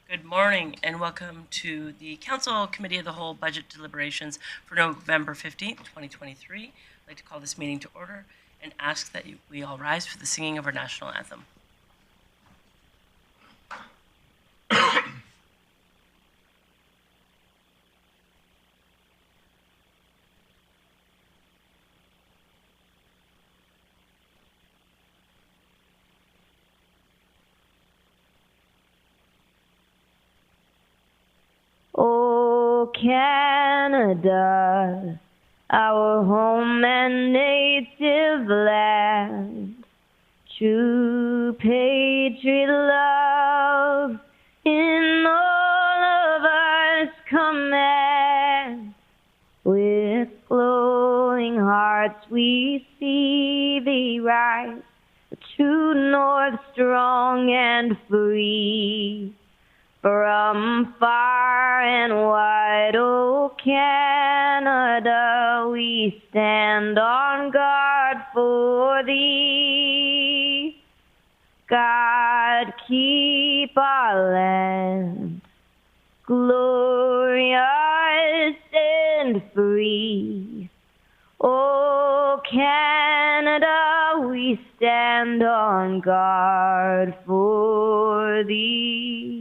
Good morning and welcome to the Council Committee of the Whole Budget Deliberations for November 15th, 2023. I'd like to call this meeting to order and ask that we all rise for the singing of our national anthem. Oh, Canada, our home and native land, true patriot love in all of us command. With glowing hearts we see thee rise, the true north strong and free. From far and wide, oh Canada, we stand on guard for thee. God, keep our land glorious and free. Oh Canada, we stand on guard for thee.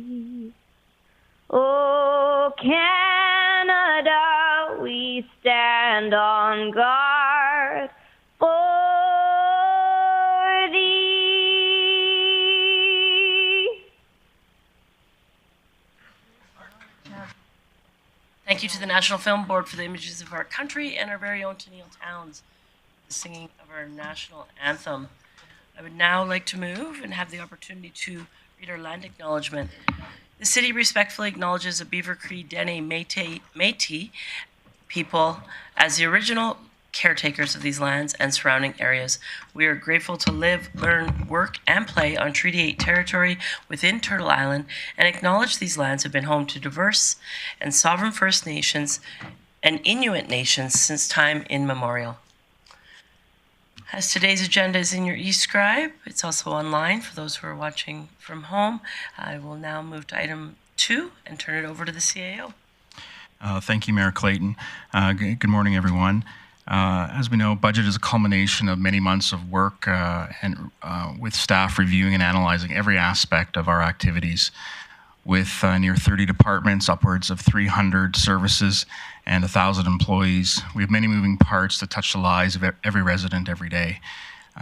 Oh, Canada, we stand on guard for thee. Thank you to the National Film Board for the images of our country and our very own Tenille Towns, the singing of our national anthem. I would now like to move and have the opportunity to read our land acknowledgement. The city respectfully acknowledges the Beaver Cree Dene Métis people as the original caretakers of these lands and surrounding areas. We are grateful to live, learn, work, and play on Treaty 8 territory within Turtle Island and acknowledge these lands have been home to diverse and sovereign First Nations and Inuit nations since time immemorial. As today's agenda is in your e-scribe, it's also online for those who are watching from home. I will now move to item 2 and turn it over to the CAO. Thank you, Mayor Clayton. Good morning, everyone. As we know, budget is a culmination of many months of work and with staff reviewing and analyzing every aspect of our activities. With near 30 departments, upwards of 300 services, and 1,000 employees, we have many moving parts that touch the lives of every resident every day.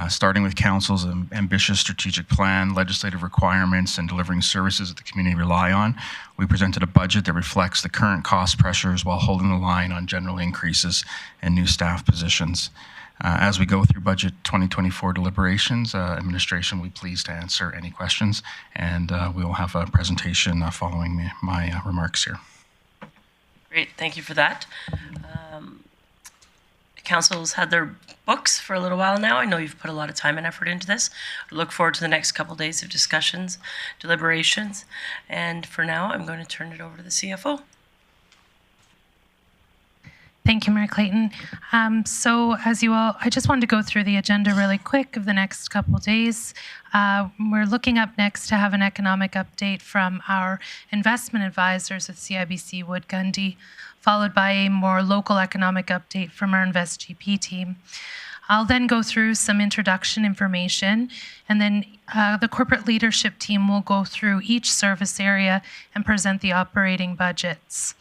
Starting with Council's ambitious strategic plan, legislative requirements, and delivering services that the community rely on, we presented a budget that reflects the current cost pressures while holding the line on general increases and new staff positions. As we go through Budget 2024 deliberations, administration will be pleased to answer any questions, and we will have a presentation following my remarks here. Great, thank you for that. Council's had their books for a little while now. I know you've put a lot of time and effort into this. I look forward to the next couple days of discussions, deliberations, and for now, I'm going to turn it over to the CFO. Thank you, Mayor Clayton. So as you all, I just wanted to go through the agenda really quick of the next couple days. We're looking up next to have an economic update from our investment advisors at CIBC Wood Gundy, followed by a more local economic update from our InvestGP team. I'll then go through some introduction information, and then the corporate leadership team will go through each service area and present the operating budgets.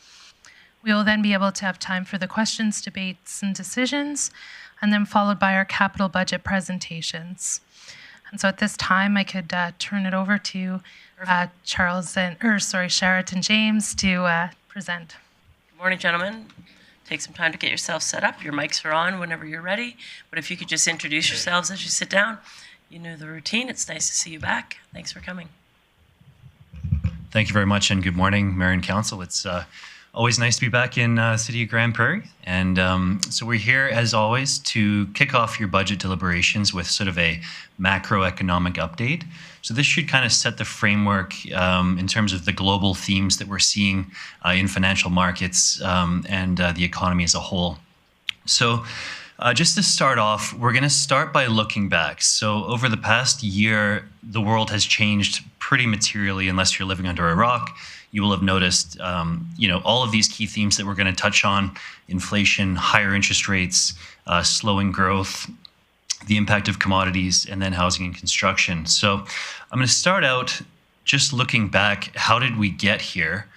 We will then be able to have time for the questions, debates, and decisions, and then followed by our capital budget presentations. And so at this time, I could turn it over to Sharat and James to present. Good morning, gentlemen. Take some time to get yourself set up. Your mics are on whenever you're ready. But if you could just introduce yourselves as you sit down. You know the routine. It's nice to see you back. Thanks for coming. Thank you very much, and good morning, Mayor and Council. It's always nice to be back in City of Grande Prairie. And so we're here, as always, to kick off your budget deliberations with sort of a macroeconomic update. So this should kind of set the framework in terms of the global themes that we're seeing in financial markets and the economy as a whole. So Just to start off, we're going to start by looking back. So over the past year, the world has changed pretty materially. Unless you're living under a rock, you will have noticed, all of these key themes that we're going to touch on: inflation, higher interest rates, slowing growth, the impact of commodities, and then housing and construction. So I'm going to start out just looking back. How did we get here?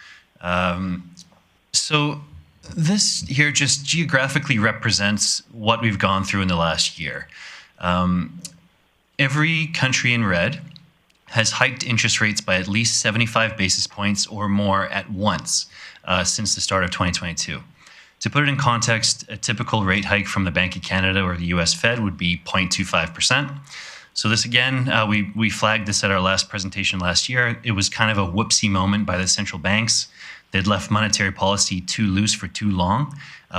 So this here just geographically represents what we've gone through in the last year. Every country in red has hiked interest rates by at least 75 basis points or more at once since the start of 2022. To put it in context, a typical rate hike from the Bank of Canada or the US Fed would be 0.25%. So this again, we flagged this at our last presentation last year. It was kind of a whoopsie moment by the central banks. They'd left monetary policy too loose for too long,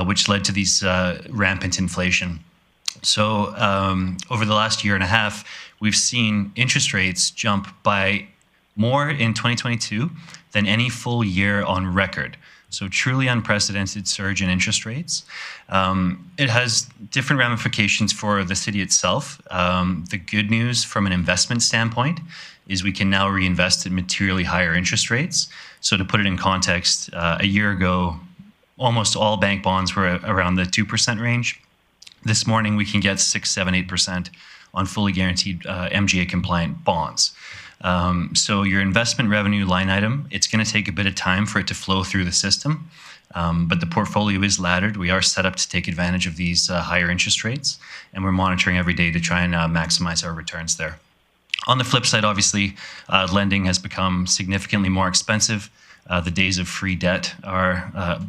which led to these rampant inflation. So over the last year and a half, we've seen interest rates jump by more in 2022 than any full year on record. So truly unprecedented surge in interest rates. It has different ramifications for the city itself. The good news from an investment standpoint is we can now reinvest at materially higher interest rates. So to put it in context, a year ago, almost all bank bonds were around the 2% range. This morning, we can get 6, 7, 8% on fully guaranteed MGA compliant bonds. So your investment revenue line item, it's going to take a bit of time for it to flow through the system, but the portfolio is laddered. We are set up to take advantage of these higher interest rates, and we're monitoring every day to try and maximize our returns there. On the flip side, obviously, lending has become significantly more expensive. The days of free debt are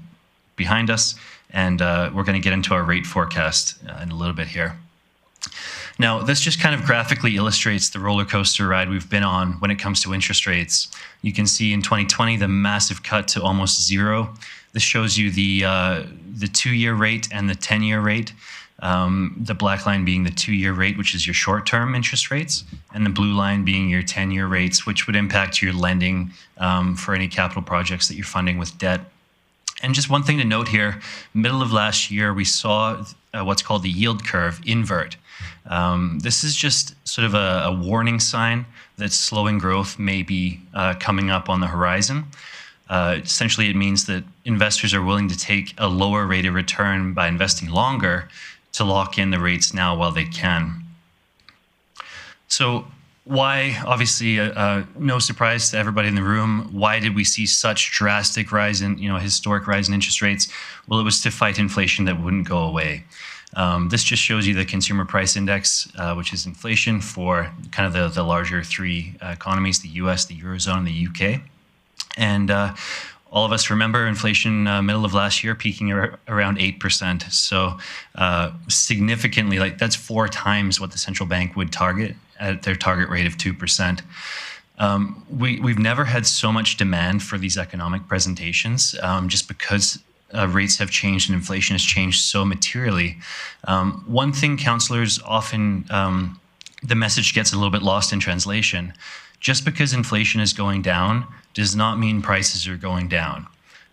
behind us, and we're going to get into our rate forecast in a little bit here. Now, this just kind of graphically illustrates the roller coaster ride we've been on when it comes to interest rates. You can see in 2020, the massive cut to almost zero. This shows you the 2-year rate and the 10-year rate. The black line being the 2-year rate, which is your short-term interest rates, and the blue line being your 10-year rates, which would impact your lending for any capital projects that you're funding with debt. And just one thing to note here, middle of last year, we saw what's called the yield curve invert. This is just sort of a warning sign that slowing growth may be coming up on the horizon. Essentially, it means that investors are willing to take a lower rate of return by investing longer to lock in the rates now while they can. So why, obviously, no surprise to everybody in the room, why did we see such drastic rise in, historic rise in interest rates? Well, it was to fight inflation that wouldn't go away. This just shows you the consumer price index, which is inflation for kind of the larger 3 economies, the US, the Eurozone, and the UK. And all of us remember inflation middle of last year peaking around 8%. So significantly, that's 4 times what the central bank would target at their target rate of 2%. We've never had so much demand for these economic presentations just because rates have changed and inflation has changed so materially. One thing councillors often, the message gets a little bit lost in translation. Just because inflation is going down does not mean prices are going down.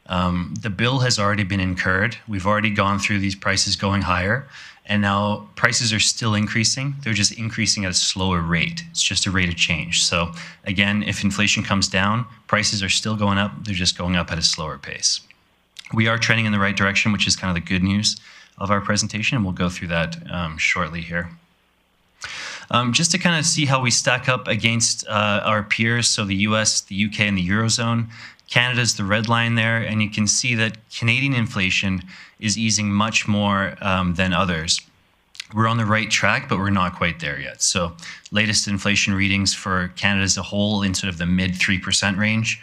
The bill has already been incurred. We've already gone through these prices going higher, and now prices are still increasing. They're just increasing at a slower rate. It's just a rate of change. So again, if inflation comes down, prices are still going up. They're just going up at a slower pace. We are trending in the right direction, which is kind of the good news of our presentation, and we'll go through that shortly here. Just to kind of see how we stack up against our peers, so the US, the UK, and the Eurozone. Canada's the red line there, and you can see that Canadian inflation is easing much more than others. We're on the right track, but we're not quite there yet. So latest inflation readings for Canada as a whole in sort of the mid 3% range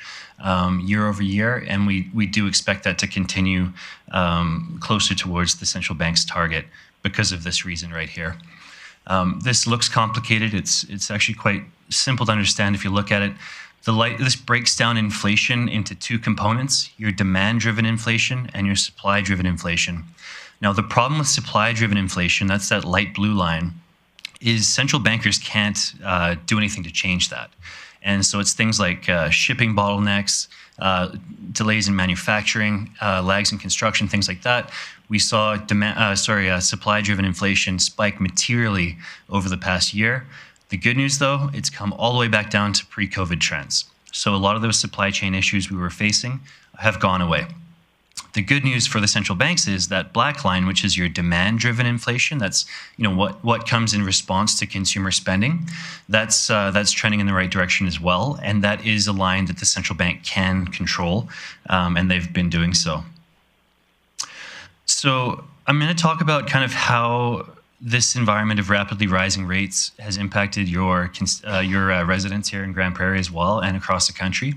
year over year, and we do expect that to continue closer towards the central bank's target because of this reason right here. This looks complicated. It's actually quite simple to understand if you look at it. This breaks down inflation into 2 components, your demand-driven inflation and your supply-driven inflation. Now, the problem with supply-driven inflation, that's that light blue line, is central bankers can't do anything to change that. And so it's things like shipping bottlenecks, delays in manufacturing, lags in construction, things like that. We saw supply-driven inflation spike materially over the past year. The good news, though, it's come all the way back down to pre-COVID trends. So a lot of those supply chain issues we were facing have gone away. The good news for the central banks is that black line, which is your demand-driven inflation, that's what comes in response to consumer spending, that's trending in the right direction as well, and that is a line that the central bank can control, and they've been doing so. So I'm going to talk about kind of how this environment of rapidly rising rates has impacted your residents here in Grande Prairie as well and across the country.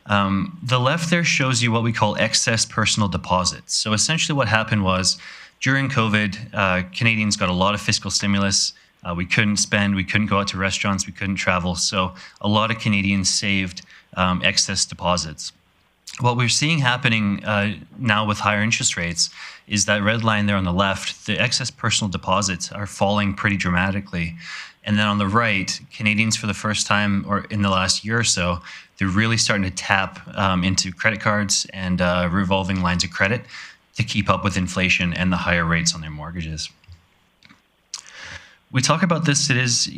The left there shows you what we call excess personal deposits. So essentially what happened was during COVID, Canadians got a lot of fiscal stimulus. We couldn't spend, we couldn't go out to restaurants, we couldn't travel. So a lot of Canadians saved excess deposits. What we're seeing happening now with higher interest rates is that red line there on the left, the excess personal deposits are falling pretty dramatically. And then on the right, Canadians for the first time or in the last year or so, they're really starting to tap into credit cards and revolving lines of credit to keep up with inflation and the higher rates on their mortgages. We talk about this, it is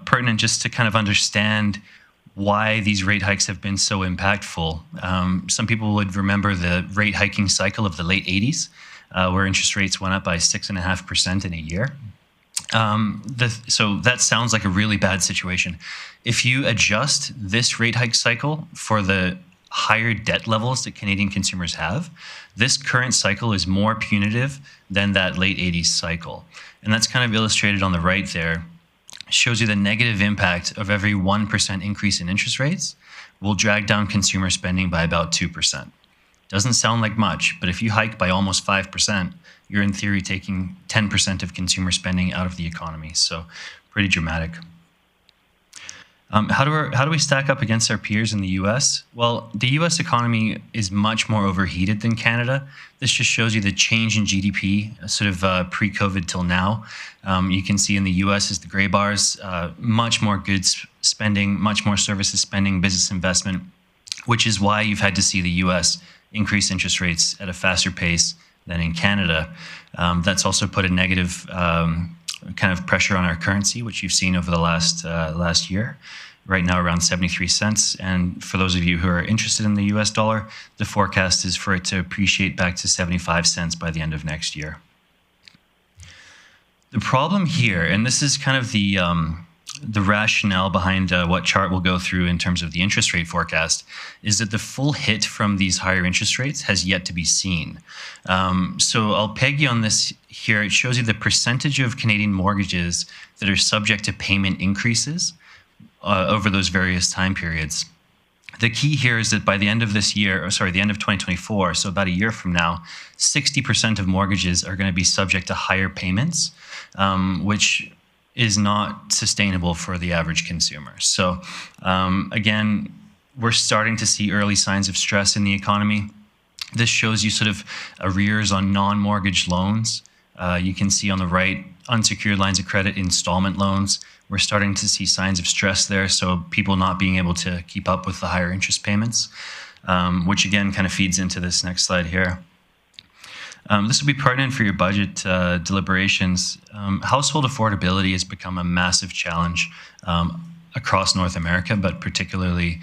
pertinent just to kind of understand why these rate hikes have been so impactful. Some people would remember the rate hiking cycle of the late 80s, where interest rates went up by 6.5% in a year. So that sounds like a really bad situation. If you adjust this rate hike cycle for the higher debt levels that Canadian consumers have, this current cycle is more punitive than that late 80s cycle. And that's kind of illustrated on the right there. Shows you the negative impact of every 1% increase in interest rates will drag down consumer spending by about 2%. Doesn't sound like much, but if you hike by almost 5%, you're in theory taking 10% of consumer spending out of the economy. So pretty dramatic. How do we stack up against our peers in the US? Well, the US economy is much more overheated than Canada. This just shows you the change in GDP, sort of pre-COVID till now. You can see in the US is the gray bars, much more goods spending, much more services spending, business investment, which is why you've had to see the US increase interest rates at a faster pace than in Canada. That's also put a negative kind of pressure on our currency, which you've seen over the last year. Right now around 73 cents. And for those of you who are interested in the US dollar, the forecast is for it to appreciate back to 75 cents by the end of next year. The problem here, and this is kind of the rationale behind what chart we'll go through in terms of the interest rate forecast, is that the full hit from these higher interest rates has yet to be seen. So I'll peg you on this here. It shows you the percentage of Canadian mortgages that are subject to payment increases over those various time periods. The key here is that by the end of this year, the end of 2024, so about a year from now, 60% of mortgages are going to be subject to higher payments, which is not sustainable for the average consumer. So again, we're starting to see early signs of stress in the economy. This shows you sort of arrears on non-mortgage loans. You can see on the right, unsecured lines of credit, installment loans. We're starting to see signs of stress there, so people not being able to keep up with the higher interest payments, which again kind of feeds into this next slide here. This will be pertinent for your budget deliberations. Household affordability has become a massive challenge across North America, but particularly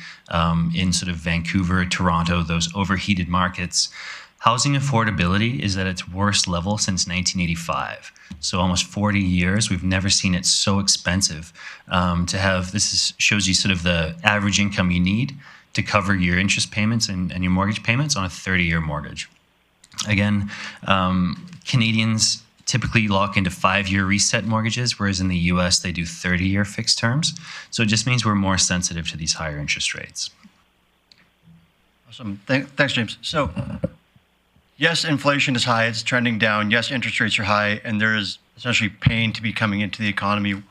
in sort of Vancouver, Toronto, those overheated markets. Housing affordability is at its worst level since 1985. So almost 40 years, we've never seen it so expensive to have. Shows you sort of the average income you need to cover your interest payments and your mortgage payments on a 30-year mortgage. Again, Canadians typically lock into 5-year reset mortgages, whereas in the US, they do 30-year fixed terms. So it just means we're more sensitive to these higher interest rates. Awesome. Thanks, James. So, yes, inflation is high. It's trending down. Yes, interest rates are high, and there is essentially pain to be coming into the economy.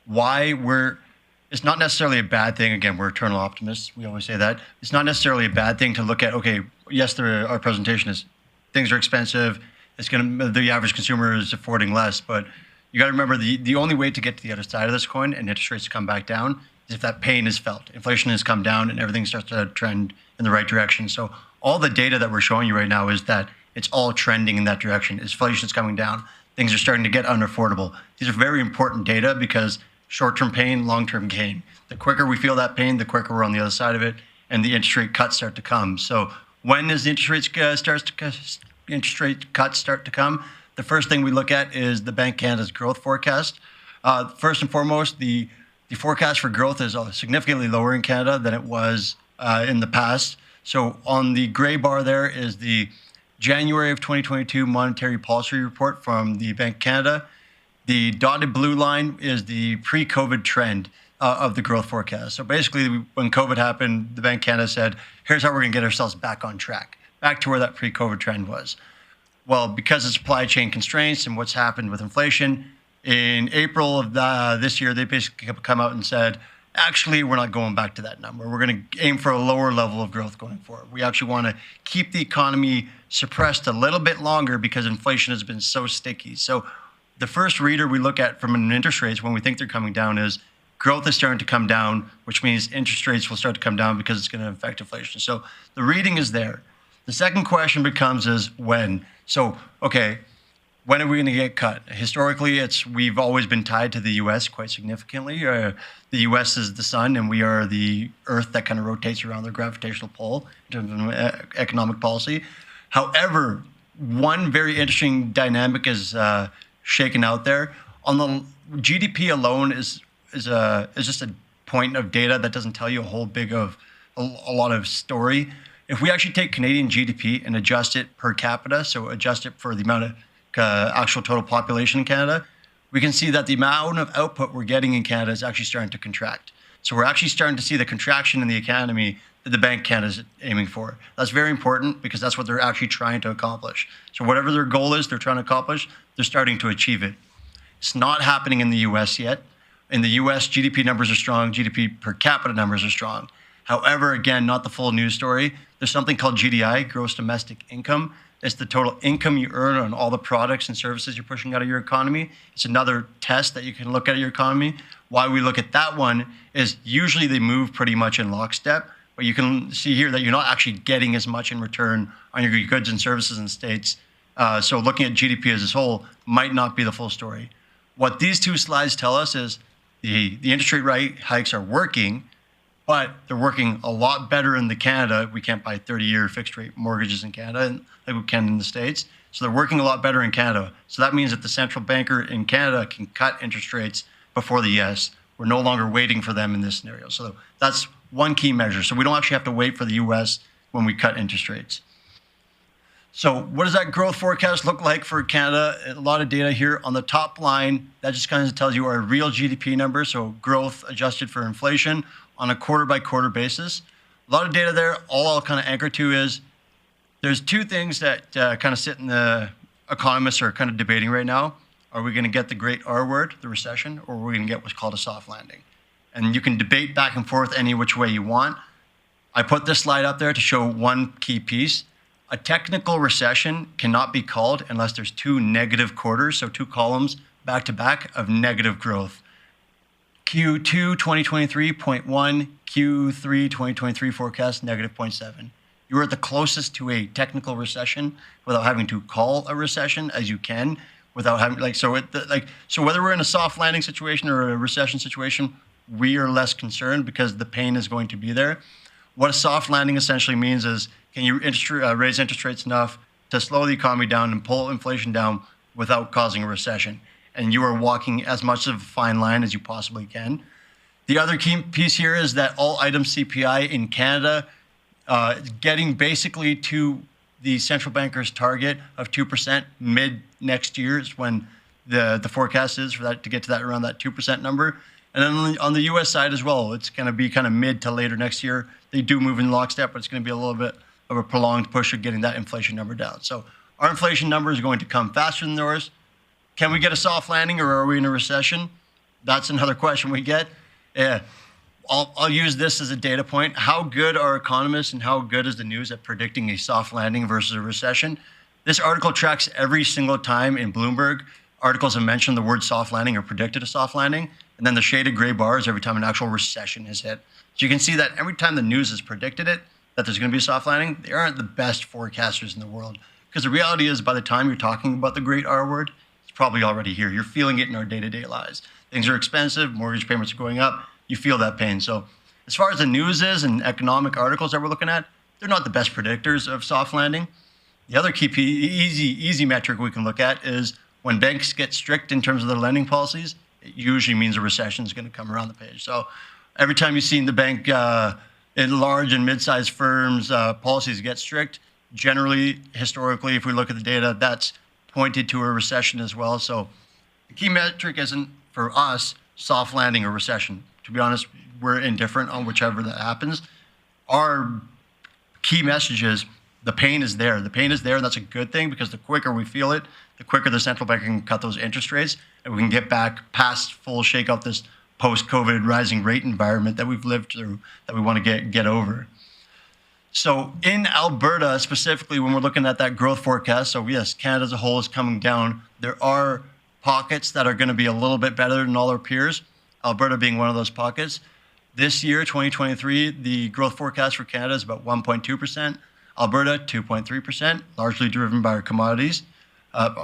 It's not necessarily a bad thing. Again, we're eternal optimists. We always say that. It's not necessarily a bad thing to look at, okay, yes, our presentation is things are expensive. The average consumer is affording less, but you got to remember the only way to get to the other side of this coin and interest rates come back down if that pain is felt. Inflation has come down and everything starts to trend in the right direction. So all the data that we're showing you right now is that it's all trending in that direction. Inflation is coming down. Things are starting to get unaffordable. These are very important data because short-term pain, long-term gain. The quicker we feel that pain, the quicker we're on the other side of it, and the interest rate cuts start to come. So when does the interest rate cuts start to come? The first thing we look at is the Bank of Canada's growth forecast. First and foremost, the forecast for growth is significantly lower in Canada than it was in the past. So on the gray bar there is the January of 2022 monetary policy report from the Bank of Canada. The dotted blue line is the pre-COVID trend of the growth forecast. So basically, when COVID happened, the Bank of Canada said, here's how we're going to get ourselves back on track, back to where that pre-COVID trend was. Well, because of supply chain constraints and what's happened with inflation, in April of this year, they basically come out and said, actually, we're not going back to that number. We're going to aim for a lower level of growth going forward. We actually want to keep the economy suppressed a little bit longer because inflation has been so sticky. So the first reader we look at from an interest rates when we think they're coming down is growth is starting to come down, which means interest rates will start to come down because it's going to affect inflation. So the reading is there. The second question becomes is when. So, okay, when are we going to get cut? Historically, we've always been tied to the U.S. quite significantly. The U.S. is the sun, and we are the Earth that kind of rotates around their gravitational pull in terms of economic policy. However, one very interesting dynamic is shaken out there. On the GDP alone is just a point of data that doesn't tell you a lot of story. If we actually take Canadian GDP and adjust it per capita, so adjust it for the amount of actual total population in Canada, we can see that the amount of output we're getting in Canada is actually starting to contract. So we're actually starting to see the contraction in the economy that the Bank of Canada is aiming for. That's very important because that's what they're actually trying to accomplish. So whatever their goal is they're trying to accomplish, they're starting to achieve it. It's not happening in the US yet. In the US, GDP numbers are strong, GDP per capita numbers are strong. However, again, not the full news story. There's something called GDI, gross domestic income. It's the total income you earn on all the products and services you're pushing out of your economy. It's another test that you can look at your economy. Why we look at that one is usually they move pretty much in lockstep, but you can see here that you're not actually getting as much in return on your goods and services in the States. So looking at GDP as a whole might not be the full story. What these two slides tell us is the interest rate hikes are working, but they're working a lot better in Canada. We can't buy 30-year fixed rate mortgages in Canada like we can in the States. So they're working a lot better in Canada. So that means that the central banker in Canada can cut interest rates before the US. We're no longer waiting for them in this scenario. So that's one key measure. So we don't actually have to wait for the US when we cut interest rates. So what does that growth forecast look like for Canada? A lot of data here. On the top line, that just kind of tells you our real GDP number, so growth adjusted for inflation on a quarter-by-quarter basis. A lot of data there. All I'll kind of anchor to is there's two things that kind of sit in the economists are kind of debating right now. Are we going to get the great R word, the recession, or are we going to get what's called a soft landing? And you can debate back and forth any which way you want. I put this slide up there to show one key piece. A technical recession cannot be called unless there's two negative quarters, so two columns back to back of negative growth. Q2 2023, 0.1, Q3 2023 forecast, negative 0.7. You are the closest to a technical recession without having to call a recession as you can, without having, so whether we're in a soft landing situation or a recession situation, we are less concerned because the pain is going to be there. What a soft landing essentially means is, can you raise interest rates enough to slow the economy down and pull inflation down without causing a recession? And you are walking as much of a fine line as you possibly can. The other key piece here is that all items CPI in Canada getting basically to the central banker's target of 2% mid next year is when the forecast is for that to get to that around that 2% number. And then on the US side as well, it's going to be kind of mid to later next year. They do move in lockstep, but it's going to be a little bit of a prolonged push of getting that inflation number down. So our inflation number is going to come faster than theirs. Can we get a soft landing or are we in a recession? That's another question we get. Yeah. I'll use this as a data point. How good are economists and how good is the news at predicting a soft landing versus a recession? This article tracks every single time in Bloomberg articles have mentioned the word soft landing or predicted a soft landing. And then the shaded gray bar is every time an actual recession is hit. So you can see that every time the news has predicted it, that there's going to be a soft landing, they aren't the best forecasters in the world. Because the reality is, by the time you're talking about the great R word, it's probably already here. You're feeling it in our day-to-day lives. Things are expensive, mortgage payments are going up, you feel that pain. So as far as the news is and economic articles that we're looking at, they're not the best predictors of soft landing. The other key easy metric we can look at is when banks get strict in terms of their lending policies, it usually means a recession is going to come around the page. So every time you've seen the bank in large and mid-sized firms policies get strict, generally, historically, if we look at the data, that's pointed to a recession as well. So the key metric isn't, for us, soft landing or recession. To be honest, we're indifferent on whichever that happens. Our key message is the pain is there. The pain is there, and that's a good thing, because the quicker we feel it, the quicker the central bank can cut those interest rates, and we can get back past full shakeout this post-COVID rising rate environment that we've lived through, that we want to get over. So in Alberta, specifically, when we're looking at that growth forecast, so yes, Canada as a whole is coming down. There are pockets that are going to be a little bit better than all our peers, Alberta being one of those pockets. This year, 2023, the growth forecast for Canada is about 1.2%, Alberta 2.3%, largely driven by our commodities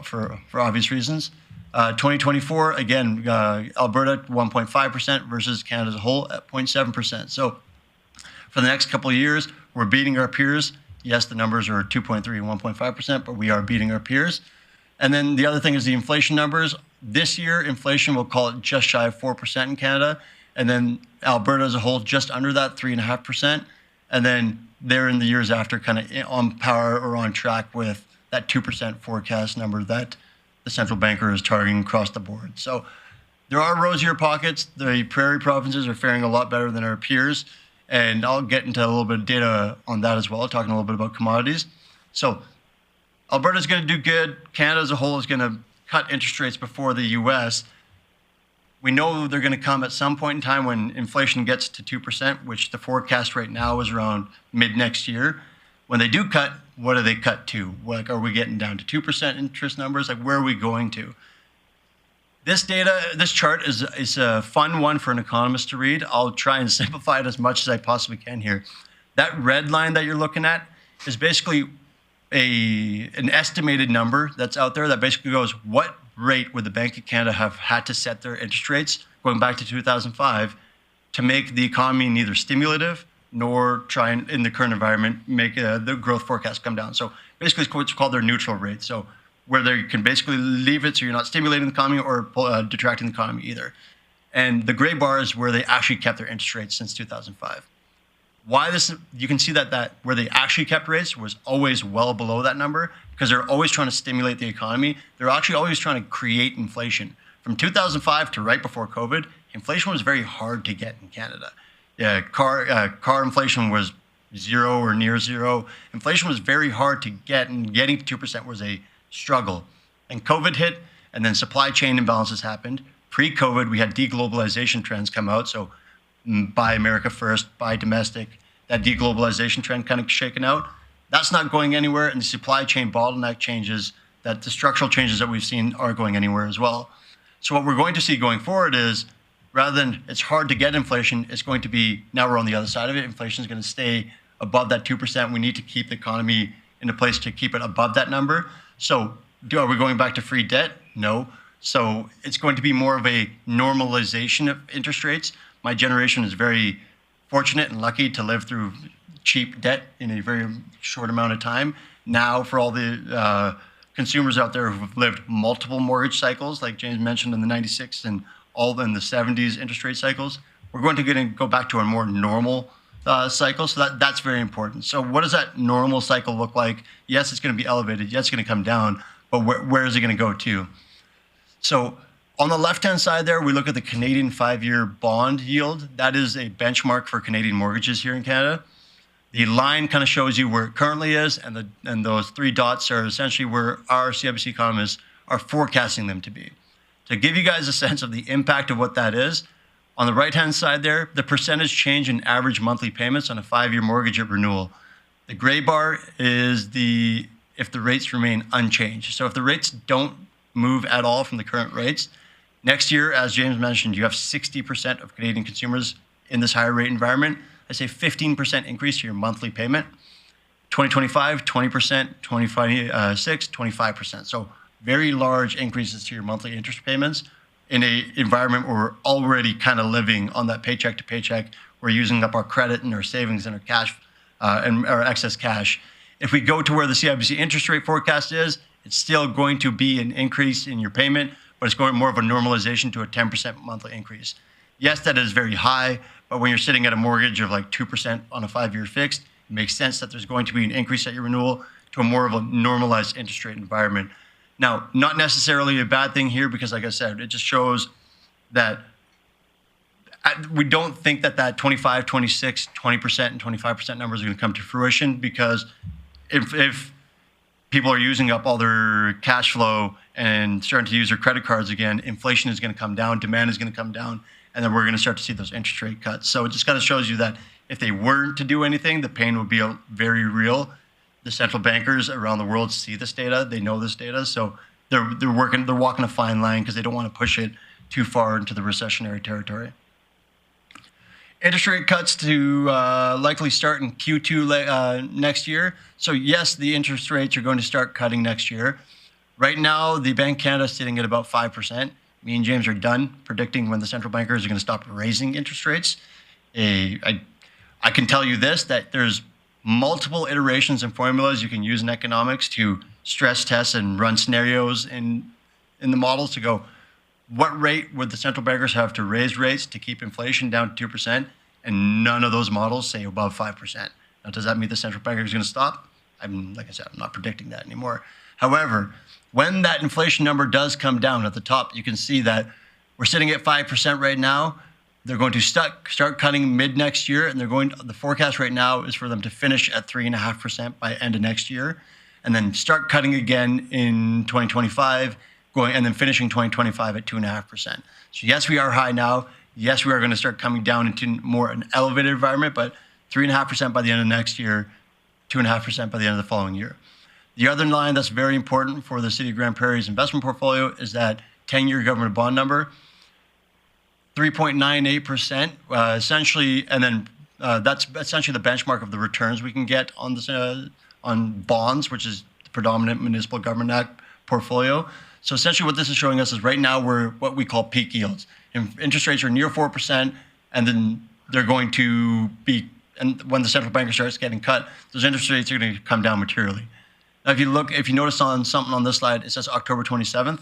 for obvious reasons. 2024, again, Alberta 1.5% versus Canada as a whole at 0.7%. So for the next couple of years, we're beating our peers. Yes, the numbers are 2.3 and 1.5%, but we are beating our peers. And then the other thing is the inflation numbers. This year, inflation, we'll call it just shy of 4% in Canada. And then Alberta as a whole, just under that, 3.5%. And then they're in the years after kind of on par or on track with that 2% forecast number that the central banker is targeting across the board. So there are rosier pockets. The prairie provinces are faring a lot better than our peers. And I'll get into a little bit of data on that as well, talking a little bit about commodities. So Alberta's going to do good. Canada as a whole is going to cut interest rates before the US. We know they're going to come at some point in time when inflation gets to 2%, which the forecast right now is around mid next year. When they do cut, what do they cut to? Like, are we getting down to 2% interest numbers? Like, where are we going to? This data, this chart is a fun one for an economist to read. I'll try and simplify it as much as I possibly can here. That red line that you're looking at is basically an estimated number that's out there that basically goes, what rate would the Bank of Canada have had to set their interest rates going back to 2005 to make the economy neither stimulative nor try and, in the current environment, make the growth forecast come down. So basically it's what's called their neutral rate. So where they can basically leave it so you're not stimulating the economy or detracting the economy either. And the gray bar is where they actually kept their interest rates since 2005. Why this? You can see that where they actually kept rates was always well below that number, because they're always trying to stimulate the economy. They're actually always trying to create inflation. From 2005 to right before COVID, inflation was very hard to get in Canada. Yeah, car inflation was zero or near zero. Inflation was very hard to get, and getting to 2% was a struggle. And COVID hit, and then supply chain imbalances happened. Pre-COVID, we had deglobalization trends come out. So buy America first, buy domestic. That deglobalization trend kind of shaken out. That's not going anywhere, and the supply chain bottleneck changes, that the structural changes that we've seen aren't going anywhere as well. So what we're going to see going forward is, rather than it's hard to get inflation, it's going to be, now we're on the other side of it, inflation is going to stay above that 2%. We need to keep the economy in a place to keep it above that number. So are we going back to free debt? No. So it's going to be more of a normalization of interest rates. My generation is very fortunate and lucky to live through cheap debt in a very short amount of time. Now, for all the consumers out there who've lived multiple mortgage cycles, like James mentioned in the 96 and all in the 70s interest rate cycles, we're going to go back to a more normal cycle. So that's very important. So what does that normal cycle look like? Yes, it's going to be elevated. Yes, it's going to come down. But where is it going to go to? So on the left-hand side there, we look at the Canadian 5-year bond yield. That is a benchmark for Canadian mortgages here in Canada. The line kind of shows you where it currently is, and those 3 dots are essentially where our CIBC economists are forecasting them to be. To give you guys a sense of the impact of what that is, on the right-hand side there, the percentage change in average monthly payments on a 5-year mortgage at renewal. The gray bar is if the rates remain unchanged. So if the rates don't move at all from the current rates, Next year, as James mentioned, you have 60% of Canadian consumers in this higher rate environment. I say 15% increase to your monthly payment. 2025, 20%, 2026, 25%. So very large increases to your monthly interest payments in an environment where we're already kind of living on that paycheck to paycheck. We're using up our credit and our savings and our cash and our excess cash. If we go to where the CIBC interest rate forecast is, it's still going to be an increase in your payment, but it's going more of a normalization to a 10% monthly increase. Yes, that is very high, but when you're sitting at a mortgage of like 2% on a 5-year fixed, it makes sense that there's going to be an increase at your renewal to a more of a normalized interest rate environment. Now, not necessarily a bad thing here because, like I said, it just shows that we don't think that that 25, 26, 20%, and 25% numbers are going to come to fruition because if people are using up all their cash flow and starting to use their credit cards again, inflation is going to come down, demand is going to come down, and then we're going to start to see those interest rate cuts. So it just kind of shows you that if they weren't to do anything, the pain would be very real. The central bankers around the world see this data, they know this data, so they're walking a fine line because they don't want to push it too far into the recessionary territory. Interest rate cuts to likely start in Q2 next year. So yes, the interest rates are going to start cutting next year. Right now, the Bank of Canada is sitting at about 5%. Me and James are done predicting when the central bankers are going to stop raising interest rates. I can tell you this, that there's multiple iterations and formulas you can use in economics to stress test and run scenarios in the models to go, what rate would the central bankers have to raise rates to keep inflation down to 2%? And none of those models say above 5%. Now, does that mean the central banker is going to stop? Like I said, I'm not predicting that anymore. However, when that inflation number does come down at the top, you can see that we're sitting at 5% right now. They're going to start cutting mid next year, and the forecast right now is for them to finish at 3.5% by end of next year, and then start cutting again in 2025, and then finishing 2025 at 2.5%. So yes, we are high now. Yes, we are going to start coming down into more an elevated environment, but 3.5% by the end of next year, 2.5% by the end of the following year. The other line that's very important for the City of Grande Prairie's investment portfolio is that 10-year government bond number. 3.98%, essentially, and then that's essentially the benchmark of the returns we can get on this on bonds, which is the predominant municipal government act portfolio. So essentially, what this is showing us is right now we're what we call peak yields. Interest rates are near 4%, and then they're going to be. And when the central banker starts getting cut, those interest rates are going to come down materially. Now, if you notice on something on this slide, it says October 27th.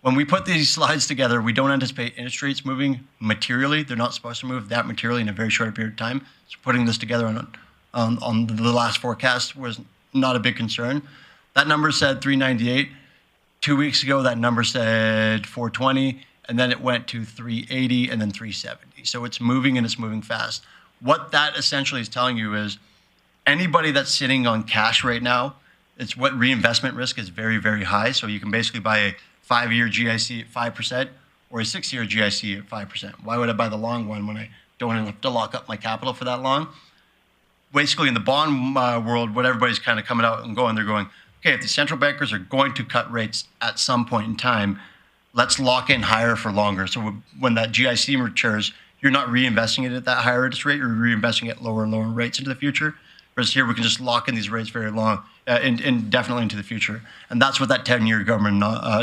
When we put these slides together, we don't anticipate interest rates moving materially. They're not supposed to move that materially in a very short period of time. So putting this together on the last forecast was not a big concern. That number said 398. 2 weeks ago, that number said 420, and then it went to 380 and then 370. So it's moving and it's moving fast. What that essentially is telling you is anybody that's sitting on cash right now, it's what reinvestment risk is very, very high. So you can basically buy a 5-year GIC at 5% or a 6-year GIC at 5%. Why would I buy the long one when I don't have to lock up my capital for that long? Basically, in the bond world, what everybody's kind of coming out and going, they're going, okay, if the central bankers are going to cut rates at some point in time, let's lock in higher for longer. So when that GIC matures, you're not reinvesting it at that higher interest rate, you're reinvesting it at lower and lower rates into the future. Whereas here, we can just lock in these rates very long, indefinitely into the future. And that's what that 10-year government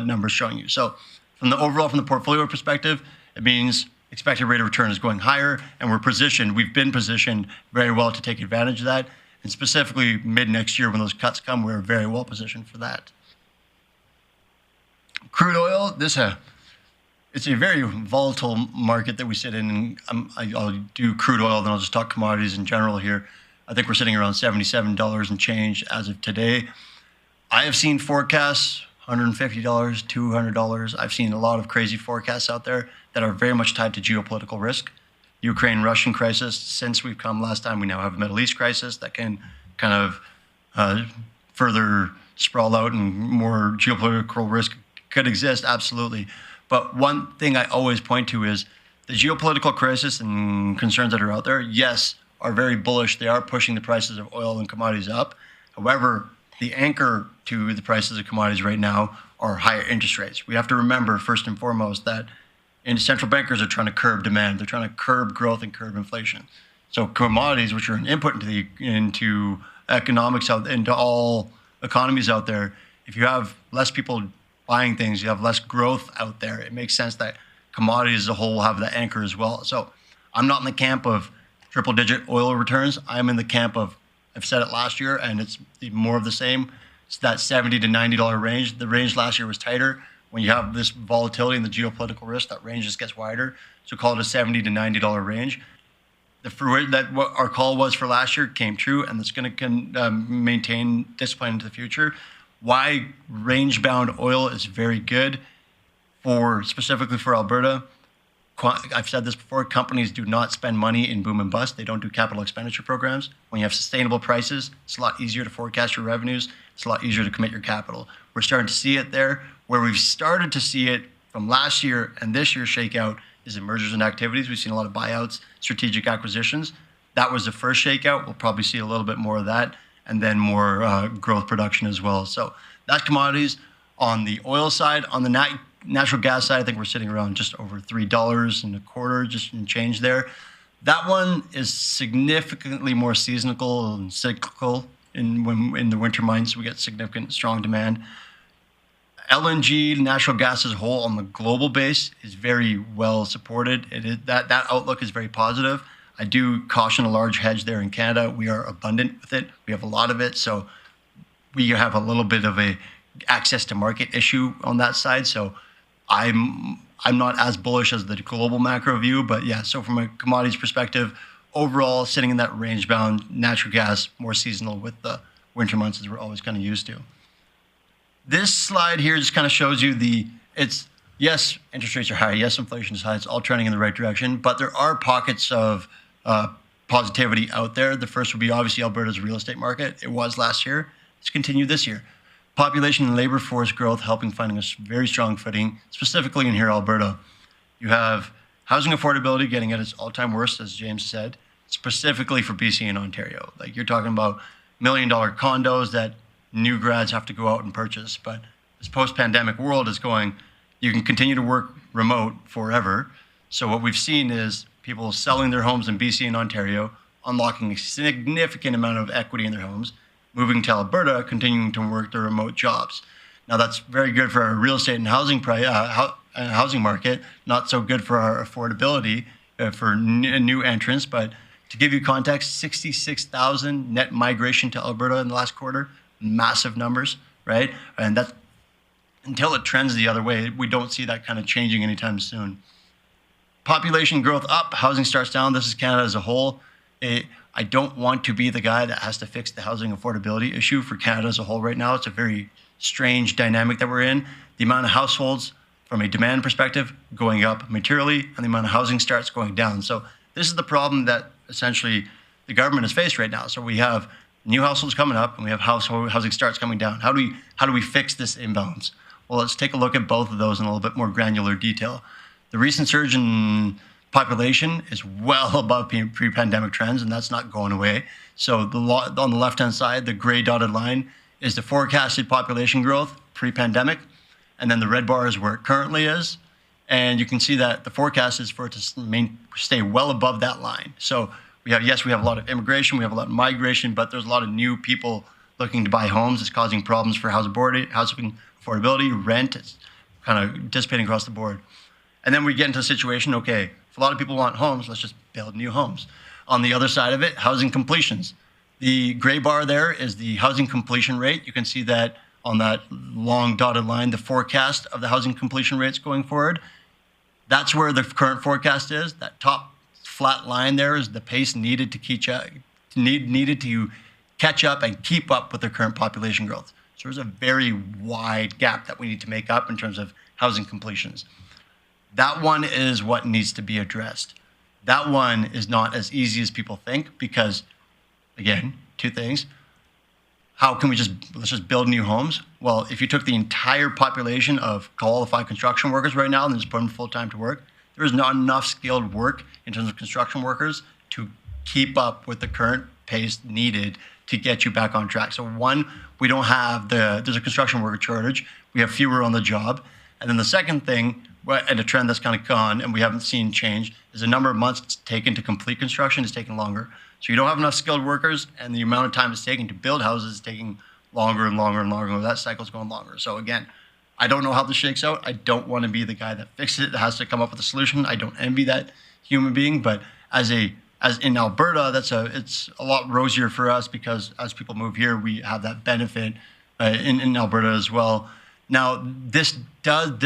number is showing you. So from the portfolio perspective, it means expected rate of return is going higher, and we've been positioned very well to take advantage of that. And specifically mid next year when those cuts come, we're very well positioned for that. Crude oil, it's a very volatile market that we sit in. And I'll do crude oil, then I'll just talk commodities in general here. I think we're sitting around $77 and change as of today. I have seen forecasts, $150, $200. I've seen a lot of crazy forecasts out there that are very much tied to geopolitical risk. Ukraine-Russian crisis, since we've come last time, we now have a Middle East crisis that can kind of further sprawl out and more geopolitical risk could exist, absolutely. But one thing I always point to is the geopolitical crisis and concerns that are out there, yes, are very bullish. They are pushing the prices of oil and commodities up. However, The anchor to the prices of commodities right now are higher interest rates. We have to remember, first and foremost, that central bankers are trying to curb demand. They're trying to curb growth and curb inflation. So commodities, which are an input into economics, into all economies out there, if you have less people buying things, you have less growth out there, it makes sense that commodities as a whole will have that anchor as well. So I'm not in the camp of triple-digit oil returns. I'm in the camp of, I've said it last year, and it's more of the same. It's that $70 to $90 range. The range last year was tighter. When you have this volatility and the geopolitical risk, that range just gets wider. So call it a $70 to $90 range. What our call was for last year came true, and it's going to maintain discipline into the future. Why range-bound oil is very good specifically for Alberta. I've said this before, companies do not spend money in boom and bust. They don't do capital expenditure programs. When you have sustainable prices, it's a lot easier to forecast your revenues. It's a lot easier to commit your capital. We're starting to see it there. Where we've started to see it from last year and this year's shakeout is in mergers and activities. We've seen a lot of buyouts, strategic acquisitions. That was the first shakeout. We'll probably see a little bit more of that, and then more growth production as well. So that's commodities. On the oil side, on the natural gas side, I think we're sitting around just over $3.25, just in change there. That one is significantly more seasonal and cyclical. In the winter months, we get significant, strong demand. LNG, natural gas as a whole on the global base is very well supported. That outlook is very positive. I do caution a large hedge there in Canada. We are abundant with it. We have a lot of it. So we have a little bit of a access to market issue on that side. So I'm not as bullish as the global macro view, but yeah, so from a commodities perspective, overall sitting in that range bound, natural gas, more seasonal with the winter months as we're always kind of used to. This slide here just kind of shows you yes, interest rates are high, yes, inflation is high, it's all trending in the right direction, but there are pockets of positivity out there. The first would be obviously Alberta's real estate market. It was last year, it's continued this year. Population and labor force growth helping finding a very strong footing, specifically in here, Alberta. You have housing affordability getting at its all-time worst, as James said, specifically for BC and Ontario. Like you're talking about $1 million condos that new grads have to go out and purchase. But this post-pandemic world is going, you can continue to work remote forever. So what we've seen is people selling their homes in BC and Ontario, unlocking a significant amount of equity in their homes, moving to Alberta, continuing to work their remote jobs. Now that's very good for our real estate and housing market, not so good for our affordability for new entrants. But to give you context, 66,000 net migration to Alberta in the last quarter, massive numbers, right? And that's until it trends the other way, we don't see that kind of changing anytime soon. Population growth up, housing starts down. This is Canada as a whole. I don't want to be the guy that has to fix the housing affordability issue for Canada as a whole right now. It's a very strange dynamic that we're in. The amount of households from a demand perspective going up materially, and the amount of housing starts going down. So this is the problem that essentially the government has faced right now. So we have new households coming up, and we have housing starts coming down. How do we fix this imbalance? Well, let's take a look at both of those in a little bit more granular detail. The recent surge in population is well above pre-pandemic trends, and that's not going away. So on the left-hand side, the gray dotted line is the forecasted population growth pre-pandemic, and then the red bar is where it currently is. And you can see that the forecast is for it to stay well above that line. So we have a lot of immigration, we have a lot of migration, but there's a lot of new people looking to buy homes. It's causing problems for housing affordability, rent. It's kind of dissipating across the board. And then we get into a situation, okay, if a lot of people want homes, let's just build new homes. On the other side of it, housing completions. The gray bar there is the housing completion rate. You can see that on that long dotted line, the forecast of the housing completion rates going forward. That's where the current forecast is. That top flat line there is the pace needed to catch up and keep up with the current population growth. So there's a very wide gap that we need to make up in terms of housing completions. That one is what needs to be addressed. That one is not as easy as people think because, again, two things. How can let's just build new homes? Well, if you took the entire population of qualified construction workers right now and just put them full-time to work, there is not enough skilled work in terms of construction workers to keep up with the current pace needed to get you back on track. So one, we don't have there's a construction worker shortage. We have fewer on the job. And then the second thing, and a trend that's kind of gone and we haven't seen change, is the number of months it's taken to complete construction is taking longer. So you don't have enough skilled workers, and the amount of time it's taking to build houses is taking longer and longer and longer. That cycle's going longer. So again, I don't know how this shakes out. I don't want to be the guy that fixes it, that has to come up with a solution. I don't envy that human being, but as in Alberta, it's a lot rosier for us because as people move here, we have that benefit in Alberta as well. Now, this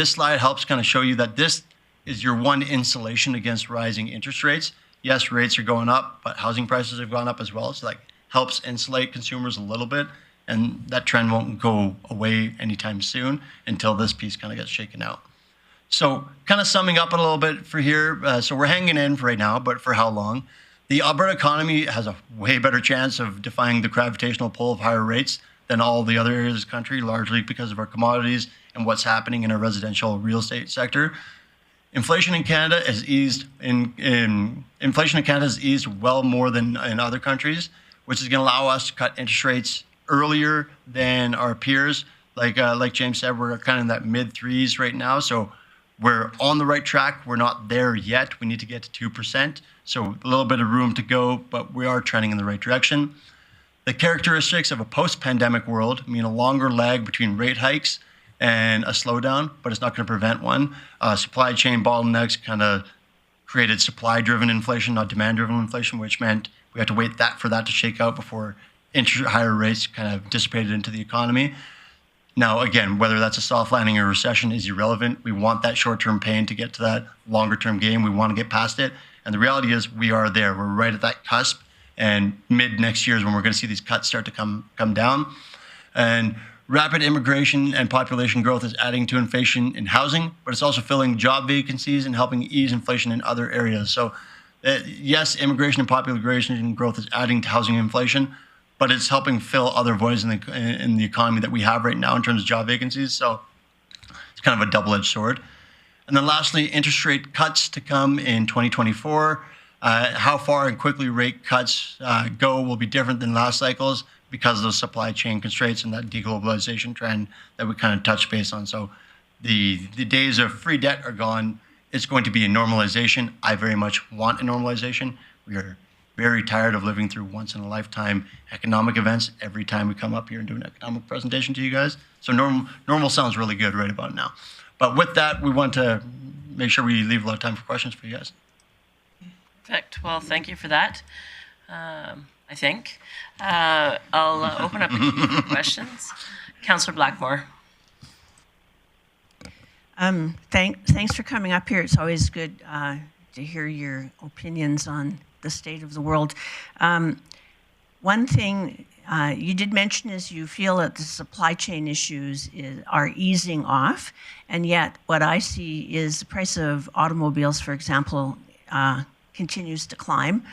slide helps kind of show you that this is your one insulation against rising interest rates. Yes, rates are going up, but housing prices have gone up as well. So helps insulate consumers a little bit. And that trend won't go away anytime soon until this piece kind of gets shaken out. So kind of summing up a little bit for here. So we're hanging in for right now, but for how long? The Alberta economy has a way better chance of defying the gravitational pull of higher rates than all the other areas of the country, largely because of our commodities and what's happening in our residential real estate sector. Inflation in Canada has eased well more than in other countries, which is going to allow us to cut interest rates earlier than our peers. Like James said, we're kind of in that mid threes right now, so we're on the right track. We're not there yet. We need to get to 2%, so a little bit of room to go, but we are trending in the right direction. The characteristics of a post-pandemic world mean a longer lag between rate hikes and a slowdown, but it's not going to prevent one. Supply chain bottlenecks kind of created supply-driven inflation, not demand-driven inflation, which meant we had to wait for that to shake out before higher rates kind of dissipated into the economy. Now, again, whether that's a soft landing or recession is irrelevant. We want that short-term pain to get to that longer-term game. We want to get past it. And the reality is we are there. We're right at that cusp. And mid next year is when we're going to see these cuts start to come down. And rapid immigration and population growth is adding to inflation in housing, but it's also filling job vacancies and helping ease inflation in other areas. So yes, immigration and population growth is adding to housing inflation, but it's helping fill other voids in the economy that we have right now in terms of job vacancies. So it's kind of a double-edged sword. And then lastly, interest rate cuts to come in 2024. How far and quickly rate cuts go will be different than last cycles because of those supply chain constraints and that deglobalization trend that we kind of touched base on. So the days of free debt are gone. It's going to be a normalization. I very much want a normalization. We are very tired of living through once-in-a-lifetime economic events every time we come up here and do an economic presentation to you guys. So normal sounds really good right about now. But with that, we want to make sure we leave a lot of time for questions for you guys. Perfect. Well, thank you for that. I think. I'll open up the queue for questions. Councillor Blackmore. Thanks for coming up here. It's always good to hear your opinions on the state of the world. One thing you did mention is you feel that the supply chain issues are easing off, and yet what I see is the price of automobiles, for example, continues to climb,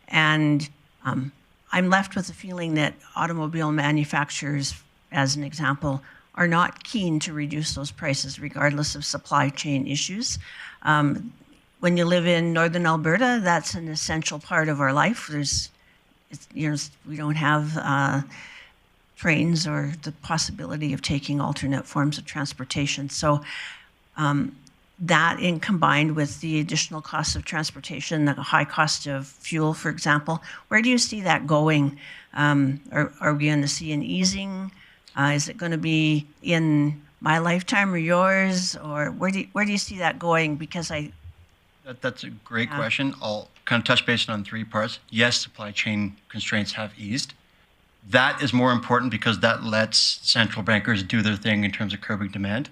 and I'm left with the feeling that automobile manufacturers, as an example, are not keen to reduce those prices regardless of supply chain issues. When you live in northern Alberta, that's an essential part of our life. We don't have trains or the possibility of taking alternate forms of transportation. So that combined with the additional costs of transportation, the high cost of fuel, for example, where do you see that going? Are we going to see an easing? Is it going to be in my lifetime or yours? Or where do you see that going? Because That's a great question. I'll kind of touch base on 3 parts. Yes, supply chain constraints have eased. That is more important because that lets central bankers do their thing in terms of curbing demand.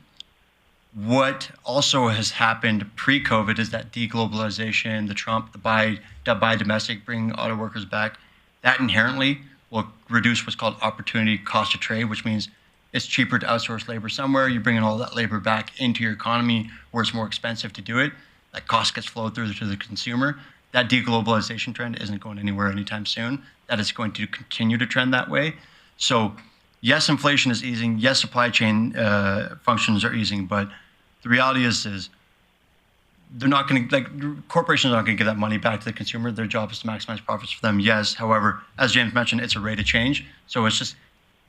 What also has happened pre-COVID is that deglobalization, the buy domestic, bring auto workers back, that inherently will reduce what's called opportunity cost of trade, which means it's cheaper to outsource labor somewhere. You're bringing all that labor back into your economy where it's more expensive to do it. That cost gets flowed through to the consumer. That deglobalization trend isn't going anywhere anytime soon. That is going to continue to trend that way. So yes, inflation is easing. Yes, supply chain functions are easing. But the reality is they're not going to, corporations aren't going to give that money back to the consumer. Their job is to maximize profits for them, yes. However, as James mentioned, it's a rate of change. So it's just,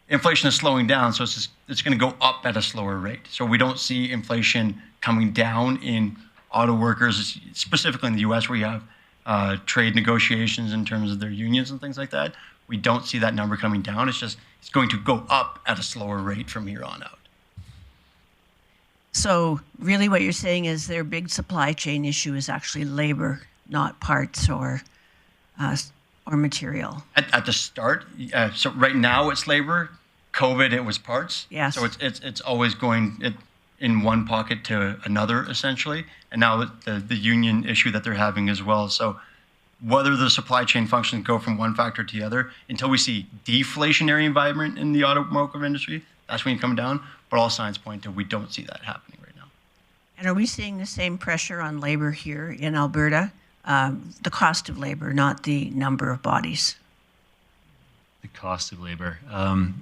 inflation is slowing down, so it's going to go up at a slower rate. So we don't see inflation coming down in auto workers, specifically in the U.S., where you have trade negotiations in terms of their unions and things like that. We don't see that number coming down. It's going to go up at a slower rate from here on out. So really what you're saying is their big supply chain issue is actually labor, not parts or material. At the start, so right now it's labor. COVID, it was parts. Yes. So it's always going in one pocket to another, essentially. And now the union issue that they're having as well. So whether the supply chain functions go from one factor to the other, until we see deflationary environment in the automotive industry, that's when you come down. But all signs point to we don't see that happening right now. And are we seeing the same pressure on labor here in Alberta? The cost of labor, not the number of bodies. The cost of labor.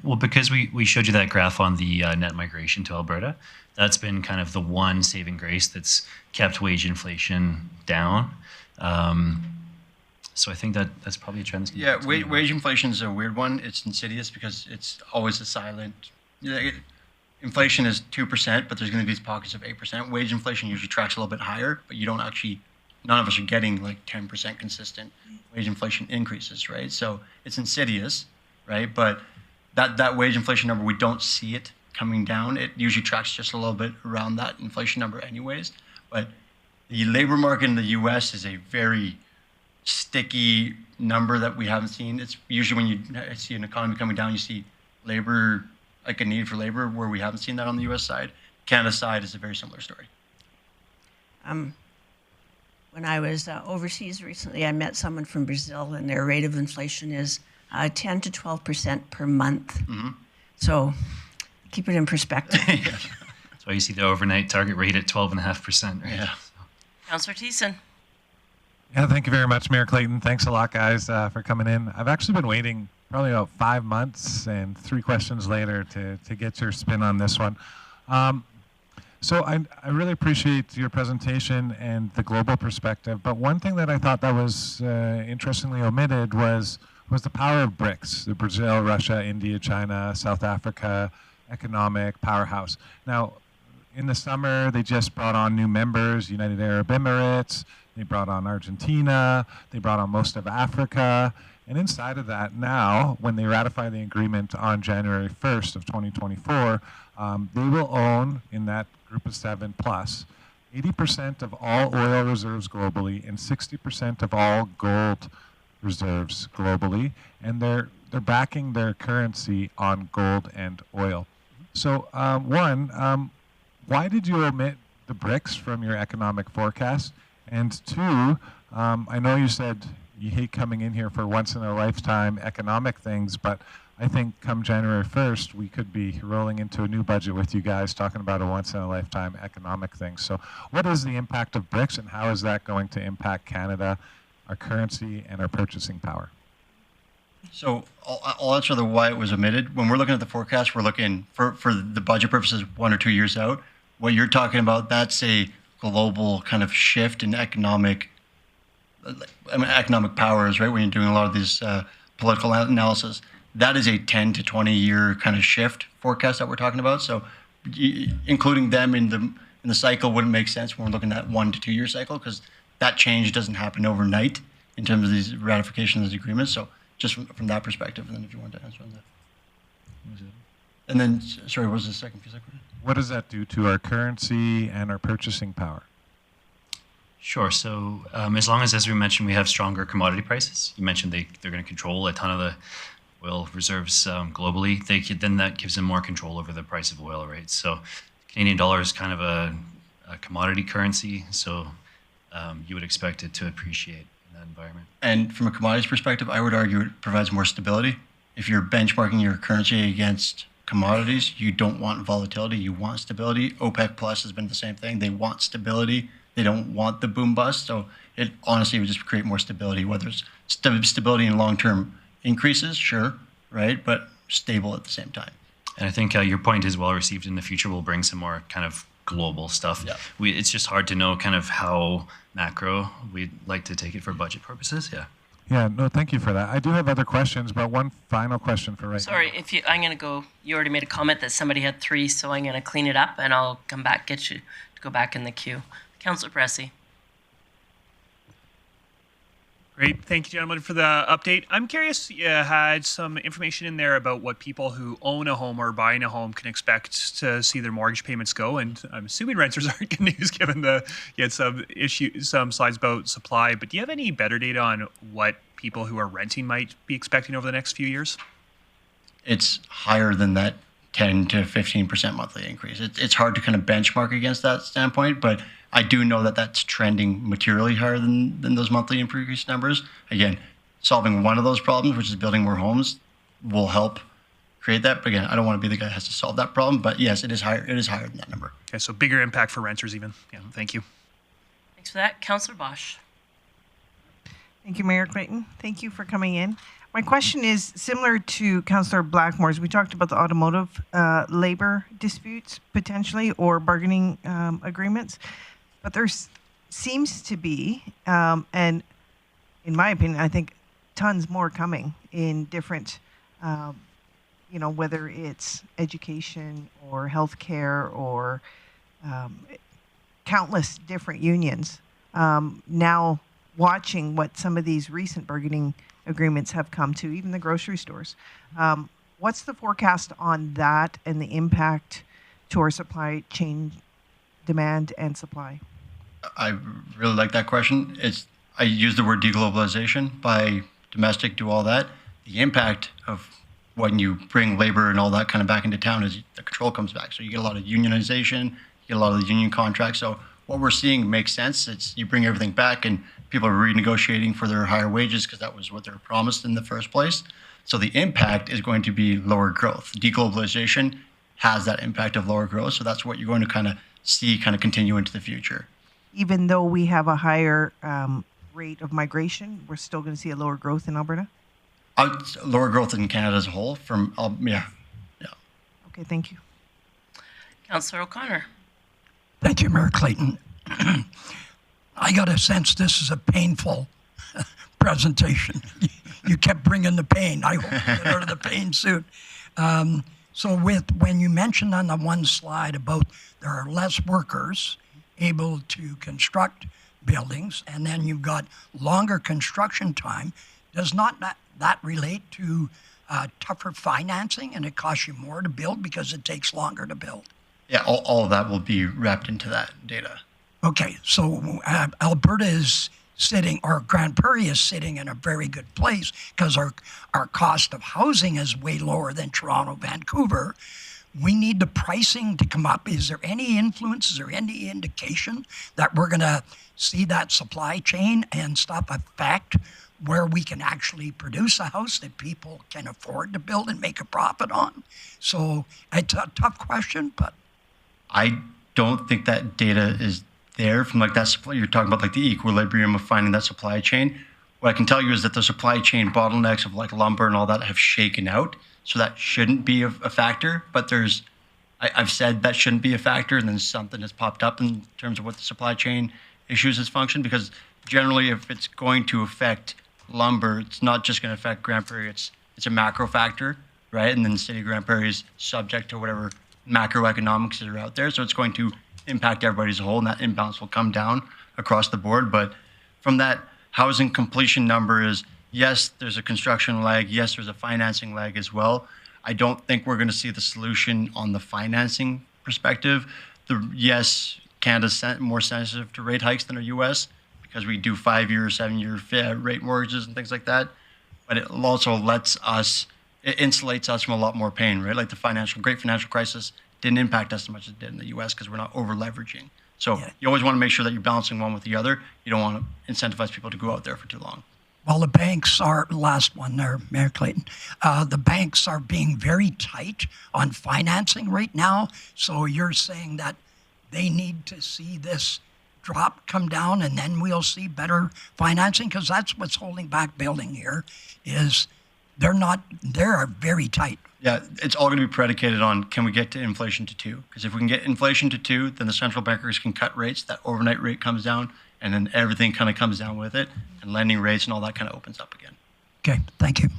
Well, because we showed you that graph on the net migration to Alberta, that's been kind of the one saving grace that's kept wage inflation down. So I think that's probably a trend. Yeah, wage inflation is a weird one. It's insidious because it's always a silent. Inflation is 2%, but there's going to be these pockets of 8%. Wage inflation usually tracks a little bit higher, but you don't actually. None of us are getting like 10% consistent wage inflation increases, right? So it's insidious, right? But that wage inflation number, we don't see it coming down. It usually tracks just a little bit around that inflation number anyways. But the labor market in the U.S. is a very sticky number that we haven't seen. It's usually when you see an economy coming down, you see labor, like a need for labor, where we haven't seen that on the U.S. side. Canada side is a very similar story. When I was overseas recently, I met someone from Brazil, and their rate of inflation is 10 to 12% per month. Mm-hmm. So keep it in perspective. That's why you see the overnight target rate at 12.5%, right? Yeah. Councillor Thiessen. Yeah, thank you very much, Mayor Clayton. Thanks a lot, guys, for coming in. I've actually been waiting probably about 5 months and 3 questions later to get your spin on this one. So I really appreciate your presentation and the global perspective, but one thing that I thought that was interestingly omitted was the power of BRICS, the Brazil, Russia, India, China, South Africa economic powerhouse. Now, in the summer, they just brought on new members, United Arab Emirates, they brought on Argentina, they brought on most of Africa, and inside of that now, when they ratify the agreement on January 1st of 2024, they will own, in that group of 7 plus, 80% of all oil reserves globally and 60% of all gold reserves globally, and they're backing their currency on gold and oil. So why did you omit the BRICS from your economic forecast? And 2, I know you said you hate coming in here for once-in-a-lifetime economic things, but I think come January 1st, we could be rolling into a new budget with you guys talking about a once-in-a-lifetime economic thing. So what is the impact of BRICS, and how is that going to impact Canada, our currency, and our purchasing power? So I'll answer the why it was omitted. When we're looking at the forecast, we're looking, for the budget purposes, 1 or 2 years out. What you're talking about, that's a global kind of shift in economic powers, right? When you're doing a lot of these political analysis. That is a 10 to 20 year kind of shift forecast that we're talking about. So including them in the cycle wouldn't make sense when we're looking at 1 to 2 year cycle, because that change doesn't happen overnight in terms of these ratifications of these agreements. So just from that perspective, and then if you want to answer on that. And then, sorry, what was the second piece? What does that do to our currency and our purchasing power? Sure. So as long as we mentioned, we have stronger commodity prices. You mentioned they're going to control a ton of the oil reserves globally. Then that gives them more control over the price of oil, right? So Canadian dollar is kind of a commodity currency, so you would expect it to appreciate in that environment. And from a commodities perspective, I would argue it provides more stability. If you're benchmarking your currency against commodities, you don't want volatility, you want stability. OPEC Plus has been the same thing. They want stability. They don't want the boom bust. So it honestly would just create more stability, whether it's stability in long-term increases, sure, right, but stable at the same time. And I think your point is well received. In the future will bring some more kind of global stuff. Yeah. It's just hard to know kind of how macro we'd like to take it for budget purposes. Yeah. Yeah, no, thank you for that. I do have other questions, but one final question for right Sorry, now. I'm going to go. You already made a comment that somebody had 3, so I'm going to clean it up and I'll come back, get you to go back in the queue. Councillor Pressy. Great. Thank you, gentlemen, for the update. I'm curious, you had some information in there about what people who own a home or buying a home can expect to see their mortgage payments go. And I'm assuming renters aren't good news given you had some slides about supply. But do you have any better data on what people who are renting might be expecting over the next few years? It's higher than that 10 to 15% monthly increase. It's hard to kind of benchmark against that standpoint, but I do know that that's trending materially higher than those monthly increase numbers. Again, solving one of those problems, which is building more homes, will help create that. But again, I don't want to be the guy that has to solve that problem. But yes, it is higher. It is higher than that number. Okay, so bigger impact for renters even. Yeah, thank you. Thanks for that. Councillor Bosch. Thank you, Mayor Clayton. Thank you for coming in. My question is similar to Councillor Blackmore's. We talked about the automotive labor disputes potentially or bargaining agreements, but there seems to be, and in my opinion, I think tons more coming in different, whether it's education or healthcare or countless different unions. Now watching what some of these recent bargaining agreements have come to, even the grocery stores. What's the forecast on that and the impact to our supply chain demand and supply? I really like that question. I use the word deglobalization, buy domestic, do all that. The impact of when you bring labor and all that kind of back into town is the control comes back. So you get a lot of unionization, you get a lot of the union contracts. So what we're seeing makes sense. It's you bring everything back and people are renegotiating for their higher wages because that was what they were promised in the first place. So the impact is going to be lower growth. Deglobalization has that impact of lower growth. So that's what you're going to kind of see kind of continue into the future. Even though we have a higher rate of migration, we're still going to see a lower growth in Alberta? Lower growth in Canada as a whole from, yeah. Okay, thank you. Councillor O'Connor. Thank you, Mayor Clayton. I got a sense this is a painful presentation. You kept bringing the pain. I hope you get out of the pain soon. So when you mentioned on the one slide about there are less workers able to construct buildings, and then you've got longer construction time, does not that relate to tougher financing and it costs you more to build because it takes longer to build? Yeah, all of that will be wrapped into that data. Okay, so Alberta is sitting, or Grande Prairie is sitting in a very good place because our cost of housing is way lower than Toronto, Vancouver. We need the pricing to come up. Is there any influence, is there any indication that we're going to see that supply chain and stuff affect where we can actually produce a house that people can afford to build and make a profit on? So it's a tough question, but I don't think that data is there from like that supply. You're talking about like the equilibrium of finding that supply chain. What I can tell you is that the supply chain bottlenecks of like lumber and all that have shaken out. So that shouldn't be a factor, but I've said that shouldn't be a factor, and then something has popped up in terms of what the supply chain issues has functioned, because generally if it's going to affect lumber, it's not just going to affect Grande Prairie, it's a macro factor, right? And then the city of Grande Prairie is subject to whatever macroeconomics that are out there. So it's going to impact everybody as a whole, and that imbalance will come down across the board. But from that housing completion number is, yes, there's a construction lag. Yes, there's a financing lag as well. I don't think we're going to see the solution on the financing perspective. Yes, Canada's more sensitive to rate hikes than our U.S. because we do 5-year, 7-year rate mortgages and things like that. But it also it insulates us from a lot more pain, right? Like the great financial crisis didn't impact us as much as it did in the U.S. because we're not over leveraging. So you always want to make sure that you're balancing one with the other. You don't want to incentivize people to go out there for too long. Well, the banks are, last one there, Mayor Clayton, the banks are being very tight on financing right now. So you're saying that they need to see this drop come down and then we'll see better financing? Because that's what's holding back building here is They are very tight. Yeah, it's all going to be predicated on, can we get to inflation to 2? Because if we can get inflation to 2, then the central bankers can cut rates. That overnight rate comes down, and then everything kind of comes down with it, and lending rates and all that kind of opens up again. Okay, thank you.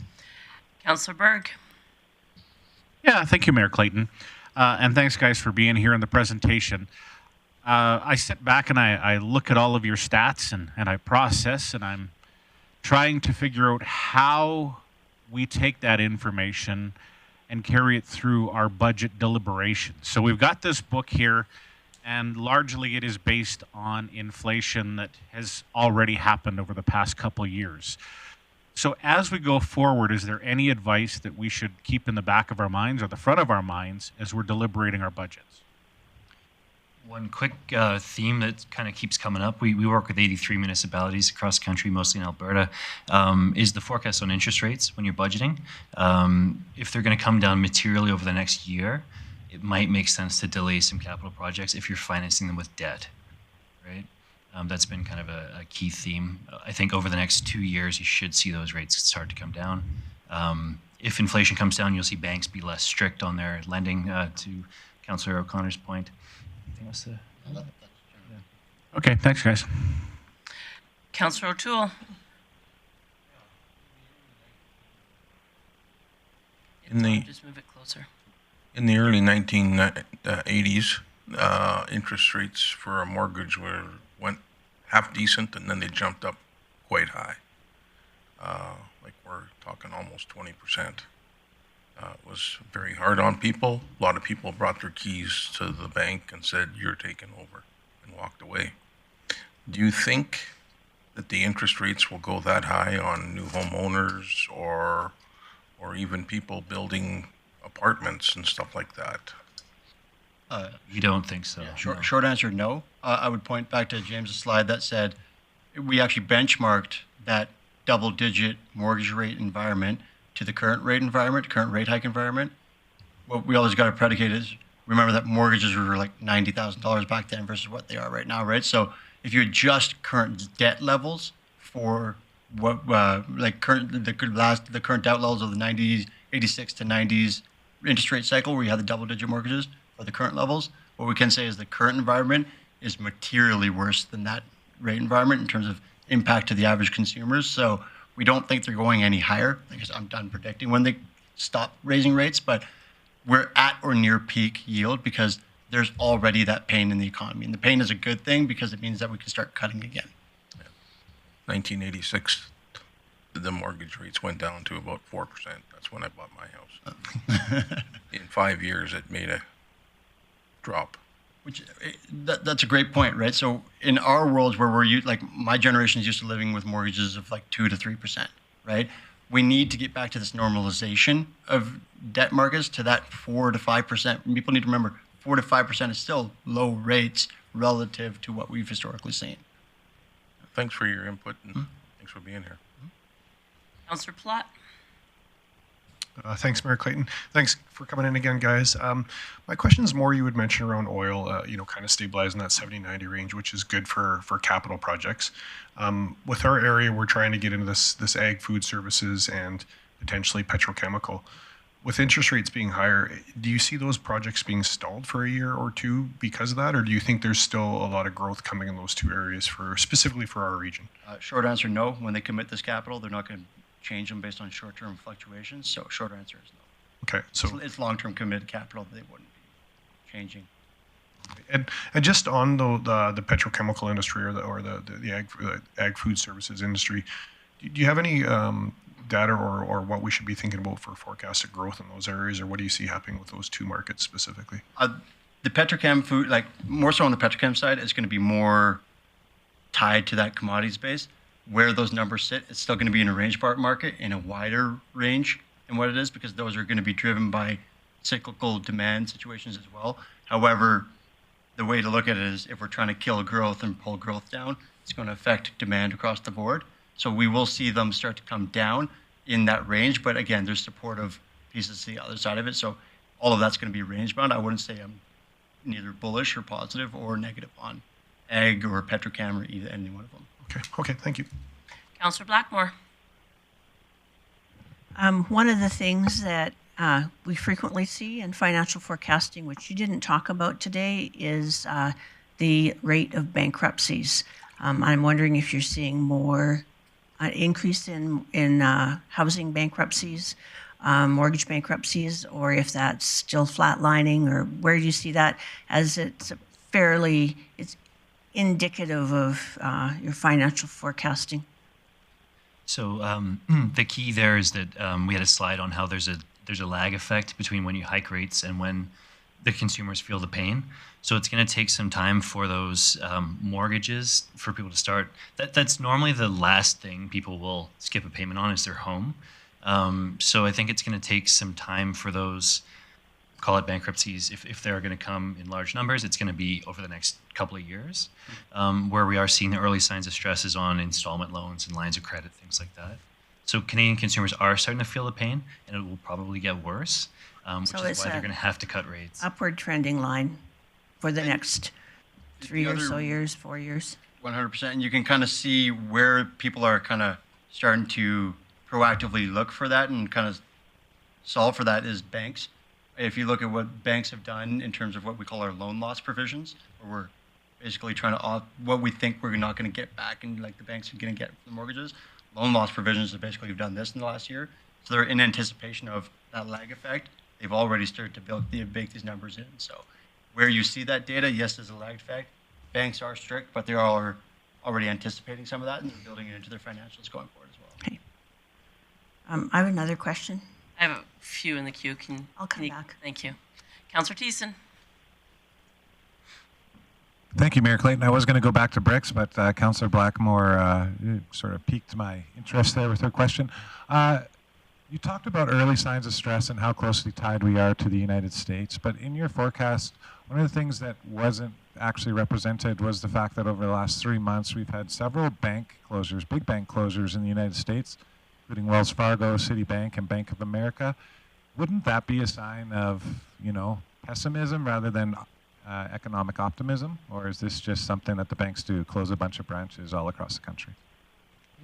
Councillor Berg. Yeah, thank you, Mayor Clayton. And thanks, guys, for being here in the presentation. I sit back and I look at all of your stats and I process, and I'm trying to figure out how we take that information and carry it through our budget deliberations. So we've got this book here, and largely it is based on inflation that has already happened over the past couple of years. So as we go forward, is there any advice that we should keep in the back of our minds or the front of our minds as we're deliberating our budgets? One quick theme that kind of keeps coming up, we work with 83 municipalities across the country, mostly in Alberta, is the forecast on interest rates when you're budgeting. If they're going to come down materially over the next year, it might make sense to delay some capital projects if you're financing them with debt, right? That's been kind of a key theme. I think over the next 2 years, you should see those rates start to come down. If inflation comes down, you'll see banks be less strict on their lending, to Councillor O'Connor's point. Anything else to? Okay, thanks, guys. Councillor O'Toole. Just move it closer. In the early 1980s, interest rates for a mortgage went half decent, and then they jumped up quite high. Like we're talking almost 20%. It was very hard on people. A lot of people brought their keys to the bank and said, "You're taking over," and walked away. Do you think that the interest rates will go that high on new homeowners or even people building apartments and stuff like that? You don't think so? Short answer, no. I would point back to James's slide that said we actually benchmarked that double-digit mortgage rate environment to the current rate environment, current rate hike environment. What we always got to predicate is, remember that mortgages were like $90,000 back then versus what they are right now, right? So if you adjust current debt levels for what, like the current debt levels of the 90s, 86 to 90s interest rate cycle where you had the double-digit mortgages for the current levels, what we can say is the current environment is materially worse than that rate environment in terms of impact to the average consumers. So we don't think they're going any higher. I guess I'm done predicting when they stop raising rates, but we're at or near peak yield because there's already that pain in the economy. And the pain is a good thing because it means that we can start cutting again. 1986, the mortgage rates went down to about 4%. That's when I bought my house. In 5 years, it made a drop. That's a great point, right? So in our worlds where we're like my generation is used to living with mortgages of like 2 to 3%, right? We need to get back to this normalization of debt markets to that 4 to 5%. People need to remember 4 to 5% is still low rates relative to what we've historically seen. Thanks for your input and thanks for being here. Councillor Platt. Thanks, Mayor Clayton. Thanks for coming in again, guys. My question is more, you would mention around oil, kind of stabilizing that 70-90 range, which is good for capital projects. With our area, we're trying to get into this ag food services and potentially petrochemical. With interest rates being higher, do you see those projects being stalled for a year or two because of that, or do you think there's still a lot of growth coming in those two areas specifically for our region? Short answer, no. When they commit this capital, they're not going to change them based on short-term fluctuations. So short answer is no. Okay, so it's long-term committed capital that they wouldn't be changing. And just on the petrochemical industry or the ag food services industry, do you have any data or what we should be thinking about for forecasted growth in those areas, or what do you see happening with those two markets specifically? The petrochem food, like more so on the petrochem side, is going to be more tied to that commodities base. Where those numbers sit, it's still going to be in a range part market in a wider range than what it is because those are going to be driven by cyclical demand situations as well. However, the way to look at it is if we're trying to kill growth and pull growth down, it's going to affect demand across the board. So we will see them start to come down in that range. But again, there's supportive pieces to the other side of it. So all of that's going to be range bound. I wouldn't say I'm neither bullish or positive or negative on ag or petrochem or either any one of them. Okay, thank you. Councillor Blackmore. One of the things that we frequently see in financial forecasting, which you didn't talk about today, is the rate of bankruptcies. I'm wondering if you're seeing more increase in housing bankruptcies, mortgage bankruptcies, or if that's still flatlining, or where do you see that as it's indicative of your financial forecasting? So the key there is that we had a slide on how there's a lag effect between when you hike rates and when the consumers feel the pain. So it's going to take some time for those mortgages for people to start. That's normally the last thing people will skip a payment on is their home. So I think it's going to take some time for those, call it bankruptcies, if they're going to come in large numbers, it's going to be over the next couple of years. Where we are seeing the early signs of stress is on installment loans and lines of credit, things like that. So Canadian consumers are starting to feel the pain, and it will probably get worse, which is why they're going to have to cut rates. Upward trending line for the next 3 or so years, 4 years. 100%. And you can kind of see where people are kind of starting to proactively look for that and kind of solve for that is banks. If you look at what banks have done in terms of what we call our loan loss provisions, where we're basically trying to what we think we're not going to get back and like the banks are going to get from the mortgages, loan loss provisions have basically done this in the last year. So they're in anticipation of that lag effect. They've already started to bake these numbers in. So where you see that data, yes, there's a lag effect. Banks are strict, but they are already anticipating some of that and they're building it into their financials going forward as well. Okay. I have another question. I have a few in the queue. I'll come back. Thank you. Councillor Thiessen. Thank you, Mayor Clayton. I was going to go back to BRICS, but Councillor Blackmore sort of piqued my interest there with her question. You talked about early signs of stress and how closely tied we are to the United States, but in your forecast, one of the things that wasn't actually represented was the fact that over the last 3 months, we've had several bank closures, big bank closures in the United States, including Wells Fargo, Citibank, and Bank of America. Wouldn't that be a sign of, pessimism rather than economic optimism? Or is this just something that the banks do, close a bunch of branches all across the country?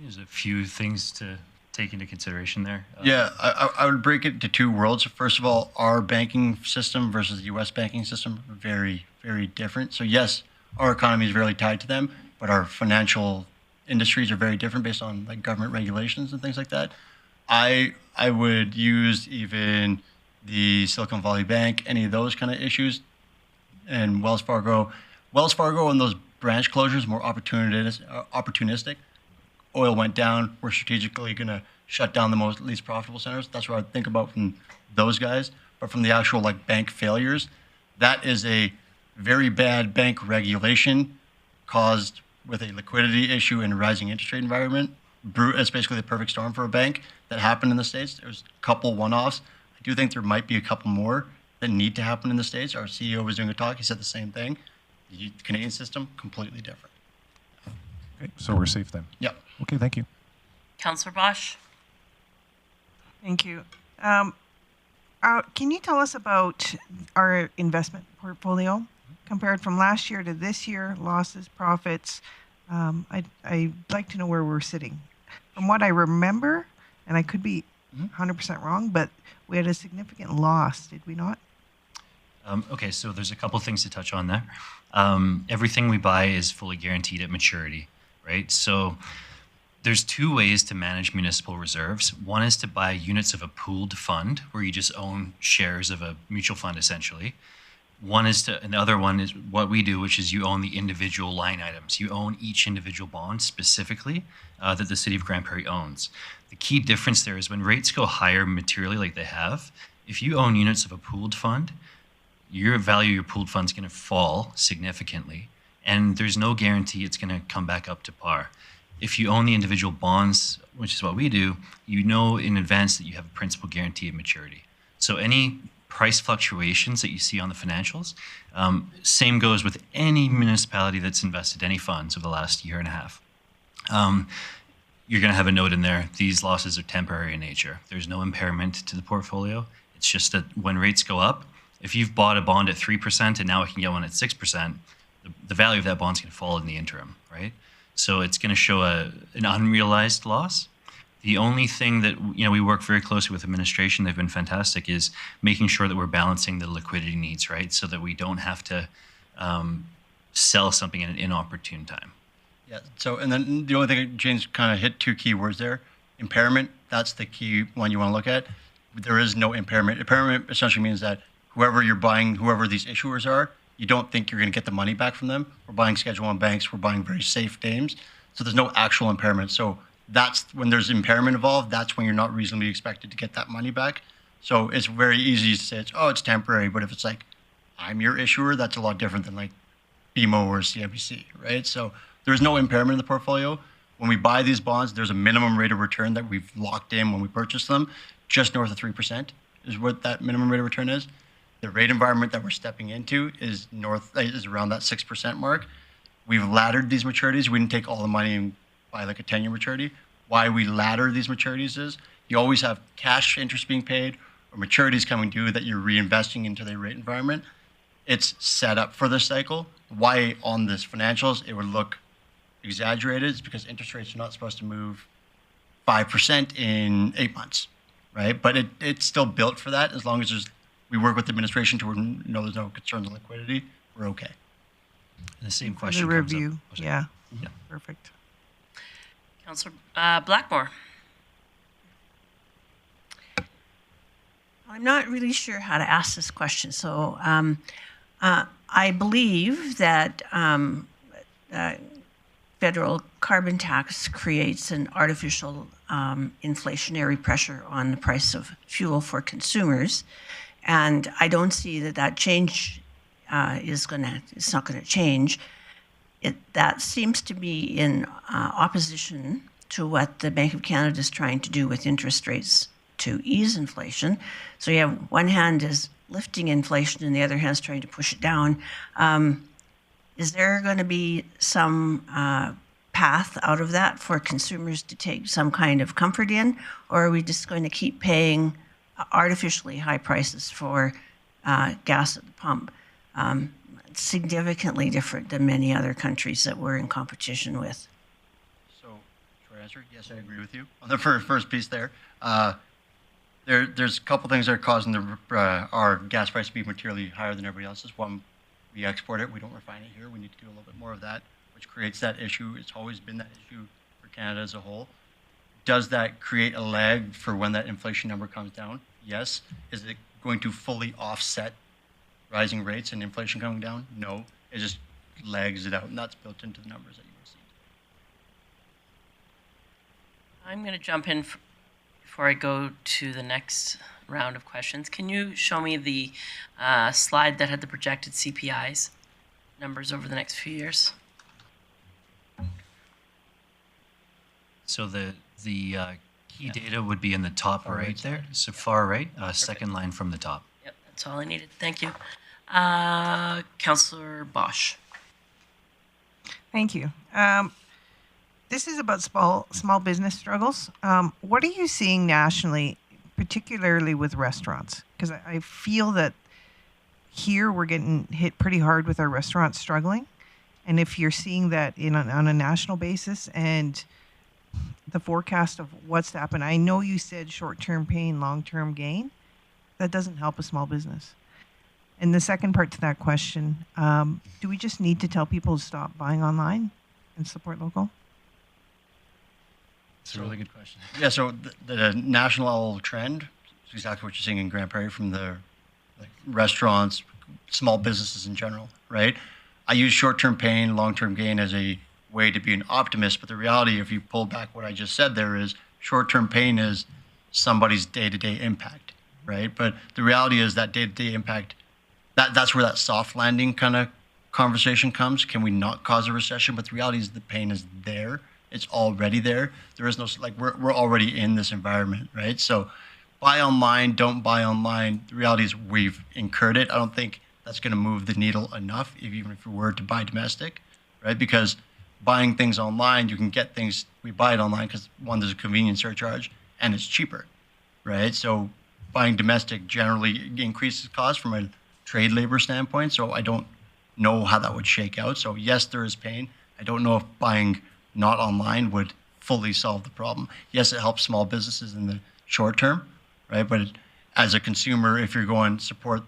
There's a few things to take into consideration there. Yeah, I would break it into two worlds. First of all, our banking system versus the U.S. banking system, very, very different. So yes, our economy is really tied to them, but our financial industries are very different based on like government regulations and things like that. I would use even the Silicon Valley Bank, any of those kind of issues, and Wells Fargo and those branch closures more opportunistic. Oil went down. We're strategically going to shut down the least profitable centers. That's what I think about from those guys. But from the actual like bank failures, that is a very bad bank regulation caused with a liquidity issue and a rising interest rate environment. It's basically the perfect storm for a bank that happened in the States. There's a couple one-offs. I do think there might be a couple more that need to happen in the States. Our CEO was doing a talk. He said the same thing. The Canadian system, completely different. Okay, so we're safe then. Yep. Okay, thank you. Councillor Bosch. Thank you. Can you tell us about our investment portfolio compared from last year to this year, losses, profits? I'd like to know where we're sitting. From what I remember, and I could be 100% wrong, but we had a significant loss, did we not? Okay, so there's a couple things to touch on there. Everything we buy is fully guaranteed at maturity, right? So there's two ways to manage municipal reserves. One is to buy units of a pooled fund, where you just own shares of a mutual fund, essentially. And the other one is what we do, which is you own the individual line items. You own each individual bond specifically that the City of Grande Prairie owns. The key difference there is when rates go higher materially like they have, if you own units of a pooled fund, your value of your pooled fund is going to fall significantly, and there's no guarantee it's going to come back up to par. If you own the individual bonds, which is what we do, you know in advance that you have a principal guarantee at maturity. So any price fluctuations that you see on the financials, same goes with any municipality that's invested any funds over the last year and a half. You're going to have a note in there, these losses are temporary in nature. There's no impairment to the portfolio. It's just that when rates go up, if you've bought a bond at 3% and now I can get one at 6%, the value of that bond's going to fall in the interim, right? So it's going to show an unrealized loss. The only thing that we work very closely with administration, they've been fantastic, is making sure that we're balancing the liquidity needs, right? So that we don't have to sell something at an inopportune time. Yeah. So, and then the only thing, James kind of hit two key words there. Impairment, that's the key one you want to look at. There is no impairment. Impairment essentially means that whoever you're buying, whoever these issuers are, you don't think you're going to get the money back from them. We're buying Schedule 1 banks. We're buying very safe names. So there's no actual impairment. So that's when there's impairment involved, that's when you're not reasonably expected to get that money back. So it's very easy to say, it's temporary. But if it's like, I'm your issuer, that's a lot different than like BMO or CIBC, right? So there's no impairment in the portfolio. When we buy these bonds, there's a minimum rate of return that we've locked in when we purchase them. Just north of 3% is what that minimum rate of return is. The rate environment that we're stepping into is around that 6% mark. We've laddered these maturities. We didn't take all the money and buy like a 10-year maturity. Why we ladder these maturities is you always have cash interest being paid or maturities coming due that you're reinvesting into the rate environment. It's set up for this cycle. Why on this financials it would look exaggerated is because interest rates are not supposed to move 5% in 8 months, right? But it's still built for that. As long as we work with the administration to know there's no concerns on liquidity, we're okay. And the same question The comes review, up. yeah. Yeah. Perfect. Councillor Blackmore. I'm not really sure how to ask this question. So I believe that federal carbon tax creates an artificial inflationary pressure on the price of fuel for consumers. And I don't see that change it's not going to change. That seems to be in opposition to what the Bank of Canada is trying to do with interest rates to ease inflation. So you have one hand is lifting inflation and the other hand is trying to push it down. Is there going to be some path out of that for consumers to take some kind of comfort in, or are we just going to keep paying artificially high prices for gas at the pump? Significantly different than many other countries that we're in competition with. So, short answer, yes, I agree with you. On the first piece there's a couple things that are causing our gas price to be materially higher than everybody else's. One, we export it, we don't refine it here. We need to do a little bit more of that, which creates that issue. It's always been that issue for Canada as a whole. Does that create a lag for when that inflation number comes down? Yes. Is it going to fully offset rising rates and inflation coming down? No. It just lags it out, and that's built into the numbers that you will see. I'm going to jump in before I go to the next round of questions. Can you show me the slide that had the projected CPIs numbers over the next few years? So the key data would be in the top right there. So far right, second line from the top. Yep, that's all I needed. Thank you. Councillor Bosch. Thank you. This is about small business struggles. What are you seeing nationally, particularly with restaurants? Because I feel that here we're getting hit pretty hard with our restaurants struggling. And if you're seeing that on a national basis and the forecast of what's to happen, I know you said short-term pain, long-term gain. That doesn't help a small business. And the second part to that question, do we just need to tell people to stop buying online and support local? It's a really good question. Yeah, so the national trend is exactly what you're seeing in Grande Prairie from the restaurants, small businesses in general, right? I use short-term pain, long-term gain as a way to be an optimist, but the reality, if you pull back what I just said there, is short-term pain is somebody's day-to-day impact, right? But the reality is that day-to-day impact, that's where that soft landing kind of conversation comes. Can we not cause a recession? But the reality is the pain is there. It's already there. There is no, we're already in this environment, right? So buy online, don't buy online. The reality is we've incurred it. I don't think that's going to move the needle enough, even if we were to buy domestic, right? Because buying things online, you can get things, we buy it online because one, there's a convenience surcharge and it's cheaper, right? So buying domestic generally increases cost from a trade labor standpoint. So I don't know how that would shake out. So yes, there is pain. I don't know if buying not online would fully solve the problem. Yes, it helps small businesses in the short term, right? But as a consumer, if you're going support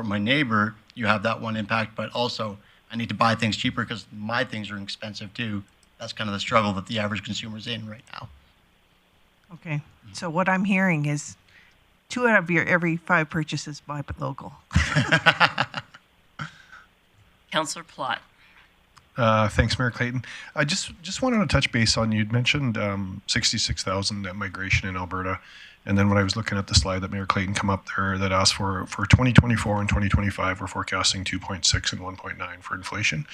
my neighbor, you have that one impact. But also, I need to buy things cheaper because my things are expensive too. That's kind of the struggle that the average consumer's in right now. Okay. So what I'm hearing is 2 out of your every 5 purchases buy local. Councillor Plott. Thanks, Mayor Clayton. I just wanted to touch base on, you'd mentioned 66,000 net migration in Alberta. And then when I was looking at the slide that Mayor Clayton come up there that asked for 2024 and 2025, we're forecasting 2.6 and 1.9 for inflation.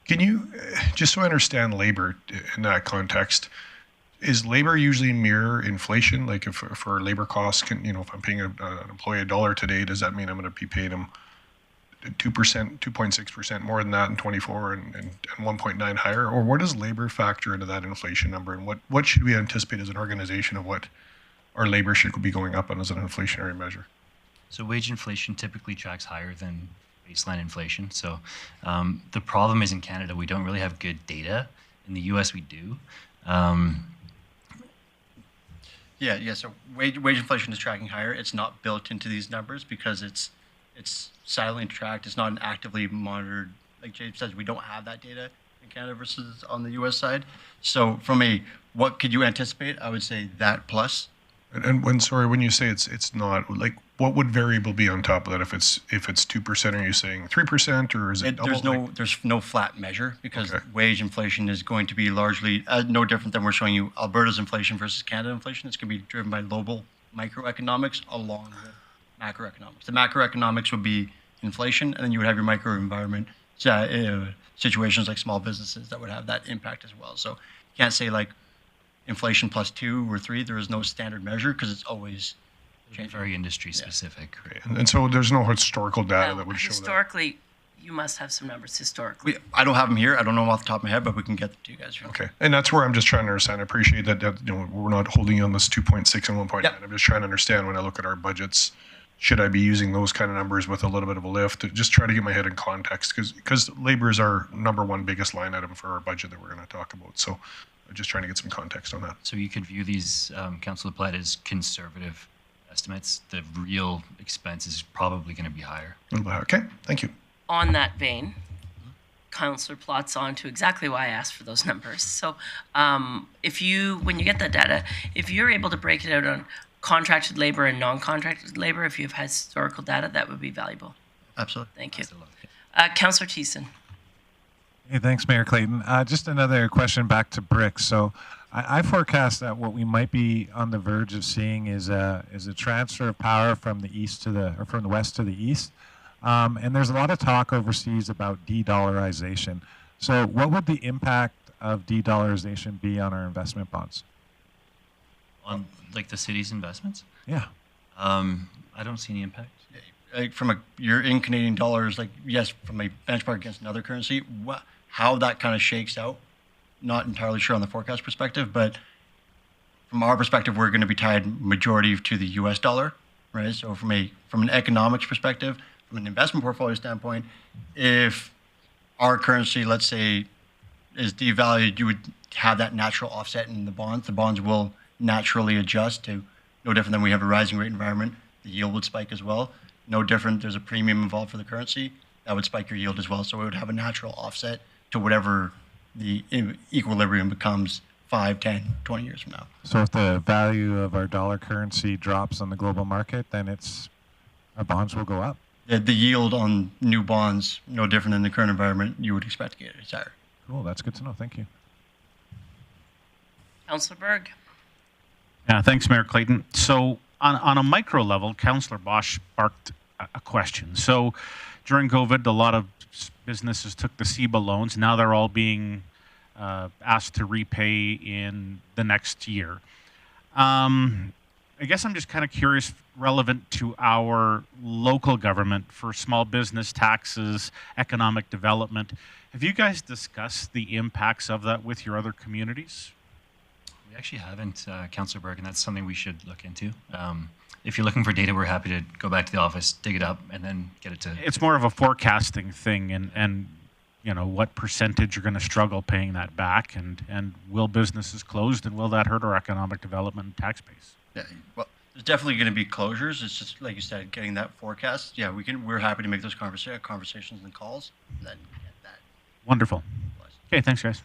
Can you, just so I understand labor in that context, is labor usually mirror inflation? Like if for labor costs, if I'm paying an employee $1 today, does that mean I'm going to be paying them 2%, 2.6% more than that in 24 and 1.9 higher? Or where does labor factor into that inflation number? And what should we anticipate as an organization of what our labor should be going up on as an inflationary measure? So wage inflation typically tracks higher than baseline inflation. So the problem is in Canada, we don't really have good data. In the US, we do. Yeah. So wage inflation is tracking higher. It's not built into these numbers because it's silently tracked. It's not an actively monitored. Like James says, we don't have that data in Canada versus on the US side. So what could you anticipate? I would say that plus. And when you say it's not, like, what would variable be on top of that? If it's 2%, are you saying 3%, or is it double? There's no flat measure because wage inflation is going to be largely no different than we're showing you Alberta's inflation versus Canada inflation. It's going to be driven by global microeconomics along with macroeconomics. The macroeconomics would be inflation, and then you would have your micro environment situations like small businesses that would have that impact as well. So you can't say like inflation plus 2 or 3. There is no standard measure because it's always changing. Very industry specific. And so there's no historical data that would show that. Historically, you must have some numbers historically. I don't have them here. I don't know them off the top of my head, but we can get them to you guys. Okay. And that's where I'm just trying to understand. I appreciate that we're not holding you on this 2.6 and 1.9. Yep. I'm just trying to understand when I look at our budgets, should I be using those kind of numbers with a little bit of a lift? Just try to get my head in context because labor is our number one biggest line item for our budget that we're going to talk about. So I'm just trying to get some context on that. So you could view these, Councillor Platt, as conservative estimates. The real expense is probably going to be higher. A little bit higher. Okay, thank you. On that vein, Councillor Plott's on to exactly why I asked for those numbers. So when you get that data, if you're able to break it out on contracted labor and non-contracted labor, if you've had historical data, that would be valuable. Absolutely. Thank you. Councillor Thiessen. Hey, thanks, Mayor Clayton. Just another question back to bricks. So I forecast that what we might be on the verge of seeing is a transfer of power from the from the west to the east. And there's a lot of talk overseas about de-dollarization. So what would the impact of de-dollarization be on our investment bonds? On like the city's investments? Yeah. I don't see any impact. Like you're in Canadian dollars, like yes, from a benchmark against another currency, how that kind of shakes out, not entirely sure on the forecast perspective, but from our perspective, we're going to be tied majority to the US dollar, right? So from an economics perspective, from an investment portfolio standpoint, if our currency, let's say, is devalued, you would have that natural offset in the bonds. The bonds will naturally adjust to no different than we have a rising rate environment. The yield would spike as well. No different, there's a premium involved for the currency. That would spike your yield as well. So it would have a natural offset to whatever the equilibrium becomes 5, 10, 20 years from now. So if the value of our dollar currency drops on the global market, then our bonds will go up. The yield on new bonds, no different than the current environment, you would expect to get it higher. Cool, that's good to know. Thank you. Councillor Berg. Yeah, thanks, Mayor Clayton. So on a micro level, Councillor Bosch sparked a question. So during COVID, a lot of businesses took the CEBA loans. Now they're all being asked to repay in the next year. I guess I'm just kind of curious, relevant to our local government for small business taxes, economic development. Have you guys discussed the impacts of that with your other communities? We actually haven't, Councillor Berg, and that's something we should look into. If you're looking for data, we're happy to go back to the office, dig it up, and then get it to... It's more of a forecasting thing, and what percentage are going to struggle paying that back, and will businesses close, and will that hurt our economic development and tax base? Yeah, well, there's definitely going to be closures. It's just like you said, getting that forecast. Yeah, we're happy to make those conversations and calls. And then get that. Wonderful. Okay, thanks, guys.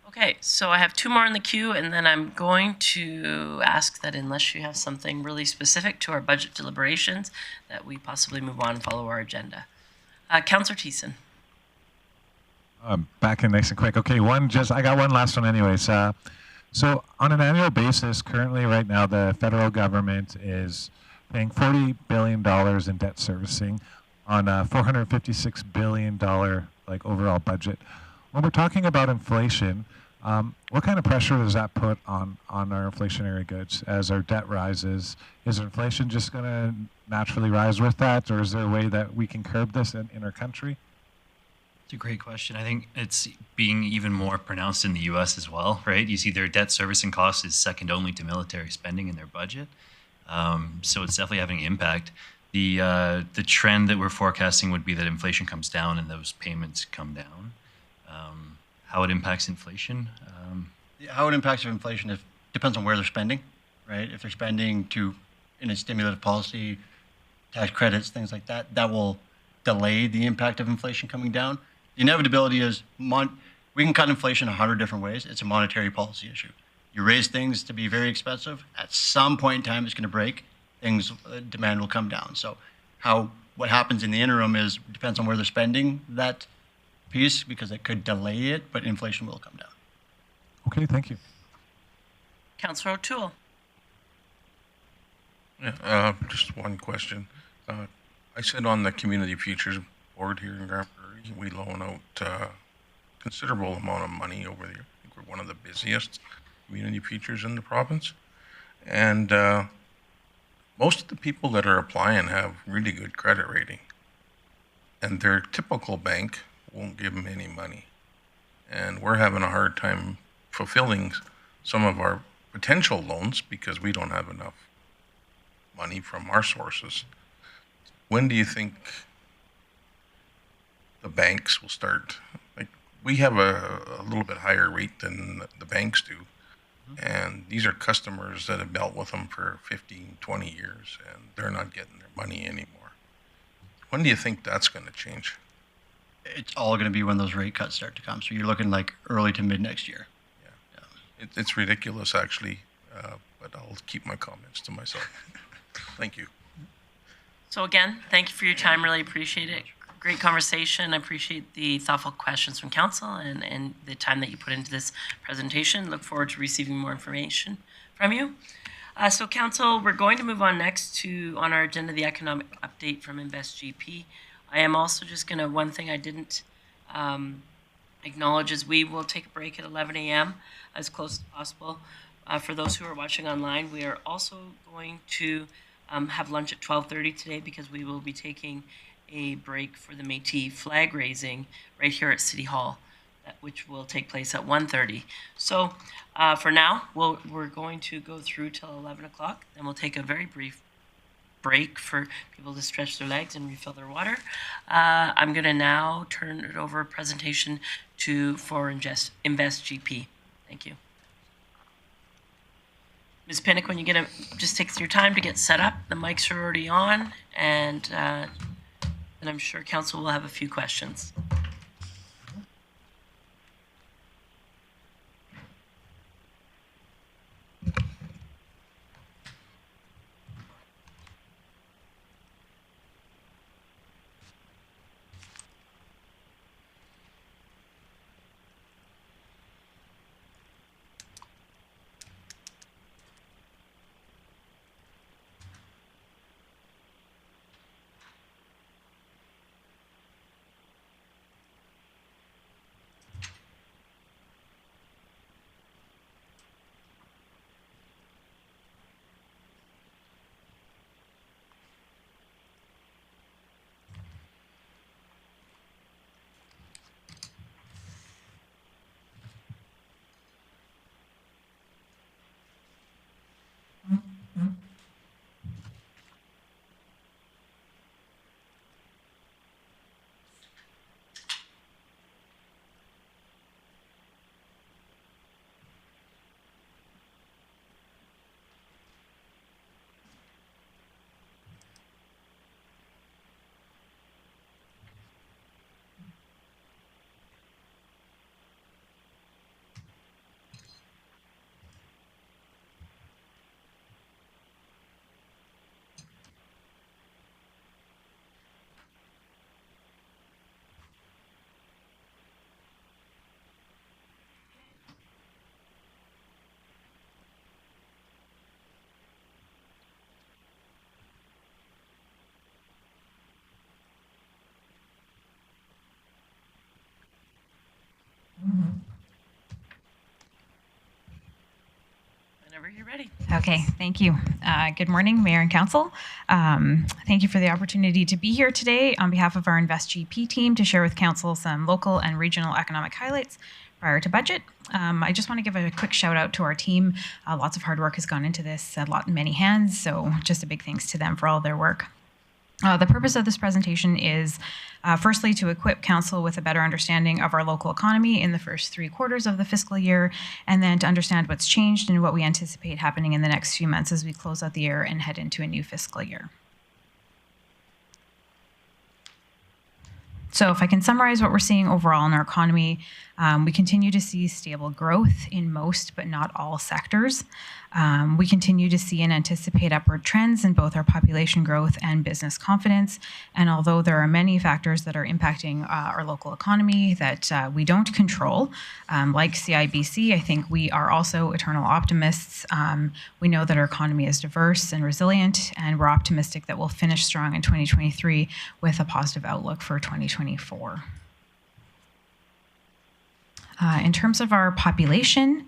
Okay, so I have two more in the queue, and then I'm going to ask that unless you have something really specific to our budget deliberations, that we possibly move on and follow our agenda. Councillor Thiessen. Back in nice and quick. Okay, I got one last one anyways. So on an annual basis, currently right now, the federal government is paying $40 billion in debt servicing on a $456 billion overall budget. When we're talking about inflation, what kind of pressure does that put on our inflationary goods as our debt rises? Is inflation just going to naturally rise with that, or is there a way that we can curb this in our country? It's a great question. I think it's being even more pronounced in the U.S. as well, right? You see their debt servicing cost is second only to military spending in their budget. So it's definitely having an impact. The trend that we're forecasting would be that inflation comes down and those payments come down. How it impacts inflation? How it impacts inflation depends on where they're spending, right? If they're spending in a stimulative policy, tax credits, things like that, that will delay the impact of inflation coming down. The inevitability is we can cut inflation 100 different ways. It's a monetary policy issue. You raise things to be very expensive. At some point in time, it's going to break. Demand will come down. So what happens in the interim depends on where they're spending that piece, because it could delay it, but inflation will come down. Okay, thank you. Councillor O'Toole. Yeah, just one question. I sit on the Community Futures Board here in Grande Prairie. We loan out considerable amount of money over there. I think we're one of the busiest community futures in the province. And most of the people that are applying have really good credit rating. And their typical bank won't give them any money. And we're having a hard time fulfilling some of our potential loans because we don't have enough money from our sources. When do you think the banks will start? We have a little bit higher rate than the banks do. And these are customers that have dealt with them for 15, 20 years, and they're not getting their money anymore. When do you think that's going to change? It's all going to be when those rate cuts start to come. So you're looking like early to mid next year. Yeah. It's ridiculous, actually, but I'll keep my comments to myself. Thank you. So again, thank you for your time. Really appreciate it. Great conversation. I appreciate the thoughtful questions from council and the time that you put into this presentation. Look forward to receiving more information from you. So council, we're going to move on next on our agenda, the economic update from InvestGP. I am also just going to, one thing I didn't acknowledge is we will take a break at 11 a.m. as close as possible. For those who are watching online, we are also going to have lunch at 12:30 today because we will be taking a break for the Métis flag raising right here at City Hall, which will take place at 1:30. So for now, we're going to go through till 11 o'clock. Then we'll take a very brief break for people to stretch their legs and refill their water. I'm going to now turn it over presentation for InvestGP. Thank you. Ms. Pinnock, when you just take your time to get set up. The mics are already on, and I'm sure council will have a few questions. whenever you're ready. Okay, thank you. Good morning, Mayor and Council. Thank you for the opportunity to be here today on behalf of our InvestGP team to share with Council some local and regional economic highlights prior to budget. I just want to give a quick shout out to our team. Lots of hard work has gone into this, many hands, so just a big thanks to them for all their work. The purpose of this presentation is firstly to equip Council with a better understanding of our local economy in the first 3 quarters of the fiscal year, and then to understand what's changed and what we anticipate happening in the next few months as we close out the year and head into a new fiscal year. So if I can summarize what we're seeing overall in our economy, we continue to see stable growth in most but not all sectors. We continue to see and anticipate upward trends in both our population growth and business confidence. And although there are many factors that are impacting our local economy that we don't control, like CIBC, I think we are also eternal optimists. We know that our economy is diverse and resilient, and we're optimistic that we'll finish strong in 2023 with a positive outlook for 2024. In terms of our population,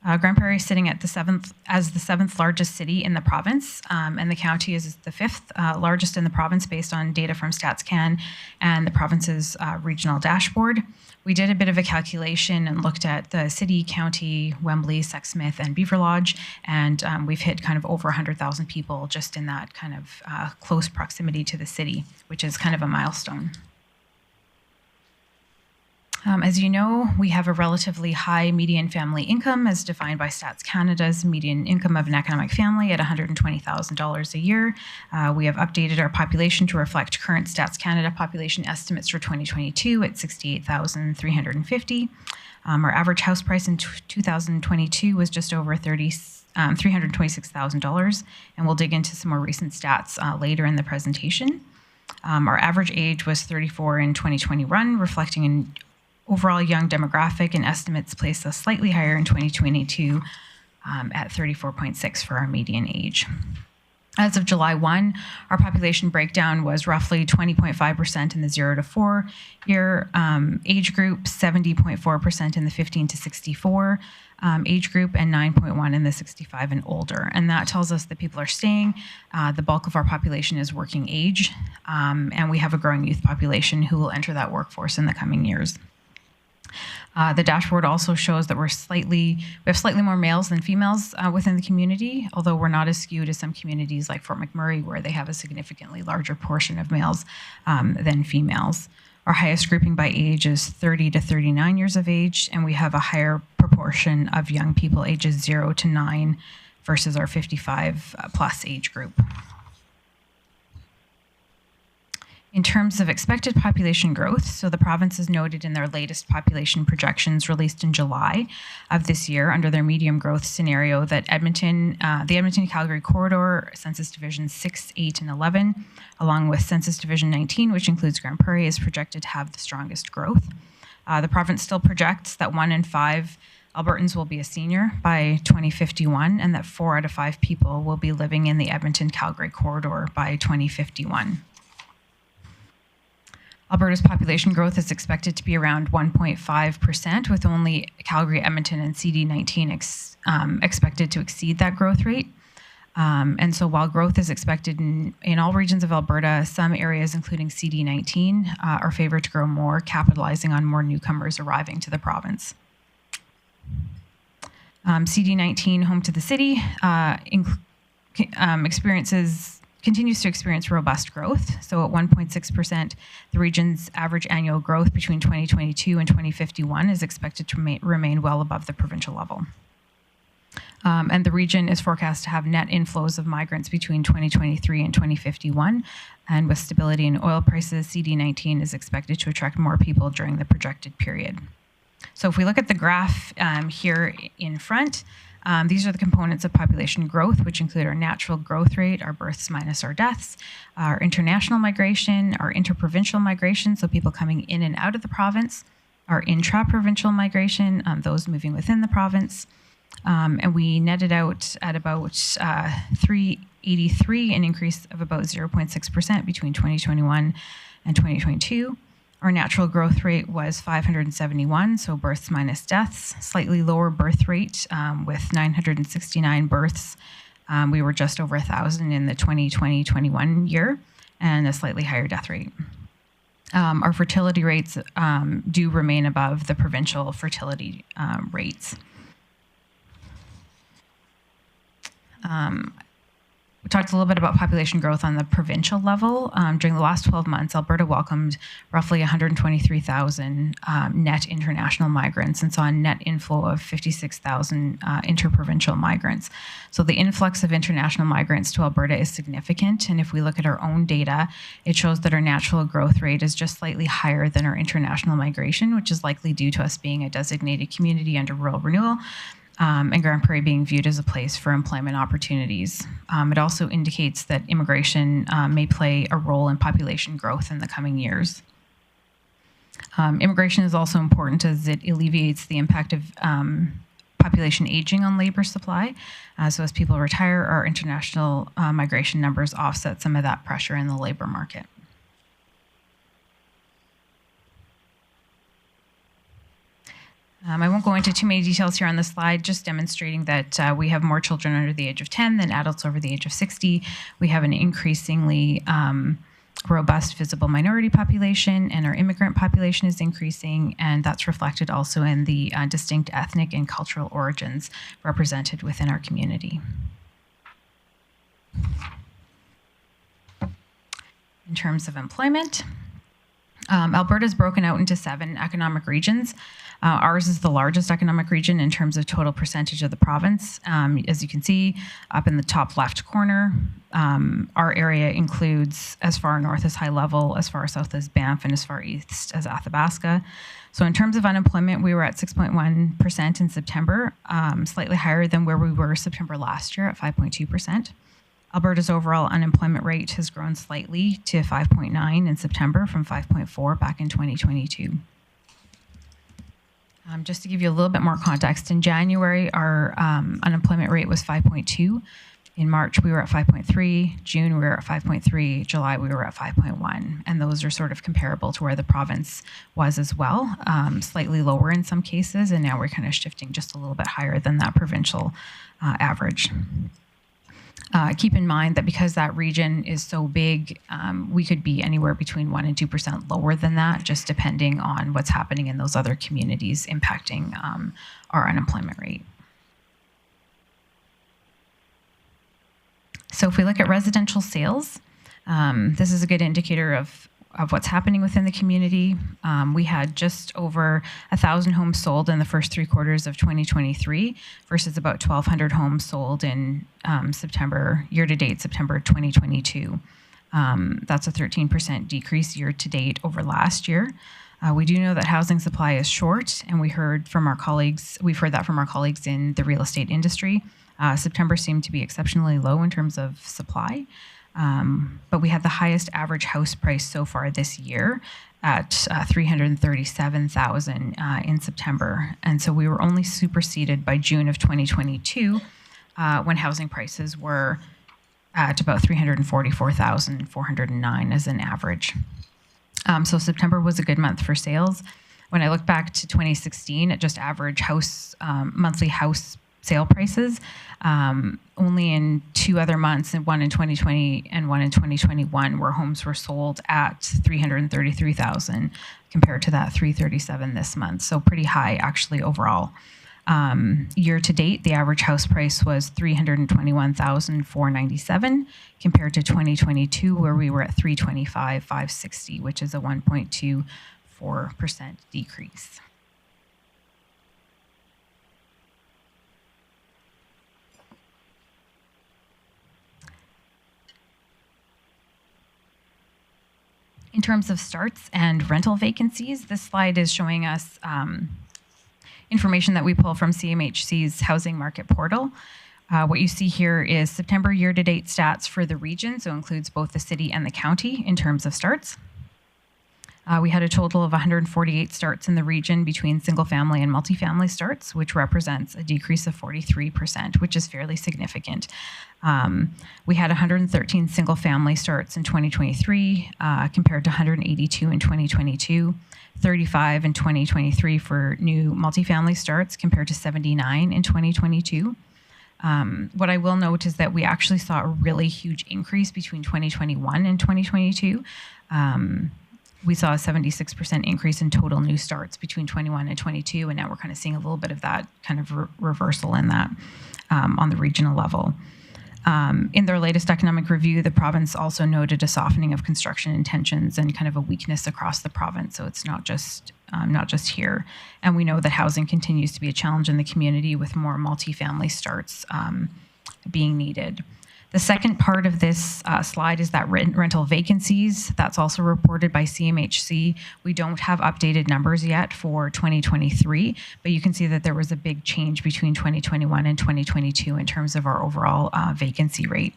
Grande Prairie is sitting at the 7th largest city in the province, and the county is the 5th largest in the province based on data from StatsCan and the province's regional dashboard. We did a bit of a calculation and looked at the city, county, Wembley, Sexsmith, and Beaver Lodge, and we've hit kind of over 100,000 people just in that kind of close proximity to the city, which is kind of a milestone. As you know, we have a relatively high median family income as defined by Stats Canada's median income of an economic family at $120,000 a year. We have updated our population to reflect current Stats Canada population estimates for 2022 at 68,350. Our average house price in 2022 was just over $326,000, and we'll dig into some more recent stats later in the presentation. Our average age was 34 in 2021, reflecting an overall young demographic, and estimates place us slightly higher in 2022 at 34.6 for our median age. As of July 1, our population breakdown was roughly 20.5% in the 0 to 4 year age group, 70.4% in the 15 to 64 age group, and 9.1 in the 65 and older. And that tells us that people are staying. The bulk of our population is working age, and we have a growing youth population who will enter that workforce in the coming years. The dashboard also shows that we have slightly more males than females within the community, although we're not as skewed as some communities like Fort McMurray, where they have a significantly larger portion of males than females. Our highest grouping by age is 30 to 39 years of age, and we have a higher proportion of young people ages 0 to 9 versus our 55 plus age group. In terms of expected population growth, so the province has noted in their latest population projections released in July of this year under their medium growth scenario that the Edmonton-Calgary corridor, Census Division 6, 8, and 11, along with Census Division 19, which includes Grande Prairie, is projected to have the strongest growth. The province still projects that 1 in 5 Albertans will be a senior by 2051, and that 4 out of 5 people will be living in the Edmonton-Calgary corridor by 2051. Alberta's population growth is expected to be around 1.5%, with only Calgary, Edmonton, and CD19 expected to exceed that growth rate. And so while growth is expected in all regions of Alberta, some areas, including CD19, are favored to grow more, capitalizing on more newcomers arriving to the province. CD19, home to the city, continues to experience robust growth. So at 1.6%, the region's average annual growth between 2022 and 2051 is expected to remain well above the provincial level. And the region is forecast to have net inflows of migrants between 2023 and 2051. And with stability in oil prices, CD19 is expected to attract more people during the projected period. So if we look at the graph here in front, these are the components of population growth, which include our natural growth rate, our births minus our deaths, our international migration, our interprovincial migration, so people coming in and out of the province, our intra-provincial migration, those moving within the province. And we netted out at about 383, an increase of about 0.6% between 2021 and 2022. Our natural growth rate was 571, so births minus deaths, slightly lower birth rate with 969 births. We were just over 1,000 in the 2020-21 year, and a slightly higher death rate. Our fertility rates do remain above the provincial fertility rates. We talked a little bit about population growth on the provincial level. During the last 12 months, Alberta welcomed roughly 123,000 net international migrants and saw a net inflow of 56,000 interprovincial migrants. So the influx of international migrants to Alberta is significant. And if we look at our own data, it shows that our natural growth rate is just slightly higher than our international migration, which is likely due to us being a designated community under rural renewal. And Grande Prairie being viewed as a place for employment opportunities. It also indicates that immigration may play a role in population growth in the coming years. Immigration is also important as it alleviates the impact of population aging on labor supply. So as people retire, our international migration numbers offset some of that pressure in the labor market. I won't go into too many details here on this slide, just demonstrating that we have more children under the age of 10 than adults over the age of 60. We have an increasingly robust visible minority population, and our immigrant population is increasing, and that's reflected also in the distinct ethnic and cultural origins represented within our community. In terms of employment, Alberta is broken out into 7 economic regions. Ours is the largest economic region in terms of total percentage of the province. As you can see up in the top left corner, our area includes as far north as High Level, as far south as Banff, and as far east as Athabasca. So in terms of unemployment, we were at 6.1% in September, slightly higher than where we were September last year at 5.2%. Alberta's overall unemployment rate has grown slightly to 5.9 in September from 5.4 back in 2022. Just to give you a little bit more context, in January, our unemployment rate was 5.2. In March, we were at 5.3. June, we were at 5.3. July, we were at 5.1. And those are sort of comparable to where the province was as well, slightly lower in some cases. And now we're kind of shifting just a little bit higher than that provincial average. Keep in mind that because that region is so big, we could be anywhere between 1% and 2% lower than that, just depending on what's happening in those other communities impacting our unemployment rate. So if we look at residential sales, this is a good indicator of what's happening within the community. We had just over 1,000 homes sold in the first 3 quarters of 2023 versus about 1,200 homes sold in September, year-to-date September 2022. That's a 13% decrease year-to-date over last year. We do know that housing supply is short, and we've heard that from our colleagues in the real estate industry. September seemed to be exceptionally low in terms of supply. But we had the highest average house price so far this year at $337,000 in September. And so we were only superseded by June of 2022 when housing prices were at about $344,409 as an average. So September was a good month for sales. When I look back to 2016 at just average house monthly house sale prices, only in 2 other months, and one in 2020 and one in 2021, where homes were sold at $333,000 compared to that $337,000 this month. So pretty high actually overall. Year to date, the average house price was $321,497 compared to 2022, where we were at $325,560, which is a 1.24% decrease. In terms of starts and rental vacancies, this slide is showing us information that we pull from CMHC's housing market portal. What you see here is September year-to-date stats for the region, so includes both the city and the county in terms of starts. We had a total of 148 starts in the region between single-family and multifamily starts, which represents a decrease of 43%, which is fairly significant. We had 113 single-family starts in 2023 compared to 182 in 2022, 35 in 2023 for new multifamily starts compared to 79 in 2022. What I will note is that we actually saw a really huge increase between 2021 and 2022. We saw a 76% increase in total new starts between 21 and 22, and now we're kind of seeing a little bit of that kind of reversal in that on the regional level. In their latest economic review, the province also noted a softening of construction intentions and kind of a weakness across the province. So it's not just here. And we know that housing continues to be a challenge in the community with more multifamily starts being needed. The second part of this slide is that rental vacancies. That's also reported by CMHC. We don't have updated numbers yet for 2023, but you can see that there was a big change between 2021 and 2022 in terms of our overall vacancy rate.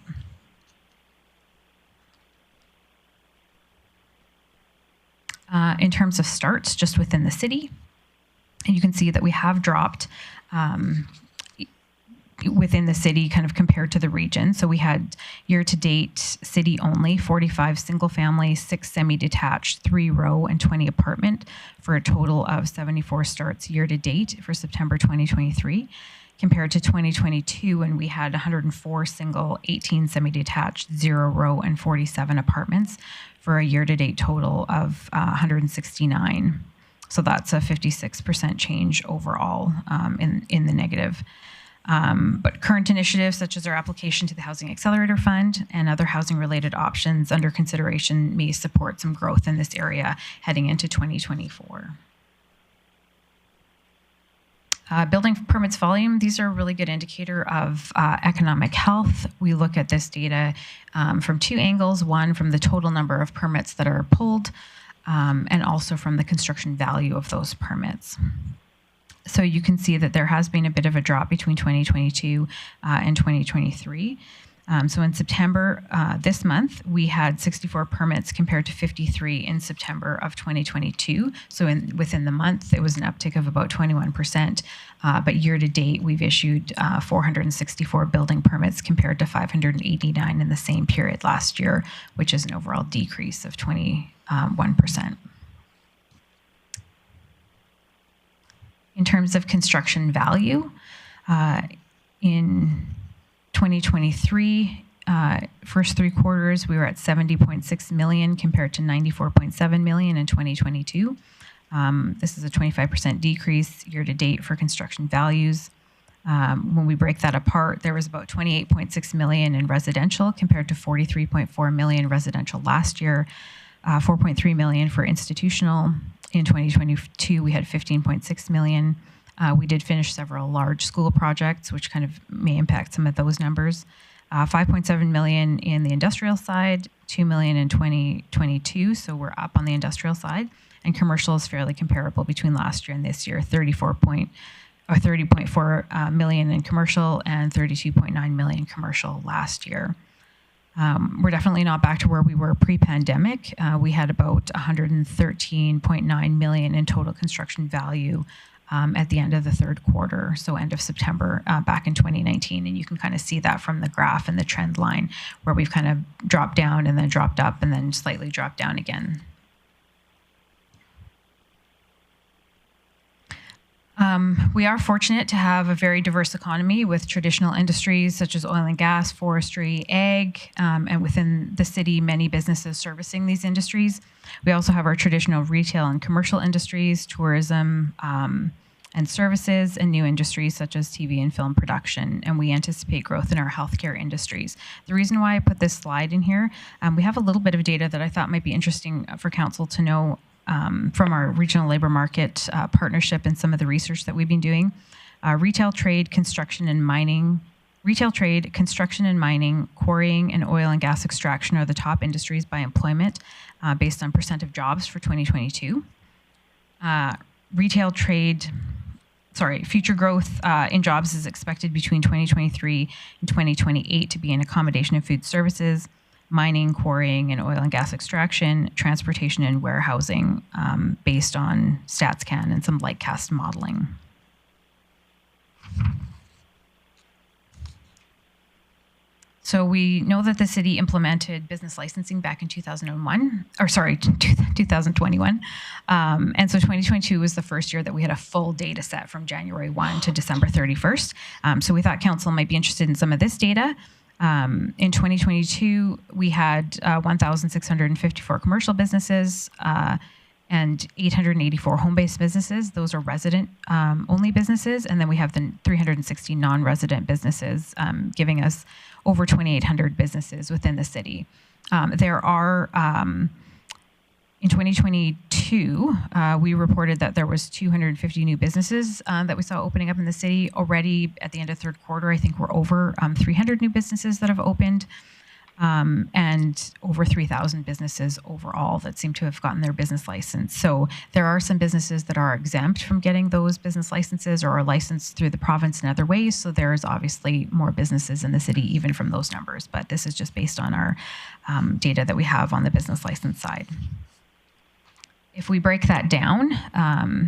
In terms of starts just within the city, and you can see that we have dropped within the city kind of compared to the region. So we had year-to-date city only 45 single-family, 6 semi-detached, 3 row, and 20 apartment for a total of 74 starts year-to-date for September 2023, compared to 2022 when we had 104 single, 18 semi-detached, 0 row, and 47 apartments for a year-to-date total of 169. So that's a 56% change overall in the negative. But current initiatives such as our application to the Housing Accelerator Fund and other housing-related options under consideration may support some growth in this area heading into 2024. Building permits volume, these are a really good indicator of economic health. We look at this data from 2 angles, one from the total number of permits that are pulled and also from the construction value of those permits. So you can see that there has been a bit of a drop between 2022 and 2023. So in September this month, we had 64 permits compared to 53 in September of 2022. So within the month, it was an uptick of about 21%. But year to date, we've issued 464 building permits compared to 589 in the same period last year, which is an overall decrease of 21%. In terms of construction value, in 2023, first 3 quarters, we were at 70.6 million compared to 94.7 million in 2022. This is a 25% decrease year to date for construction values. When we break that apart, there was about 28.6 million in residential compared to 43.4 million residential last year, 4.3 million for institutional. In 2022, we had 15.6 million. We did finish several large school projects, which kind of may impact some of those numbers. 5.7 million in the industrial side, 2 million in 2022, so we're up on the industrial side. And commercial is fairly comparable between last year and this year, 30.4 million in commercial and 32.9 million commercial last year. We're definitely not back to where we were pre-pandemic. We had about 113.9 million in total construction value at the end of the third quarter, so end of September back in 2019. And you can kind of see that from the graph and the trend line where we've kind of dropped down and then dropped up and then slightly dropped down again. We are fortunate to have a very diverse economy with traditional industries such as oil and gas, forestry, ag, and within the city, many businesses servicing these industries. We also have our traditional retail and commercial industries, tourism, and services, and new industries such as TV and film production, and we anticipate growth in our healthcare industries. The reason why I put this slide in here, we have a little bit of data that I thought might be interesting for council to know from our regional labor market partnership and some of the research that we've been doing. Retail trade, construction and mining, quarrying, and oil and gas extraction are the top industries by employment based on percent of jobs for 2022. Future growth in jobs is expected between 2023 and 2028 to be in accommodation and food services, mining, quarrying, and oil and gas extraction, transportation, and warehousing based on StatsCan and some lightcast modeling. So we know that the city implemented business licensing back in 2021. And so 2022 was the first year that we had a full data set from January 1 to December 31st. So we thought council might be interested in some of this data. In 2022, we had 1,654 commercial businesses and 884 home-based businesses. Those are resident-only businesses. And then we have the 360 non-resident businesses, giving us over 2,800 businesses within the city. There are, in 2022, we reported that there was 250 new businesses that we saw opening up in the city. Already at the end of third quarter, I think we're over 300 new businesses that have opened, and over 3,000 businesses overall that seem to have gotten their business license. So there are some businesses that are exempt from getting those business licenses or are licensed through the province in other ways. So there's obviously more businesses in the city, even from those numbers. But this is just based on our data that we have on the business license side. If we break that down,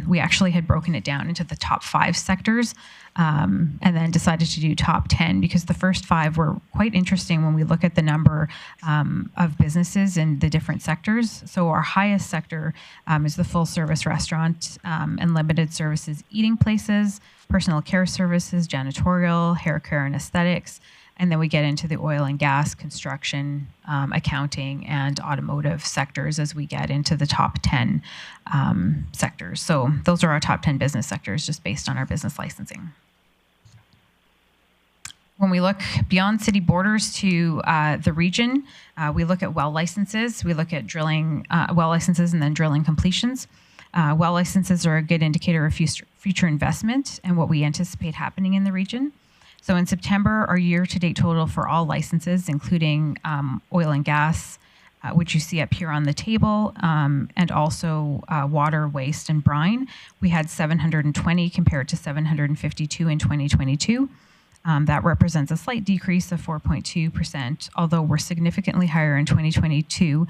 we actually had broken it down into the top 5 sectors and then decided to do top 10 because the first 5 were quite interesting when we look at the number of businesses in the different sectors. So our highest sector is the full service restaurant and limited services eating places, personal care services, janitorial, hair care and aesthetics. And then we get into the oil and gas, construction, accounting, and automotive sectors as we get into the top 10 sectors. So those are our top 10 business sectors just based on our business licensing. When we look beyond city borders to the region, we look at well licenses. We look at drilling well licenses and then drilling completions. Well licenses are a good indicator of future investment and what we anticipate happening in the region. So in September, our year-to-date total for all licenses, including oil and gas, which you see up here on the table, and also water, waste, and brine, we had 720 compared to 752 in 2022. That represents a slight decrease of 4.2%, although we're significantly higher in 2022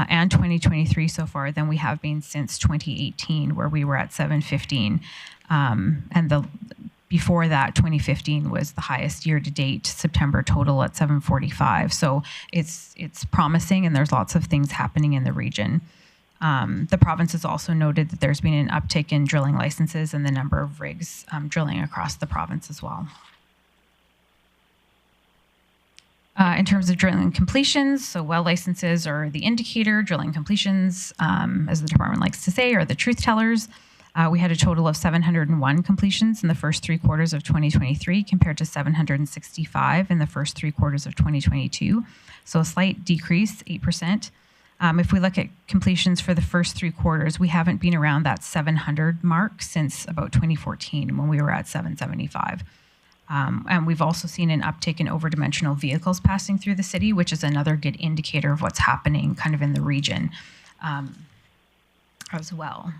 and 2023 so far than we have been since 2018, where we were at 715. And before that, 2015 was the highest year-to-date September total at 745. So it's promising, and there's lots of things happening in the region. The province has also noted that there's been an uptick in drilling licenses and the number of rigs drilling across the province as well. In terms of drilling completions, so well licenses are the indicator. Drilling completions, as the department likes to say, are the truth tellers. We had a total of 701 completions in the first 3 quarters of 2023 compared to 765 in the first 3 quarters of 2022. So a slight decrease, 8%. If we look at completions for the first 3 quarters, we haven't been around that 700 mark since about 2014 when we were at 775. And we've also seen an uptick in overdimensional vehicles passing through the city, which is another good indicator of what's happening kind of in the region as well.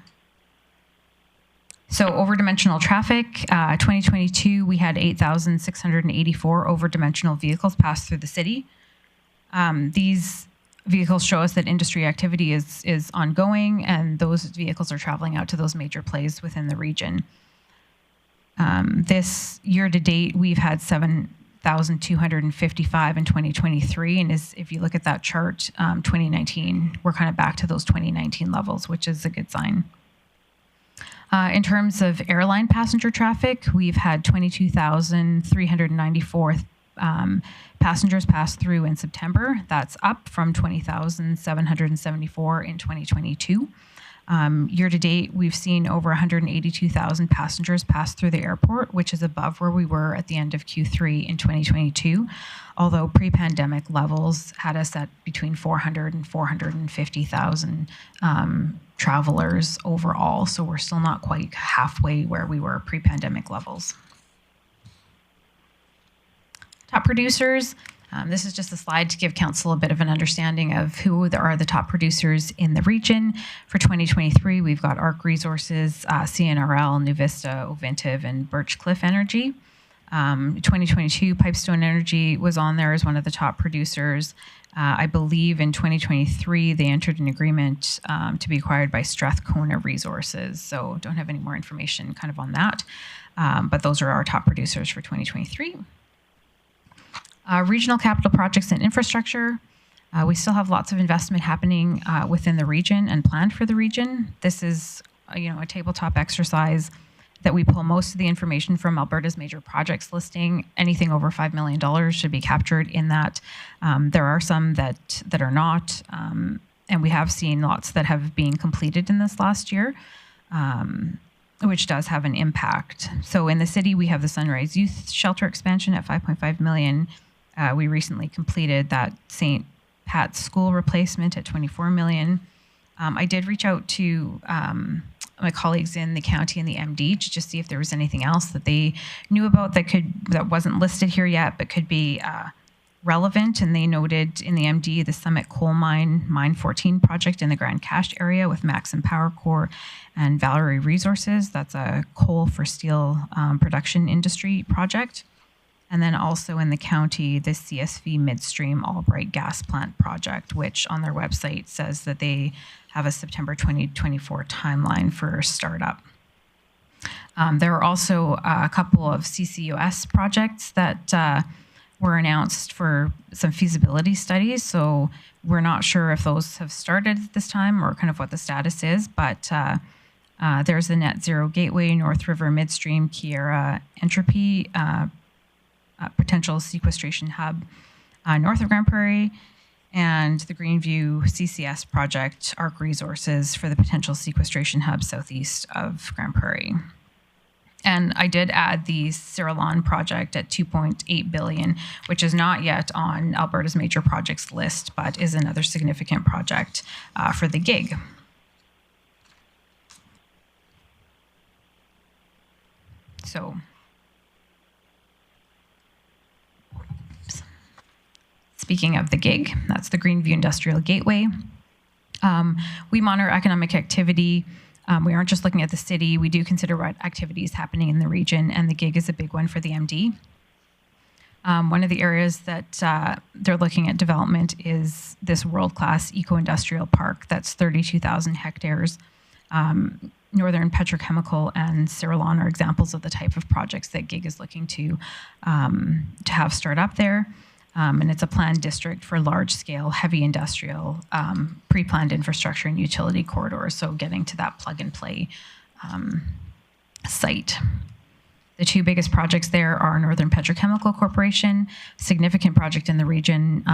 So overdimensional traffic, 2022, we had 8,684 overdimensional vehicles pass through the city. These vehicles show us that industry activity is ongoing, and those vehicles are traveling out to those major plays within the region. This year to date, we've had 7,255 in 2023, and if you look at that chart, 2019, we're kind of back to those 2019 levels, which is a good sign. In terms of airline passenger traffic, we've had 22,394 passengers pass through in September. That's up from 20,774 in 2022. Year to date, we've seen over 182,000 passengers pass through the airport, which is above where we were at the end of Q3 in 2022, although pre-pandemic levels had us at between 400 and 450,000 travelers overall, so we're still not quite halfway where we were pre-pandemic levels. Top producers. This is just a slide to give council a bit of an understanding of who are the top producers in the region. For 2023, we've got ARC Resources, CNRL, NuVista, Ovintiv, and Birchcliff Energy. 2022, Pipestone Energy was on there as one of the top producers. I believe in 2023, they entered an agreement to be acquired by Strathcona Resources. So don't have any more information kind of on that. But those are our top producers for 2023. Regional capital projects and infrastructure. We still have lots of investment happening within the region and planned for the region. This is a tabletop exercise that we pull most of the information from Alberta's major projects listing. Anything over $5 million should be captured in that. There are some that are not, and we have seen lots that have been completed in this last year, which does have an impact. So in the city, we have the Sunrise Youth Shelter expansion at $5.5 million. We recently completed that St. Pat's School replacement at $24 million. I did reach out to my colleagues in the county and the MD to just see if there was anything else that they knew about that wasn't listed here yet, but could be relevant. And they noted in the MD the Summit Coal Mine 14 project in the Grand Cache area with Maxim Power Corps and Valerie Resources. That's a coal for steel production industry project. And then also in the county, the CSV Midstream Albright Gas Plant project, which on their website says that they have a September 2024 timeline for startup. There are also a couple of CCUS projects that were announced for some feasibility studies. So we're not sure if those have started at this time or kind of what the status is, but there's the Net Zero Gateway, North River Midstream, Kiera Entropy, potential sequestration hub north of Grande Prairie, and the Greenview CCS project, ARC Resources, for the potential sequestration hub southeast of Grande Prairie. And I did add the Siralon project at $2.8 billion, which is not yet on Alberta's major projects list, but is another significant project for the gig. So, speaking of the gig, that's the Greenview Industrial Gateway. We monitor economic activity. We aren't just looking at the city. We do consider what activity is happening in the region, and the gig is a big one for the MD. One of the areas that they're looking at development is this world-class eco-industrial park that's 32,000 hectares. Northern Petrochemical and Siralon are examples of the type of projects that gig is looking to have start up there. And it's a planned district for large-scale, heavy industrial, pre-planned infrastructure and utility corridors, so getting to that plug-and-play site. The two biggest projects there are Northern Petrochemical Corporation, significant project in the region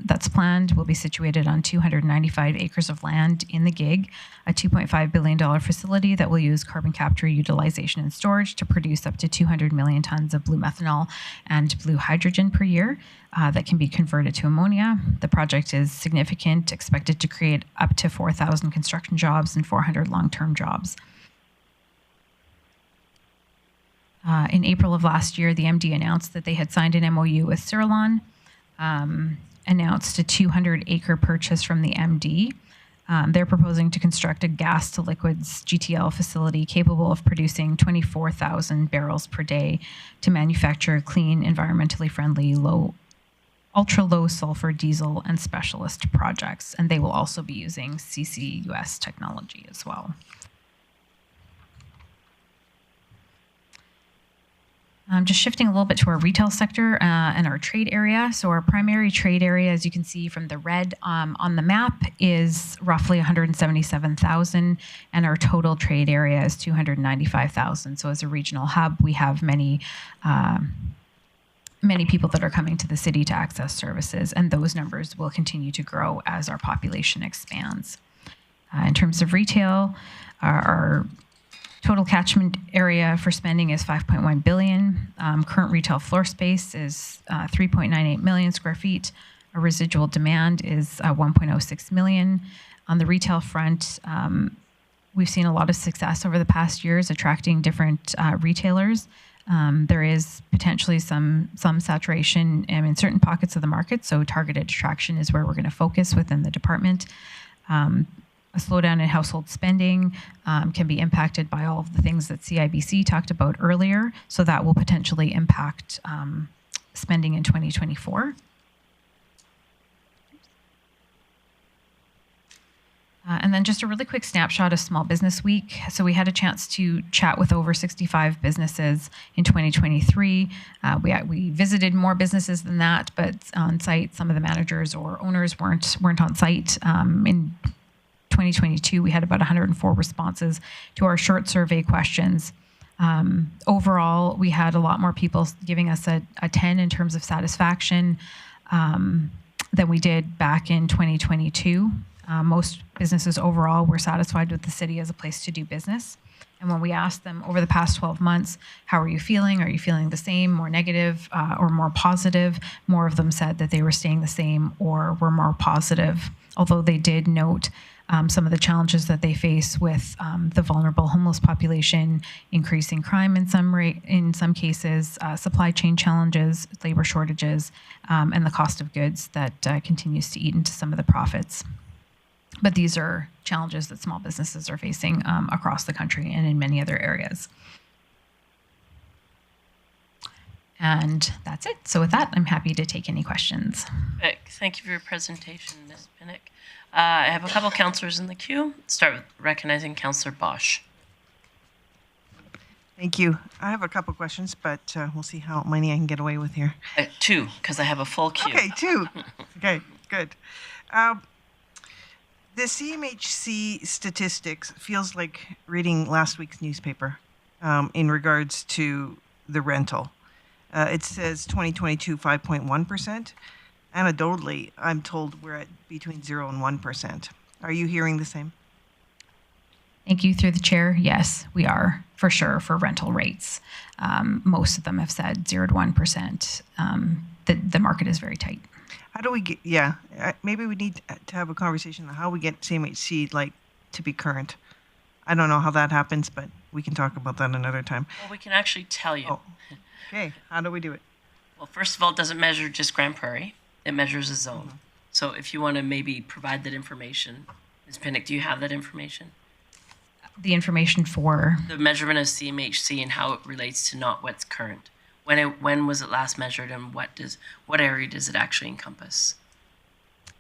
that's planned, will be situated on 295 acres of land in the gig, a $2.5 billion facility that will use carbon capture, utilization, and storage to produce up to 200 million tons of blue methanol and blue hydrogen per year that can be converted to ammonia. The project is significant, expected to create up to 4,000 construction jobs and 400 long-term jobs. In April of last year, the MD announced that they had signed an MOU with Siralon, announced a 200-acre purchase from the MD. They're proposing to construct a gas-to-liquids GTL facility capable of producing 24,000 barrels per day to manufacture clean, environmentally friendly, ultra-low sulfur diesel and specialist projects. And they will also be using CCUS technology as well. Just shifting a little bit to our retail sector and our trade area. So our primary trade area, as you can see from the red on the map, is roughly 177,000, and our total trade area is 295,000. So as a regional hub, we have many people that are coming to the city to access services, and those numbers will continue to grow as our population expands. In terms of retail, our total catchment area for spending is $5.1 billion. Current retail floor space is 3.98 million square feet. Our residual demand is 1.06 million. On the retail front, we've seen a lot of success over the past years attracting different retailers. There is potentially some saturation in certain pockets of the market, so targeted attraction is where we're going to focus within the department. A slowdown in household spending can be impacted by all of the things that CIBC talked about earlier, so that will potentially impact spending in 2024. And then just a really quick snapshot of Small Business Week. So we had a chance to chat with over 65 businesses in 2023. We visited more businesses than that, but on site, some of the managers or owners weren't on site. In 2022, we had about 104 responses to our short survey questions. Overall, we had a lot more people giving us a 10 in terms of satisfaction than we did back in 2022. Most businesses overall were satisfied with the city as a place to do business. And when we asked them over the past 12 months, how are you feeling? Are you feeling the same, more negative, or more positive? More of them said that they were staying the same or were more positive, although they did note some of the challenges that they face with the vulnerable homeless population, increasing crime in some cases, supply chain challenges, labor shortages, and the cost of goods that continues to eat into some of the profits. But these are challenges that small businesses are facing across the country and in many other areas. And that's it. So with that, I'm happy to take any questions. Thank you for your presentation, Ms. Pinnock. I have a couple councillors in the queue. Start with recognizing Councillor Bosch. Thank you. I have a couple questions, but we'll see how many I can get away with here. Two, because I have a full queue. Okay, two. Okay, good. The CMHC statistics feels like reading last week's newspaper in regards to the rental. It says 2022, 5.1%. Anecdotally, I'm told we're at between 0 and 1%. Are you hearing the same? Thank you. Through the chair, yes, we are, for sure, for rental rates. Most of them have said 0 to 1%. The market is very tight. How do we get, maybe we need to have a conversation on how we get CMHC to be current. I don't know how that happens, but we can talk about that another time. Well, we can actually tell you. Oh. Okay, how do we do it? Well, first of all, it doesn't measure just Grande Prairie. It measures a zone. Mm-hmm. So if you want to maybe provide that information, Ms. Pinnock, do you have that information? The information for? The measurement of CMHC and how it relates to not what's current. When was it last measured, and what area does it actually encompass?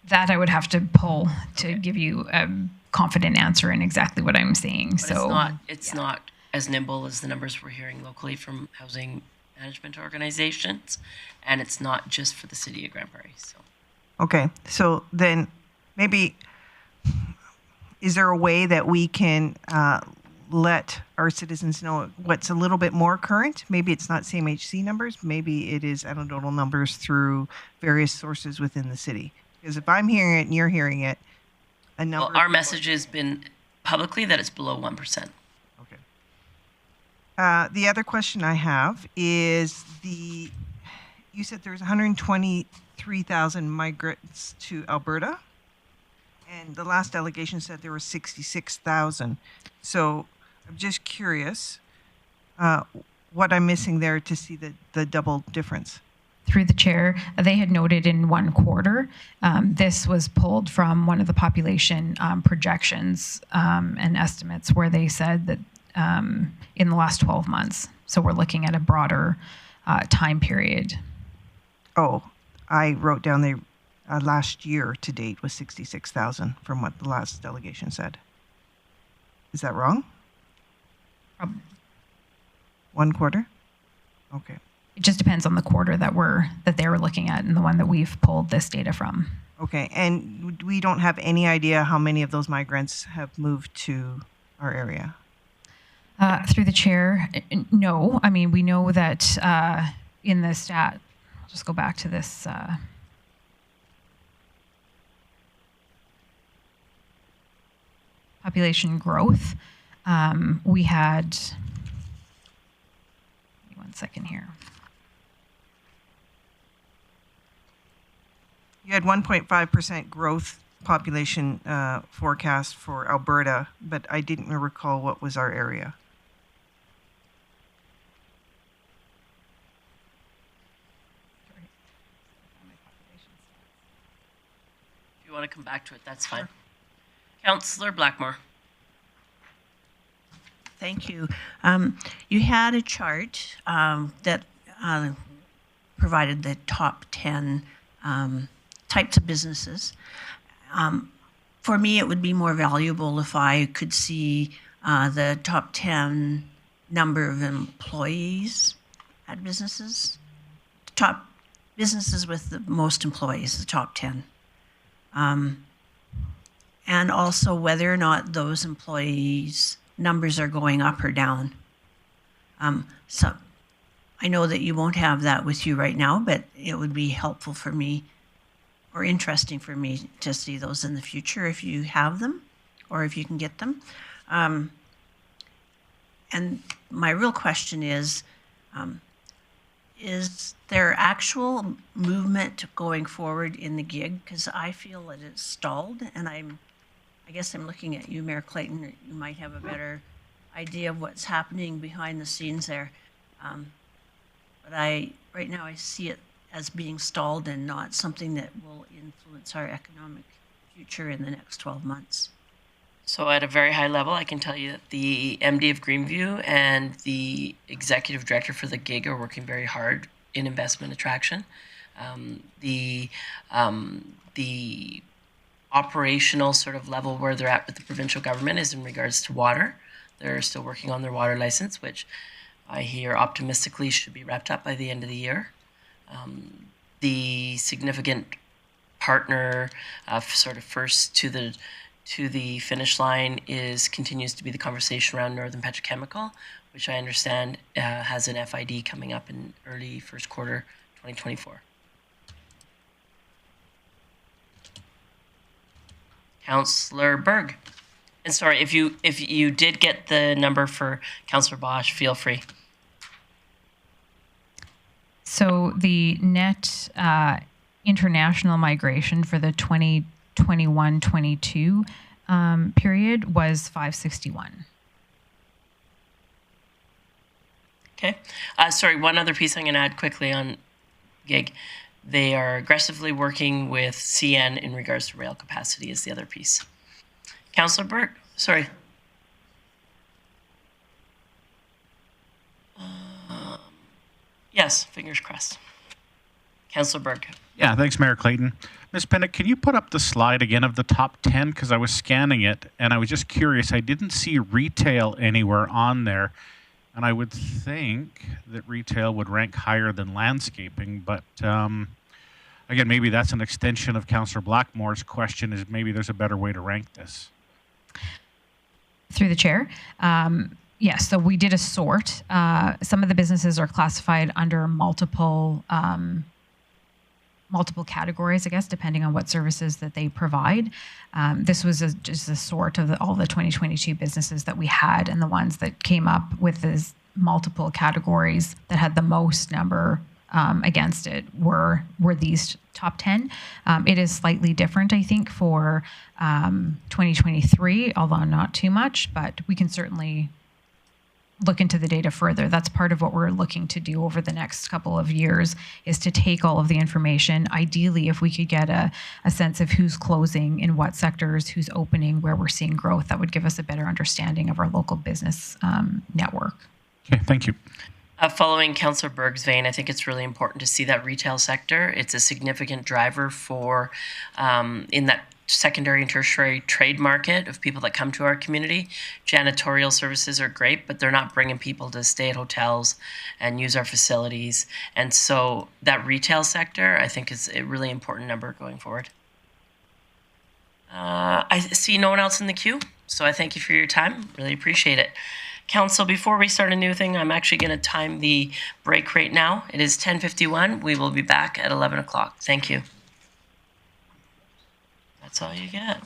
That I would have to pull to give you a confident answer in exactly what I'm saying. But it's not as nimble as the numbers we're hearing locally from housing management organizations, and it's not just for the city of Grande Prairie. So. Okay, so then maybe is there a way that we can let our citizens know what's a little bit more current? Maybe it's not CMHC numbers. Maybe it is anecdotal numbers through various sources within the city. Because if I'm hearing it and you're hearing it, a number. Well, our message has been publicly that it's below 1%. Okay. The other question I have is you said there's 123,000 migrants to Alberta, and the last delegation said there were 66,000. So I'm just curious what I'm missing there to see the double difference. Through the chair, they had noted in one quarter. This was pulled from one of the population projections and estimates where they said that in the last 12 months. So we're looking at a broader time period. Oh, I wrote down the last year to date was 66,000 from what the last delegation said. Is that wrong? 1 quarter? Okay. It just depends on the quarter that they were looking at and the one that we've pulled this data from. Okay, and we don't have any idea how many of those migrants have moved to our area? Through the chair, no. I mean, we know that in the stat, I'll just go back to this. Population growth. We had, give me 1 second here. You had 1.5% growth population forecast for Alberta, but I didn't recall what was our area. If you want to come back to it, that's fine. Councillor Blackmore. Thank you. You had a chart that provided the top 10 types of businesses. For me, it would be more valuable if I could see the top 10 number of employees at businesses, top businesses with the most employees, the top 10. And also whether or not those employees' numbers are going up or down. So I know that you won't have that with you right now, but it would be helpful for me or interesting for me to see those in the future if you have them or if you can get them. And my real question is there actual movement going forward in the gig? Because I feel that it's stalled, and I guess I'm looking at you, Mayor Clayton. You might have a better idea of what's happening behind the scenes there. But right now I see it as being stalled and not something that will influence our economic future in the next 12 months. So at a very high level, I can tell you that the MD of Greenview and the executive director for the gig are working very hard in investment attraction. The operational sort of level where they're at with the provincial government is in regards to water. They're still working on their water license, which I hear optimistically should be wrapped up by the end of the year. The significant partner, sort of first to the finish line, continues to be the conversation around Northern Petrochemical, which I understand has an FID coming up in early first quarter 2024. Councillor Berg. And sorry, if you did get the number for Councillor Bosch, feel free. So the net international migration for the 2021-22 period was 561. Okay. Sorry, one other piece I'm going to add quickly on gig. They are aggressively working with CN in regards to rail capacity is the other piece. Councillor Burke, sorry. Yes, fingers crossed. Councillor Burke. Yeah, thanks, Mayor Clayton. Ms. Pinnock, can you put up the slide again of the top 10? Because I was scanning it, and I was just curious. I didn't see retail anywhere on there. And I would think that retail would rank higher than landscaping, but again, maybe that's an extension of Councillor Blackmore's question, is maybe there's a better way to rank this. Through the chair. Yes, so we did a sort. Some of the businesses are classified under multiple categories, I guess, depending on what services that they provide. This was just a sort of all the 2022 businesses that we had, and the ones that came up with these multiple categories that had the most number against it were these top 10. It is slightly different, I think, for 2023, although not too much, but we can certainly look into the data further. That's part of what we're looking to do over the next couple of years, is to take all of the information. Ideally, if we could get a sense of who's closing in what sectors, who's opening, where we're seeing growth, that would give us a better understanding of our local business network. Okay, thank you. Following Councillor Berg's vein, I think it's really important to see that retail sector. It's a significant driver for in that secondary and tertiary trade market of people that come to our community. Janitorial services are great, but they're not bringing people to stay at hotels and use our facilities. And so that retail sector, I think, is a really important number going forward. I see no one else in the queue, so I thank you for your time. Really appreciate it. Council, before we start a new thing, I'm actually going to time the break right now. It is 10:51. We will be back at 11 o'clock. Thank you. That's all you get.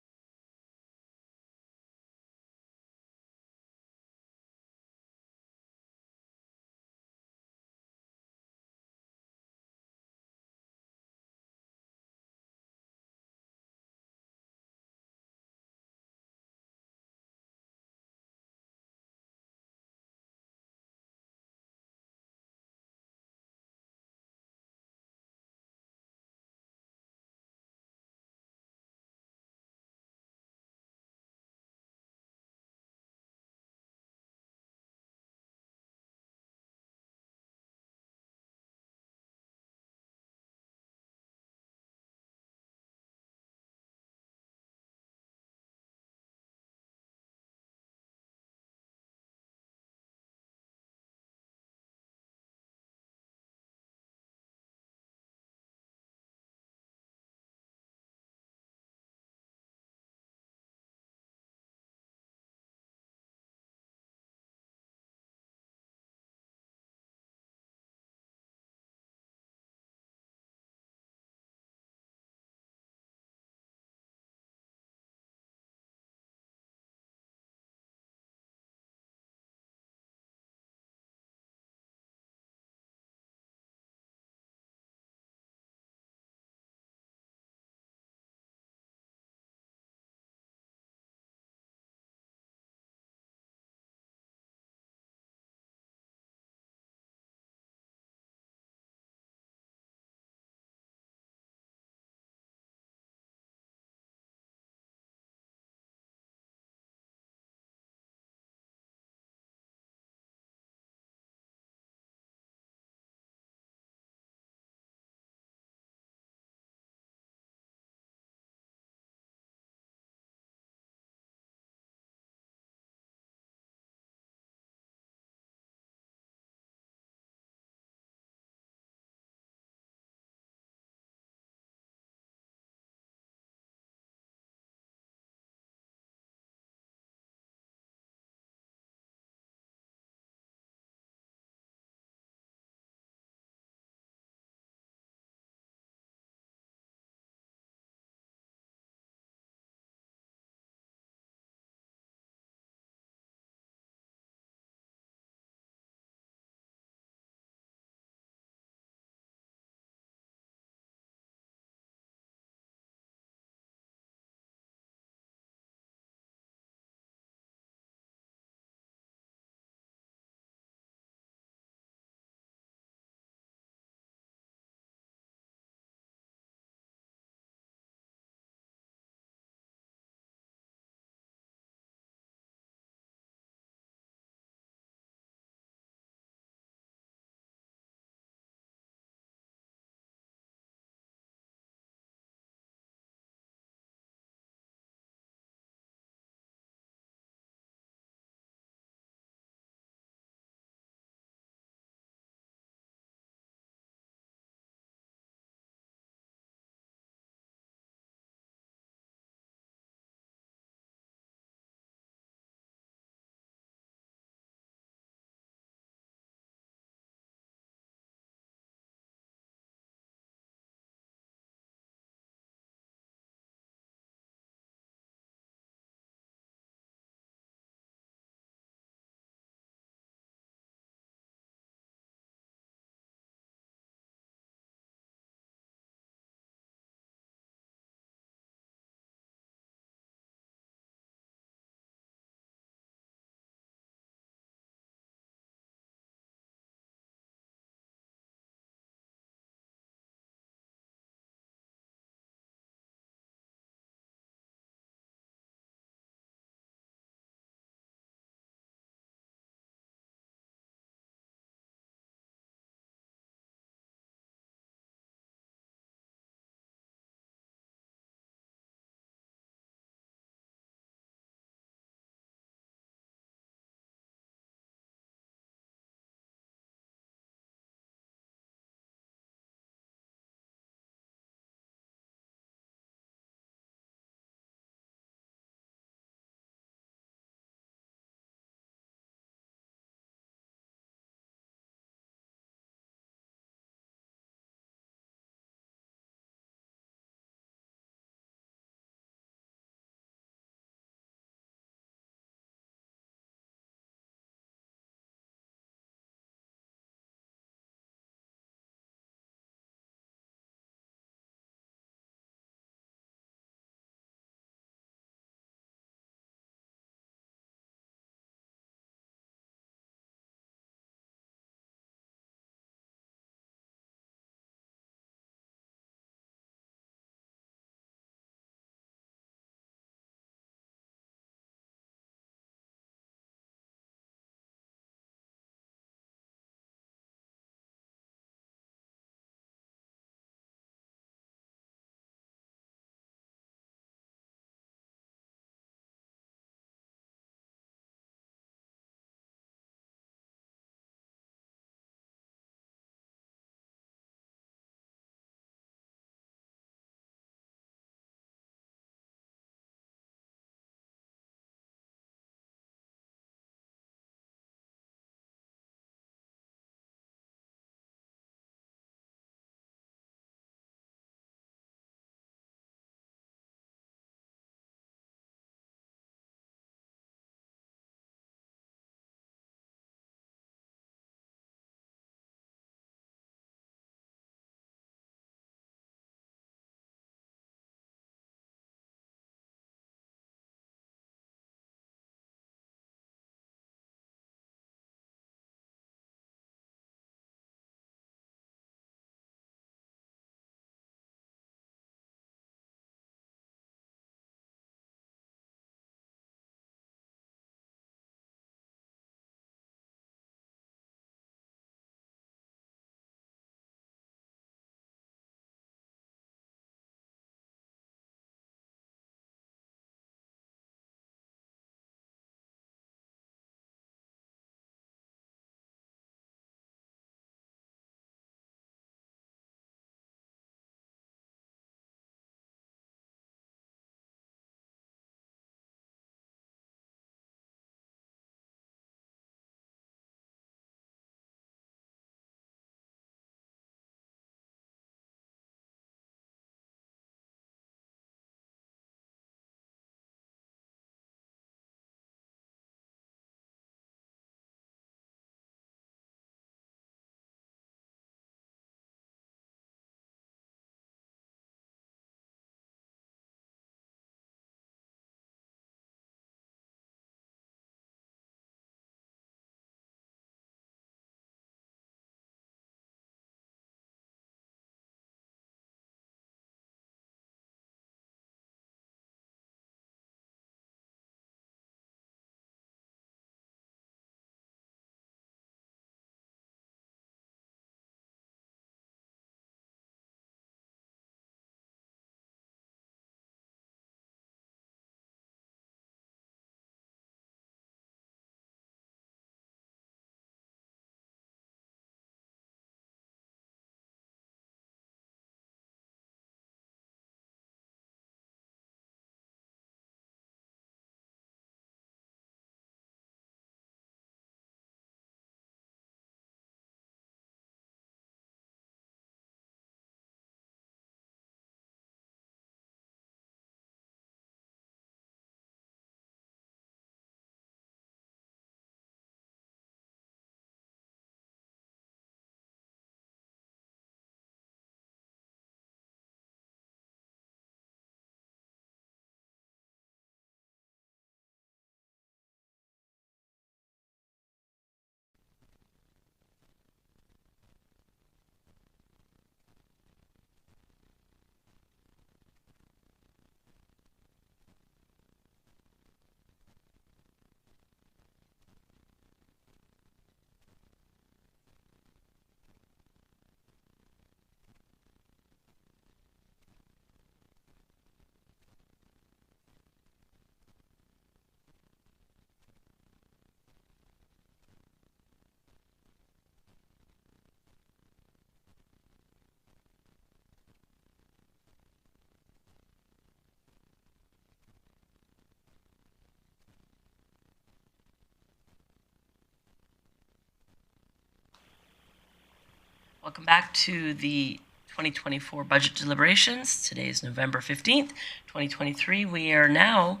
Welcome back to the 2024 budget deliberations. Today is November 15th, 2023. We are now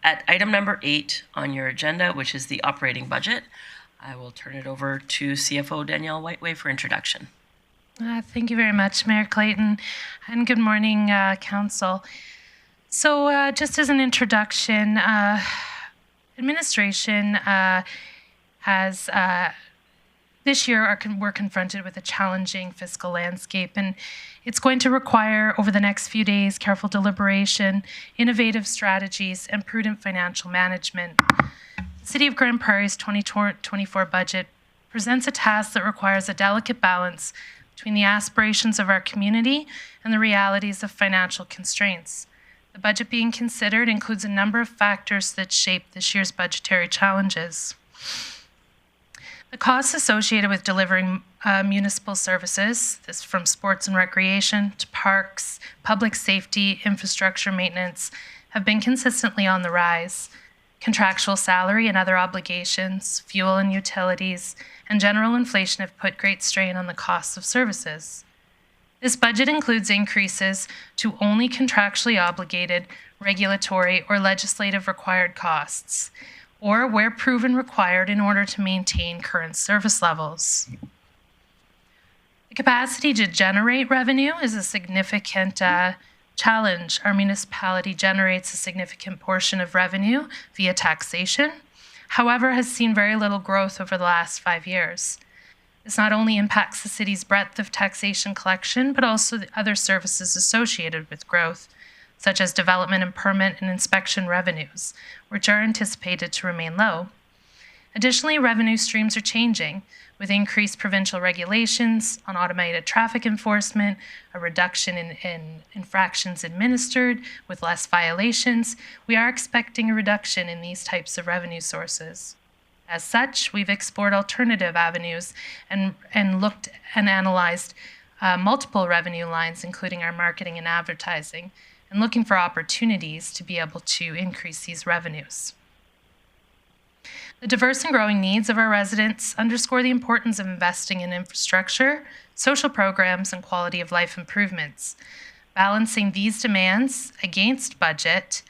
at item number 8 on your agenda, which is the operating budget. I will turn it over to CFO Danielle Whiteway for introduction. Thank you very much, Mayor Clayton, and good morning, Council. So just as an introduction, administration has this year we're confronted with a challenging fiscal landscape, and it's going to require over the next few days careful deliberation, innovative strategies, and prudent financial management. The City of Grande Prairie's 2024 budget presents a task that requires a delicate balance between the aspirations of our community and the realities of financial constraints. The budget being considered includes a number of factors that shape this year's budgetary challenges. The costs associated with delivering municipal services, this from sports and recreation to parks, public safety, infrastructure maintenance, have been consistently on the rise. Contractual salary and other obligations, fuel and utilities, and general inflation have put great strain on the costs of services. This budget includes increases to only contractually obligated, regulatory, or legislative required costs, or where proven required in order to maintain current service levels. The capacity to generate revenue is a significant challenge. Our municipality generates a significant portion of revenue via taxation, however, has seen very little growth over the last 5 years. This not only impacts the city's breadth of taxation collection, but also the other services associated with growth, such as development and permit and inspection revenues, which are anticipated to remain low. Additionally, revenue streams are changing, with increased provincial regulations on automated traffic enforcement, a reduction in infractions administered with less violations. We are expecting a reduction in these types of revenue sources. As such, we've explored alternative avenues and looked and analyzed multiple revenue lines, including our marketing and advertising, and looking for opportunities to be able to increase these revenues. The diverse and growing needs of our residents underscore the importance of investing in infrastructure, social programs, and quality of life improvements. Balancing these demands against budget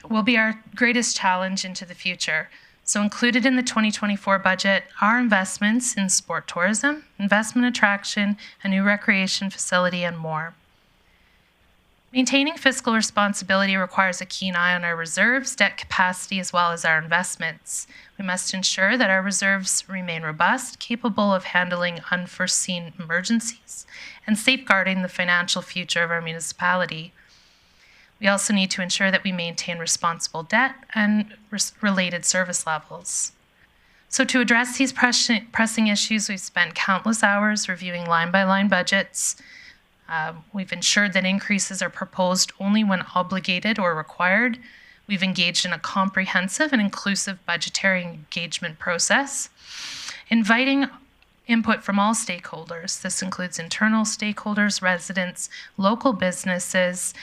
will be our greatest challenge into the future. So included in the 2024 budget are investments in sport tourism, investment attraction, a new recreation facility, and more. Maintaining fiscal responsibility requires a keen eye on our reserves, debt capacity, as well as our investments. We must ensure that our reserves remain robust, capable of handling unforeseen emergencies, and safeguarding the financial future of our municipality. We also need to ensure that we maintain responsible debt and related service levels. So to address these pressing issues, we've spent countless hours reviewing line-by-line budgets. We've ensured that increases are proposed only when obligated or required. We've engaged in a comprehensive and inclusive budgetary engagement process, inviting input from all stakeholders. This includes internal stakeholders, residents, local businesses,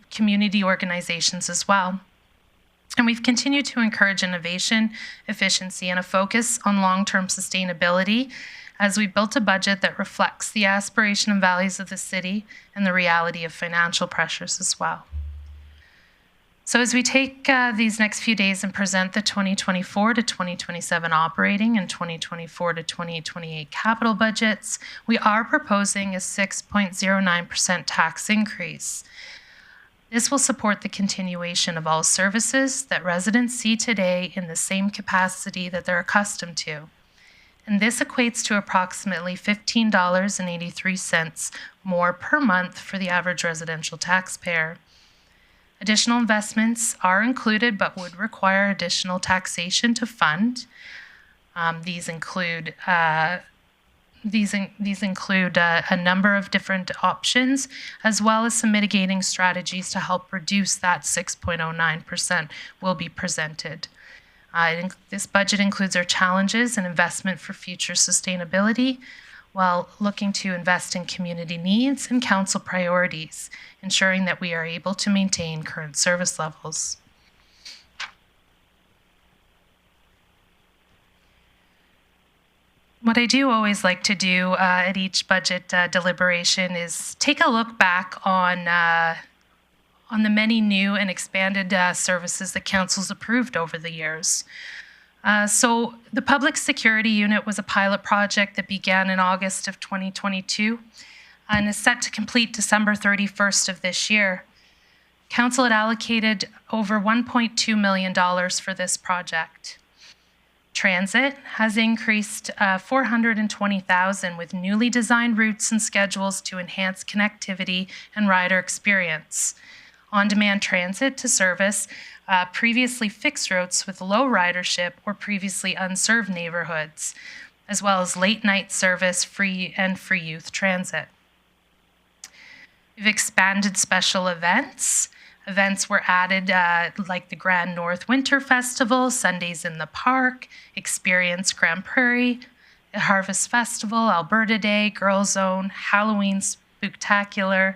community organizations as well. And we've continued to encourage innovation, efficiency, and a focus on long-term sustainability as we built a budget that reflects the aspiration and values of the city and the reality of financial pressures as well. So as we take these next few days and present the 2024 to 2027 operating and 2024 to 2028 capital budgets, we are proposing a 6.09% tax increase. This will support the continuation of all services that residents see today in the same capacity that they're accustomed to. And this equates to approximately $15.83 more per month for the average residential taxpayer. Additional investments are included but would require additional taxation to fund. These include a number of different options, as well as some mitigating strategies to help reduce that 6.09% will be presented. This budget includes our challenges and investment for future sustainability, while looking to invest in community needs and council priorities, ensuring that we are able to maintain current service levels. what I do always like to do at each budget deliberation is take a look back on the many new and expanded services that council's approved over the years. So the Public Security Unit was a pilot project that began in August of 2022 and is set to complete December 31st of this year. Council had allocated over $1.2 million for this project. Transit has increased $420,000 with newly designed routes and schedules to enhance connectivity and rider experience. On-demand transit to service previously fixed routes with low ridership or previously unserved neighborhoods, as well as late-night service, free youth transit. We've expanded special events. Events were added like the Grand North Winter Festival, Sundays in the Park, Experience Grande Prairie, Harvest Festival, Alberta Day, Girl Zone, Halloween Spooktacular,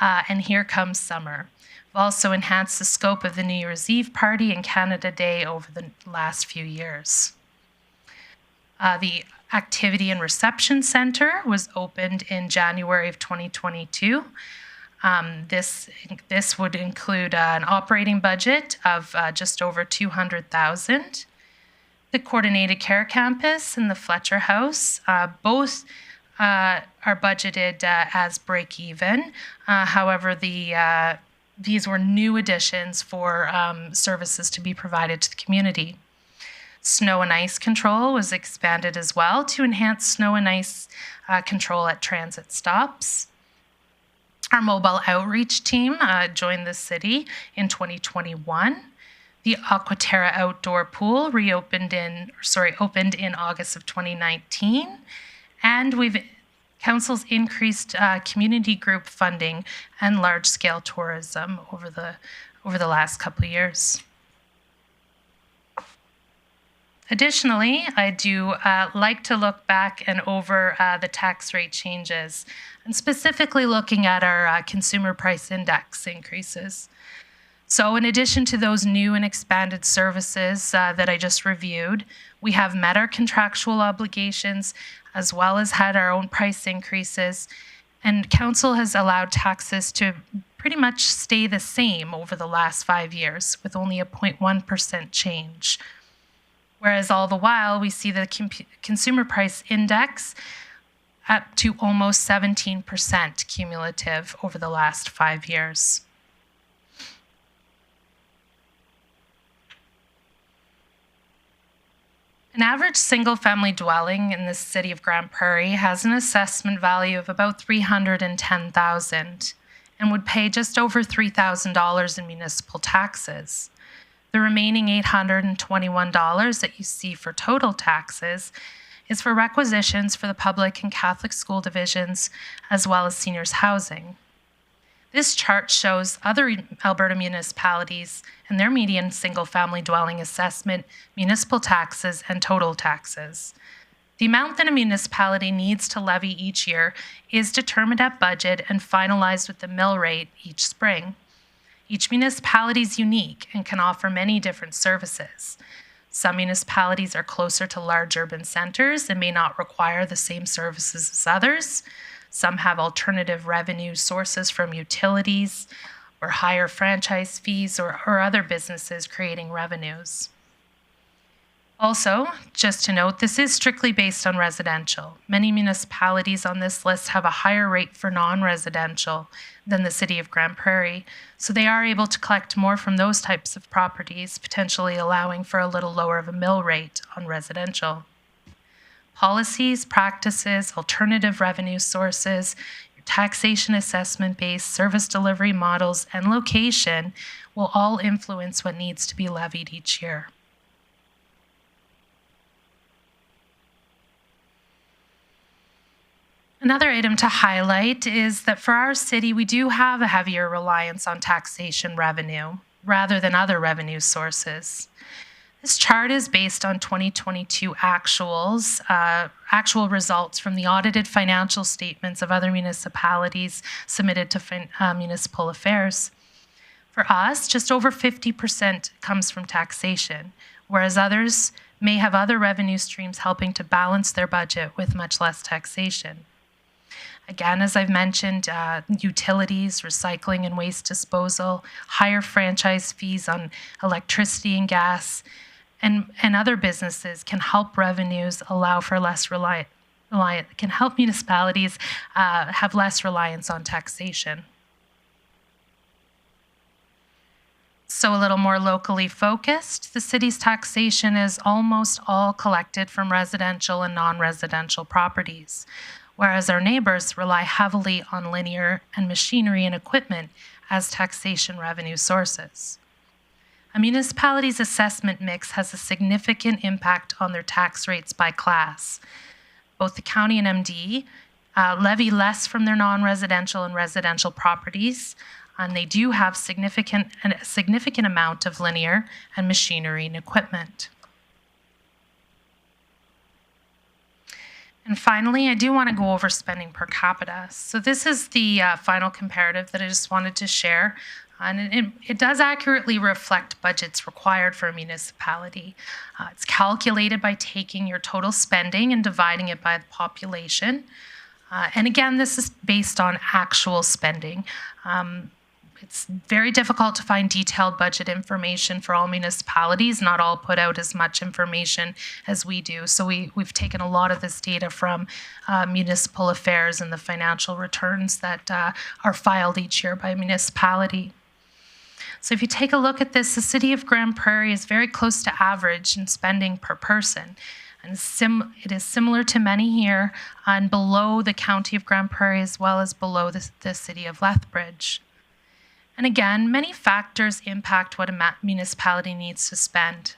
and Here Comes Summer. We've also enhanced the scope of the New Year's Eve party and Canada Day over the last few years. The Activity and Reception Centre was opened in January of 2022. This would include an operating budget of just over $200,000. The Coordinated Care Campus and the Fletcher House, both are budgeted as break-even. However, these were new additions for services to be provided to the community. Snow and ice control was expanded as well to enhance snow and ice control at transit stops. Our mobile outreach team joined the city in 2021. The Aquaterra outdoor pool opened in August of 2019, and council's increased community group funding and large-scale tourism over the last couple of years. Additionally, I do like to look back and over the tax rate changes, and specifically looking at our consumer price index increases. So in addition to those new and expanded services that I just reviewed, we have met our contractual obligations as well as had our own price increases, and council has allowed taxes to pretty much stay the same over the last 5 years with only a 0.1% change. Whereas all the while, we see the consumer price index up to almost 17% cumulative over the last 5 years. An average single-family dwelling in the city of Grande Prairie has an assessment value of about $310,000 and would pay just over $3,000 in municipal taxes. The remaining $821 that you see for total taxes is for requisitions for the public and Catholic school divisions, as well as seniors housing. This chart shows other Alberta municipalities and their median single-family dwelling assessment, municipal taxes, and total taxes. The amount that a municipality needs to levy each year is determined at budget and finalized with the mill rate each spring. Each municipality is unique and can offer many different services. Some municipalities are closer to large urban centers and may not require the same services as others. Some have alternative revenue sources from utilities or higher franchise fees or other businesses creating revenues. Also, just to note, this is strictly based on residential. Many municipalities on this list have a higher rate for non-residential than the city of Grande Prairie, so they are able to collect more from those types of properties, potentially allowing for a little lower of a mill rate on residential. Policies, practices, alternative revenue sources, your taxation assessment base, service delivery models, and location will all influence what needs to be levied each year. Another item to highlight is that for our city, we do have a heavier reliance on taxation revenue rather than other revenue sources. This chart is based on 2022 actual results from the audited financial statements of other municipalities submitted to municipal affairs. For us, just over 50% comes from taxation, whereas others may have other revenue streams helping to balance their budget with much less taxation. Again, as I've mentioned, utilities, recycling and waste disposal, higher franchise fees on electricity and gas, and other businesses can help revenues allow for less can help municipalities have less reliance on taxation. So a little more locally focused, the city's taxation is almost all collected from residential and non-residential properties, whereas our neighbors rely heavily on linear and machinery and equipment as taxation revenue sources. A municipality's assessment mix has a significant impact on their tax rates by class. Both the county and MD levy less from their non-residential and residential properties, and they do have a significant amount of linear and machinery and equipment. And finally, I do want to go over spending per capita. So this is the final comparative that I just wanted to share. And it does accurately reflect budgets required for a municipality. It's calculated by taking your total spending and dividing it by the population. And again, this is based on actual spending. It's very difficult to find detailed budget information for all municipalities. Not all put out as much information as we do. So we've taken a lot of this data from municipal affairs and the financial returns that are filed each year by a municipality. So if you take a look at this, the city of Grande Prairie is very close to average in spending per person. And it is similar to many here and below the county of Grande Prairie as well as below the city of Lethbridge. And again, many factors impact what a municipality needs to spend.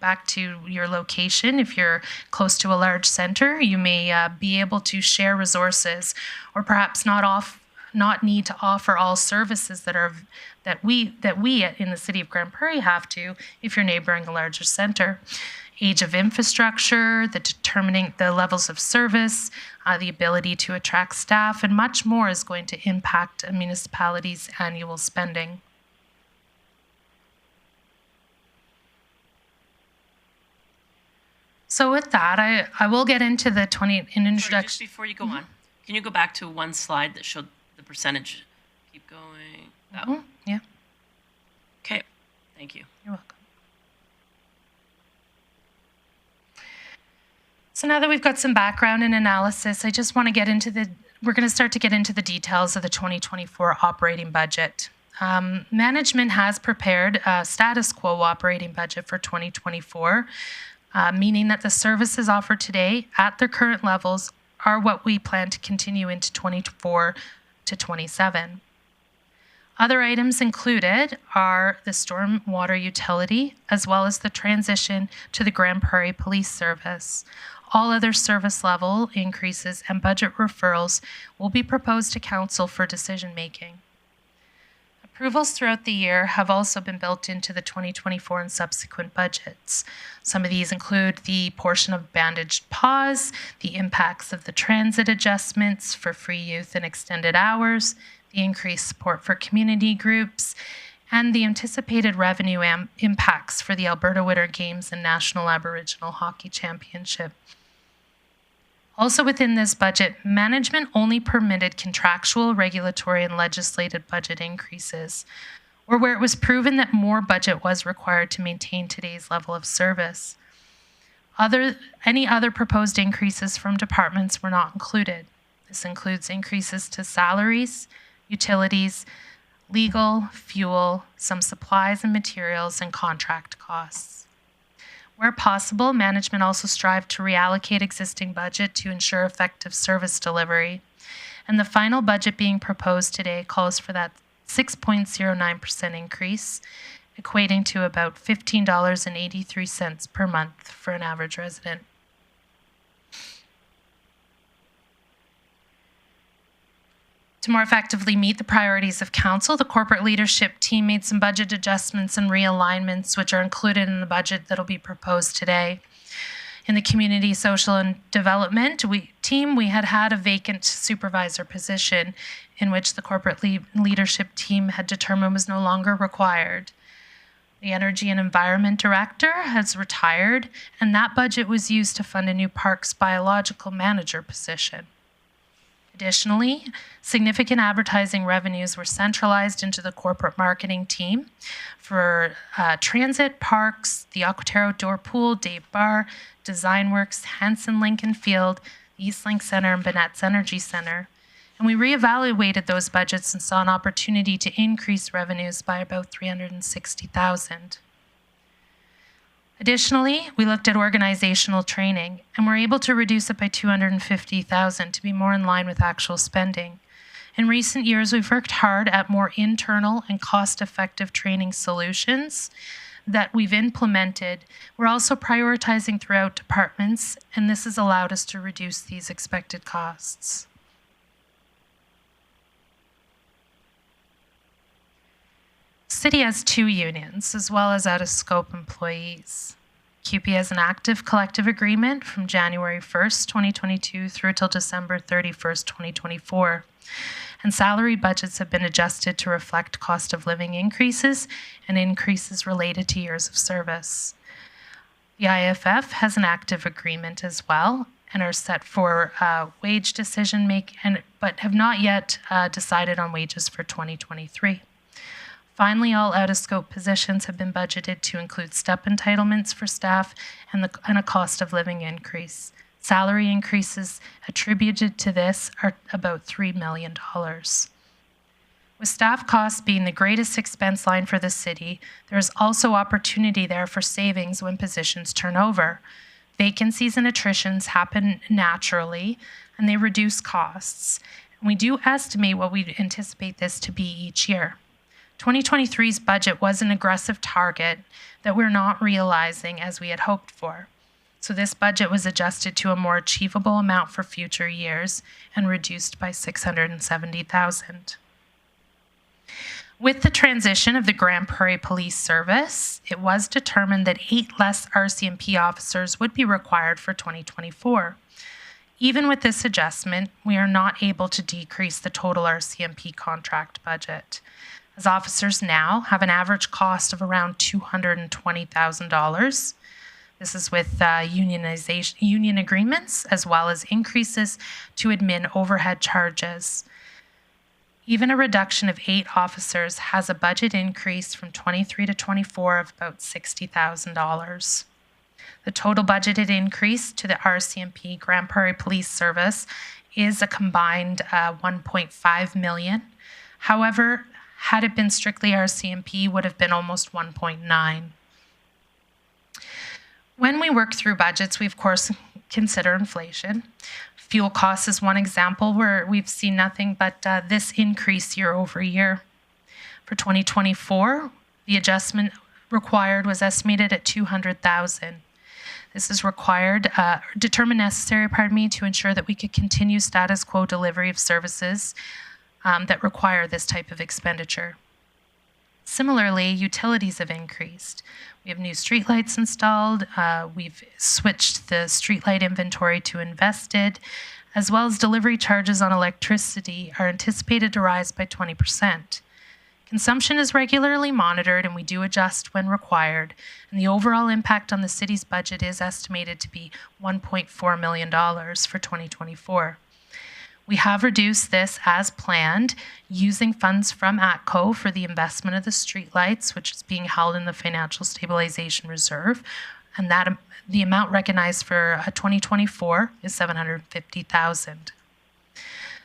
Back to your location, if you're close to a large center, you may be able to share resources or perhaps not need to offer all services that we in the city of Grande Prairie have to if you're neighboring a larger center. Age of infrastructure, determining the levels of service, the ability to attract staff, and much more is going to impact a municipality's annual spending. So with that, I will get into the introduction. Sorry, just before you go on, can you go back to one slide that showed the percentage? Keep going. That one? Yeah. Okay, thank you. You're welcome. So now that we've got some background and analysis, I just want to we're going to start to get into the details of the 2024 operating budget. Management has prepared a status quo operating budget for 2024, meaning that the services offered today at their current levels are what we plan to continue into 24 to 27. Other items included are the stormwater utility, as well as the transition to the Grande Prairie Police Service. All other service level increases and budget referrals will be proposed to Council for decision making. Approvals throughout the year have also been built into the 2024 and subsequent budgets. Some of these include the portion of bandaged pause, the impacts of the transit adjustments for free youth and extended hours, the increased support for community groups, and the anticipated revenue impacts for the Alberta Winter Games and National Aboriginal Hockey Championship. Also within this budget, management only permitted contractual, regulatory, and legislated budget increases, or where it was proven that more budget was required to maintain today's level of service. Any other proposed increases from departments were not included. This includes increases to salaries, utilities, legal, fuel, some supplies and materials, and contract costs. Where possible, management also strived to reallocate existing budget to ensure effective service delivery. And the final budget being proposed today calls for that 6.09% increase, equating to about $15.83 per month for an average resident. To more effectively meet the priorities of Council, the corporate leadership team made some budget adjustments and realignments, which are included in the budget that will be proposed today. In the Community, Social and Development team, we had a vacant supervisor position in which the corporate leadership team had determined was no longer required. The Energy and Environment Director has retired, and that budget was used to fund a new Parks Biological Manager position. Additionally, significant advertising revenues were centralized into the corporate marketing team for transit, parks, the Aquaterra Outdoor Pool, Dave Bar, Design Works, Hanson Lincoln Field, Eastlink Center, and Bonnett's Energy Center. And we reevaluated those budgets and saw an opportunity to increase revenues by about $360,000. Additionally, we looked at organizational training and were able to reduce it by $250,000 to be more in line with actual spending. In recent years, we've worked hard at more internal and cost-effective training solutions that we've implemented. We're also prioritizing throughout departments, and this has allowed us to reduce these expected costs. City has 2 unions, as well as out-of-scope employees. CUPE has an active collective agreement from January 1st, 2022 through till December 31st, 2024. And salary budgets have been adjusted to reflect cost of living increases and increases related to years of service. The IFF has an active agreement as well and are set for wage decision making, but have not yet decided on wages for 2023. Finally, all out-of-scope positions have been budgeted to include step entitlements for staff and a cost of living increase. Salary increases attributed to this are about $3 million. With staff costs being the greatest expense line for the city, there is also opportunity there for savings when positions turn over. Vacancies and attritions happen naturally, and they reduce costs. And we do estimate what we anticipate this to be each year. 2023's budget was an aggressive target that we're not realizing as we had hoped for. So this budget was adjusted to a more achievable amount for future years and reduced by $670,000. With the transition of the Grande Prairie Police Service, it was determined that 8 less RCMP officers would be required for 2024. Even with this adjustment, we are not able to decrease the total RCMP contract budget, as officers now have an average cost of around $220,000. This is with union agreements, as well as increases to admin overhead charges. Even a reduction of 8 officers has a budget increase from 23 to 24 of about $60,000. The total budgeted increase to the RCMP Grande Prairie Police Service is a combined $1.5 million. However, had it been strictly RCMP, would have been almost 1.9. When we work through budgets, we of course consider inflation. Fuel costs is one example where we've seen nothing but this increase year over year. For 2024, the adjustment required was estimated at $200,000. This is determined necessary, to ensure that we could continue status quo delivery of services that require this type of expenditure. Similarly, utilities have increased. We have new streetlights installed. We've switched the streetlight inventory to invested, as well as delivery charges on electricity are anticipated to rise by 20%. Consumption is regularly monitored, and we do adjust when required. And the overall impact on the city's budget is estimated to be $1.4 million for 2024. We have reduced this as planned using funds from ATCO for the investment of the streetlights, which is being held in the Financial Stabilization Reserve, and that the amount recognized for 2024 is $750,000.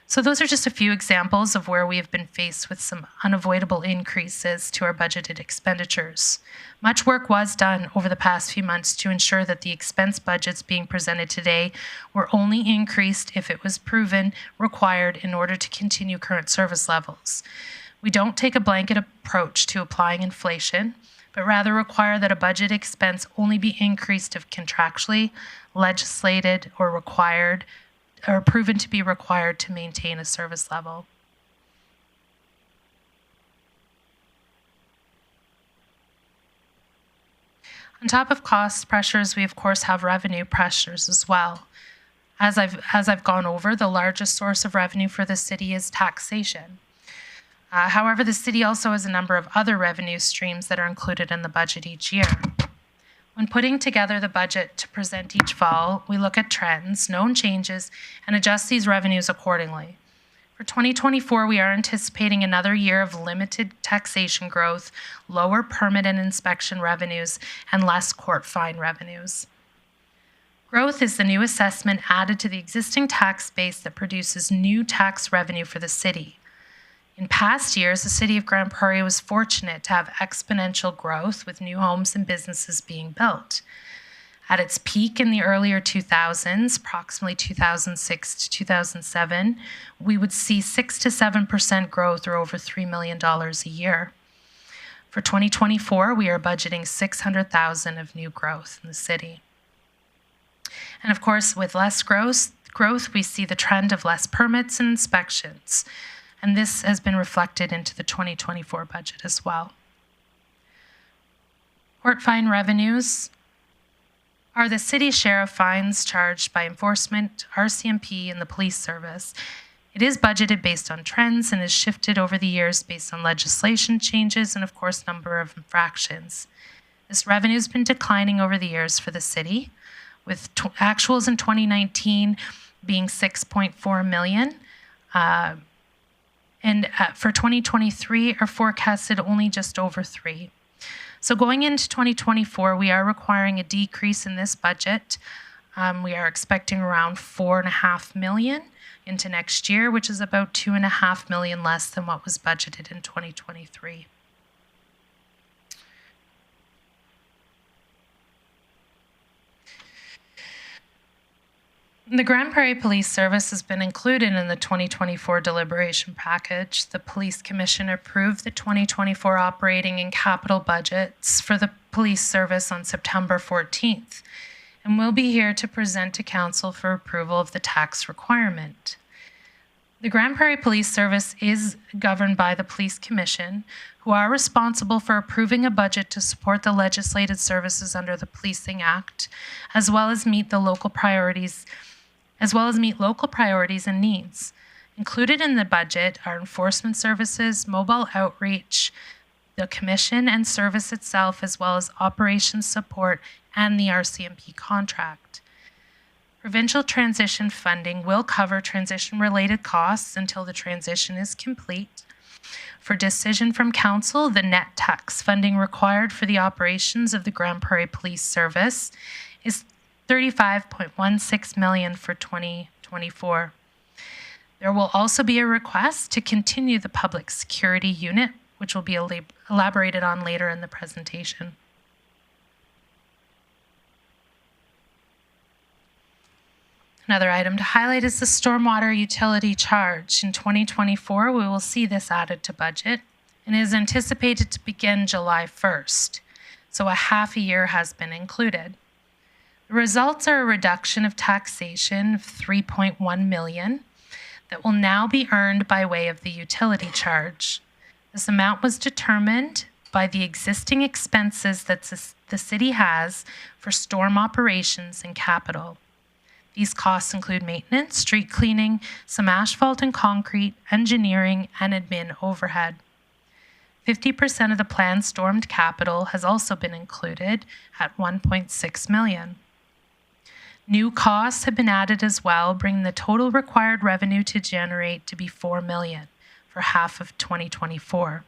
So those are just a few examples of where we have been faced with some unavoidable increases to our budgeted expenditures. Much work was done over the past few months to ensure that the expense budgets being presented today were only increased if it was proven required in order to continue current service levels. We don't take a blanket approach to applying inflation, but rather require that a budget expense only be increased if contractually, legislated, or required, or proven to be required to maintain a service level. On top of cost pressures, we of course have revenue pressures as well. As I've gone over, the largest source of revenue for the city is taxation. However, the city also has a number of other revenue streams that are included in the budget each year. When putting together the budget to present each fall, we look at trends, known changes, and adjust these revenues accordingly. For 2024, we are anticipating another year of limited taxation growth, lower permit and inspection revenues, and less court fine revenues. Growth is the new assessment added to the existing tax base that produces new tax revenue for the city. In past years, the city of Grande Prairie was fortunate to have exponential growth with new homes and businesses being built. At its peak in the earlier 2000s, approximately 2006 to 2007, we would see 6 to 7% growth, or over $3 million a year. For 2024, we are budgeting $600,000 of new growth in the city. And of course, with less growth, we see the trend of less permits and inspections. And this has been reflected into the 2024 budget as well. Court fine revenues are the city's share of fines charged by enforcement, RCMP, and the police service. It is budgeted based on trends and has shifted over the years based on legislation changes and, of course, number of infractions. This revenue has been declining over the years for the city, with actuals in 2019 being $6.4 million. And for 2023 are forecasted only just over 3. So going into 2024, we are requiring a decrease in this budget. We are expecting around $4.5 million into next year, which is about $2.5 million less than what was budgeted in 2023. The Grande Prairie Police Service has been included in the 2024 deliberation package. The Police Commission approved the 2024 operating and capital budgets for the police service on September 14th, and we'll be here to present to Council for approval of the tax requirement. The Grande Prairie Police Service is governed by the Police Commission, who are responsible for approving a budget to support the legislated services under the Policing Act, as well as meet local priorities and needs. Included in the budget are enforcement services, mobile outreach, the commission and service itself, as well as operations support and the RCMP contract. Provincial transition funding will cover transition-related costs until the transition is complete. For decision from Council, the net tax funding required for the operations of the Grande Prairie Police Service is $35.16 million for 2024. There will also be a request to continue the public security unit, which will be elaborated on later in the presentation. Another item to highlight is the stormwater utility charge. In 2024, we will see this added to budget, and it is anticipated to begin July 1st, so a half a year has been included. The results are a reduction of taxation of $3.1 million that will now be earned by way of the utility charge. This amount was determined by the existing expenses that the city has for storm operations and capital. These costs include maintenance, street cleaning, some asphalt and concrete, engineering, and admin overhead. 50% of the planned stormed capital has also been included at $1.6 million. New costs have been added as well, bringing the total required revenue to generate to be $4 million for half of 2024.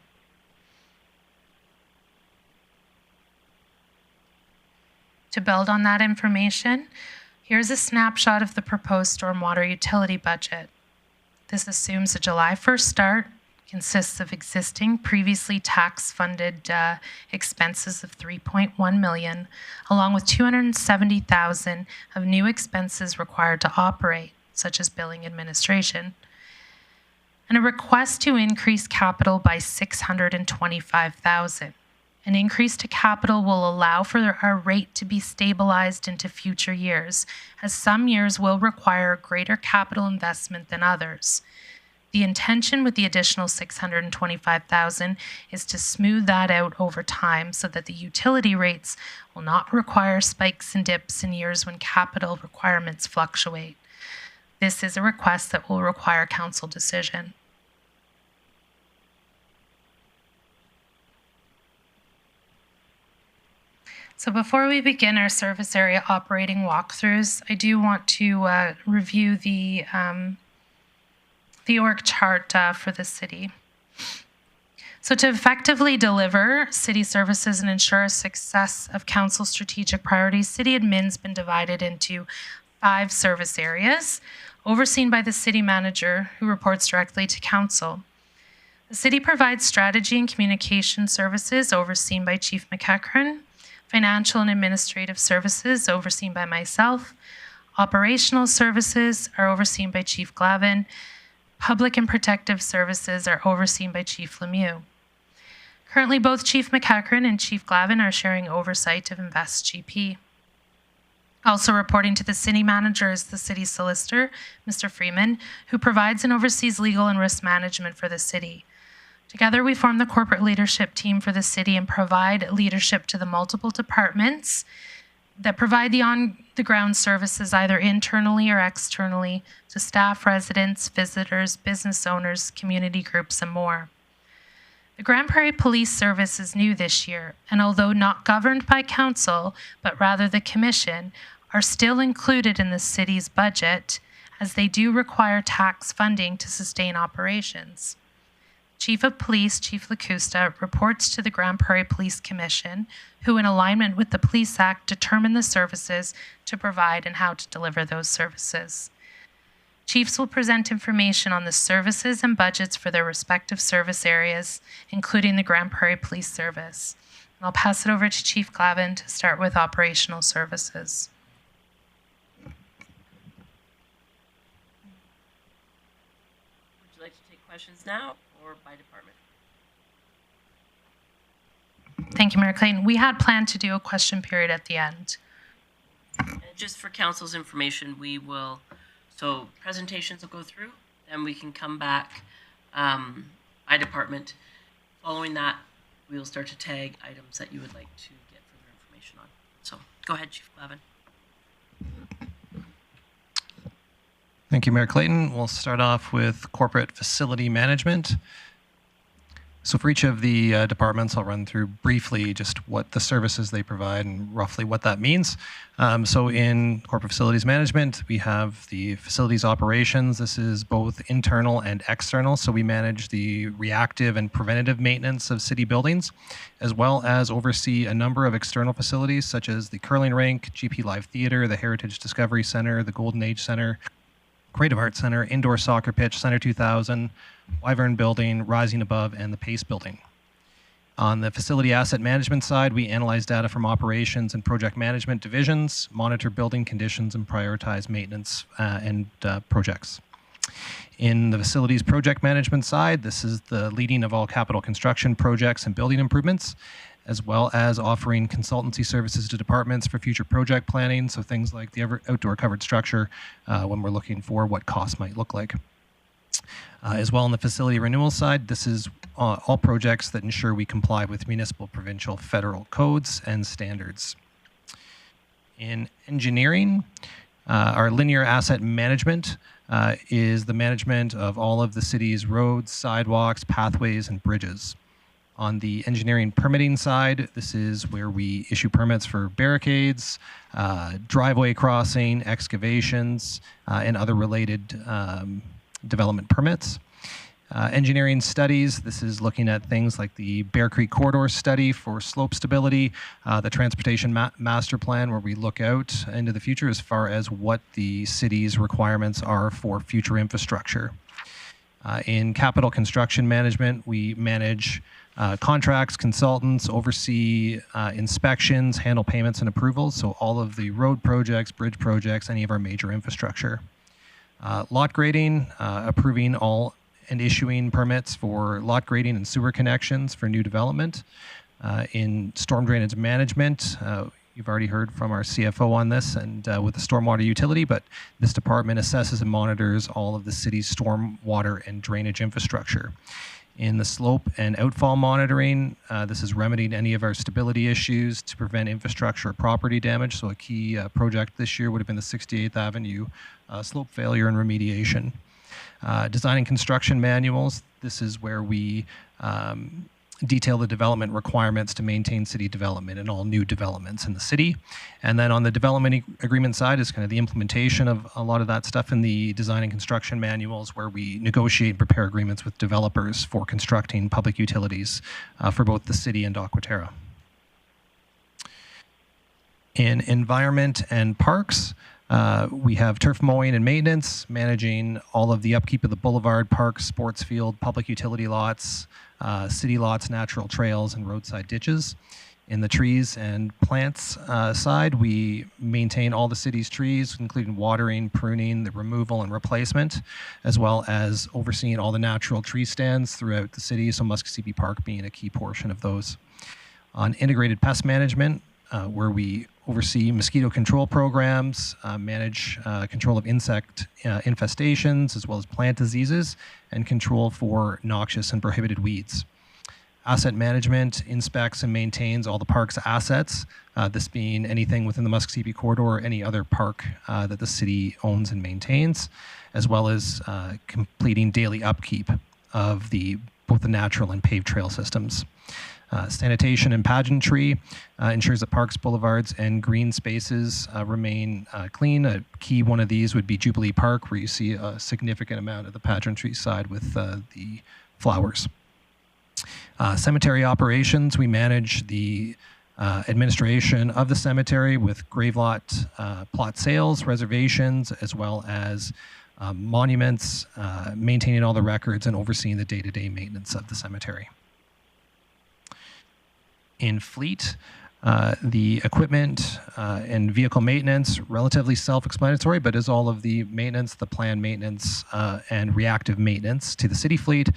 To build on that information, here's a snapshot of the proposed stormwater utility budget. This assumes a July 1st start, consists of existing previously tax-funded expenses of $3.1 million, along with $270,000 of new expenses required to operate, such as billing administration, and a request to increase capital by $625,000. An increase to capital will allow for our rate to be stabilized into future years, as some years will require greater capital investment than others. The intention with the additional $625,000 is to smooth that out over time so that the utility rates will not require spikes and dips in years when capital requirements fluctuate. This is a request that will require council decision. So before we begin our service area operating walkthroughs, I do want to review the org chart for the city. So to effectively deliver city services and ensure success of council strategic priorities, city admin's been divided into 5 service areas, overseen by the city manager, who reports directly to council. The city provides strategy and communication services, overseen by Chief McEachran, financial and administrative services, overseen by myself, operational services are overseen by Chief Glavin, public and protective services are overseen by Chief Lemieux. Currently, both Chief McEachran and Chief Glavin are sharing oversight of Invest GP. Also reporting to the city manager is the city solicitor, Mr. Freeman, who provides and oversees legal and risk management for the city. Together, we form the corporate leadership team for the city and provide leadership to the multiple departments that provide the on-the-ground services either internally or externally to staff, residents, visitors, business owners, community groups, and more. The Grande Prairie Police Service is new this year, and although not governed by council, but rather the commission, are still included in the city's budget, as they do require tax funding to sustain operations. Chief of Police, Chief Lacusta, reports to the Grande Prairie Police Commission, who in alignment with the Police Act determine the services to provide and how to deliver those services. Chiefs will present information on the services and budgets for their respective service areas, including the Grande Prairie Police Service. And I'll pass it over to Chief Glavin to start with operational services. Would you like to take questions now or by department? Thank you, Mayor Clayton. We had planned to do a question period at the end. And just for council's information, we will, so presentations will go through, then we can come back by department. Following that, we will start to tag items that you would like to get further information on. So go ahead, Chief Glavin. Thank you, Mayor Clayton. We'll start off with corporate facility management. So for each of the departments, I'll run through briefly just what the services they provide and roughly what that means. So in corporate facilities management, we have the facilities operations. This is both internal and external. So we manage the reactive and preventative maintenance of city buildings, as well as oversee a number of external facilities such as the curling rink, GP Live Theater, the Heritage Discovery Center, the Golden Age Center, Creative Arts Center, Indoor Soccer Pitch, Center 2000, Wyvern Building, Rising Above, and the Pace Building. On the facility asset management side, we analyze data from operations and project management divisions, monitor building conditions, and prioritize maintenance and projects. In the facilities project management side, this is the leading of all capital construction projects and building improvements, as well as offering consultancy services to departments for future project planning, so things like the outdoor covered structure when we're looking for what costs might look like. As well on the facility renewal side, this is all projects that ensure we comply with municipal, provincial, federal codes and standards. In engineering, our linear asset management is the management of all of the city's roads, sidewalks, pathways, and bridges. On the engineering permitting side, this is where we issue permits for barricades, driveway crossing, excavations, and other related development permits. Engineering studies, this is looking at things like the Bear Creek Corridor study for slope stability, the Transportation Master Plan, where we look out into the future as far as what the city's requirements are for future infrastructure. In capital construction management, we manage contracts, consultants, oversee inspections, handle payments and approvals, so all of the road projects, bridge projects, any of our major infrastructure. Lot grading, approving all and issuing permits for lot grading and sewer connections for new development. In storm drainage management, you've already heard from our CFO on this and with the stormwater utility, but this department assesses and monitors all of the city's stormwater and drainage infrastructure. In the slope and outfall monitoring, this has remedied any of our stability issues to prevent infrastructure or property damage. So a key project this year would have been the 68th Avenue slope failure and remediation. Design and construction manuals, this is where we detail the development requirements to maintain city development and all new developments in the city. And then on the development agreement side is kind of the implementation of a lot of that stuff in the design and construction manuals, where we negotiate and prepare agreements with developers for constructing public utilities for both the city and Aquaterra. In environment and parks, we have turf mowing and maintenance, managing all of the upkeep of the boulevard, parks, sports field, public utility lots, city lots, natural trails, and roadside ditches. In the trees and plants side, we maintain all the city's trees, including watering, pruning, the removal and replacement, as well as overseeing all the natural tree stands throughout the city, so Muskogee Park being a key portion of those. On integrated pest management, where we oversee mosquito control programs, manage control of insect infestations, as well as plant diseases, and control for noxious and prohibited weeds. Asset management inspects and maintains all the park's assets, this being anything within the Muskogee corridor or any other park that the city owns and maintains, as well as completing daily upkeep of both the natural and paved trail systems. Sanitation and pageantry ensures that parks, boulevards, and green spaces remain clean. A key one of these would be Jubilee Park, where you see a significant amount of the pageantry side with the flowers. Cemetery operations, we manage the administration of the cemetery with grave lot plot sales, reservations, as well as monuments, maintaining all the records and overseeing the day-to-day maintenance of the cemetery. In fleet, the equipment and vehicle maintenance, relatively self-explanatory, but is all of the maintenance, the planned maintenance, and reactive maintenance to the city fleet.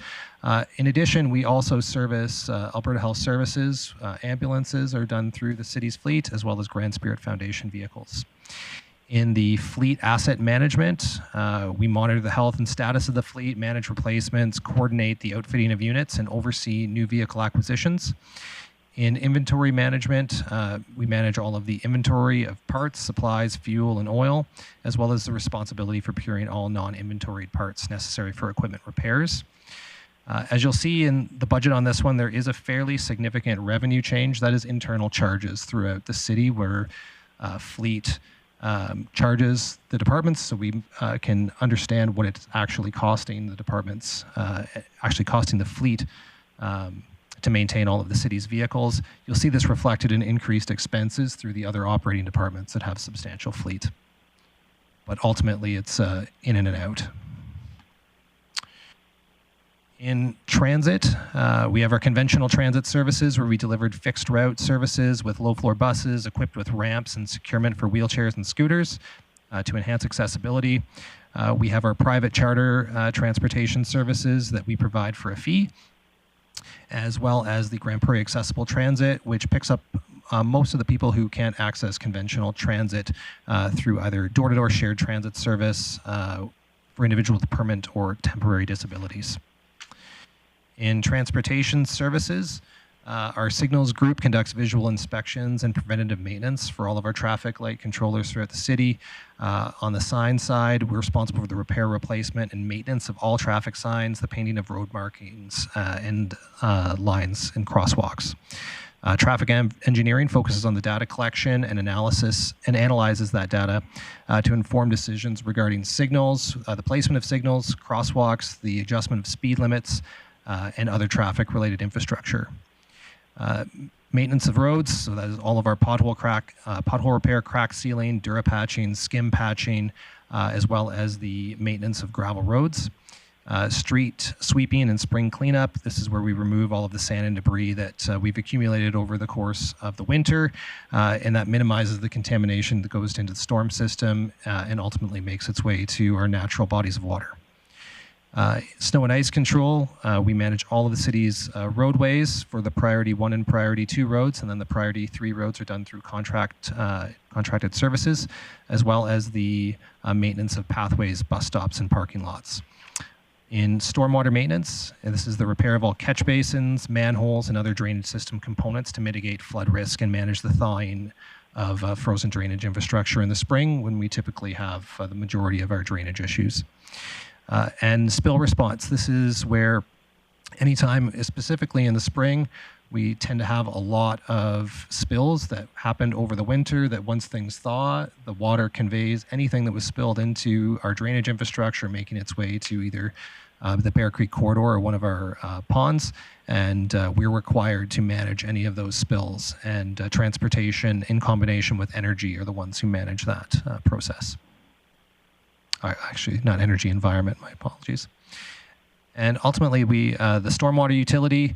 In addition, we also service Alberta Health Services. Ambulances are done through the city's fleet, as well as Grand Spirit Foundation vehicles. In the fleet asset management, we monitor the health and status of the fleet, manage replacements, coordinate the outfitting of units, and oversee new vehicle acquisitions. In inventory management, we manage all of the inventory of parts, supplies, fuel, and oil, as well as the responsibility for procuring all non-inventoried parts necessary for equipment repairs. As you'll see in the budget on this one, there is a fairly significant revenue change. That is internal charges throughout the city, where fleet charges the departments, so we can understand what it's actually costing the departments, actually costing the fleet to maintain all of the city's vehicles. You'll see this reflected in increased expenses through the other operating departments that have substantial fleet. But ultimately, it's in and out. In transit, we have our conventional transit services, where we delivered fixed route services with low-floor buses equipped with ramps and securement for wheelchairs and scooters to enhance accessibility. We have our private charter transportation services that we provide for a fee, as well as the Grande Prairie Accessible Transit, which picks up most of the people who can't access conventional transit through either door-to-door shared transit service for individuals with permanent or temporary disabilities. In transportation services, our signals group conducts visual inspections and preventative maintenance for all of our traffic light controllers throughout the city. On the sign side, we're responsible for the repair, replacement, and maintenance of all traffic signs, the painting of road markings, and lines and crosswalks. Traffic engineering focuses on the data collection and analysis and analyzes that data to inform decisions regarding signals, the placement of signals, crosswalks, the adjustment of speed limits, and other traffic-related infrastructure. Maintenance of roads, so that is all of our pothole repair, crack sealing, dura patching, skim patching, as well as the maintenance of gravel roads. Street sweeping and spring cleanup. This is where we remove all of the sand and debris that we've accumulated over the course of the winter, and that minimizes the contamination that goes into the storm system and ultimately makes its way to our natural bodies of water. Snow and ice control, we manage all of the city's roadways for the Priority 1 and Priority 2 roads, and then the Priority 3 roads are done through contracted services, as well as the maintenance of pathways, bus stops, and parking lots. In stormwater maintenance, and this is the repair of all catch basins, manholes, and other drainage system components to mitigate flood risk and manage the thawing of frozen drainage infrastructure in the spring, when we typically have the majority of our drainage issues. And spill response. This is where Anytime, specifically in the spring, we tend to have a lot of spills that happened over the winter that once things thaw, the water conveys anything that was spilled into our drainage infrastructure, making its way to either the Bear Creek corridor or one of our ponds. And we're required to manage any of those spills. And transportation in combination with energy are the ones who manage that process. Actually, not energy, environment, my apologies. And ultimately, the stormwater utility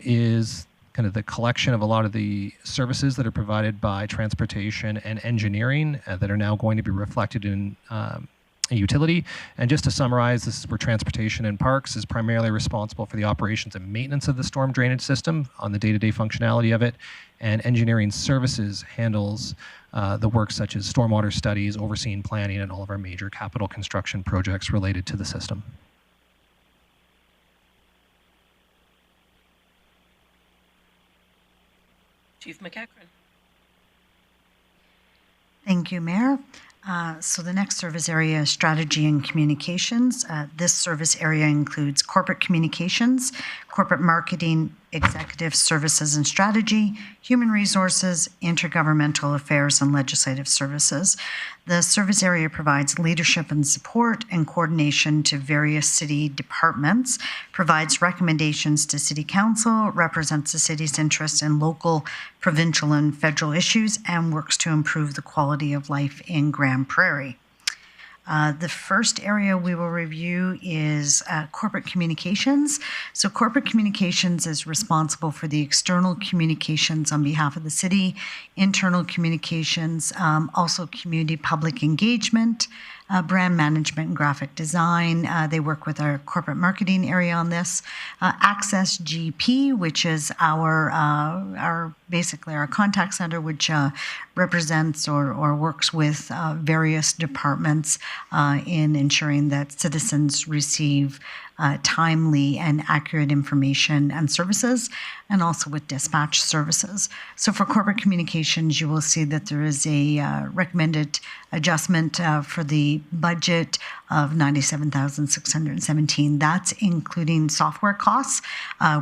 is kind of the collection of a lot of the services that are provided by transportation and engineering that are now going to be reflected in a utility. And just to summarize, this is where transportation and parks is primarily responsible for the operations and maintenance of the storm drainage system on the day-to-day functionality of it. And engineering services handles the work such as stormwater studies, overseeing planning, and all of our major capital construction projects related to the system. Chief McEachran. Thank you, Mayor. So the next service area is strategy and communications. This service area includes corporate communications, corporate marketing, executive services and strategy, human resources, intergovernmental affairs, and legislative services. The service area provides leadership and support and coordination to various city departments, provides recommendations to City Council, represents the city's interests in local, provincial, and federal issues, and works to improve the quality of life in Grande Prairie. The first area we will review is corporate communications. So corporate communications is responsible for the external communications on behalf of the city, internal communications, also community public engagement, brand management and graphic design. They work with our corporate marketing area on this. Access GP, which is our basically our contact center, which represents or works with various departments in ensuring that citizens receive timely and accurate information and services, and also with dispatch services. So for corporate communications, you will see that there is a recommended adjustment for the budget of $97,617. That's including software costs,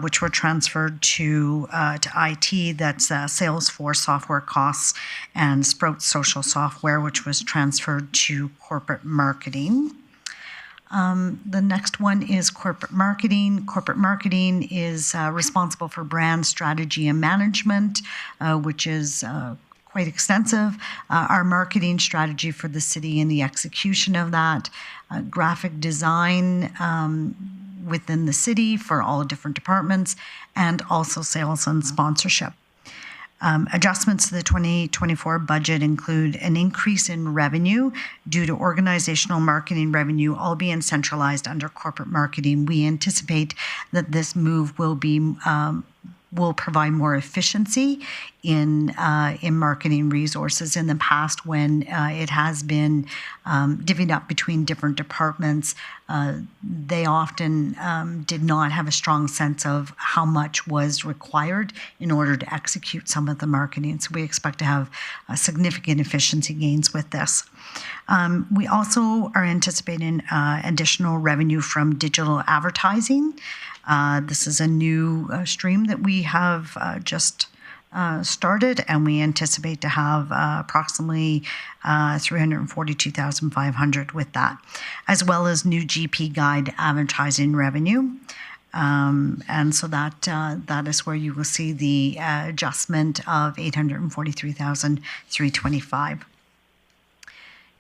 which were transferred to IT. That's Salesforce software costs, and Sprout social software, which was transferred to corporate marketing. The next one is corporate marketing. Corporate marketing is responsible for brand strategy and management, which is quite extensive. Our marketing strategy for the city and the execution of that, graphic design within the city for all different departments, and also sales and sponsorship. Adjustments to the 2024 budget include an increase in revenue due to organizational marketing revenue all being centralized under corporate marketing. We anticipate that this move will provide more efficiency in marketing resources. In the past, when it has been divvied up between different departments, they often did not have a strong sense of how much was required in order to execute some of the marketing. So we expect to have significant efficiency gains with this. We also are anticipating additional revenue from digital advertising. This is a new stream that we have just started, and we anticipate to have approximately $342,500 with that, as well as new GP Guide advertising revenue. And so that is where you will see the adjustment of $843,325.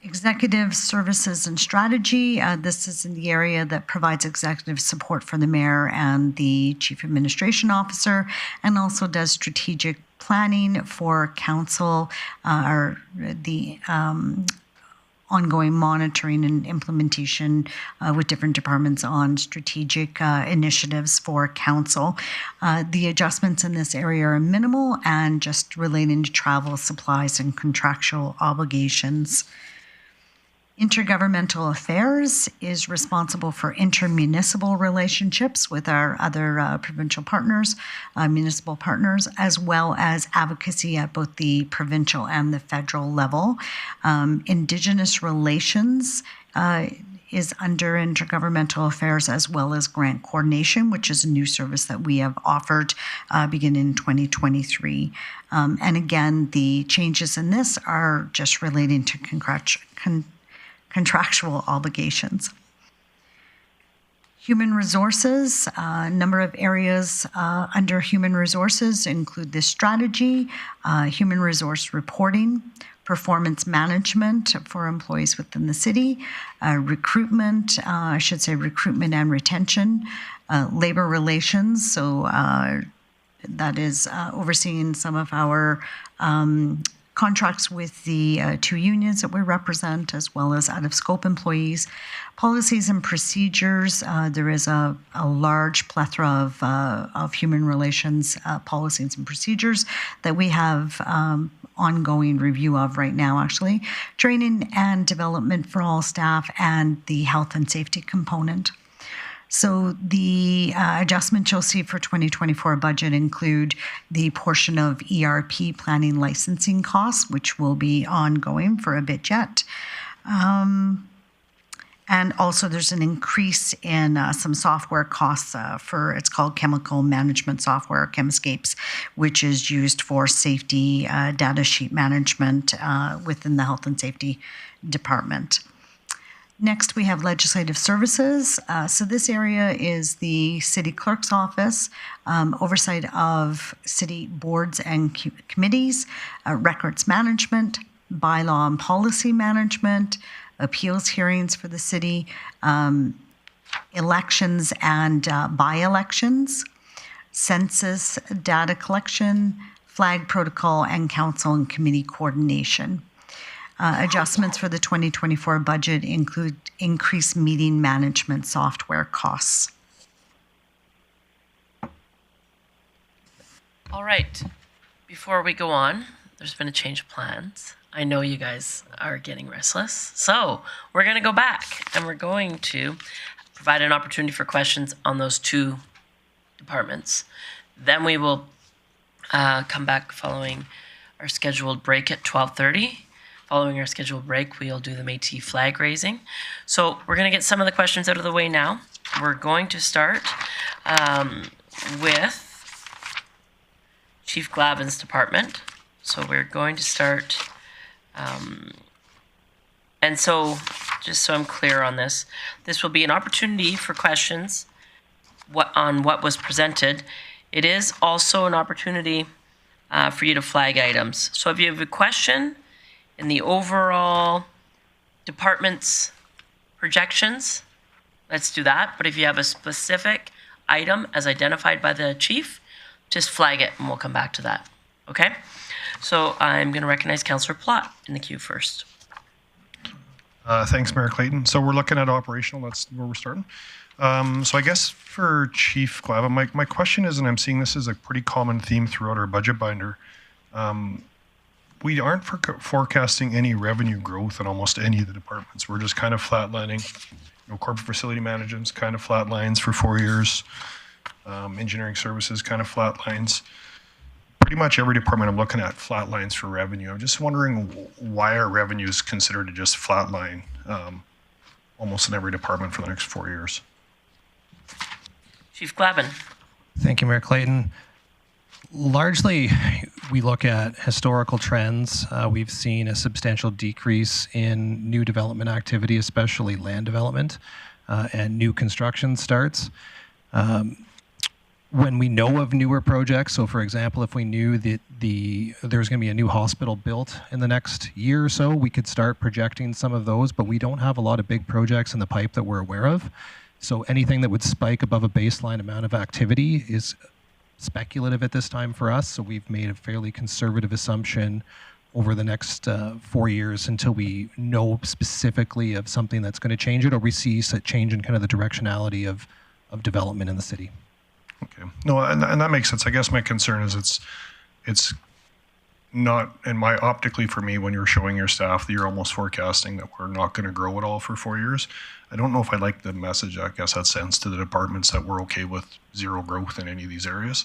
Executive services and strategy. This is in the area that provides executive support for the mayor and the chief administration officer, and also does strategic planning for council, or the ongoing monitoring and implementation with different departments on strategic initiatives for council. The adjustments in this area are minimal and just relating to travel, supplies, and contractual obligations. Intergovernmental Affairs is responsible for intermunicipal relationships with our other provincial partners, municipal partners, as well as advocacy at both the provincial and the federal level. Indigenous relations is under intergovernmental affairs as well as grant coordination, which is a new service that we have offered beginning in 2023. And again, the changes in this are just relating to contractual obligations. Human resources, a number of areas under human resources include this strategy, human resource reporting, performance management for employees within the city, recruitment, recruitment and retention, labor relations, so that is overseeing some of our contracts with the 2 unions that we represent, as well as out-of-scope employees. Policies and procedures, there is a large plethora of human relations policies and procedures that we have ongoing review of right now, actually. Training and development for all staff and the health and safety component. So the adjustments you'll see for 2024 budget include the portion of ERP planning licensing costs, which will be ongoing for a bit yet. And also there's an increase in some software costs for, it's called chemical management software, Chemiscapes, which is used for safety data sheet management within the health and safety department. Next, we have legislative services. So this area is the city clerk's office, oversight of city boards and committees, records management, bylaw and policy management, appeals hearings for the city, elections and by-elections, census data collection, flag protocol, and council and committee coordination. Adjustments for the 2024 budget include increased meeting management software costs. All right. Before we go on, there's been a change of plans. I know you guys are getting restless. So we're going to go back and we're going to provide an opportunity for questions on those 2 departments. Then we will come back following our scheduled break at 12:30. Following our scheduled break, we'll do the Métis flag raising. So we're going to get some of the questions out of the way now. We're going to start with Chief Glavin's department. So we're going to start, and so just so I'm clear on this, this will be an opportunity for questions on what was presented. It is also an opportunity for you to flag items. So if you have a question in the overall department's projections, let's do that. But if you have a specific item as identified by the chief, just flag it and we'll come back to that. Okay? So I'm going to recognize Councillor Plott in the queue first. Thanks, Mayor Clayton. So we're looking at operational. That's where we're starting. So I guess for Chief Glavin, my question is, and I'm seeing this as a pretty common theme throughout our budget binder, we aren't forecasting any revenue growth in almost any of the departments. We're just kind of flatlining. Corporate facility management's kind of flatlines for 4 years. Engineering services kind of flatlines. Pretty much every department I'm looking at flatlines for revenue. I'm just wondering why our revenue is considered to just flatline almost in every department for the next 4 years. Chief Glavin. Thank you, Mayor Clayton. Largely, we look at historical trends. We've seen a substantial decrease in new development activity, especially land development and new construction starts. When we know of newer projects, so for example, if we knew that there's going to be a new hospital built in the next year or so, we could start projecting some of those, but we don't have a lot of big projects in the pipe that we're aware of. So anything that would spike above a baseline amount of activity is speculative at this time for us. So we've made a fairly conservative assumption over the next 4 years until we know specifically of something that's going to change it, or we see a change in kind of the directionality of development in the city. Okay. No, and that makes sense. I guess my concern is it's not, and my optically for me, when you're showing your staff that you're almost forecasting that we're not going to grow at all for 4 years. I don't know if I like the message. I guess that sends to the departments that we're okay with zero growth in any of these areas.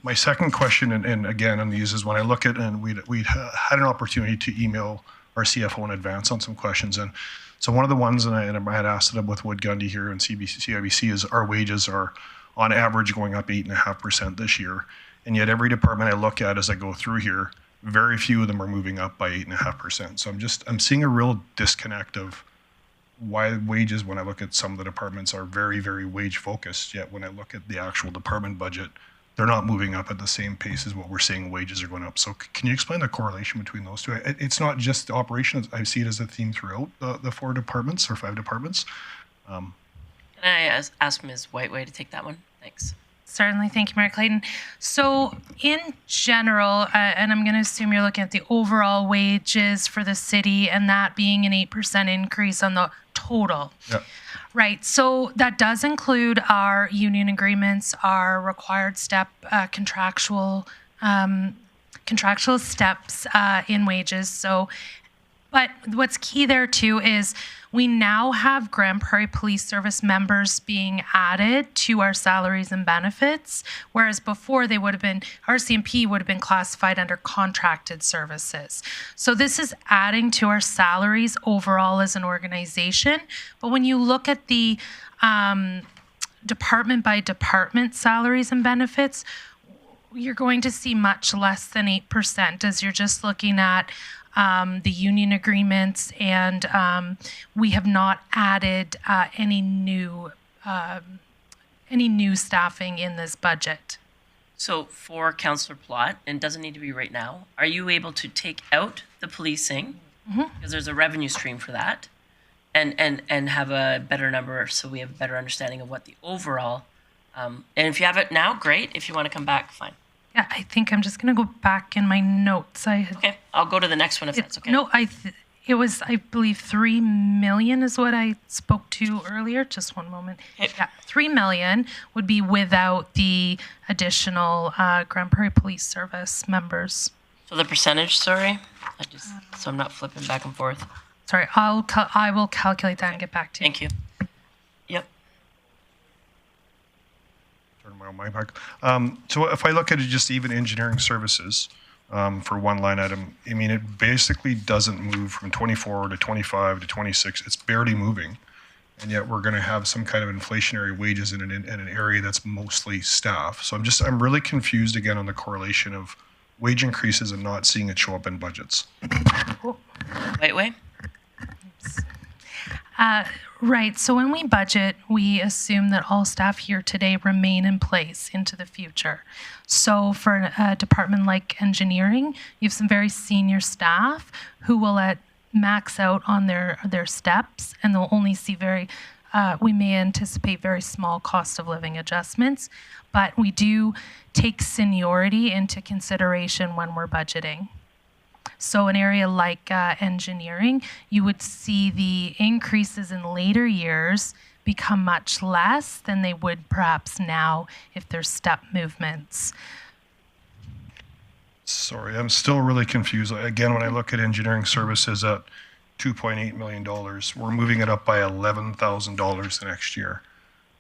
My second question, and again on these, is when I look at, and we had an opportunity to email our CFO in advance on some questions. And so one of the ones, and I had asked it with Wood Gundy here and CIBC, is our wages are on average going up 8.5% this year. And yet every department I look at as I go through here, very few of them are moving up by 8.5%. So I'm seeing a real disconnect of why wages, when I look at some of the departments, are very, very wage focused, yet when I look at the actual department budget, they're not moving up at the same pace as what we're seeing wages are going up. So can you explain the correlation between those two? It's not just operations. I see it as a theme throughout the 4 departments or 5 departments. Can I ask Ms. Whiteway to take that one? Thanks. Certainly. Thank you, Mayor Clayton. So in general, and I'm going to assume you're looking at the overall wages for the city and that being an 8% increase on the total. Yep. Right. So that does include our union agreements, our required step contractual steps in wages. So, but what's key there too is we now have Grande Prairie Police Service members being added to our salaries and benefits, whereas before they would have been, RCMP would have been classified under contracted services. So this is adding to our salaries overall as an organization. But when you look at the department by department salaries and benefits, you're going to see much less than 8% as you're just looking at the union agreements, and we have not added any new staffing in this budget. So for Councillor Plott, and it doesn't need to be right now, are you able to take out the policing, because there's a revenue stream for that, and have a better number so we have a better understanding of what the overall, and if you have it now, great. If you want to come back, fine. Yeah, I think I'm just going to go back in my notes. Okay, I'll go to the next one if that's okay. No, it was, I believe, 3 million is what I spoke to earlier. Just one moment. Okay. Yeah, 3 million would be without the additional Grande Prairie Police Service members. So the percentage, sorry, so I'm not flipping back and forth. Sorry, I will calculate that and get back to you. Thank you. Yep. My mic. So if I look at it, just even engineering services for one line item, I mean, it basically doesn't move from 24 to 25 to 26. It's barely moving. And yet we're going to have some kind of inflationary wages in an area that's mostly staff. So I'm really confused again on the correlation of wage increases and not seeing it show up in budgets. Wait. Right. So when we budget, we assume that all staff here today remain in place into the future. So for a department like engineering, you have some very senior staff who will max out on their steps, and they'll only see we may anticipate very small cost of living adjustments, but we do take seniority into consideration when we're budgeting. So an area like engineering, you would see the increases in later years become much less than they would perhaps now if there's step movements. Sorry, I'm still really confused. Again, when I look at engineering services at $2.8 million, we're moving it up by $11,000 the next year.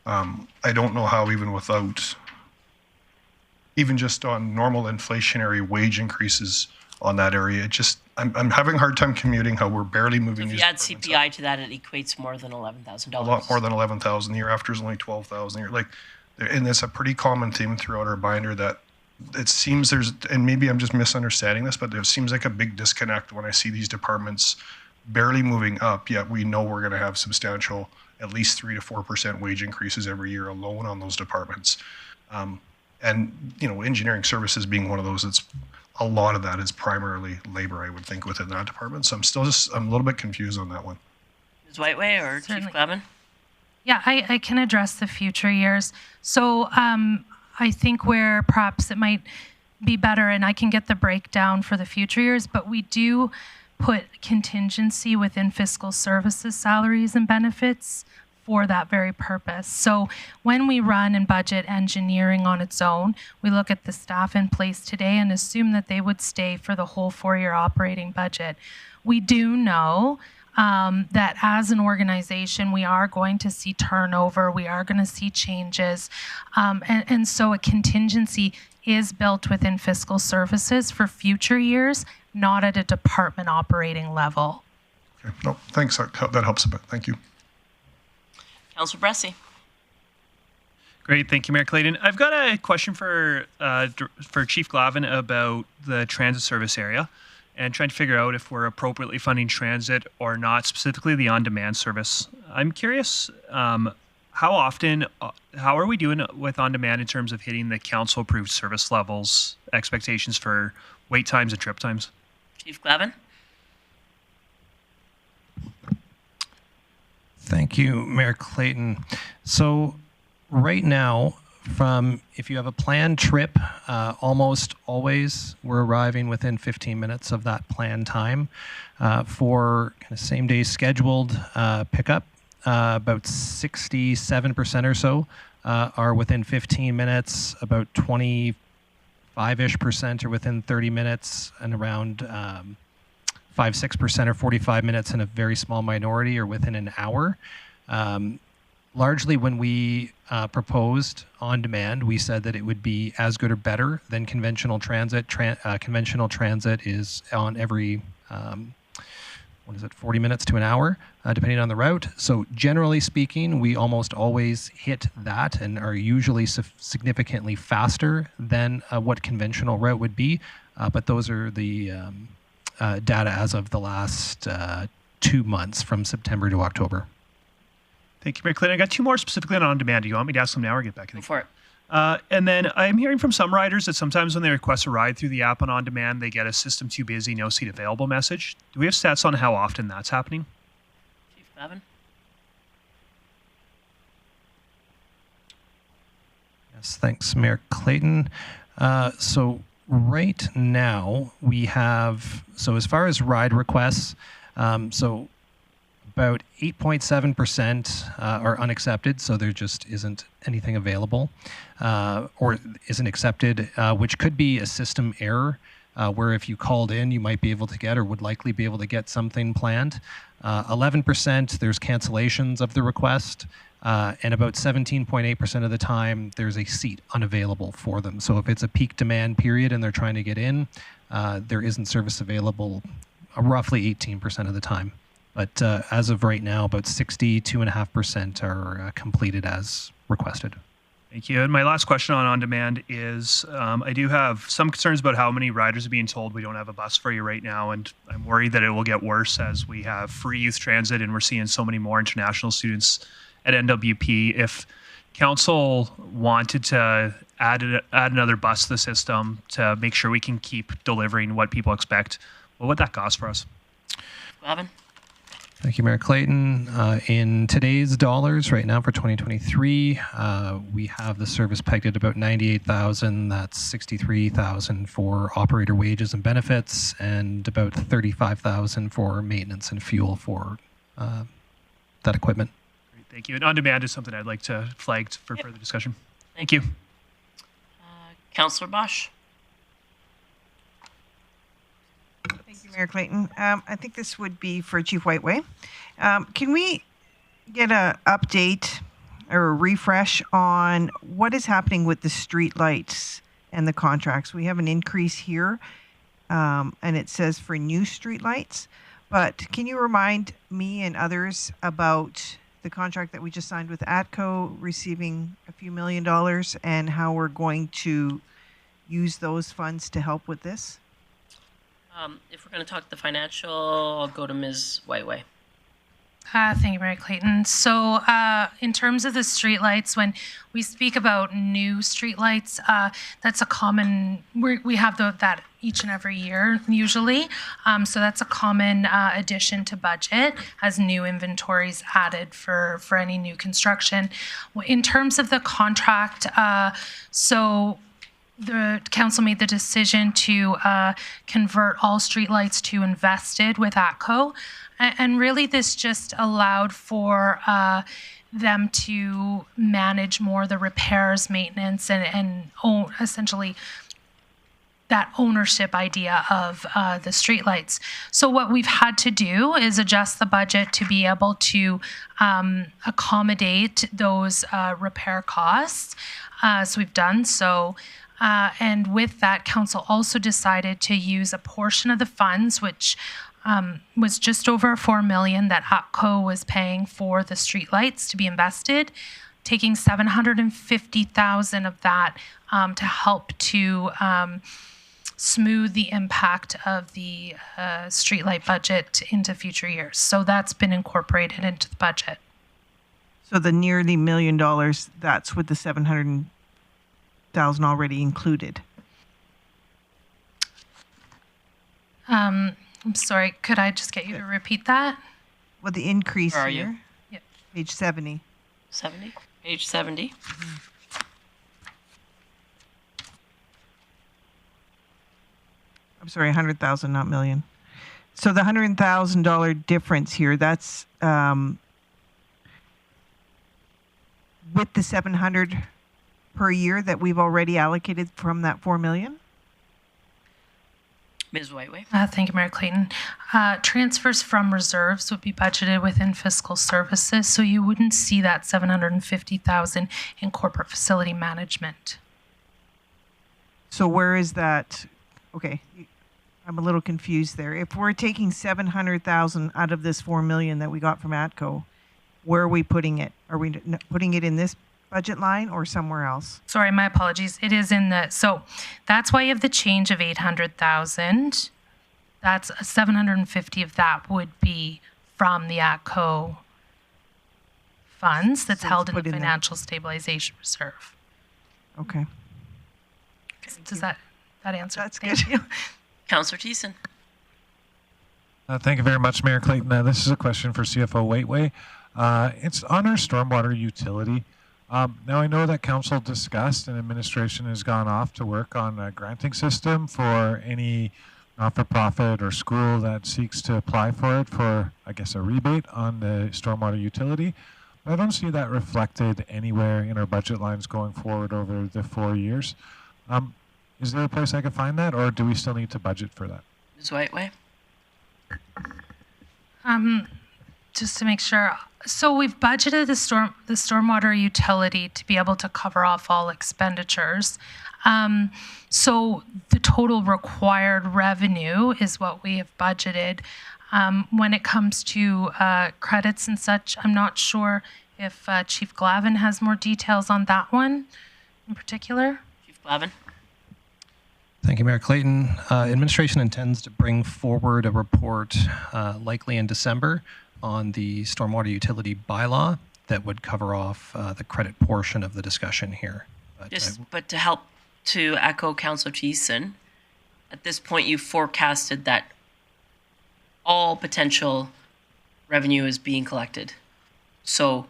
I don't know how even just on normal inflationary wage increases on that area, I'm having a hard time commuting how we're barely moving. So if you add CPI to that, it equates more than $11,000. A lot more than $11,000. The year after is only $12,000. And it's a pretty common theme throughout our binder that it seems and maybe I'm just misunderstanding this, but there seems like a big disconnect when I see these departments barely moving up, yet we know we're going to have substantial, at least 3 to 4% wage increases every year alone on those departments. And engineering services being one of those, a lot of that is primarily labor, I would think, within that department. So I'm a little bit confused on that one. Ms. Whiteway or Certainly. Chief Glavin? Yeah, I can address the future years. So I think where perhaps it might be better, and I can get the breakdown for the future years, but we do put contingency within Fiscal Services salaries and benefits for that very purpose. So when we run and budget engineering on its own, we look at the staff in place today and assume that they would stay for the whole 4-year operating budget. We do know that as an organization, we are going to see turnover, we are going to see changes, and so a contingency is built within Fiscal Services for future years, not at a department operating level. Okay. No, thanks. That helps a bit. Thank you. Councillor Bressie. Great, thank you, Mayor Clayton. I've got a question for Chief Glavin about the transit service area and trying to figure out if we're appropriately funding transit or not, specifically the on-demand service. I'm curious, how are we doing with on-demand in terms of hitting the council-approved service levels, expectations for wait times and trip times? Chief Glavin. Thank you, Mayor Clayton. So right now, if you have a planned trip, almost always we're arriving within 15 minutes of that planned time. For kind of same day scheduled pickup, about 67% or so are within 15 minutes, about 25-ish% are within 30 minutes, and around 5-6% or 45 minutes, and a very small minority are within an hour. Largely when we proposed on demand, we said that it would be as good or better than conventional transit. Conventional transit is on every 40 minutes to an hour, depending on the route. So generally speaking, we almost always hit that and are usually significantly faster than what conventional route would be. But those are the data as of the last 2 months, from September to October. Thank you, Mayor Clayton. I got two more specifically on demand. Do you want me to ask them now or get back in? Go for it. And then I'm hearing from some riders that sometimes when they request a ride through the app on demand, they get a system too busy, no seat available message. Do we have stats on how often that's happening? Chief Glavin. Yes, thanks, Mayor Clayton. So right now we have, as far as ride requests, so about 8.7% are unaccepted, so there just isn't anything available or isn't accepted, which could be a system error, where if you called in, you might be able to get or would likely be able to get something planned. 11%, there's cancellations of the request, and about 17.8% of the time, there's a seat unavailable for them. So if it's a peak demand period and they're trying to get in, there isn't service available roughly 18% of the time. But as of right now, about 62.5% are completed as requested. Thank you. And my last question on demand is, I do have some concerns about how many riders are being told we don't have a bus for you right now, and I'm worried that it will get worse as we have free youth transit and we're seeing so many more international students at NWP. If council wanted to add another bus to the system to make sure we can keep delivering what people expect, what would that cost for us? Glavin. Thank you, Mayor Clayton. In today's dollars, right now for 2023, we have the service pegged at about $98,000. That's $63,000 for operator wages and benefits, and about $35,000 for maintenance and fuel for that equipment. Great, thank you. And on demand is something I'd like to flag for further discussion. Thank you. Councillor Bosch. Thank you, Mayor Clayton. I think this would be for Chief Whiteway. Can we get an update or a refresh on what is happening with the street lights and the contracts? We have an increase here, and it says for new street lights. But can you remind me and others about the contract that we just signed with ATCO, receiving a few $1 million, and how we're going to use those funds to help with this? If we're going to talk the financial, I'll go to Ms. Whiteway. Thank you, Mayor Clayton. So in terms of the streetlights, when we speak about new streetlights, that's a common, we have that each and every year usually. So that's a common addition to budget as new inventories added for any new construction. In terms of the contract, so the council made the decision to convert all streetlights to invested with ATCO. And really this just allowed for them to manage more the repairs, maintenance, and own, essentially that ownership idea of the streetlights. So what we've had to do is adjust the budget to be able to accommodate those repair costs. So we've done so. And with that, council also decided to use a portion of the funds, which was just over $4 million that ATCO was paying for the streetlights to be invested, taking $750,000 of that to help to smooth the impact of the streetlight budget into future years. So that's been incorporated into the budget. So the nearly $1 million, that's with the 700,000 already included. I'm sorry, could I just get you to repeat that? Well, the increase Where are here, you? Yep. page 70. 70? Page 70. I'm sorry, 100,000, not million. So the $100,000 difference here, that's with the 700 per year that we've already allocated from that 4 million? Ms. Whiteway. Thank you, Mayor Clayton. Transfers from reserves would be budgeted within Fiscal Services, so you wouldn't see that $750,000 in corporate facility management. So where is that? Okay, I'm a little confused there. If we're taking 700,000 out of this 4 million that we got from ATCO, where are we putting it? Are we putting it in this budget line or somewhere else? Sorry, my apologies. It is in the, so that's why you have the change of 800,000. That's 750 of that would be from the ATCO funds that's So held in put the in there. Financial Stabilization Reserve. Okay. Does that answer? That's Thank good. you. Councillor Thiessen. Thank you very much, Mayor Clayton. This is a question for CFO Waitway. It's on our stormwater utility. Now, I know that council discussed and administration has gone off to work on a granting system for any not-for-profit or school that seeks to apply for it for, I guess, a rebate on the stormwater utility. But I don't see that reflected anywhere in our budget lines going forward over the 4 years. Is there a place I could find that, or do we still need to budget for that? Ms. Whiteway. Just to make sure, so we've budgeted the stormwater utility to be able to cover off all expenditures. So the total required revenue is what we have budgeted. When it comes to credits and such, I'm not sure if Chief Glavin has more details on that one in particular. Chief Glavin. Thank you, Mayor Clayton. Administration intends to bring forward a report likely in December on the stormwater utility bylaw that would cover off the credit portion of the discussion here. But to help to echo Councillor Thiessen, at this point you forecasted that all potential revenue is being collected. So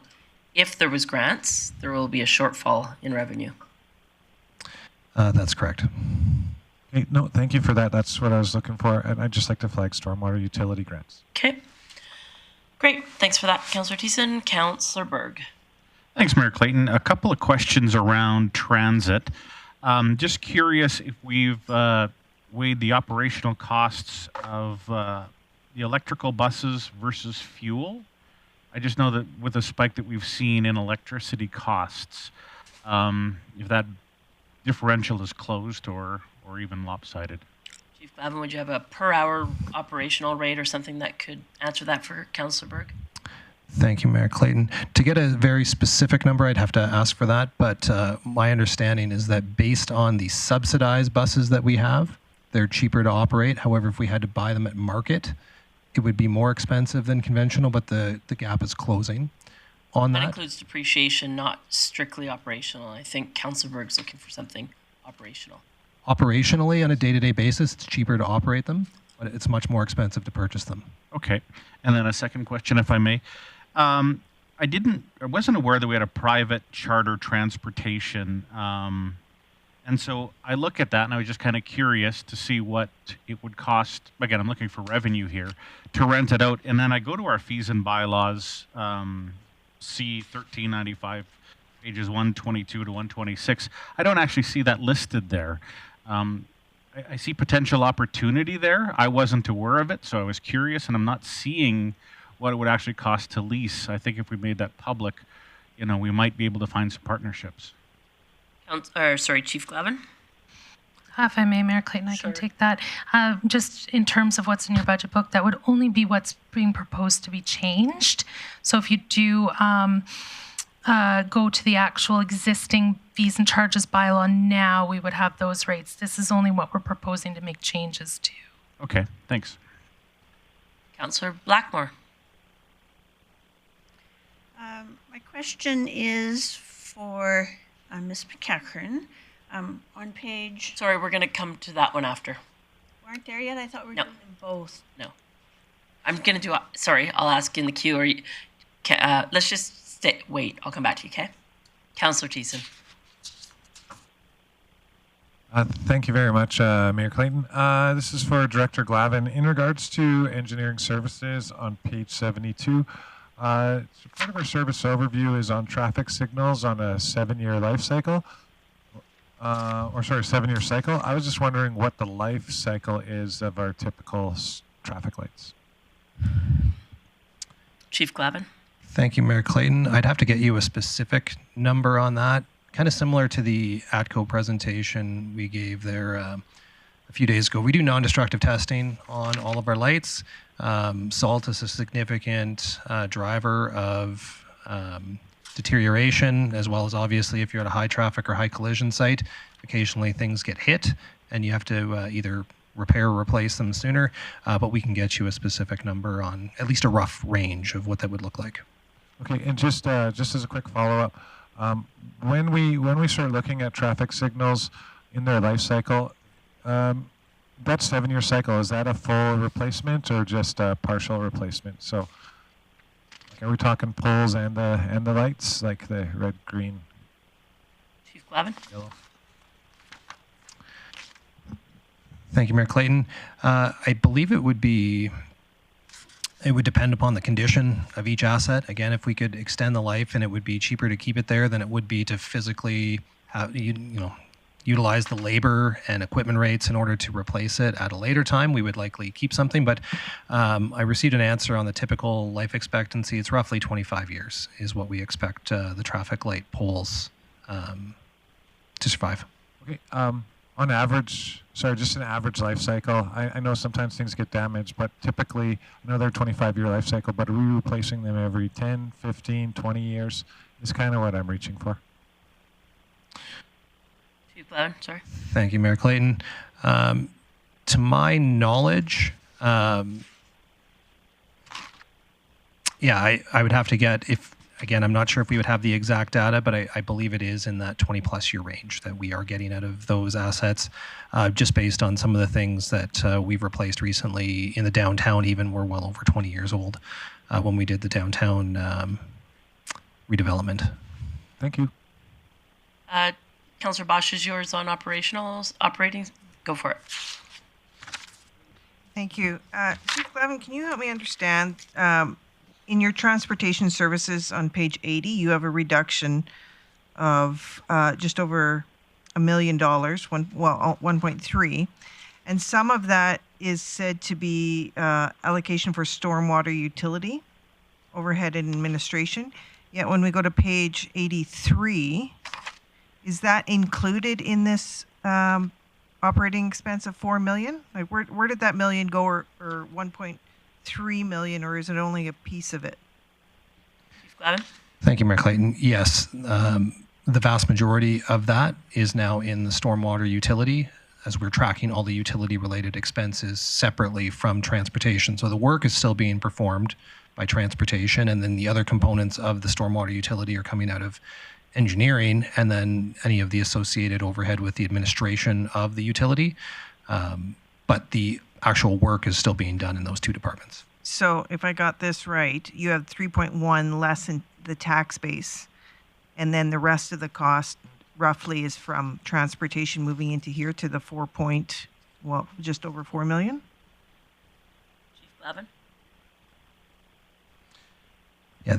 if there was grants, there will be a shortfall in revenue. That's correct. Okay, no, thank you for that. That's what I was looking for. And I'd just like to flag stormwater utility grants. Okay. Great. Thanks for that, Councillor Thiessen. Councillor Berg. Thanks, Mayor Clayton. A couple of questions around transit. Just curious if we've weighed the operational costs of the electrical buses versus fuel. I just know that with the spike that we've seen in electricity costs, if that differential is closed or even lopsided. Chief Glavin, would you have a per hour operational rate or something that could answer that for Councillor Berg? Thank you, Mayor Clayton. To get a very specific number, I'd have to ask for that, but my understanding is that based on the subsidized buses that we have, they're cheaper to operate. However, if we had to buy them at market, it would be more expensive than conventional, but the gap is closing on That that. includes depreciation, not strictly operational. I think Councillor Berg's looking for something operational. Operationally, on a day-to-day basis, it's cheaper to operate them, but it's much more expensive to purchase them. Okay. And then a second question, if I may. I wasn't aware that we had a private charter transportation. And so I look at that and I was just kind of curious to see what it would cost. Again, I'm looking for revenue here to rent it out. And then I go to our fees and bylaws, C1395, pages 122 to 126. I don't actually see that listed there. I see potential opportunity there. I wasn't aware of it, so I was curious, and I'm not seeing what it would actually cost to lease. I think if we made that public, we might be able to find some partnerships. Chief Glavin. If I may, Mayor Clayton, I can take that. Just in terms of what's in your budget book, that would only be what's being proposed to be changed. So if you do go to the actual existing fees and charges bylaw now, we would have those rates. This is only what we're proposing to make changes to. Okay, thanks. Councillor Blackmore. My question is for Ms. McEachern. On page... Sorry, we're going to come to that one after. Weren't there yet? I thought we were doing them both. No. I'm going to do... Sorry, I'll ask in the queue. Or let's just stay... Wait, I'll come back to you, okay? Councillor Thiessen. Thank you very much, Mayor Clayton. This is for Director Glavin. In regards to engineering services on page 72, so part of our service overview is on traffic signals on a 7-year life cycle. 7-year cycle. I was just wondering what the life cycle is of our typical traffic lights. Chief Glavin. Thank you, Mayor Clayton. I'd have to get you a specific number on that. Kind of similar to the ATCO presentation we gave there a few days ago. We do non-destructive testing on all of our lights. Salt is a significant driver of deterioration, as well as obviously if you're at a high traffic or high collision site, occasionally things get hit and you have to either repair or replace them sooner, but we can get you a specific number on at least a rough range of what that would look like. Okay, and just as a quick follow-up, when we start looking at traffic signals in their life cycle, that 7-year cycle, is that a full replacement or just a partial replacement? So, are we talking poles and the lights, like the red, green, Chief Glavin. yellow? Thank you, Mayor Clayton. I believe it would depend upon the condition of each asset. Again, if we could extend the life and it would be cheaper to keep it there than it would be to physically utilize the labor and equipment rates in order to replace it at a later time, we would likely keep something. But I received an answer on the typical life expectancy. It's roughly 25 years is what we expect the traffic light poles to survive. Okay. On average, just an average life cycle. I know sometimes things get damaged, but typically, I know they're 25-year life cycle, but are we replacing them every 10, 15, 20 years? Is kind of what I'm reaching for. Chief Glavin, sorry. Thank you, Mayor Clayton. To my knowledge, I would have to get, again, I'm not sure if we would have the exact data, but I believe it is in that 20-plus year range that we are getting out of those assets, just based on some of the things that we've replaced recently in the downtown. Even were well over 20 years old when we did the downtown redevelopment. Thank you. Councillor Bosch, is yours on operating? Go for it. Thank you. Chief Glavin, can you help me understand, in your transportation services on page 80, you have a reduction of just over $1 million, 1.3, and some of that is said to be allocation for stormwater utility, overhead and administration. Yet when we go to page 83, is that included in this operating expense of $4 million? Like where did that million go, or 1.3 million, or is it only a piece of it? Chief Glavin. Thank you, Mayor Clayton. Yes, the vast majority of that is now in the stormwater utility, as we're tracking all the utility-related expenses separately from transportation. So the work is still being performed by transportation, and then the other components of the stormwater utility are coming out of engineering, and then any of the associated overhead with the administration of the utility. But the actual work is still being done in those two departments. So if I got this right, you have 3.1 less in the tax base, and then the rest of the cost roughly is from transportation moving into here to the just over 4 million? Chief Glavin. Yeah,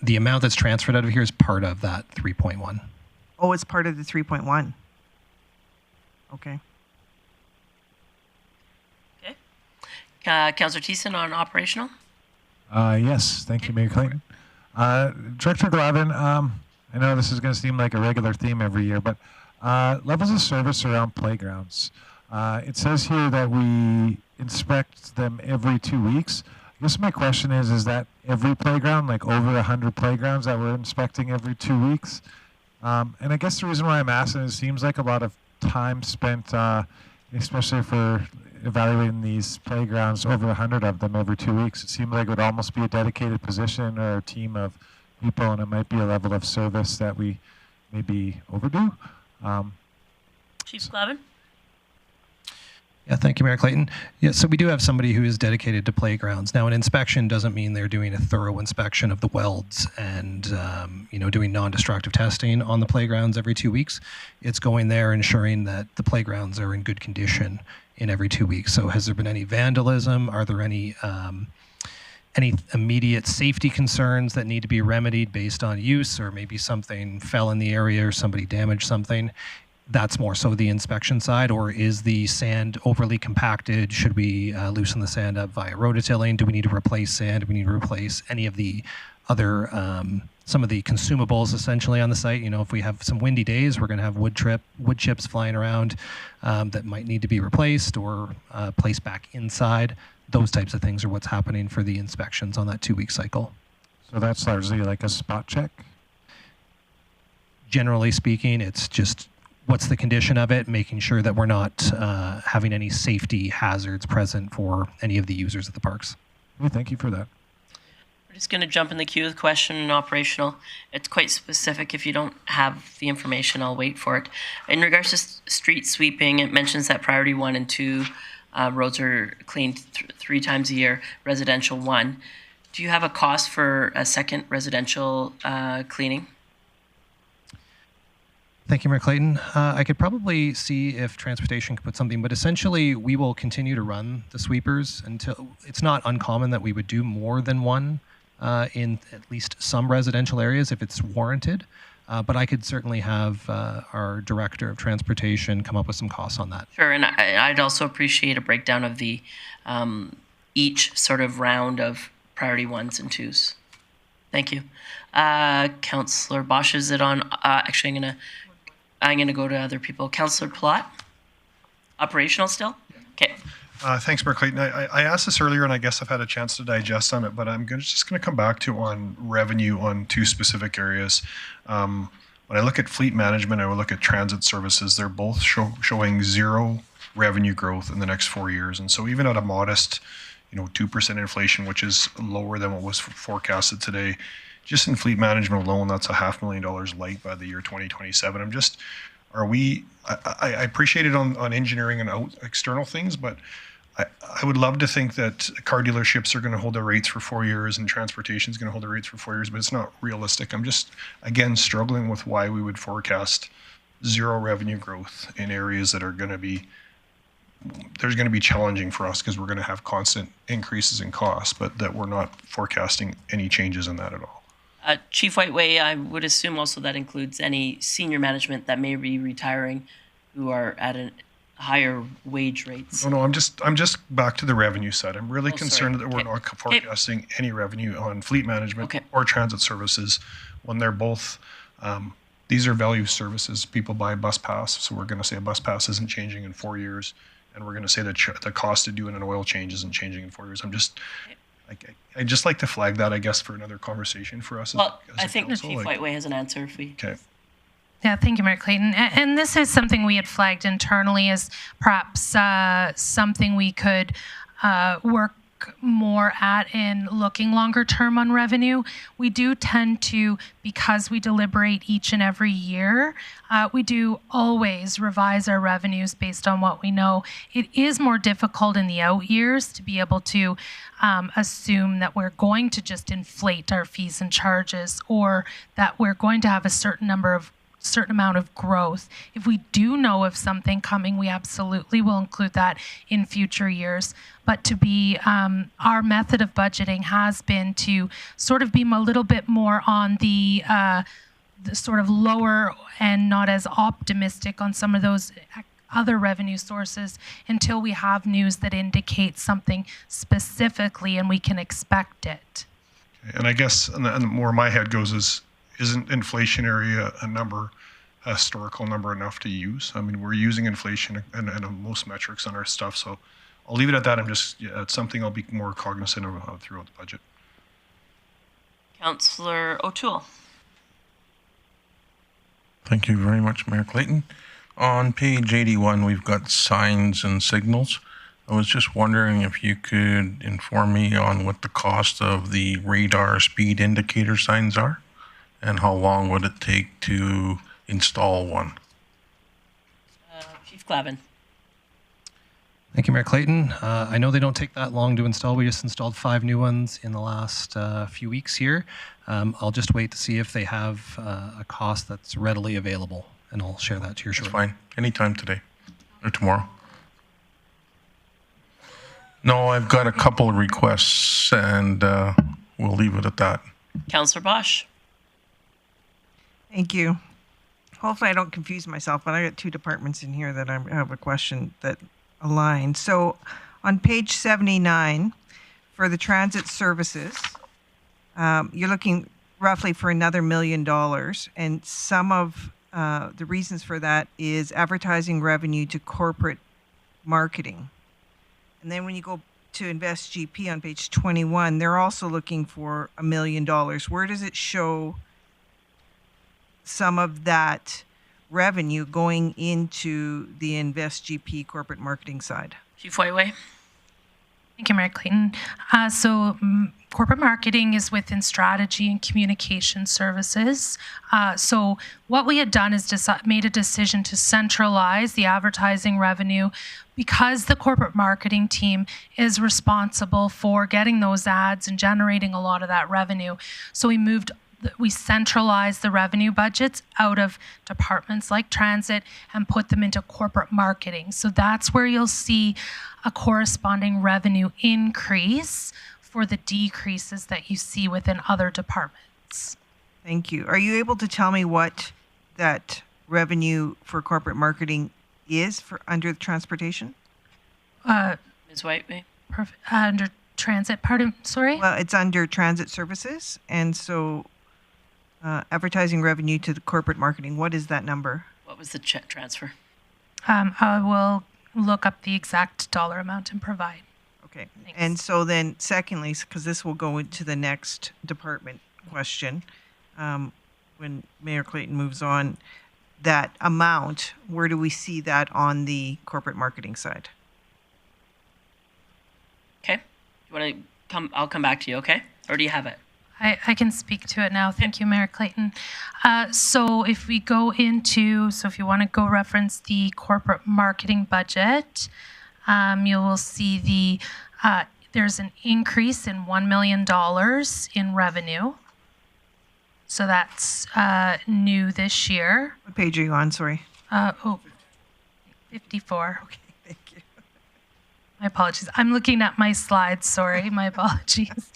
the amount that's transferred out of here is part of that 3.1. Oh, it's part of the 3.1. Okay. Councillor Thiessen on operational. Yes, thank you, Mayor Clayton. Director Glavin, I know this is going to seem like a regular theme every year, but Levels of service around playgrounds. It says here that we inspect them every 2 weeks. I guess my question is that every playground, like over 100 playgrounds that we're inspecting every 2 weeks? And I guess the reason why I'm asking is it seems like a lot of time spent, especially for evaluating these playgrounds, over 100 of them every 2 weeks. It seems like it would almost be a dedicated position or a team of people, and it might be a level of service that we maybe overdue. Chief Glavin? Yeah, thank you, Mayor Clayton. Yeah, so we do have somebody who is dedicated to playgrounds. Now, an inspection doesn't mean they're doing a thorough inspection of the welds and, doing non-destructive testing on the playgrounds every 2 weeks. It's going there, ensuring that the playgrounds are in good condition in every 2 weeks. So has there been any vandalism? Are there any immediate safety concerns that need to be remedied based on use, or maybe something fell in the area or somebody damaged something? That's more so the inspection side. Or is the sand overly compacted? Should we loosen the sand up via rototilling? Do we need to replace sand? Do we need to replace any of the other, some of the consumables essentially on the site? If we have some windy days, we're going to have wood chips flying around that might need to be replaced or placed back inside. Those types of things are what's happening for the inspections on that 2 week cycle. So that's largely like a spot check? Generally speaking, it's just what's the condition of it, making sure that we're not having any safety hazards present for any of the users of the parks. Well, thank you for that. We're just going to jump in the queue with question and operational. It's quite specific. If you don't have the information, I'll wait for it. In regards to street sweeping, it mentions that priority 1 and 2 roads are cleaned 3 times a year, residential 1. Do you have a cost for a second residential cleaning? Thank you, Mayor Clayton. I could probably see if transportation could put something, but essentially we will continue to run the sweepers until it's not uncommon that we would do more than one in at least some residential areas if it's warranted. But I could certainly have our director of transportation come up with some costs on that. Sure, and I'd also appreciate a breakdown of the each sort of round of priority 1s and 2s. Thank you. Councillor Bosch, is it on? Actually, I'm gonna go to other people. Councillor Plott, operational still? Okay. Thanks, Mayor Clayton. I asked this earlier, and I guess I've had a chance to digest on it, but I'm just going to come back to on revenue on 2 specific areas. When I look at fleet management, I would look at transit services. They're both showing 0 revenue growth in the next 4 years, and so even at a modest, 2% inflation, which is lower than what was forecasted today, just in fleet management alone, that's $500,000 light by the year 2027. I appreciate it on engineering and external things, but I would love to think that car dealerships are going to hold their rates for 4 years and transportation is going to hold their rates for 4 years, but it's not realistic. I'm just, again, struggling with why we would forecast 0 revenue growth in areas that are going to be, there's going to be challenging for us because we're going to have constant increases in costs, but that we're not forecasting any changes in that at all. Chief Whiteway, I would assume also that includes any senior management that may be retiring who are at a higher wage rates. No, I'm just back to the revenue side. I'm really concerned that we're not forecasting any revenue on fleet management or transit services when they're both, these are value services. People buy a bus pass, so we're going to say a bus pass isn't changing in 4 years, and we're going to say that the cost of doing an oil change isn't changing in 4 years. I'd just like to flag that, I guess, for another conversation for us. Well, I think the Chief Whiteway has an answer if we... Okay. Yeah, thank you, Mayor Clayton. And this is something we had flagged internally as perhaps something we could work more at in looking longer term on revenue. We do tend to, because we deliberate each and every year, we do always revise our revenues based on what we know. It is more difficult in the out years to be able to assume that we're going to just inflate our fees and charges, or that we're going to have a certain amount of growth. If we do know of something coming, we absolutely will include that in future years. But to be, our method of budgeting has been to sort of be a little bit more on the sort of lower and not as optimistic on some of those other revenue sources until we have news that indicates something specifically and we can expect it. And I guess, and where my head goes is, isn't inflationary a number a historical number enough to use? I mean, we're using inflation and most metrics on our stuff, so I'll leave it at that. It's something I'll be more cognizant of throughout the budget. Councillor O'Toole. Thank you very much, Mayor Clayton. On page 81, we've got signs and signals. I was just wondering if you could inform me on what the cost of the radar speed indicator signs are, and how long would it take to install one? Chief Glavin. Thank you, Mayor Clayton. I know they don't take that long to install. We just installed 5 new ones in the last few weeks here. I'll just wait to see if they have a cost that's readily available, and I'll share that to you shortly. That's fine. Anytime today or tomorrow. No, I've got a couple of requests, and we'll leave it at that. Councillor Bosch. Thank you. Hopefully I don't confuse myself, but I got 2 departments in here that I have a question that align. So on page 79, for the transit services, you're looking roughly for another $1 million, and some of the reasons for that is advertising revenue to corporate marketing. And then when you go to Invest GP on page 21, they're also looking for $1 million. Where does it show some of that revenue going into the Invest GP corporate marketing side? Chief Whiteway. Thank you, Mayor Clayton. Corporate marketing is within strategy and communication services. So what we had done is made a decision to centralize the advertising revenue because the corporate marketing team is responsible for getting those ads and generating a lot of that revenue. So we centralized the revenue budgets out of departments like transit and put them into corporate marketing. So that's where you'll see a corresponding revenue increase for the decreases that you see within other departments. Thank you. Are you able to tell me what that revenue for corporate marketing is for under transportation? Ms. Whiteway. Perfect. Under transit, pardon, sorry? Well, it's under transit services, and so advertising revenue to the corporate marketing, what is that number? What was the check transfer? I will look up the exact dollar amount and provide. Okay. Thanks. And so then secondly, because this will go into the next department question, when Mayor Clayton moves on, that amount, where do we see that on the corporate marketing side? Okay. You want to come? I'll come back to you, okay? Or do you have it? I can speak to it now. Thank you, Mayor Clayton. So if we go into, so if you want to go reference the corporate marketing budget, you will see there's an increase in $1 million in revenue. So that's new this year. What page are you on? Sorry. 54. Okay, thank you. My apologies. I'm looking at my slides. Sorry, my apologies.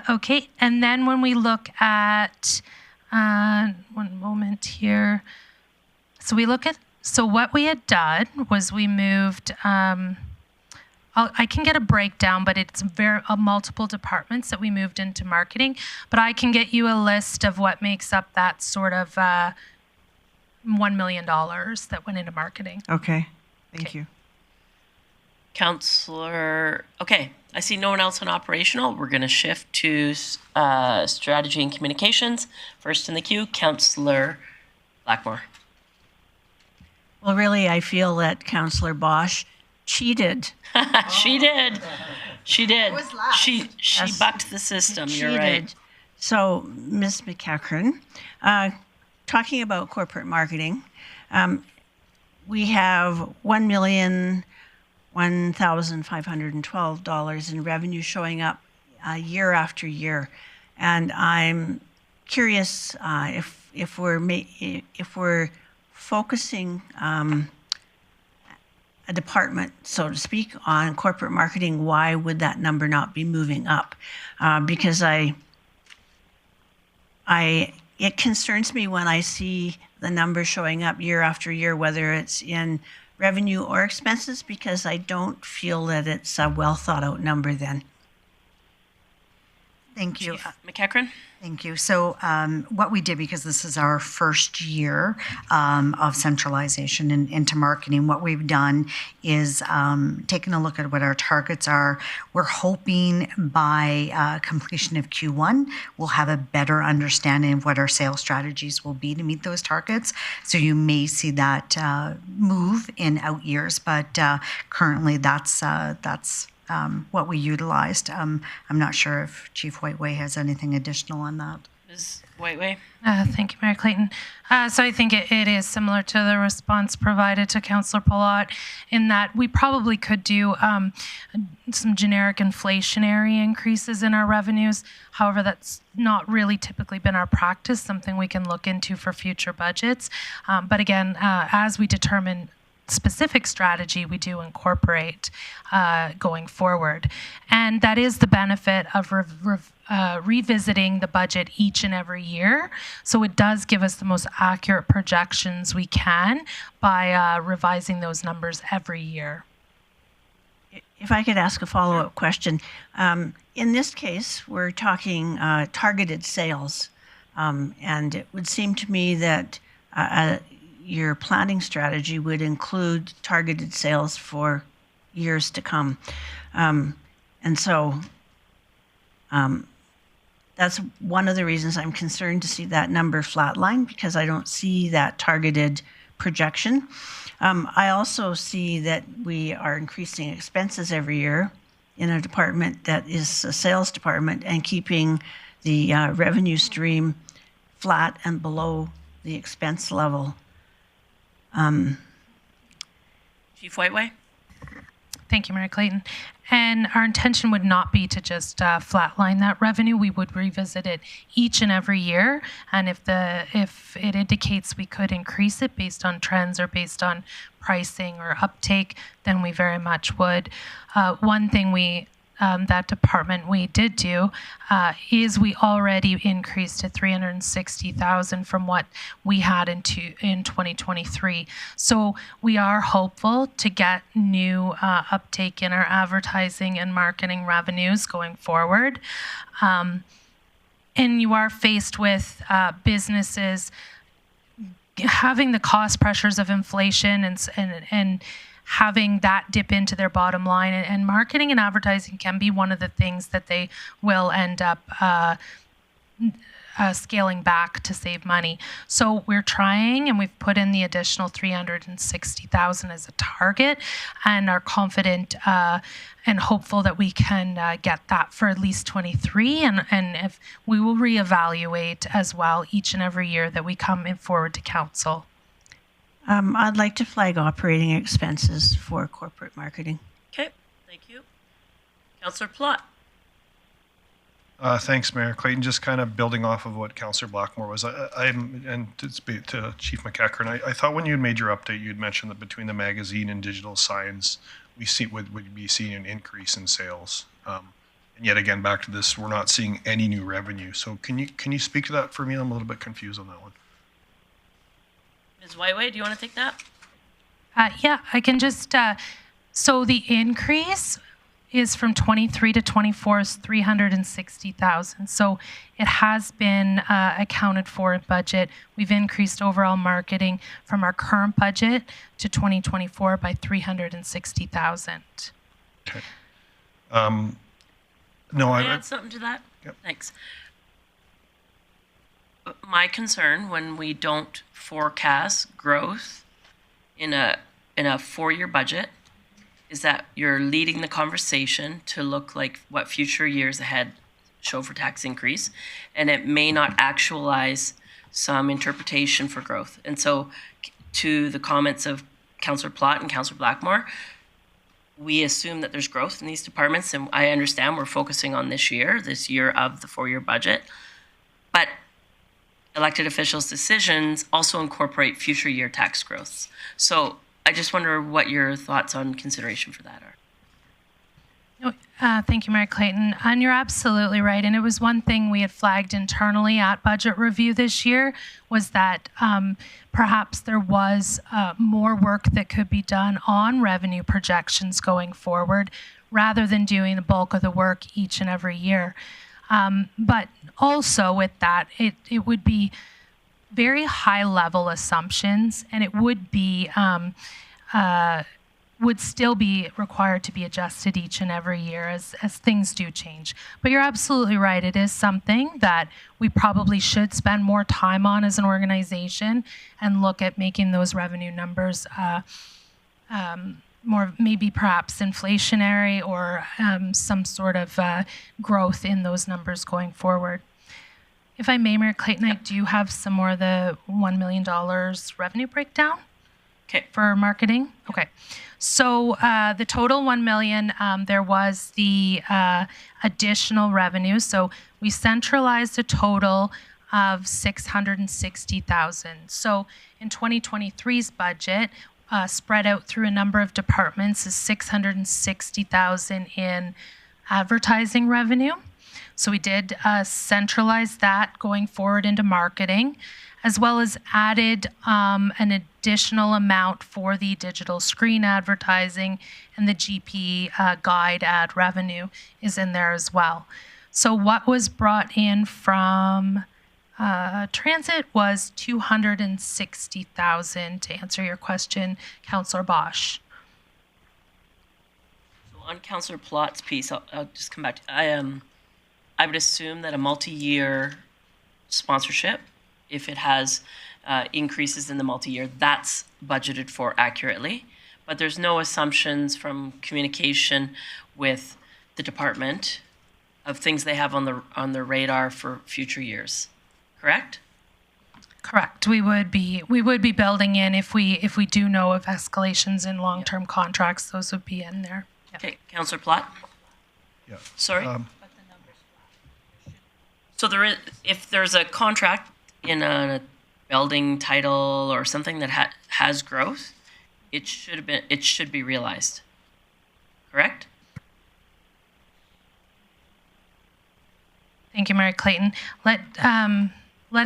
Okay, and then when we look at, one moment here. So what we had done was we moved, I can get a breakdown, but it's multiple departments that we moved into marketing. But I can get you a list of what makes up that sort of $1 million that went into marketing. Okay, thank you. Councillor, okay, I see no one else on operational. We're going to shift to strategy and communications. First in the queue, Councillor Blackmore. Well, really, I feel that Councillor Bosch cheated. She did. She did. She Yes. bucked the system. She You're right. cheated. So, Ms. McEachern, talking about corporate marketing, we have $1,001,512 in revenue showing up year after year, and I'm curious if we're focusing a department, so to speak, on corporate marketing, why would that number not be moving up? Because it concerns me when I see the number showing up year after year, whether it's in revenue or expenses, because I don't feel that it's a well thought out number then. Thank you. Chief McEachran? Thank you. So what we did, because this is our first year of centralization into marketing, what we've done is taken a look at what our targets are. We're hoping by completion of Q1, we'll have a better understanding of what our sales strategies will be to meet those targets. So you may see that move in out years, but currently that's what we utilized. I'm not sure if Chief Whiteway has anything additional on that. Ms. Whiteway? Thank you, Mayor Clayton. So I think it is similar to the response provided to Councillor Palat in that we probably could do some generic inflationary increases in our revenues. However, that's not really typically been our practice, something we can look into for future budgets. But again, as we determine specific strategy, we do incorporate going forward. And that is the benefit of revisiting the budget each and every year. So it does give us the most accurate projections we can by revising those numbers every year. If I could ask a follow-up question. In this case, we're talking targeted sales. And it would seem to me that your planning strategy would include targeted sales for years to come. And so that's one of the reasons I'm concerned to see that number flatline, because I don't see that targeted projection. I also see that we are increasing expenses every year in a department that is a sales department and keeping the revenue stream flat and below the expense level. Chief Whiteway? Thank you, Mayor Clayton. And our intention would not be to just flatline that revenue. We would revisit it each and every year. And if it indicates we could increase it based on trends or based on pricing or uptake, then we very much would. One thing that department we did do is we already increased to $360,000 from what we had in 2023. So we are hopeful to get new uptake in our advertising and marketing revenues going forward. And you are faced with businesses having the cost pressures of inflation and having that dip into their bottom line. And marketing and advertising can be one of the things that they will end up scaling back to save money. So we're trying, and we've put in the additional $360,000 as a target, and are confident and hopeful that we can get that for at least 23. And if we will reevaluate as well each and every year that we come in forward to council. I'd like to flag operating expenses for corporate marketing. Okay, thank you. Councillor Plott. Thanks, Mayor Clayton. Just kind of building off of what Councillor Blackmore was, and to speak to Chief McEachran, I thought when you had made your update, you had mentioned that between the magazine and digital signs, would be seeing an increase in sales. And yet again, back to this, we're not seeing any new revenue. So can you speak to that for me? I'm a little bit confused on that one. Ms. Whiteway, do you want to take that? Yeah, I can just, so the increase is from 23 to 24 is 360,000. So it has been accounted for in budget. We've increased overall marketing from our current budget to 2024 by 360,000. Okay. Can I add something to that? Yep. Thanks. My concern when we don't forecast growth in a 4-year budget is that you're leading the conversation to look like what future years ahead show for tax increase, and it may not actualize some interpretation for growth. And so to the comments of Councillor Plott and Councillor Blackmore, we assume that there's growth in these departments, and I understand we're focusing on this year of the 4-year budget, but elected officials' decisions also incorporate future year tax growths. So I just wonder what your thoughts on consideration for that are. Thank you, Mayor Clayton. And you're absolutely right. And it was one thing we had flagged internally at budget review this year was that perhaps there was more work that could be done on revenue projections going forward rather than doing the bulk of the work each and every year. But also with that, it would be very high level assumptions, and it would be would still be required to be adjusted each and every year as things do change. But you're absolutely right. It is something that we probably should spend more time on as an organization and look at making those revenue numbers more, maybe perhaps inflationary, or some sort of growth in those numbers going forward. If I may, Mayor Clayton, I do have some more of the $1 million revenue breakdown. Okay. For marketing. Okay. So the total 1 million, there was the additional revenue. So we centralized a total of 660,000. So in 2023's budget, spread out through a number of departments, is 660,000 in advertising revenue. So we did centralize that going forward into marketing, as well as added an additional amount for the digital screen advertising, and the GP guide ad revenue is in there as well. So what was brought in from transit was 260,000, to answer your question, Councillor Bosch. So on Councillor Plott's piece, I'll just come back to, I would assume that a multi-year sponsorship, if it has increases in the multi-year, that's budgeted for accurately. But there's no assumptions from communication with the department of things they have on their radar for future years. Correct? Correct. We would be building in, if we do know of escalations in long-term contracts, those would be in there. Yep. Okay, Councillor Plott. Yeah. Sorry. So there is, if there's a contract in a building title or something that has growth, it should be realized. Correct? Thank you, Mary Clayton. Let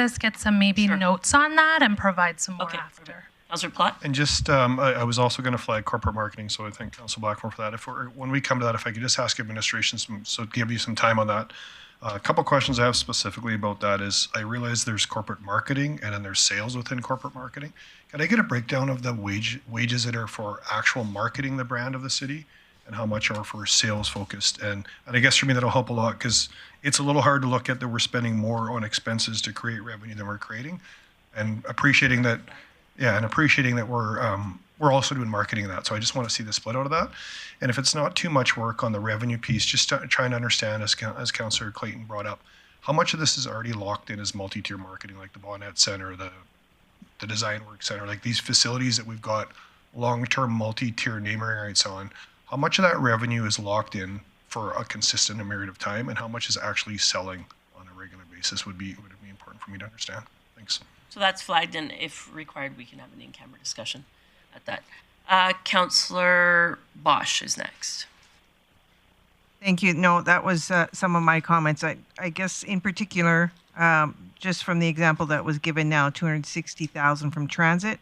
us get some notes on that and provide some more after. Councillor Plott. And just, I was also going to flag corporate marketing, so I thank Council Blackmore for that. When we come to that, if I could just ask administration, so give you some time on that. A couple questions I have specifically about that is, I realize there's corporate marketing and then there's sales within corporate marketing. Can I get a breakdown of the wages that are for actual marketing the brand of the city, and how much are for sales focused? And I guess for me that'll help a lot, because it's a little hard to look at that we're spending more on expenses to create revenue than we're creating, and appreciating that we're also doing marketing in that. So I just want to see the split out of that. And if it's not too much work on the revenue piece, just trying to understand, as Councillor Clayton brought up, how much of this is already locked in as multi-tier marketing, like the Bonnet Center, the Design Work Center, like these facilities that we've got long-term multi-tier naming rights on. How much of that revenue is locked in for a consistent period of time, and how much is actually selling on a regular basis would it be important for me to understand. Thanks. So that's flagged, and if required, we can have an in-camera discussion at that. Councillor Bosch is next. Thank you. No, that was some of my comments. I guess in particular, just from the example that was given now, 260,000 from transit,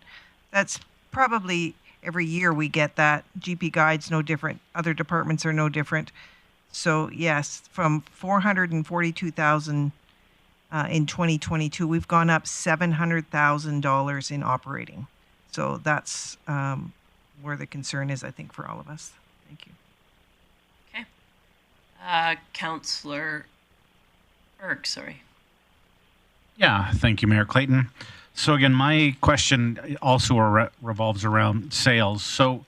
that's probably every year we get that. GP Guide's no different. Other departments are no different. So yes, from 442,000 in 2022, we've gone up $700,000 in operating. So that's where the concern is, I think, for all of us. Thank you. Okay. Councillor Berg, sorry. Yeah, thank you, Mayor Clayton. So again, my question also revolves around sales. So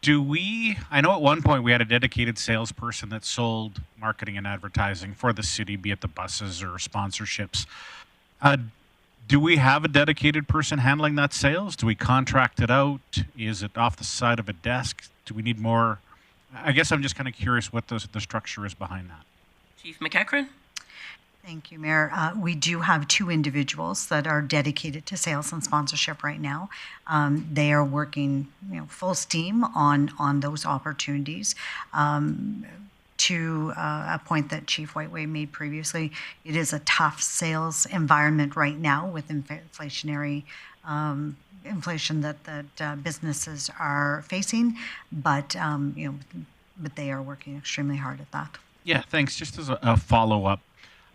I know at one point we had a dedicated salesperson that sold marketing and advertising for the city, be it the buses or sponsorships. Do we have a dedicated person handling that sales? Do we contract it out? Is it off the side of a desk? Do we need more? I guess I'm just kind of curious what the structure is behind that. Chief McEachran. Thank you, Mayor. We do have 2 individuals that are dedicated to sales and sponsorship right now. They are working, full steam on those opportunities. To a point that Chief Whiteway made previously, it is a tough sales environment right now with inflationary inflation that businesses are facing, but but they are working extremely hard at that. Yeah, thanks. Just as a follow-up,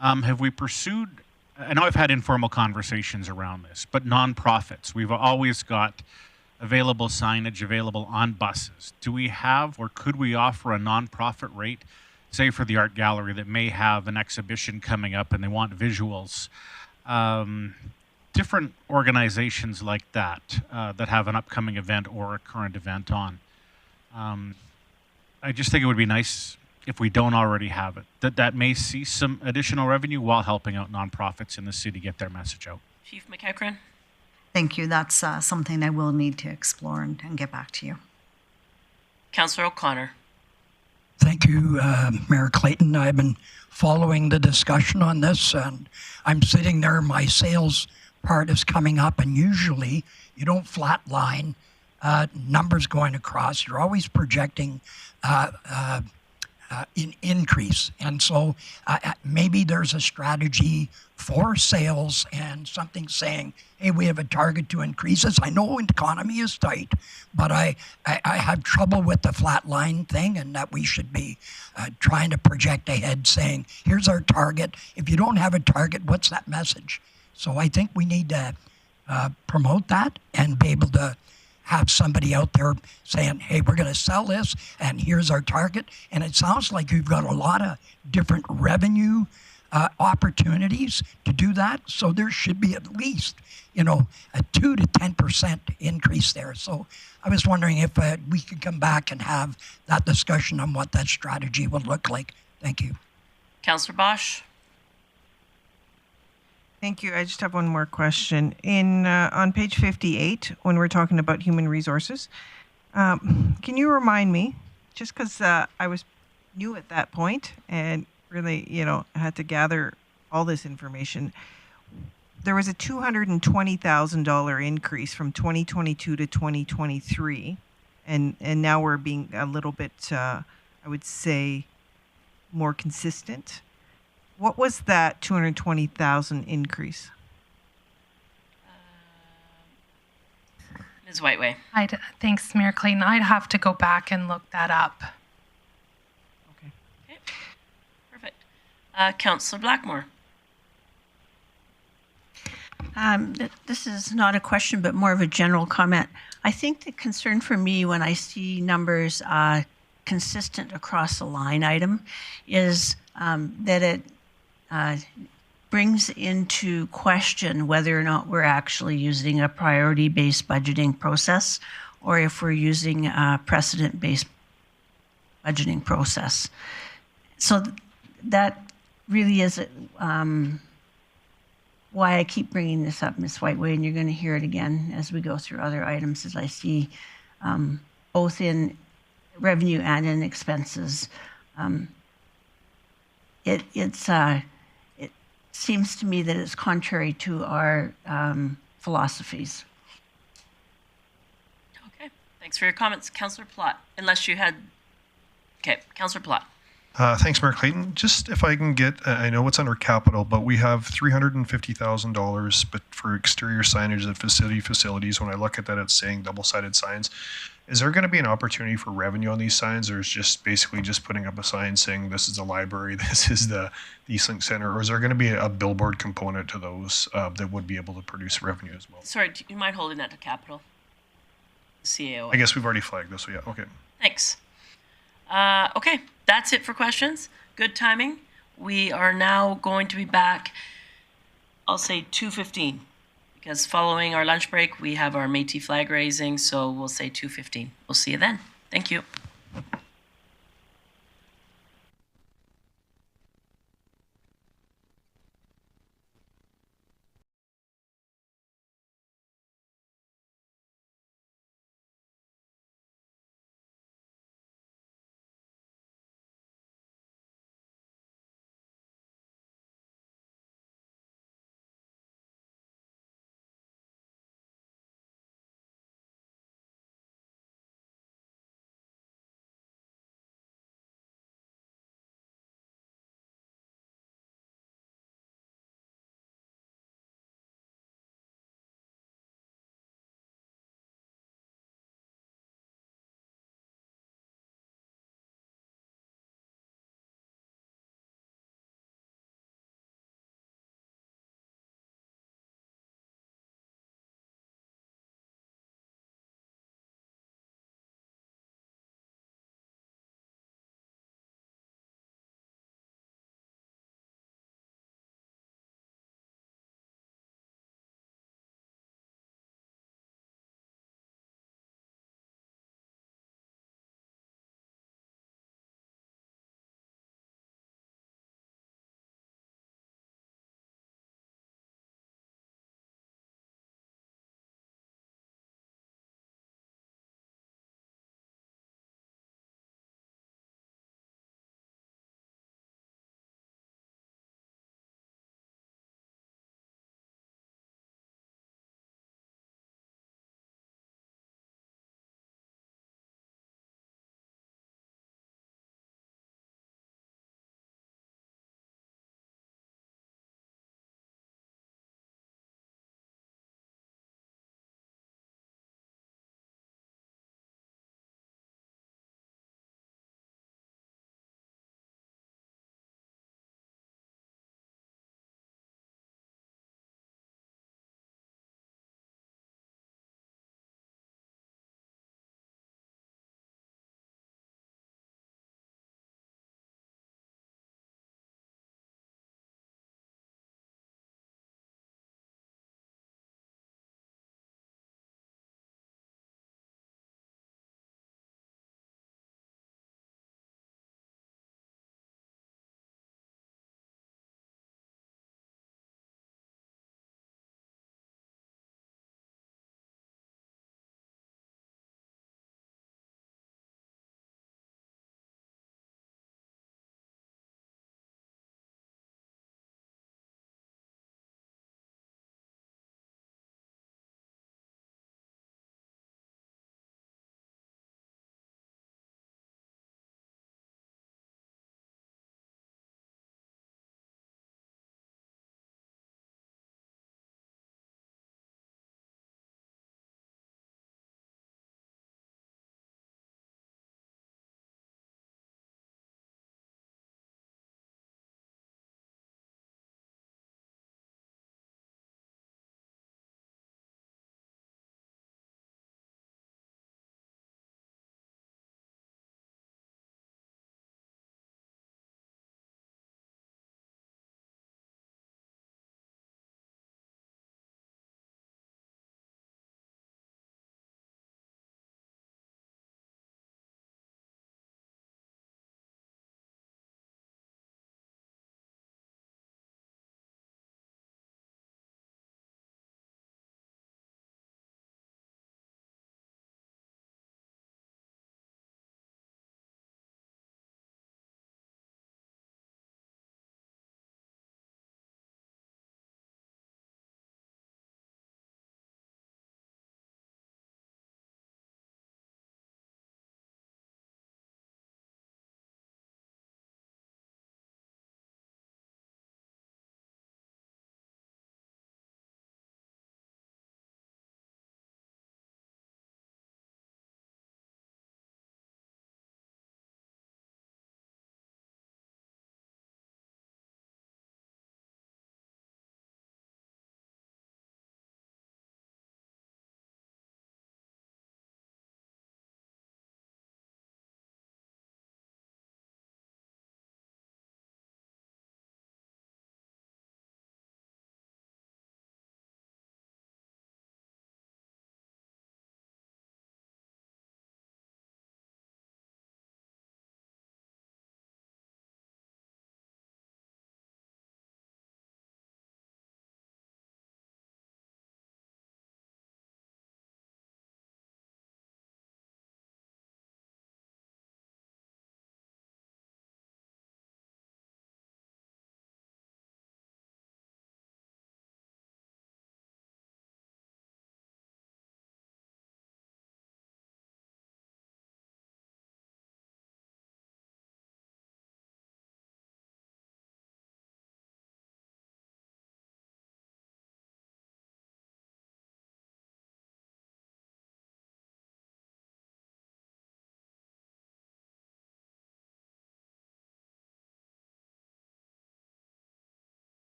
have we pursued, I know I've had informal conversations around this, but nonprofits, we've always got available signage available on buses. Do we have or could we offer a nonprofit rate, say for the art gallery that may have an exhibition coming up and they want visuals? Different organizations like that that have an upcoming event or a current event on. I just think it would be nice if we don't already have it, that may see some additional revenue while helping out nonprofits in the city get their message out. Chief McEachran. Thank you. That's something I will need to explore and get back to you. Councillor O'Connor. Thank you, Mayor Clayton. I've been following the discussion on this, and I'm sitting there, my sales part is coming up, and usually you don't flatline numbers going across. You're always projecting in increase. And so maybe there's a strategy for sales and something saying, hey, we have a target to increase this. I know the economy is tight, but I have trouble with the flat line thing, and that we should be trying to project ahead saying, here's our target. If you don't have a target, what's that message? So I think we need to promote that and be able to have somebody out there saying, hey, we're going to sell this, and here's our target. And it sounds like you've got a lot of different revenue opportunities to do that. So there should be at least, a 2 to 10% increase there. So I was wondering if we could come back and have that discussion on what that strategy would look like. Thank you. Councillor Bosch. Thank you. I just have one more question. On page 58, when we're talking about human resources, can you remind me, just because I was new at that point and really, had to gather all this information, there was a $220,000 increase from 2022 to 2023, and now we're being a little bit, I would say, more consistent. What was that 220,000 increase? Ms. Whiteway. Thanks, Mayor Clayton. I'd have to go back and look that up. Okay. Perfect. Councillor Blackmore. This is not a question, but more of a general comment. I think the concern for me when I see numbers consistent across a line item is that it brings into question whether or not we're actually using a priority-based budgeting process or if we're using a precedent-based budgeting process. So that really is why I keep bringing this up, Ms. Whiteway, and you're going to hear it again as we go through other items as I see both in revenue and in expenses. It seems to me that it's contrary to our philosophies. Okay, thanks for your comments. Councillor Plott, unless you had, okay, Councillor Plott. Thanks, Mayor Clayton. Just if I can get, I know it's under capital, but we have $350,000 but for exterior signage at facilities. When I look at that, it's saying double-sided signs. Is there going to be an opportunity for revenue on these signs, or is just basically just putting up a sign saying this is the library, this is the Eastlink Center, or is there going to be a billboard component to those that would be able to produce revenue as well? Sorry, do you mind holding that to capital? CAO. I guess we've already flagged this, so yeah, okay. Thanks. Okay, that's it for questions. Good timing. We are now going to be back, I'll say 2:15. Because following our lunch break, we have our Métis flag raising, so we'll say 2:15. We'll see you then. Thank you.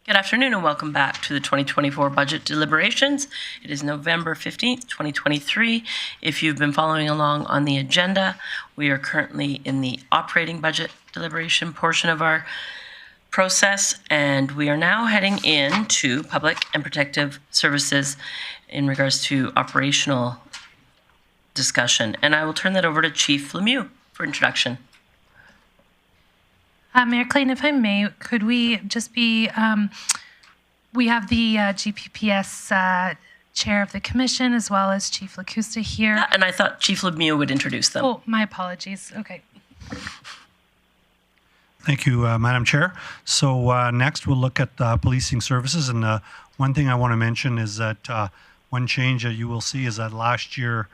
Good afternoon and welcome back to the 2024 budget deliberations. It is November 15th, 2023. If you've been following along on the agenda, we are currently in the operating budget deliberation portion of our process, and we are now heading into public and protective services in regards to operational discussion. And I will turn that over to Chief Lemieux for introduction. Mayor Clayton, if I may, could we just be, we have the GPPS chair of the commission as well as Chief Lacusta here. Yeah, and I thought Chief Lemieux would introduce them. Oh, my apologies. Okay. Thank you, Madam Chair. So next we'll look at policing services. And one thing I want to mention is that one change that you will see is that last year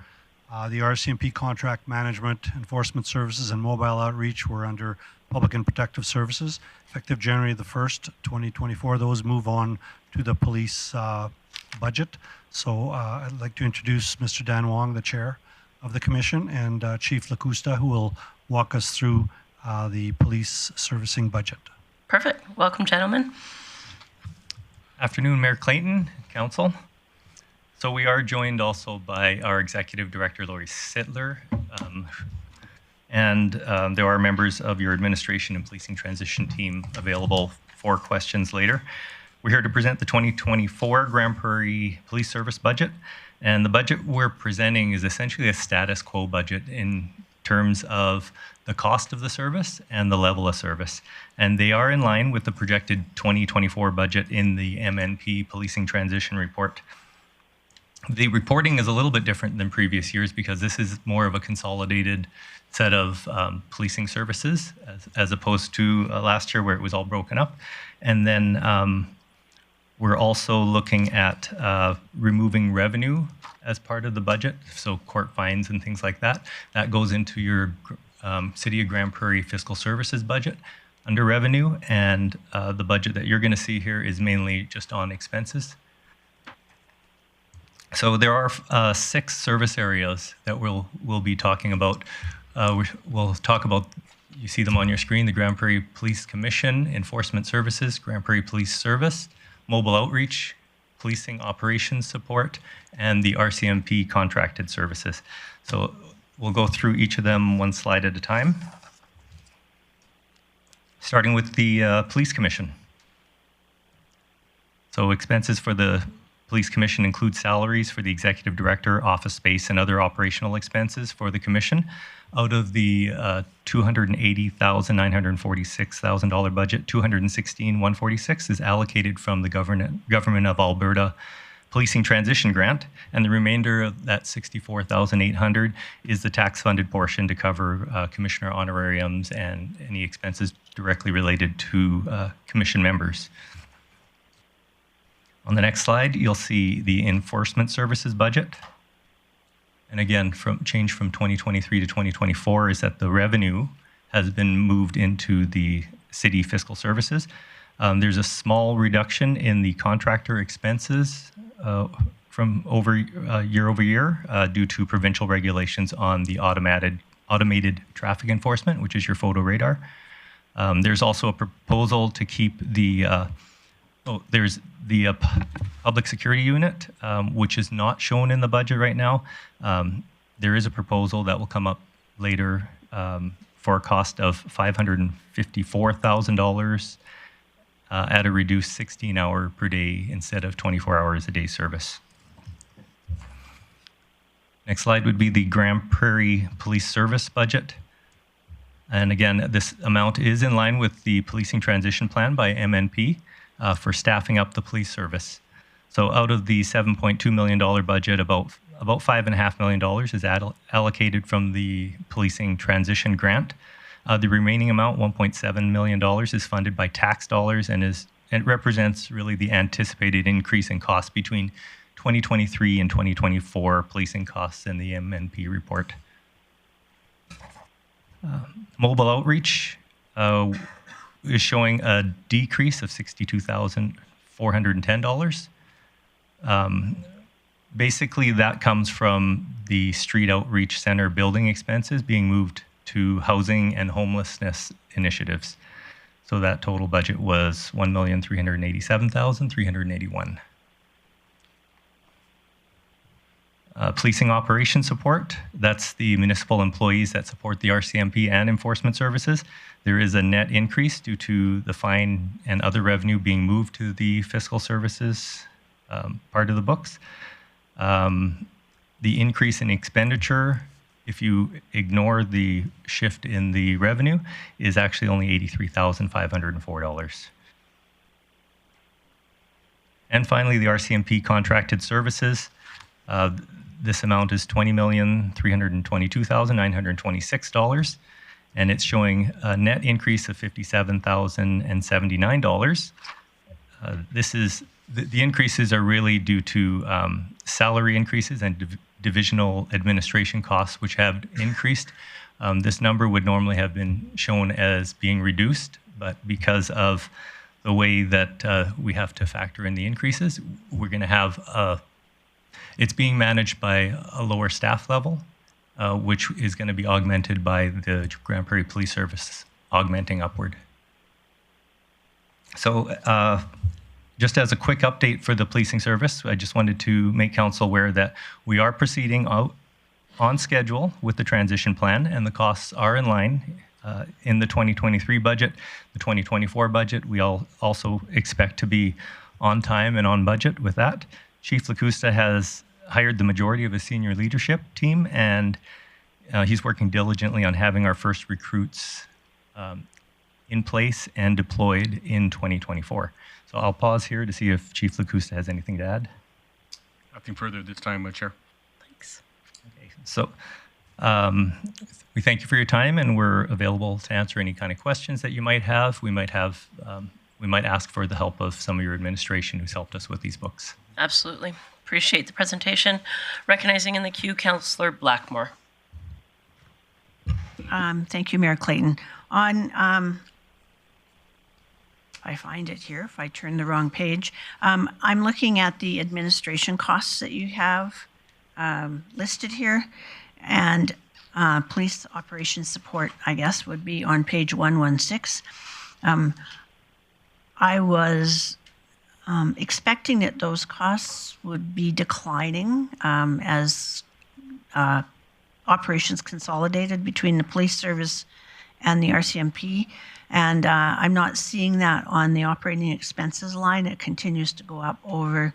the RCMP contract management, enforcement services, and mobile outreach were under Public and Protective Services. Effective January the 1st, 2024, those move on to the police budget. So I'd like to introduce Mr. Dan Wong, the chair of the commission, and Chief Lacusta, who will walk us through the police servicing budget. Perfect. Welcome, gentlemen. Afternoon, Mayor Clayton, Council. So we are joined also by our Executive Director, Lori Sittler, and there are members of your administration and policing transition team available for questions later. We're here to present the 2024 Grande Prairie Police Service budget, and the budget we're presenting is essentially a status quo budget in terms of the cost of the service and the level of service. And they are in line with the projected 2024 budget in the MNP Policing Transition Report. The reporting is a little bit different than previous years because this is more of a consolidated set of policing services as opposed to last year where it was all broken up. And then we're also looking at removing revenue as part of the budget, so court fines and things like that. That goes into your City of Grande Prairie Fiscal Services budget under revenue, and the budget that you're going to see here is mainly just on expenses. So there are 6 service areas that we'll be talking about. We'll talk about, you see them on your screen, the Grande Prairie Police Commission, Enforcement Services, Grande Prairie Police Service, Mobile Outreach, Policing Operations Support, and the RCMP Contracted Services. So we'll go through each of them one slide at a time. Starting with the Police Commission. So expenses for the Police Commission include salaries for the Executive Director, office space, and other operational expenses for the Commission. Out of the $280,946,000 budget, $216,146 is allocated from the Government of Alberta Policing Transition Grant, and the remainder of that $64,800 is the tax-funded portion to cover Commissioner honorariums and any expenses directly related to Commission members. On the next slide, you'll see the Enforcement Services budget. And again, change from 2023 to 2024 is that the revenue has been moved into the City Fiscal Services. There's a small reduction in the contractor expenses from year over year due to provincial regulations on the automated traffic enforcement, which is your photo radar. There's also a proposal to keep the there's the public security unit, which is not shown in the budget right now. There is a proposal that will come up later for a cost of $554,000 at a reduced 16-hour per day instead of 24 hours a day service. Next slide would be the Grande Prairie Police Service budget. And again, this amount is in line with the Policing Transition Plan by MNP. For staffing up the police service. So out of the $7.2 million budget, about $5.5 million is allocated from the Policing Transition Grant. The remaining amount, $1.7 million, is funded by tax dollars and it represents really the anticipated increase in costs between 2023 and 2024 policing costs in the MNP report. Mobile outreach is showing a decrease of $62,410. Basically, that comes from the Street Outreach Center building expenses being moved to housing and homelessness initiatives. So that total budget was $1,387,381. Policing operations support, that's the municipal employees that support the RCMP and enforcement services. There is a net increase due to the fine and other revenue being moved to the fiscal services part of the books. The increase in expenditure, if you ignore the shift in the revenue, is actually only $83,504. And finally, the RCMP contracted services. This amount is $20,322,926, and it's showing a net increase of $57,079. The increases are really due to salary increases and divisional administration costs, which have increased. This number would normally have been shown as being reduced, but because of the way that we have to factor in the increases, we're going to have it's being managed by a lower staff level, which is going to be augmented by the Grande Prairie Police Service augmenting upward. So just as a quick update for the policing service, I just wanted to make council aware that we are proceeding on schedule with the transition plan, and the costs are in line in the 2023 budget. The 2024 budget, we also expect to be on time and on budget with that. Chief Lacusta has hired the majority of his senior leadership team, and he's working diligently on having our first recruits in place and deployed in 2024. So I'll pause here to see if Chief Lacusta has anything to add. Nothing further at this time, Chair. Thanks. Okay, so we thank you for your time, and we're available to answer any kind of questions that you might have. We might ask for the help of some of your administration who's helped us with these books. Absolutely. Appreciate the presentation. Recognizing in the queue, Councillor Blackmore. Thank you, Mayor Clayton. On, I find it here, if I turn the wrong page, I'm looking at the administration costs that you have listed here, and police operations support, I guess, would be on page 116. I was expecting that those costs would be declining as operations consolidated between the police service and the RCMP, and I'm not seeing that on the operating expenses line. It continues to go up over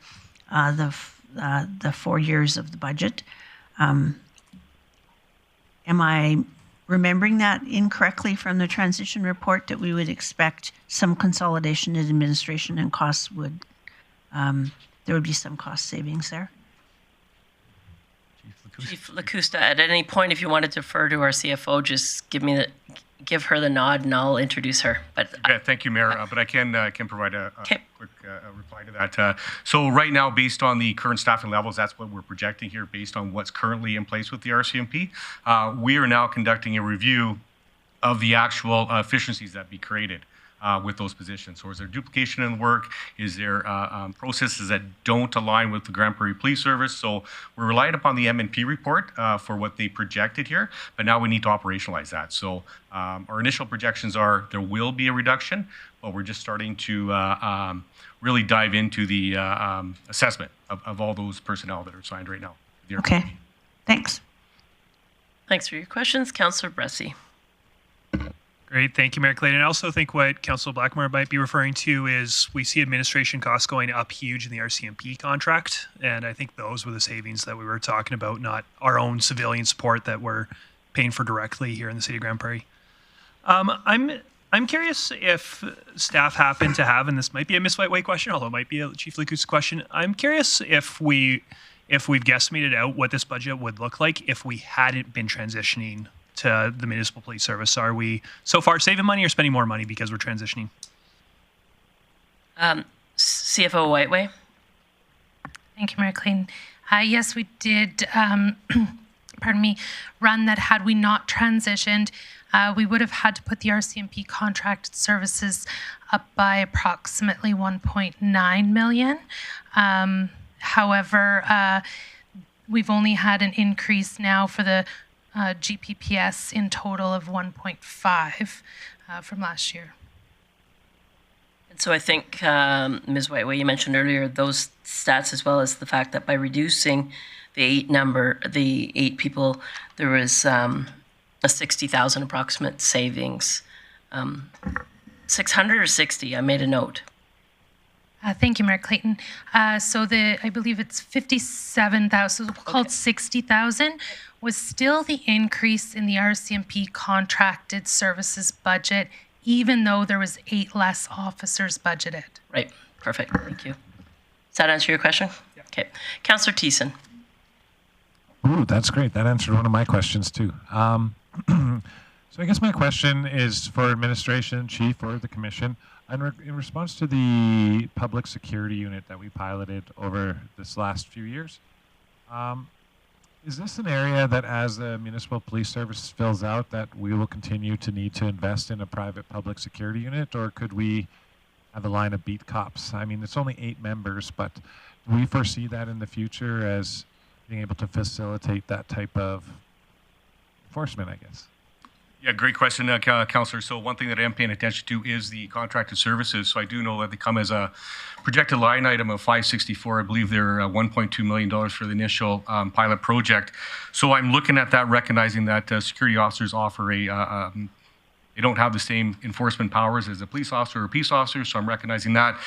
the 4 years of the budget. Am I remembering that incorrectly from the transition report, that we would expect some consolidation in administration and costs would, there would be some cost savings there? Chief Lacusta, at any point, if you want to defer to our CFO, just give her the nod and I'll introduce her. But yeah, thank you, Mayor. But I can provide a quick reply to that. So right now, based on the current staffing levels, that's what we're projecting here based on what's currently in place with the RCMP. We are now conducting a review of the actual efficiencies that be created with those positions. So is there duplication in the work? Is there processes that don't align with the Grande Prairie Police Service? So we're relying upon the M&P report for what they projected here, but now we need to operationalize that. So our initial projections are there will be a reduction, but we're just starting to really dive into the assessment of all those personnel that are assigned right now. Okay, thanks. Thanks for your questions. Councillor Bressie. Great, thank you, Mayor Clayton. I also think what Councillor Blackmore might be referring to is we see administration costs going up huge in the RCMP contract, and I think those were the savings that we were talking about, not our own civilian support that we're paying for directly here in the city of Grande Prairie. I'm curious if staff happen to have, and this might be a Ms. Whiteway question, although it might be a Chief Lacusta question. I'm curious if we've guesstimated out what this budget would look like if we hadn't been transitioning to the municipal police service. Are we so far saving money or spending more money because we're transitioning? CFO Whiteway. Thank you, Mayor Clayton. Yes, we did, pardon me, run that had we not transitioned, we would have had to put the RCMP contracted services up by approximately 1.9 million. However, we've only had an increase now for the GPPS in total of 1.5 from last year. So I think, Ms. Whiteway, you mentioned earlier those stats, as well as the fact that by reducing the eight people, there was a 60,000 approximate savings. 600 or 60? I made a note. Thank you, Mayor Clayton. So I believe it's 57,000, so called 60,000, was still the increase in the RCMP contracted services budget, even though there was 8 less officers budgeted. Right. Perfect. Thank you. Does that answer your question? Yeah. Okay. Councillor Thiessen. Ooh, that's great. That answered one of my questions too. So I guess my question is for administration, chief, or the commission. In response to the public security unit that we piloted over this last few years, is this an area that as the municipal police service fills out that we will continue to need to invest in a private public security unit, or could we have a line of beat cops? I mean, it's only 8 members, but do we foresee that in the future as being able to facilitate that type of enforcement, I guess? Yeah, great question, Councillor. So one thing that I'm paying attention to is the contracted services. So I do know that they come as a projected line item of 564. I believe they're $1.2 million for the initial pilot project. So I'm looking at that, recognizing that security officers offer they don't have the same enforcement powers as a police officer or peace officer, so I'm recognizing that.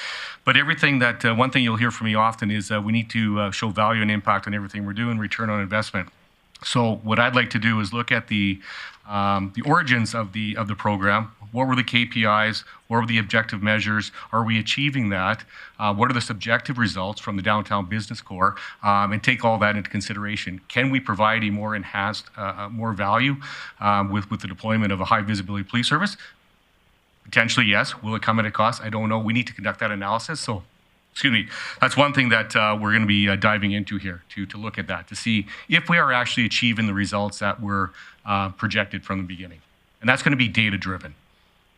But everything that, one thing you'll hear from me often is we need to show value and impact on everything we're doing, return on investment. So what I'd like to do is look at the origins of the program. What were the KPIs? What were the objective measures? Are we achieving that? What are the subjective results from the downtown business core? And take all that into consideration. Can we provide a more enhanced, more value with the deployment of a high visibility police service? Potentially, yes. Will it come at a cost? I don't know. We need to conduct that analysis. So, excuse me, that's one thing that we're going to be diving into here to look at that, to see if we are actually achieving the results that were projected from the beginning. And that's going to be data driven.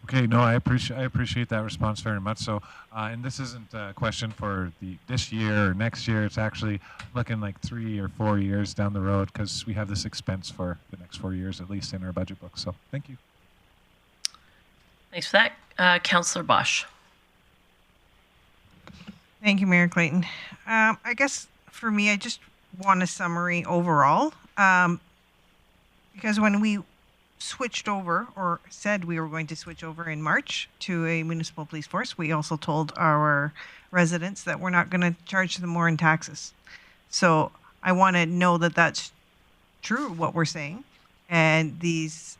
Okay, no, I appreciate that response very much. So, and this isn't a question for this year or next year. It's actually looking like 3 or 4 years down the road, because we have this expense for the next 4 years, at least in our budget book. So, thank you. Thanks for that. Councillor Bosch. Thank you, Mayor Clayton. I guess for me, I just want a summary overall, because when we switched over, or said we were going to switch over in March to a municipal police force, we also told our residents that we're not going to charge them more in taxes. So I want to know that that's true, what we're saying, and these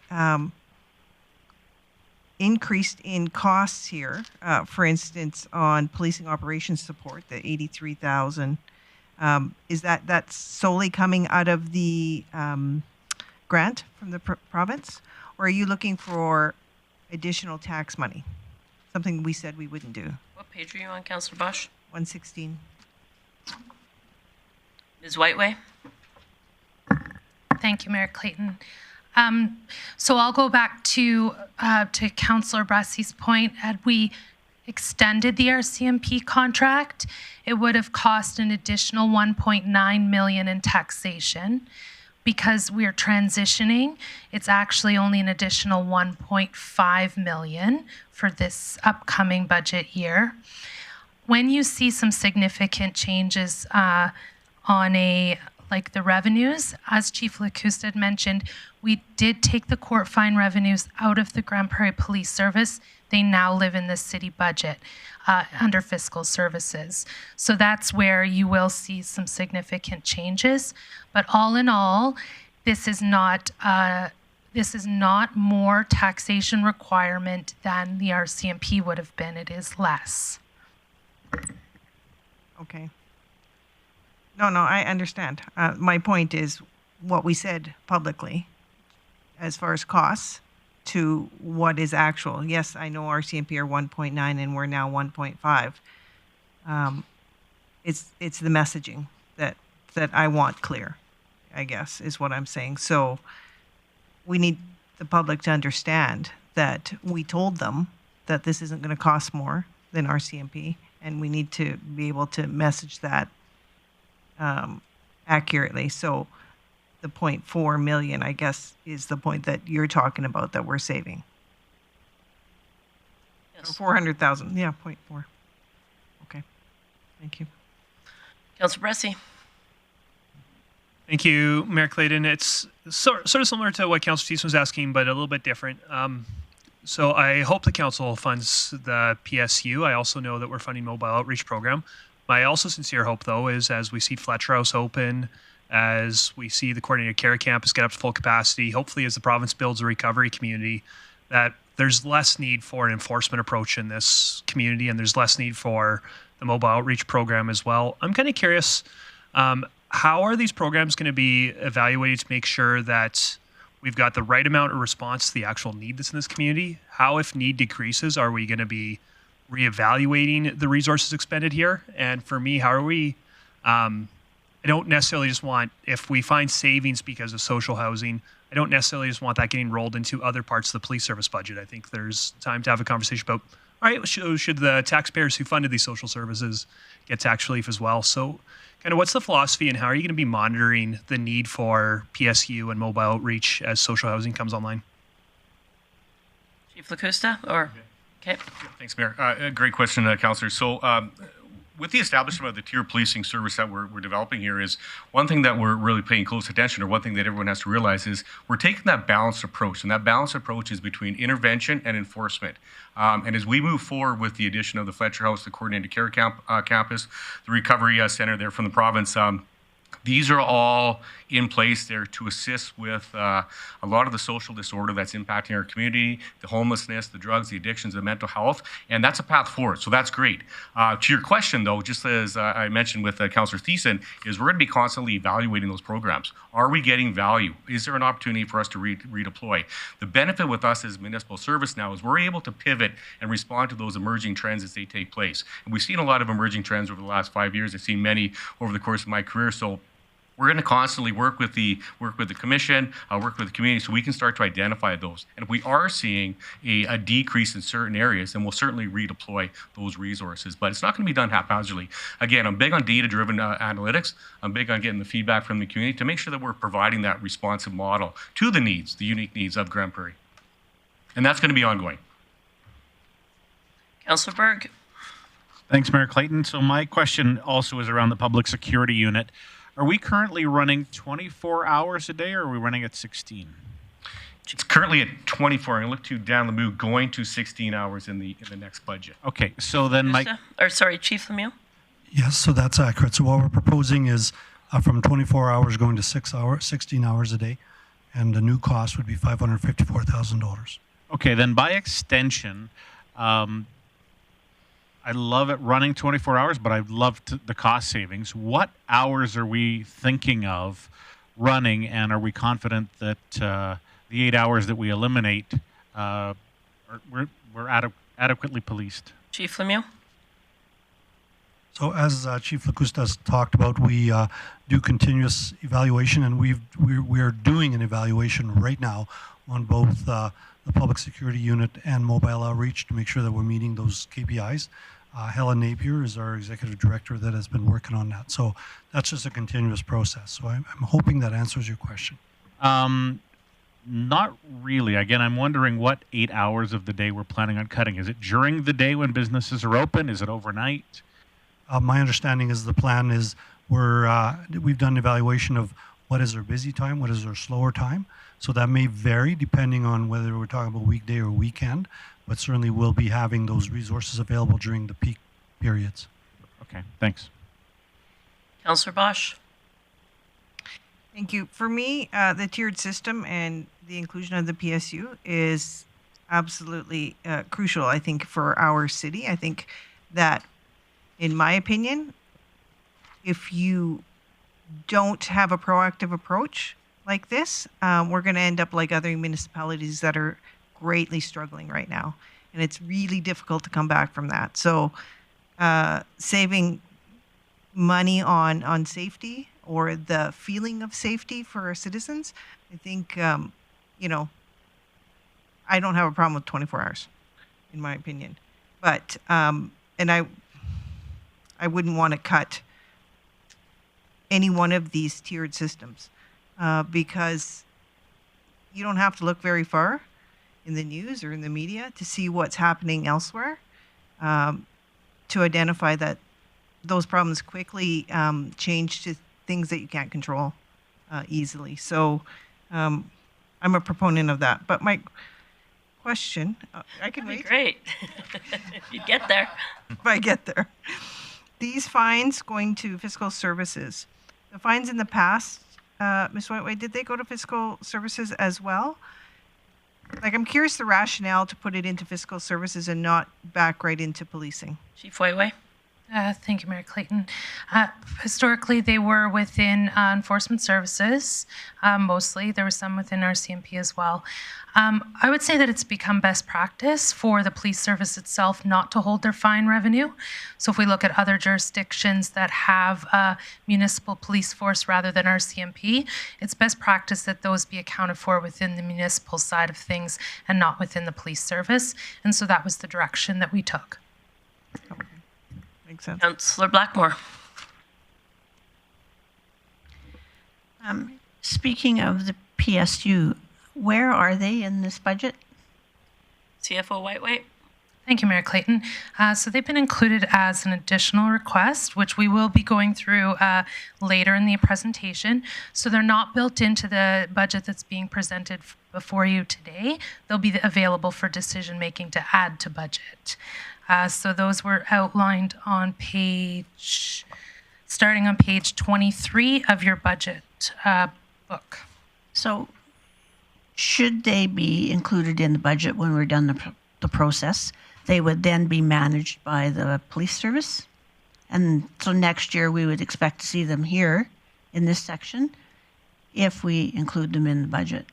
increased in costs here, for instance, on policing operations support, the 83,000, is that's solely coming out of the grant from the province, or are you looking for additional tax money? Something we said we wouldn't do. What page are you on, Councillor Bosch? 116. Ms. Whiteway. Thank you, Mayor Clayton. So I'll go back to Councillor Bressy's point. Had we extended the RCMP contract, it would have cost an additional $1.9 million in taxation. Because we're transitioning, it's actually only an additional $1.5 million for this upcoming budget year. When you see some significant changes on like the revenues, as Chief Lacoste had mentioned, we did take the court fine revenues out of the Grande Prairie Police Service. They now live in the city budget under Fiscal Services. So that's where you will see some significant changes. But all in all, this is not more taxation requirement than the RCMP would have been. It is less. Okay. No, I understand. My point is what we said publicly as far as costs to what is actual. Yes, I know RCMP are 1.9 and we're now 1.5. It's the messaging that I want clear, I guess, is what I'm saying. So we need the public to understand that we told them that this isn't going to cost more than RCMP, and we need to be able to message that accurately. So the 0.4 million, I guess, is the point that you're talking about that we're saving. Yes. 400,000. Yeah, 0.4. Okay. Thank you. Councillor Bressie. Thank you, Mayor Clayton. It's sort of similar to what Councillor Thies was asking, but a little bit different. So I hope the council funds the PSU. I also know that we're funding mobile outreach program. My also sincere hope, though, is as we see Fletcher House open, as we see the coordinated care campus get up to full capacity, hopefully as the province builds a recovery community, that there's less need for an enforcement approach in this community, and there's less need for the mobile outreach program as well. I'm kind of curious, how are these programs going to be evaluated to make sure that we've got the right amount of response to the actual need that's in this community? How, if need decreases, are we going to be reevaluating the resources expended here? And for me, how are we, I don't necessarily just want, if we find savings because of social housing, I don't necessarily just want that getting rolled into other parts of the police service budget. I think there's time to have a conversation about, all right, should the taxpayers who funded these social services get tax relief as well? So kind of what's the philosophy, and how are you going to be monitoring the need for PSU and mobile outreach as social housing comes online? Chief Lacusta, or okay. Thanks, Mayor. Great question, Councillor. So with the establishment of the tier policing service that we're developing here, is one thing that we're really paying close attention, or one thing that everyone has to realize, is we're taking that balanced approach, and that balanced approach is between intervention and enforcement. And as we move forward with the addition of the Fletcher House, the coordinated care campus, the recovery center there from the province, these are all in place there to assist with a lot of the social disorder that's impacting our community, the homelessness, the drugs, the addictions, the mental health, and that's a path forward. So that's great. To your question, though, just as I mentioned with Councillor Thiessen, is we're going to be constantly evaluating those programs. Are we getting value? Is there an opportunity for us to redeploy? The benefit with us as municipal service now is we're able to pivot and respond to those emerging trends as they take place. And we've seen a lot of emerging trends over the last 5 years. I've seen many over the course of my career. So we're going to constantly work with the commission, work with the community, so we can start to identify those. And if we are seeing a decrease in certain areas, then we'll certainly redeploy those resources. But it's not going to be done haphazardly. Again, I'm big on data-driven analytics. I'm big on getting the feedback from the community to make sure that we're providing that responsive model to the needs, the unique needs of Grande Prairie. And that's going to be ongoing. Councillor Berg. Thanks, Mayor Clayton. So my question also is around the public security unit. Are we currently running 24 hours a day, or are we running at 16? It's currently at 24. I'm going to look to down the move, going to 16 hours in the next budget. Okay, so then Chief Lemieux. Yes, so that's accurate. So what we're proposing is from 24 hours going to 16 hours a day, and the new cost would be $554,000. Okay, then by extension, I love it running 24 hours, but I love the cost savings. What hours are we thinking of running, and are we confident that the 8 hours that we eliminate, we're adequately policed? Chief Lemieux. So as Chief Lacusta has talked about, we do continuous evaluation, and we are doing an evaluation right now on both the public security unit and mobile outreach to make sure that we're meeting those KPIs. Helen Napier is our executive director that has been working on that. So that's just a continuous process. So I'm hoping that answers your question. Not really. Again, I'm wondering what 8 hours of the day we're planning on cutting. Is it during the day when businesses are open? Is it overnight? My understanding is the plan is we've done an evaluation of what is our busy time, what is our slower time. So that may vary depending on whether we're talking about weekday or weekend, but certainly we'll be having those resources available during the peak periods. Okay, thanks. Councillor Bosch. Thank you. For me, the tiered system and the inclusion of the PSU is absolutely crucial, I think, for our city. I think that, in my opinion, if you don't have a proactive approach like this, we're going to end up like other municipalities that are greatly struggling right now. And it's really difficult to come back from that. So saving money on safety or the feeling of safety for our citizens, I think, I don't have a problem with 24 hours, in my opinion. But, and I wouldn't want to cut any one of these tiered systems because you don't have to look very far. in the news or in the media to see what's happening elsewhere, to identify that those problems quickly change to things that you can't control easily. So I'm a proponent of that. But my question, I can That'd wait. be great. If you get there. If I get there. These fines going to Fiscal Services, the fines in the past, Ms. Whiteway, did they go to Fiscal Services as well? Like, I'm curious the rationale to put it into Fiscal Services and not back right into policing. Chief Whiteway? Thank you, Mayor Clayton. Historically, they were within enforcement services, mostly. There were some within RCMP as well. I would say that it's become best practice for the police service itself not to hold their fine revenue. So if we look at other jurisdictions that have a municipal police force rather than RCMP, it's best practice that those be accounted for within the municipal side of things and not within the police service. And so that was the direction that we took. Makes sense. Councillor Blackmore. Speaking of the PSU, where are they in this budget? CFO Whiteway? Thank you, Mayor Clayton. So they've been included as an additional request, which we will be going through later in the presentation. So they're not built into the budget that's being presented before you today. They'll be available for decision making to add to budget. So those were outlined on starting on page 23 of your budget book. So should they be included in the budget when we're done the process? They would then be managed by the police service. And so next year we would expect to see them here in this section if we include them in the budget.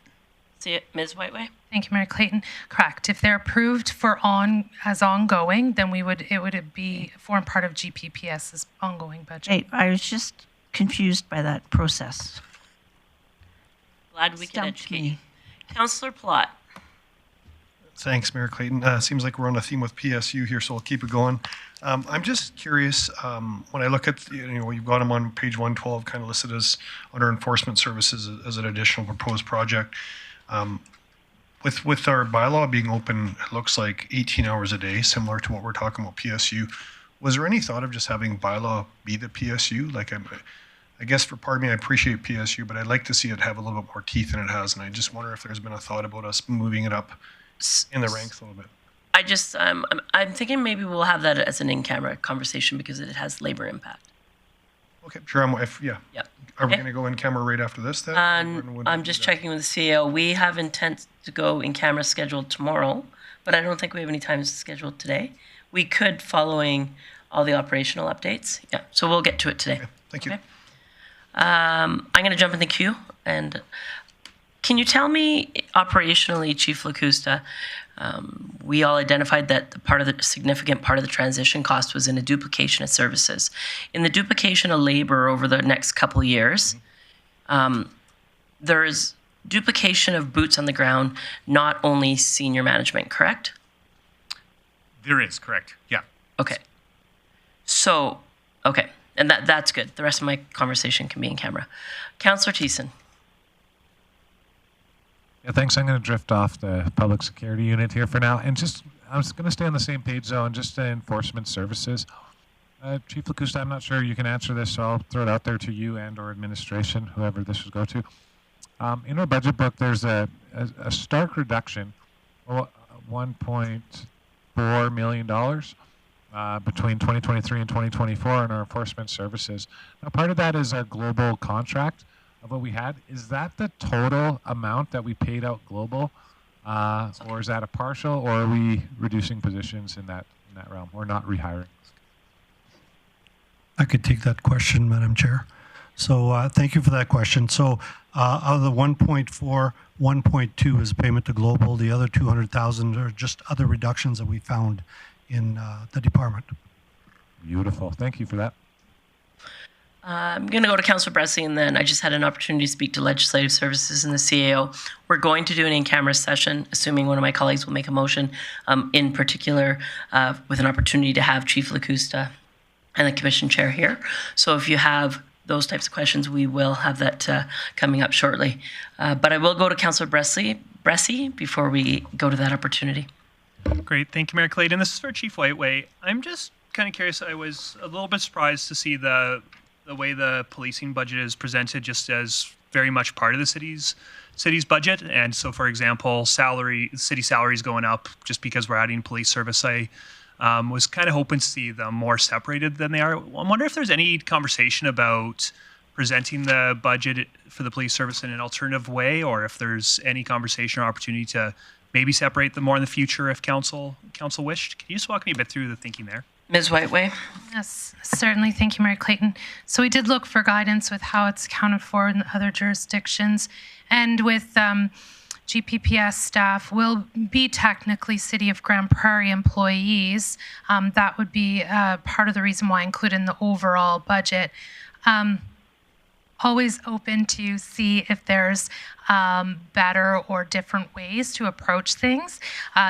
See it, Ms. Whiteway? Thank you, Mayor Clayton. Correct. If they're approved for as ongoing, then it would be form part of GPPS's ongoing budget. Hey, I was just confused by that process. Glad we can educate you. Councillor Plott. Thanks, Mayor Clayton. Seems like we're on a theme with PSU here, so I'll keep it going. I'm just curious, when I look at, you've got them on page 112, kind of listed as under enforcement services as an additional proposed project. With our bylaw being open, it looks like 18 hours a day, similar to what we're talking about PSU. Was there any thought of just having bylaw be the PSU? Like, I guess for part of me, I appreciate PSU, but I'd like to see it have a little bit more teeth than it has. And I just wonder if there's been a thought about us moving it up in the ranks a little bit. I just, I'm thinking maybe we'll have that as an in-camera conversation because it has labor impact. Okay, sure. Yeah. Yep. Are we going to go in camera right after this then? I'm just checking with the CEO. We have intent to go in camera scheduled tomorrow, but I don't think we have any times scheduled today. We could following all the operational updates. Yeah, so we'll get to it today. Okay, thank you. Okay. I'm going to jump in the queue. And can you tell me operationally, Chief Lacusta, we all identified that significant part of the transition cost was in a duplication of services. In the duplication of labor over the next couple of years, there is duplication of boots on the ground, not only senior management, correct? There is, correct. Yeah. Okay. So, okay. And that's good. The rest of my conversation can be in camera. Councillor Thiessen. Yeah, thanks. I'm going to drift off the public security unit here for now. And I was going to stay on the same page, though, and just enforcement services. Chief Lacusta, I'm not sure you can answer this, so I'll throw it out there to you and or administration, whoever this would go to. In our budget book, there's a stark reduction, $1.4 million between 2023 and 2024 in our enforcement services. Now, part of that is our global contract of what we had. Is that the total amount that we paid out global, or is that a partial, or are we reducing positions in that realm, or not rehiring? I could take that question, Madam Chair. So thank you for that question. So out of the 1.4, 1.2 is payment to global. The other 200,000 are just other reductions that we found in the department. Beautiful. Thank you for that. I'm going to go to Councillor Bressie, and then I just had an opportunity to speak to Legislative Services and the CAO. We're going to do an in-camera session, assuming one of my colleagues will make a motion, in particular with an opportunity to have Chief Lacusta and the Commission Chair here. So if you have those types of questions, we will have that coming up shortly. But I will go to Councillor Bressie before we go to that opportunity. Great. Thank you, Mayor Clayton. This is for Chief Whiteway. I'm just kind of curious. I was a little bit surprised to see the way the policing budget is presented just as very much part of the city's budget. And so, for example, city salaries going up just because we're adding police service. I was kind of hoping to see them more separated than they are. I wonder if there's any conversation about presenting the budget for the police service in an alternative way, or if there's any conversation or opportunity to maybe separate them more in the future if council wished. Can you just walk me a bit through the thinking there? Ms. Whiteway. Yes, certainly. Thank you, Mayor Clayton. So we did look for guidance with how it's accounted for in other jurisdictions. And with GPPS staff will be technically City of Grande Prairie employees. That would be part of the reason why I include in the overall budget. Always open to see if there's better or different ways to approach things.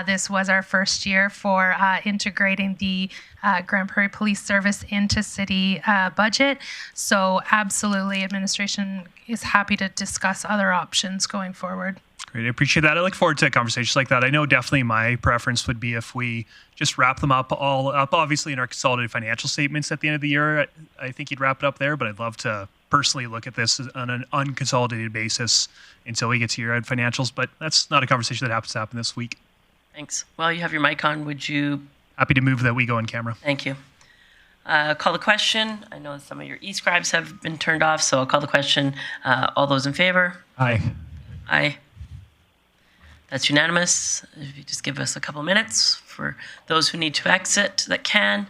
This was our first year for integrating the Grande Prairie Police Service into city budget. So absolutely, administration is happy to discuss other options going forward. Great, I appreciate that. I look forward to conversations like that. I know definitely my preference would be if we just wrap them up all up, obviously in our consolidated financial statements at the end of the year. I think you'd wrap it up there, but I'd love to personally look at this on an unconsolidated basis until we get to year-end financials, but that's not a conversation that happens to happen this week. Thanks. While you have your mic on, would you... Happy to move that we go on camera. Thank you. Call the question. I know some of your e-scribes have been turned off, so I'll call the question. All those in favor? Aye. Aye. That's unanimous. If you just give us a couple minutes for those who need to exit that can.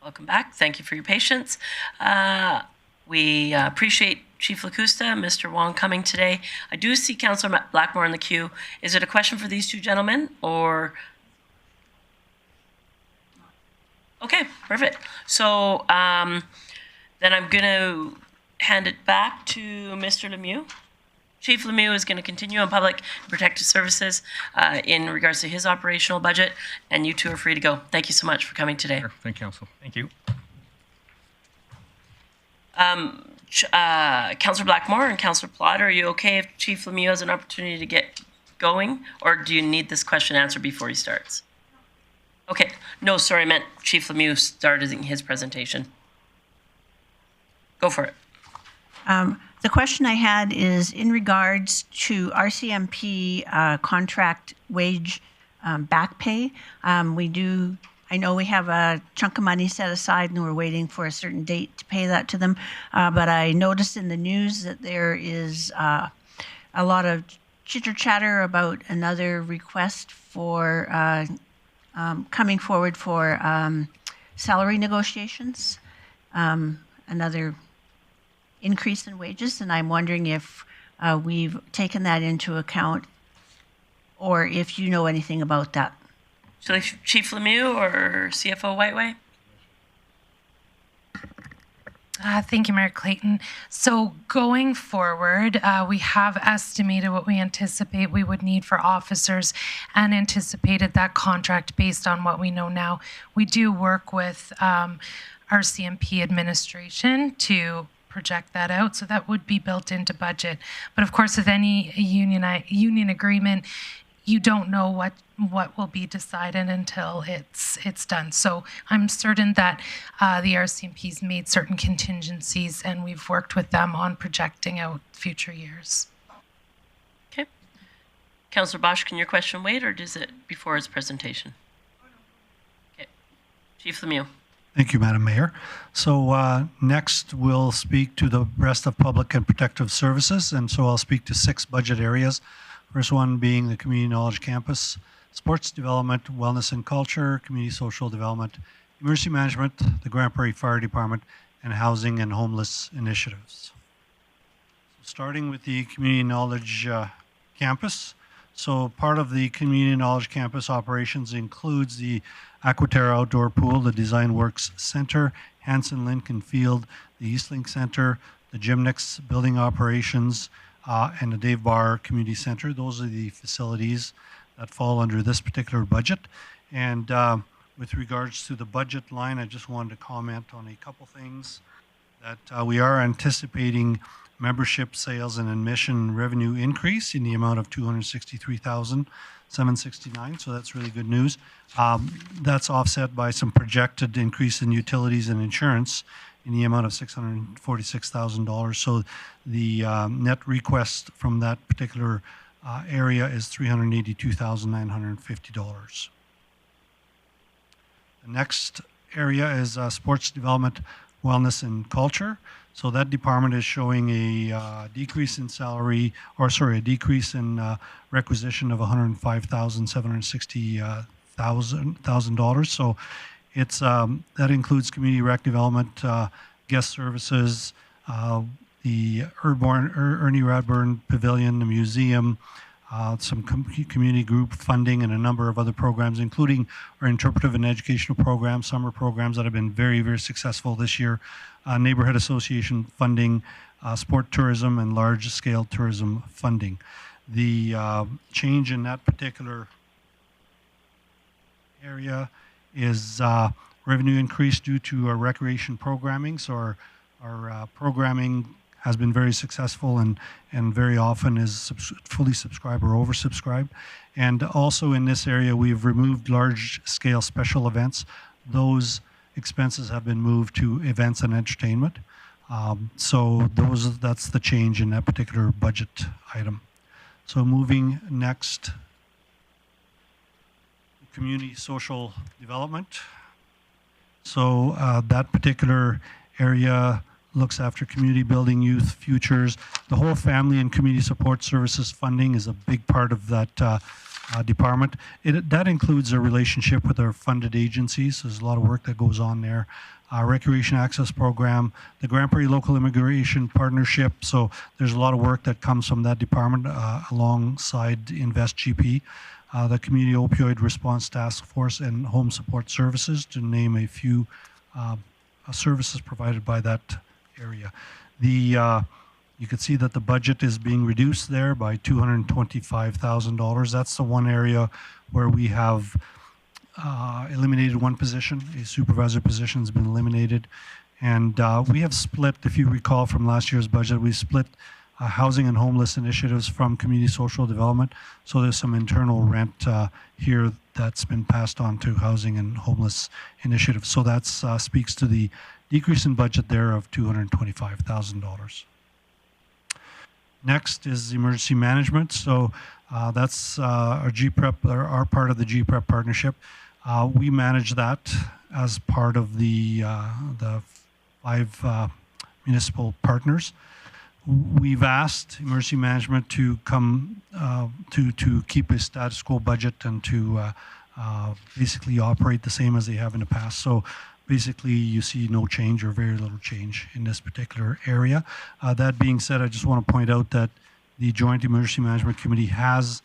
Welcome back. Thank you for your patience. We appreciate Chief Lacusta, Mr. Wong coming today. I do see Councillor Blackmore in the queue. Is it a question for these two gentlemen or? Okay, perfect. So then I'm going to hand it back to Mr. Lemieux. Chief Lemieux is going to continue on public and protective services in regards to his operational budget, and you two are free to go. Thank you so much for coming today. Sure. Thank you, Council. Thank you. Councillor Blackmore and Councillor Plott, are you okay if Chief Lemieux has an opportunity to get going, or do you need this question answered before he starts? Okay. No, sorry, I meant Chief Lemieux starting his presentation. Go for it. The question I had is in regards to RCMP contract wage back pay. I know we have a chunk of money set aside and we're waiting for a certain date to pay that to them. But I noticed in the news that there is a lot of chitter-chatter about another request for coming forward for salary negotiations, another increase in wages, and I'm wondering if we've taken that into account or if you know anything about that. So Chief Lemieux or CFO Whiteway? Thank you, Mayor Clayton. So going forward, we have estimated what we anticipate we would need for officers and anticipated that contract based on what we know now. We do work with RCMP administration to project that out, so that would be built into budget. But of course, with any union agreement, you don't know what will be decided until it's done. So I'm certain that the RCMP's made certain contingencies, and we've worked with them on projecting out future years. Okay. Councillor Bosch, can your question wait, or does it before his presentation? Okay. Chief Lemieux. Thank you, Madam Mayor. So next we'll speak to the rest of Public and Protective Services, and so I'll speak to 6 budget areas. First one being the Community Knowledge Campus, Sports Development, Wellness and Culture, Community Social Development, Emergency Management, the Grande Prairie Fire Department, and Housing and Homeless Initiatives. So starting with the Community Knowledge Campus. So part of the Community Knowledge Campus operations includes the Aquaterra Outdoor Pool, the Design Works Center, Hanson Lincoln Field, the Eastlink Center, the Gymnix Building Operations, and the Dave Barr Community Center. Those are the facilities that fall under this particular budget. And with regards to the budget line, I just wanted to comment on a couple things. That we are anticipating membership sales and admission revenue increase in the amount of $263,769, so that's really good news. That's offset by some projected increase in utilities and insurance in the amount of $646,000. So the net request from that particular area is $382,950. The next area is sports development, wellness, and culture. So that department is showing a decrease in salary, or sorry, a decrease in requisition of $105,760,000. So it's that includes community rec development, guest services, the Ernie Radburn Pavilion, the museum, some community group funding, and a number of other programs, including our interpretive and educational programs, summer programs that have been very, very successful this year, neighborhood association funding, sport tourism, and large-scale tourism funding. The change in that particular area is revenue increase due to our recreation programming. So our programming has been very successful and very often is fully subscribed or oversubscribed. And also in this area, we've removed large-scale special events. Those expenses have been moved to events and entertainment. So that's the change in that particular budget item. So moving next, community social development. So that particular area looks after community building, youth futures. The whole family and community support services funding is a big part of that department. That includes a relationship with our funded agencies. There's a lot of work that goes on there. Recreation Access Program, the Grande Prairie Local Immigration Partnership. So there's a lot of work that comes from that department alongside Invest GP, the Community Opioid Response Task Force, and Home Support Services, to name a few services provided by that area. You can see that the budget is being reduced there by $225,000. That's the one area where we have eliminated one position. A supervisor position has been eliminated. And we have split, if you recall from last year's budget, we split housing and homeless initiatives from community social development. So there's some internal rent here that's been passed on to housing and homeless initiatives. So that speaks to the decrease in budget there of $225,000. Next is emergency management. So that's our GPREP, our part of the GPREP partnership. We manage that as part of the 5 municipal partners. We've asked emergency management to come to keep a status quo budget and to basically operate the same as they have in the past. So basically, you see no change or very little change in this particular area. That being said, I just want to point out that the Joint Emergency Management Committee has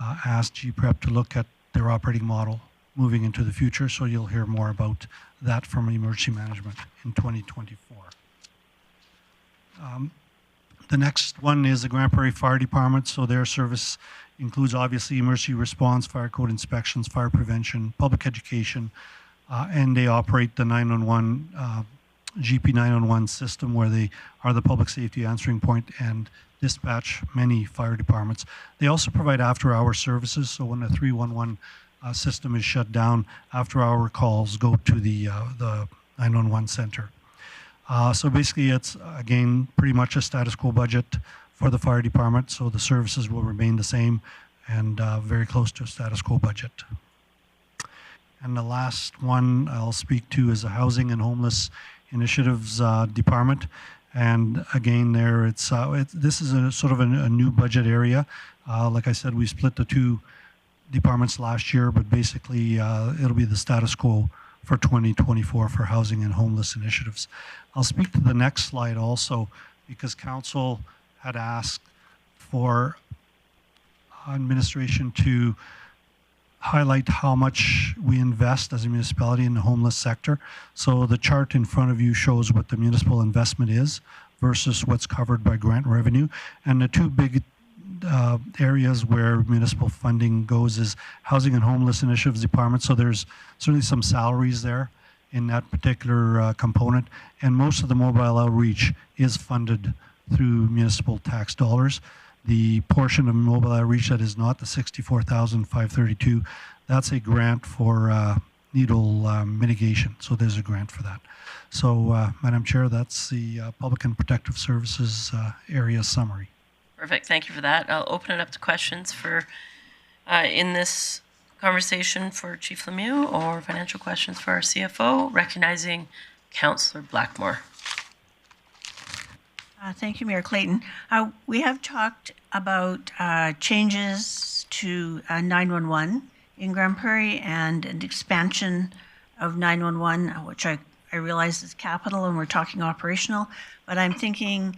asked GPREP to look at their operating model moving into the future, so you'll hear more about that from emergency management in 2024. The next one is the Grande Prairie Fire Department. So their service includes obviously emergency response, fire code inspections, fire prevention, public education, and they operate the 911 GP 911 system, where they are the public safety answering point and dispatch many fire departments. They also provide after-hour services. So when a 311 system is shut down, after-hour calls go to the 911 center. So basically, it's again pretty much a status quo budget for the fire department. So the services will remain the same and very close to a status quo budget. And the last one I'll speak to is the Housing and Homeless Initiatives Department. And again, there this is a sort of a new budget area. Like I said, we split the 2 departments last year, but basically it'll be the status quo for 2024 for housing and homeless initiatives. I'll speak to the next slide also, because Council had asked for administration to highlight how much we invest as a municipality in the homeless sector. So the chart in front of you shows what the municipal investment is versus what's covered by grant revenue. And the 2 big areas where municipal funding goes is Housing and Homeless Initiatives Department. So there's certainly some salaries there in that particular component. And most of the mobile outreach is funded through municipal tax dollars. The portion of mobile outreach that is not, the $64,532, that's a grant for needle mitigation. So there's a grant for that. So, Madam Chair, that's the Public and Protective Services area summary. Perfect. Thank you for that. I'll open it up to questions for in this conversation for Chief Lemieux, or financial questions for our CFO, recognizing Councillor Blackmore. Thank you, Mayor Clayton. We have talked about changes to 911 in Grande Prairie and an expansion of 911, which I realize is capital, and we're talking operational. But I'm thinking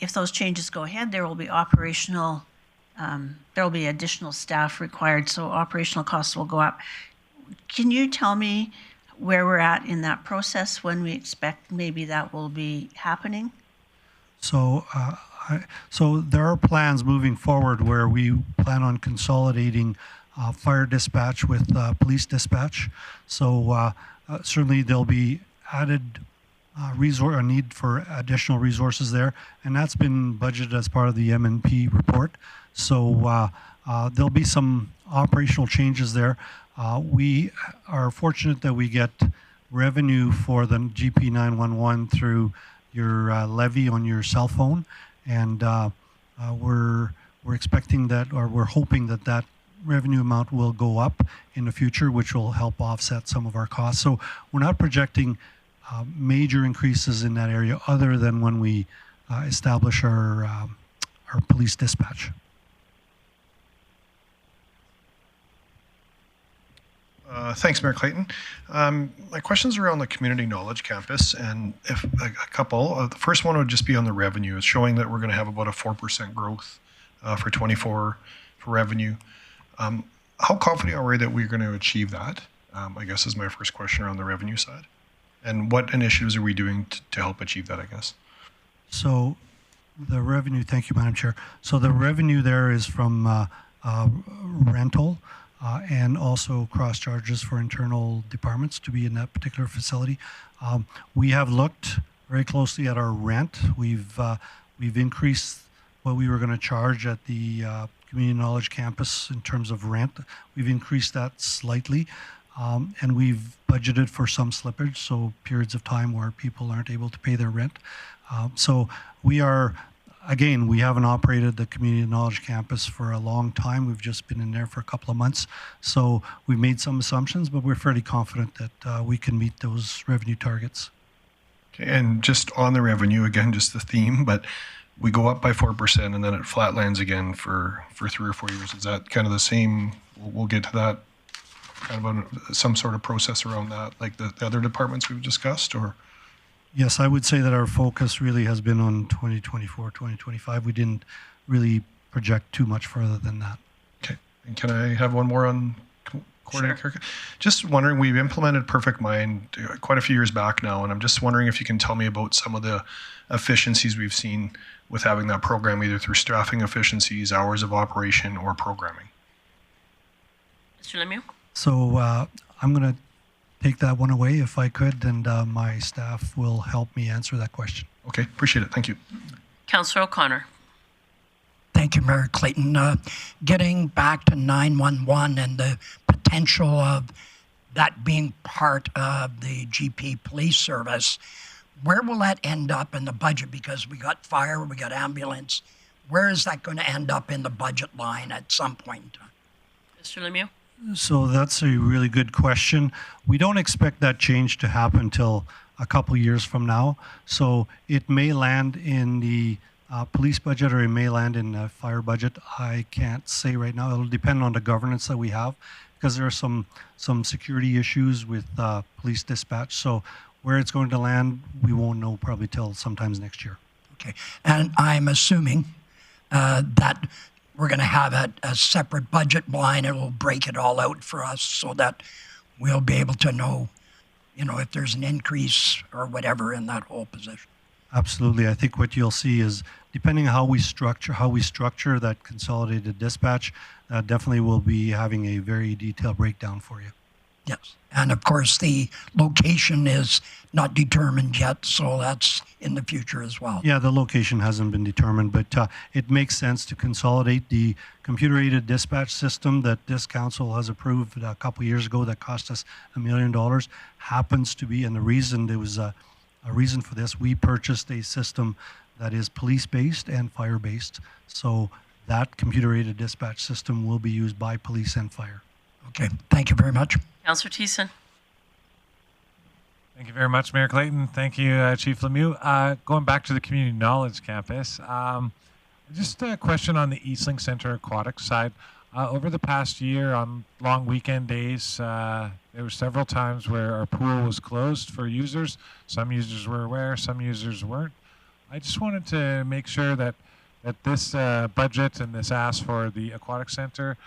if those changes go ahead, there will be operational, there will be additional staff required, so operational costs will go up. Can you tell me where we're at in that process, when we expect maybe that will be happening? So, so there are plans moving forward where we plan on consolidating fire dispatch with police dispatch. So certainly there'll be added a need for additional resources there, and that's been budgeted as part of the M&P report. So there'll be some operational changes there. We are fortunate that we get revenue for the GP 911 through your levy on your cell phone, and we're expecting that, or we're hoping that that revenue amount will go up in the future, which will help offset some of our costs. So we're not projecting major increases in that area, other than when we establish our police dispatch. Thanks, Mayor Clayton. My questions are around the Community Knowledge Campus, and if a couple. The first one would just be on the revenue. It's showing that we're going to have about a 4% growth for 24 for revenue. How confident are we that we're going to achieve that? I guess is my first question around the revenue side. And what initiatives are we doing to help achieve that, I guess? So the revenue, thank you, Madam Chair. So the revenue there is from rental and also cross charges for internal departments to be in that particular facility. We have looked very closely at our rent. We've increased what we were going to charge at the Community Knowledge Campus in terms of rent. We've increased that slightly. And we've budgeted for some slippage, so periods of time where people aren't able to pay their rent. So we are, again, we haven't operated the Community Knowledge Campus for a long time. We've just been in there for a couple of months. So we've made some assumptions, but we're fairly confident that we can meet those revenue targets. Okay, and just on the revenue, again, just the theme, but we go up by 4% and then it flatlands again for 3 or 4 years. Is that kind of the same? We'll get to that. Kind of some sort of process around that, like the other departments we've discussed, or? Yes, I would say that our focus really has been on 2024, 2025. We didn't really project too much further than that. Okay, and can I have one more on coordinator? Sure. Just wondering, we've implemented Perfect Mind quite a few years back now, and I'm just wondering if you can tell me about some of the efficiencies we've seen with having that program, either through staffing efficiencies, hours of operation, or programming. Mr. Lemieux? So I'm going to take that one away if I could, and my staff will help me answer that question. Okay, appreciate it. Thank you. Councillor O'Connor. Thank you, Mayor Clayton. Getting back to 911 and the potential of that being part of the GP police service, where will that end up in the budget? Because we got fire, we got ambulance. Where is that going to end up in the budget line at some point in time? Mr. Lemieux? So that's a really good question. We don't expect that change to happen until a couple years from now. So it may land in the police budget or it may land in the fire budget. I can't say right now. It'll depend on the governance that we have, because there are some security issues with police dispatch. So where it's going to land, we won't know probably till sometimes next year. Okay, and I'm assuming that we're going to have a separate budget line. It will break it all out for us so that we'll be able to know, if there's an increase or whatever in that whole position. Absolutely. I think what you'll see is, depending on how we structure that consolidated dispatch, definitely will be having a very detailed breakdown for you. Yes. And of course, the location is not determined yet, so that's in the future as well. Yeah, the location hasn't been determined, but it makes sense to consolidate the computer-aided dispatch system that this council has approved a couple years ago that cost us $1 million. Happens to be, and the reason there was a reason for this, we purchased a system that is police-based and fire-based. So that computer-aided dispatch system will be used by police and fire. Okay, thank you very much. Councillor Thiessen. Thank you very much, Mayor Clayton. Thank you, Chief Lemieux. Going back to the Community Knowledge Campus, just a question on the Eastlink Center aquatic side. Over the past year, on long weekend days, there were several times where our pool was closed for users. Some users were aware, some users weren't. I just wanted to make sure that this budget and this ask for the aquatic center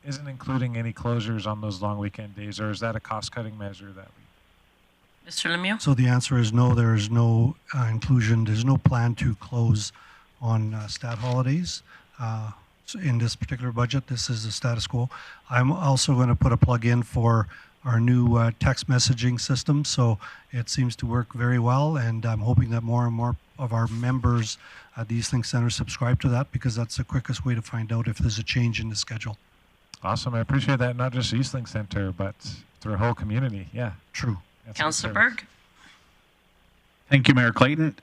isn't including any closures on those long weekend days, or is that a cost-cutting measure that we? Mr. Lemieux? So the answer is no. There is no inclusion. There's no plan to close on stat holidays. So in this particular budget, this is the status quo. I'm also going to put a plug in for our new text messaging system. So it seems to work very well, and I'm hoping that more and more of our members at the Eastlink Center subscribe to that, because that's the quickest way to find out if there's a change in the schedule. Awesome. I appreciate that. Not just Eastlink Center, but through a whole community. Yeah. True. Councillor Berg. Thank you, Mayor Clayton.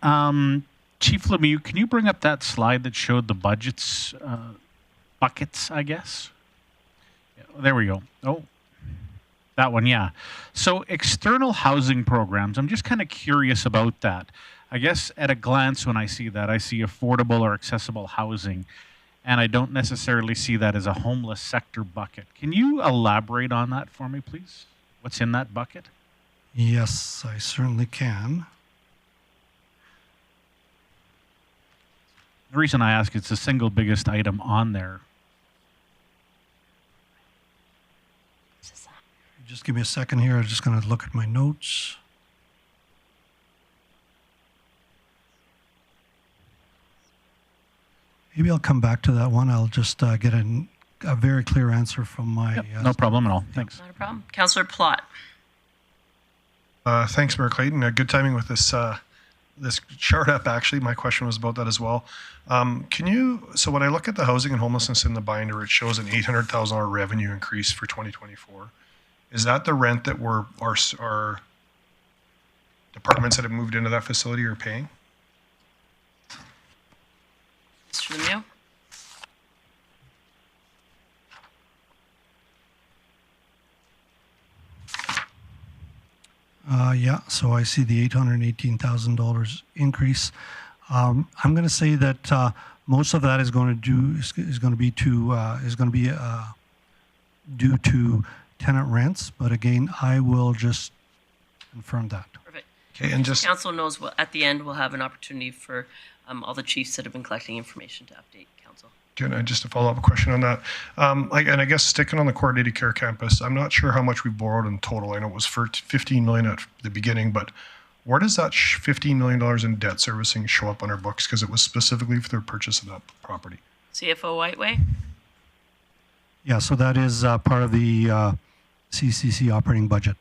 Chief Lemieux, can you bring up that slide that showed the budgets, buckets, I guess? Yeah, there we go. Oh, that one, yeah. So external housing programs, I'm just kind of curious about that. I guess at a glance when I see that, I see affordable or accessible housing. and I don't necessarily see that as a homeless sector bucket. Can you elaborate on that for me, please? What's in that bucket? Yes, I certainly can. The reason I ask, it's the single biggest item on there. Just give me a second here. I'm just going to look at my notes. Maybe I'll come back to that one. I'll just get a very clear answer from my... no problem at all. Thanks. Not a problem. Councillor Plott. Thanks, Mayor Clayton. Good timing with this this chart up. Actually, my question was about that as well. So when I look at the housing and homelessness in the binder, it shows an $800,000 revenue increase for 2024. Is that the rent that our departments that have moved into that facility are paying? Mr. Lemieux? Yeah, so I see the $818,000 increase. I'm going to say that most of that is going to be due to tenant rents, but again, I will just confirm that. Perfect. Okay, and just council knows at the end we'll have an opportunity for all the chiefs that have been collecting information to update council. Good. Just a follow-up question on that. And I guess sticking on the coordinated care campus, I'm not sure how much we borrowed in total. I know it was for $15 million at the beginning, but where does that $15 million in debt servicing show up on our books? Because it was specifically for the purchase of that property. CFO Whiteway? Yeah, so that is part of the CCC operating budget.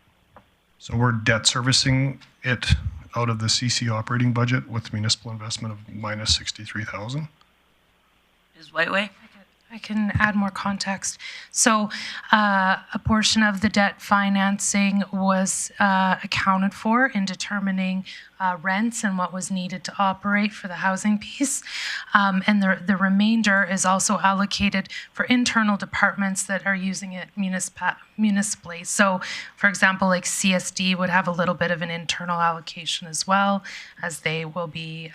So we're debt servicing it out of the CC operating budget with municipal investment of minus $63,000. Is Whiteway? I can add more context. So a portion of the debt financing was accounted for in determining rents and what was needed to operate for the housing piece. And the remainder is also allocated for internal departments that are using it municipally. So, for example, like CSD would have a little bit of an internal allocation as well, as they will be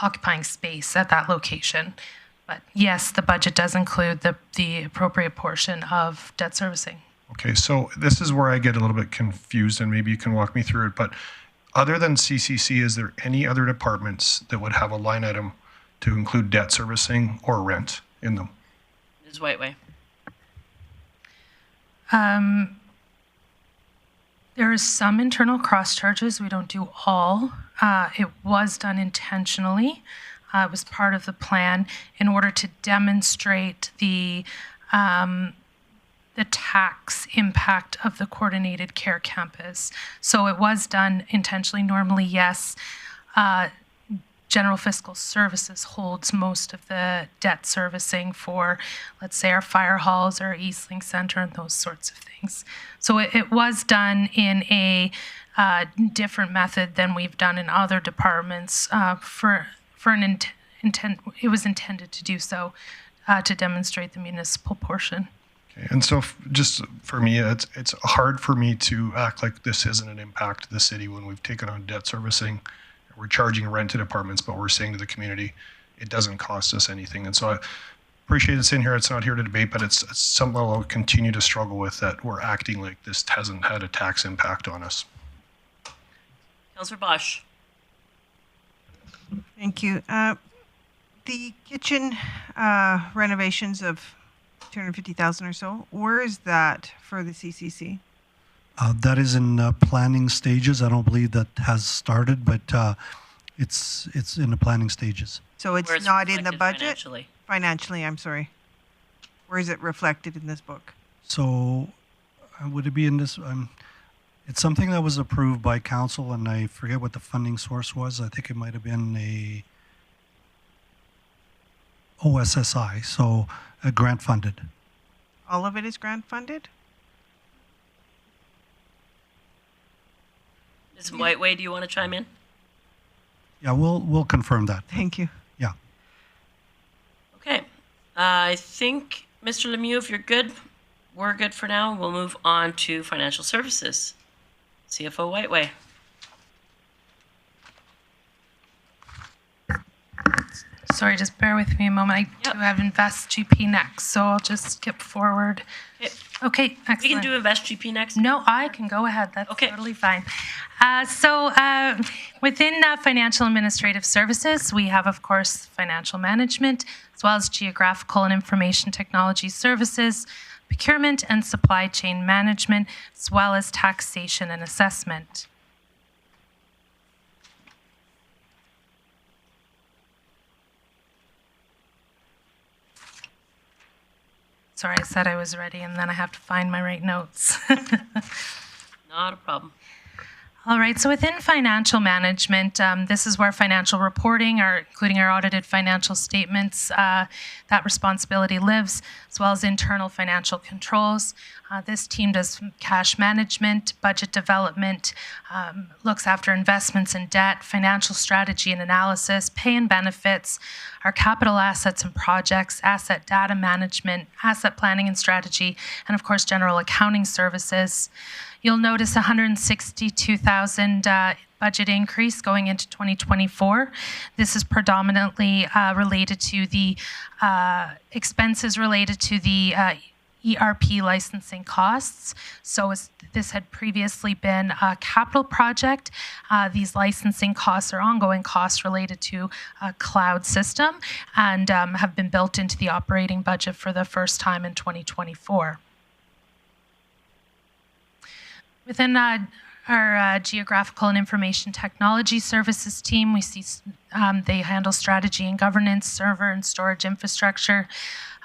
occupying space at that location. But yes, the budget does include the appropriate portion of debt servicing. Okay, so this is where I get a little bit confused, and maybe you can walk me through it. But other than CCC, is there any other departments that would have a line item to include debt servicing or rent in them? Ms. Whiteway? There is some internal cross charges. We don't do all. It was done intentionally. It was part of the plan in order to demonstrate the tax impact of the coordinated care campus. So it was done intentionally. Normally, yes, General Fiscal Services holds most of the debt servicing for, let's say, our fire halls or Eastlink Center and those sorts of things. So it was done in a different method than we've done in other departments for an intent. It was intended to do so to demonstrate the municipal portion. Okay, and so just for me, it's hard for me to act like this isn't an impact to the city when we've taken on debt servicing. We're charging rent to departments, but we're saying to the community, it doesn't cost us anything. And so I appreciate it's in here. It's not here to debate, but it's something I'll continue to struggle with, that we're acting like this hasn't had a tax impact on us. Councillor Bosch. Thank you. The kitchen renovations of $250,000 or so, where is that for the CCC? That is in planning stages. I don't believe that has started, but it's in the planning stages. So it's not in the budget? Financially, I'm sorry. Where is it reflected in this book? So would it be in this? It's something that was approved by council, and I forget what the funding source was. I think it might have been a OSSI, so grant funded. All of it is grant funded? Ms. Whiteway, do you want to chime in? Yeah, we'll confirm that. Thank you. Yeah. Okay. I think, Mr. Lemieux, if you're good, we're good for now. We'll move on to financial services. CFO Sorry, just bear with me a moment. I do have Invest GP next, so I'll just skip forward. Okay, excellent. We can do Invest GP next? No, I can go ahead. That's totally fine. Within Financial Administrative Services, we have, of course, financial management, as well as geographical and information technology services, procurement and supply chain management, as well as taxation and assessment. Sorry, I said I was ready, and then I have to find my right notes. Not a problem. All right, so within financial management, this is where financial reporting, including our audited financial statements, that responsibility lives, as well as internal financial controls. This team does cash management, budget development, looks after investments and debt, financial strategy and analysis, pay and benefits, our capital assets and projects, asset data management, asset planning and strategy, and of course, general accounting services. You'll notice $162,000 budget increase going into 2024. This is predominantly related to the expenses related to the ERP licensing costs. So this had previously been a capital project. These licensing costs are ongoing costs related to a cloud system and have been built into the operating budget for the first time in 2024. Within our geographical and information technology services team, we see they handle strategy and governance, server and storage infrastructure,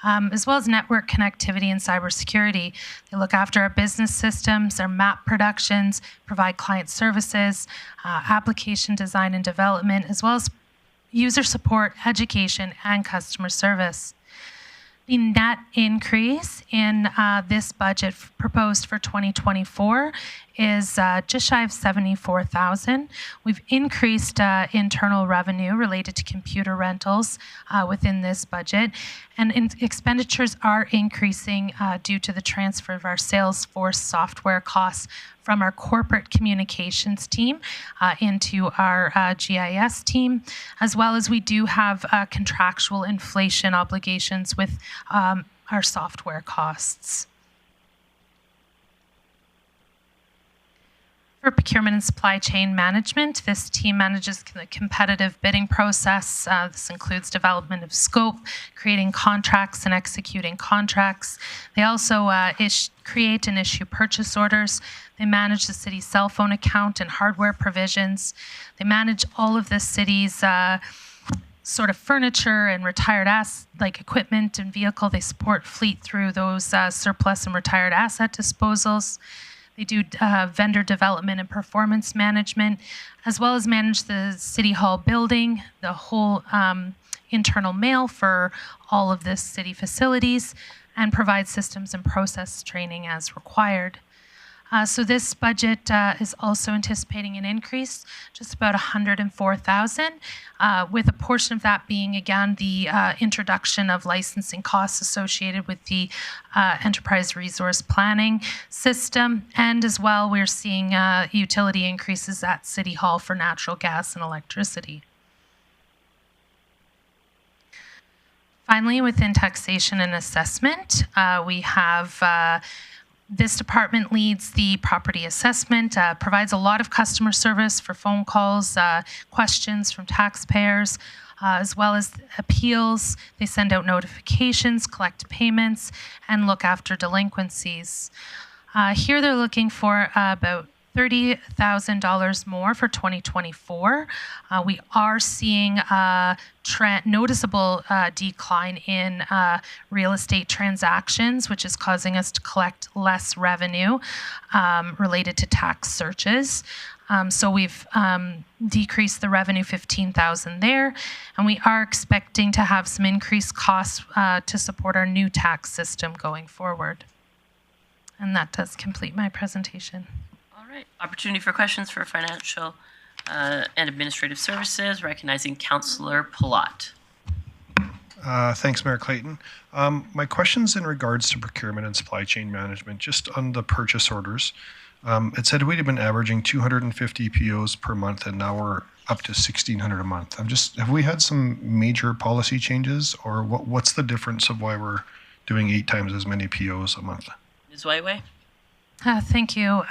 as well as network connectivity and cybersecurity. They look after our business systems, our map productions, provide client services, application design and development, as well as user support, education, and customer service. The net increase in this budget proposed for 2024 is just shy of $74,000. We've increased internal revenue related to computer rentals within this budget, and expenditures are increasing due to the transfer of our Salesforce software costs from our corporate communications team into our GIS team, as well as we do have contractual inflation obligations with our software costs. For procurement and supply chain management, this team manages the competitive bidding process. This includes development of scope, creating contracts and executing contracts. They also create and issue purchase orders. They manage the city's cell phone account and hardware provisions. They manage all of the city's sort of furniture and retired like equipment and vehicle. They support fleet through those surplus and retired asset disposals. They do vendor development and performance management, as well as manage the City Hall building, the whole internal mail for all of the city facilities, and provide systems and process training as required. So this budget is also anticipating an increase, just about $104,000, with a portion of that being, again, the introduction of licensing costs associated with the enterprise resource planning system. And as well, we're seeing utility increases at City Hall for natural gas and electricity. Finally, within taxation and assessment, we have this department leads the property assessment, provides a lot of customer service for phone calls, questions from taxpayers, as well as appeals. They send out notifications, collect payments, and look after delinquencies. Here they're looking for about $30,000 more for 2024. We are seeing a noticeable decline in real estate transactions, which is causing us to collect less revenue related to tax searches. So we've decreased the revenue $15,000 there, and we are expecting to have some increased costs to support our new tax system going forward. And that does complete my presentation. All right. Opportunity for questions for financial and administrative services, recognizing Councillor Palat. Thanks, Mayor Clayton. My question's in regards to procurement and supply chain management, just on the purchase orders. It said we'd have been averaging 250 POs per month, and now we're up to 1,600 a month. Have we had some major policy changes, or what's the difference of why we're doing 8 times as many POs a month? Ms. Whiteway? Thank you.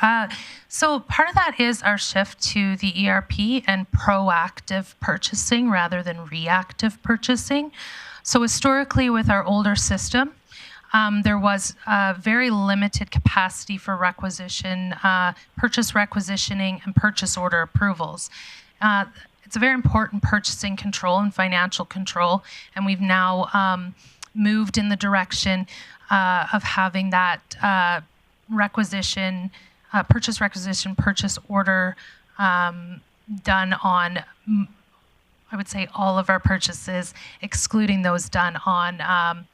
So part of that is our shift to the ERP and proactive purchasing rather than reactive purchasing. So historically with our older system, there was very limited capacity for requisition, purchase requisitioning, and purchase order approvals. It's a very important purchasing control and financial control, and we've now moved in the direction of having that purchase requisition, purchase order done on, I would say, all of our purchases, excluding those done on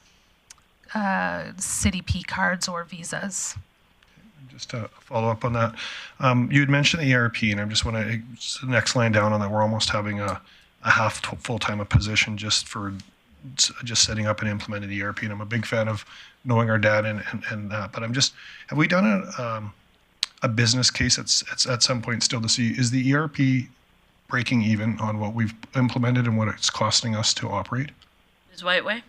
City P cards or visas. Just to follow up on that, you had mentioned the ERP, and I just want to, the next line down on that, we're almost having a half full-time position just for setting up and implementing the ERP, and I'm a big fan of knowing our data and that, but have we done a business case at some point still to see, is the ERP breaking even on what we've implemented and what it's costing us to operate? Ms. Whiteway?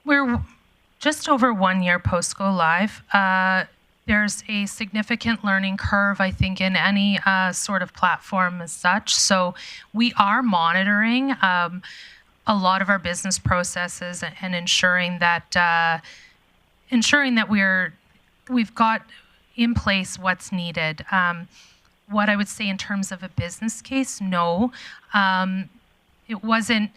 We're just over 1 year post go live. There's a significant learning curve, I think, in any sort of platform as such. So we are monitoring a lot of our business processes and ensuring that we've got in place what's needed. What I would say in terms of a business case, no, it wasn't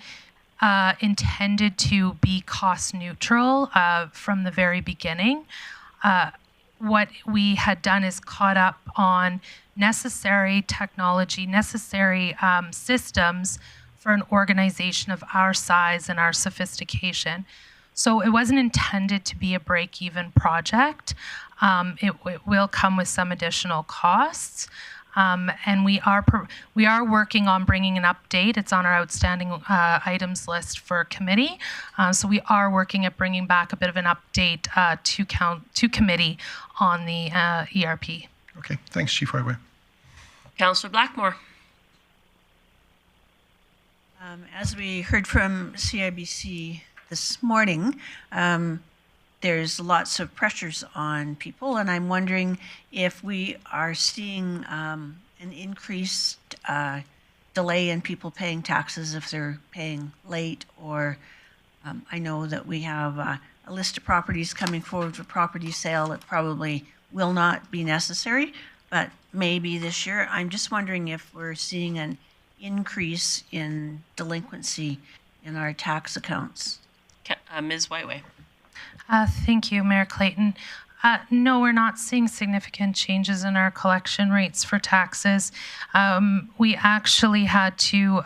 intended to be cost neutral from the very beginning. What we had done is caught up on necessary technology, necessary systems for an organization of our size and our sophistication. So it wasn't intended to be a break-even project. It will come with some additional costs. And we are working on bringing an update. It's on our outstanding items list for committee. So we are working at bringing back a bit of an update to committee on the ERP. Okay, thanks, Chief Whiteway. Councillor Blackmore. As we heard from CIBC this morning, there's lots of pressures on people, and I'm wondering if we are seeing an increased delay in people paying taxes if they're paying late, or I know that we have a list of properties coming forward for property sale that probably will not be necessary, but maybe this year. I'm just wondering if we're seeing an increase in delinquency in our tax accounts. Ms. Whiteway. Thank you, Mayor Clayton. No, we're not seeing significant changes in our collection rates for taxes. We actually had to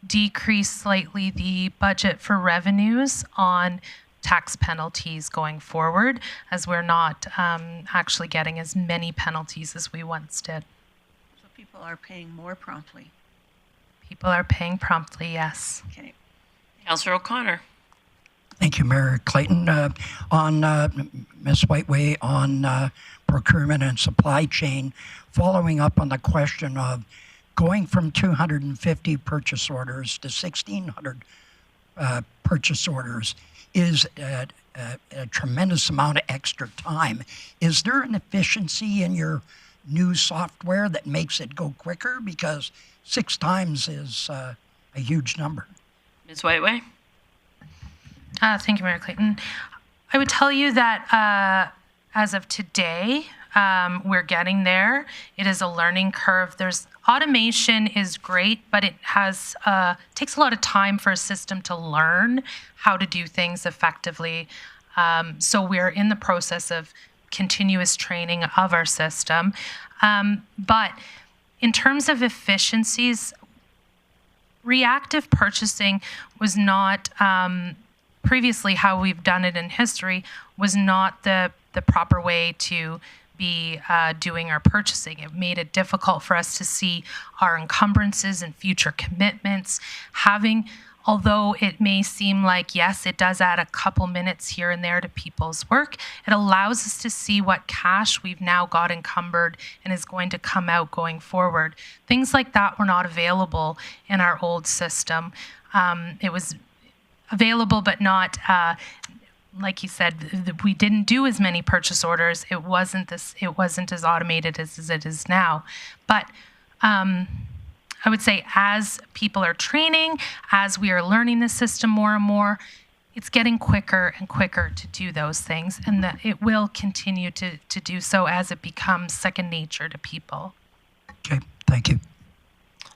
decrease slightly the budget for revenues on tax penalties going forward, as we're not actually getting as many penalties as we once did. So people are paying more promptly. People are paying promptly, yes. Okay. Councillor O'Connor. Thank you, Mayor Clayton. On Ms. Whiteway on procurement and supply chain, following up on the question of going from 250 purchase orders to 1,600 purchase orders is a tremendous amount of extra time. Is there an efficiency in your new software that makes it go quicker? Because 6 times is a huge number. Ms. Whiteway? Thank you, Mayor Clayton. I would tell you that as of today, we're getting there. It is a learning curve. Automation is great, but it takes a lot of time for a system to learn how to do things effectively. So we're in the process of continuous training of our system. But in terms of efficiencies, reactive purchasing was not previously how we've done it in history was not the proper way to be doing our purchasing. It made it difficult for us to see our encumbrances and future commitments. Having although it may seem like, yes, it does add a couple minutes here and there to people's work, it allows us to see what cash we've now got encumbered and is going to come out going forward. Things like that were not available in our old system. It was available, but not, like you said, we didn't do as many purchase orders. It wasn't as automated as it is now. But I would say as people are training, as we are learning the system more and more, it's getting quicker and quicker to do those things, and that it will continue to do so as it becomes second nature to people. Okay, thank you.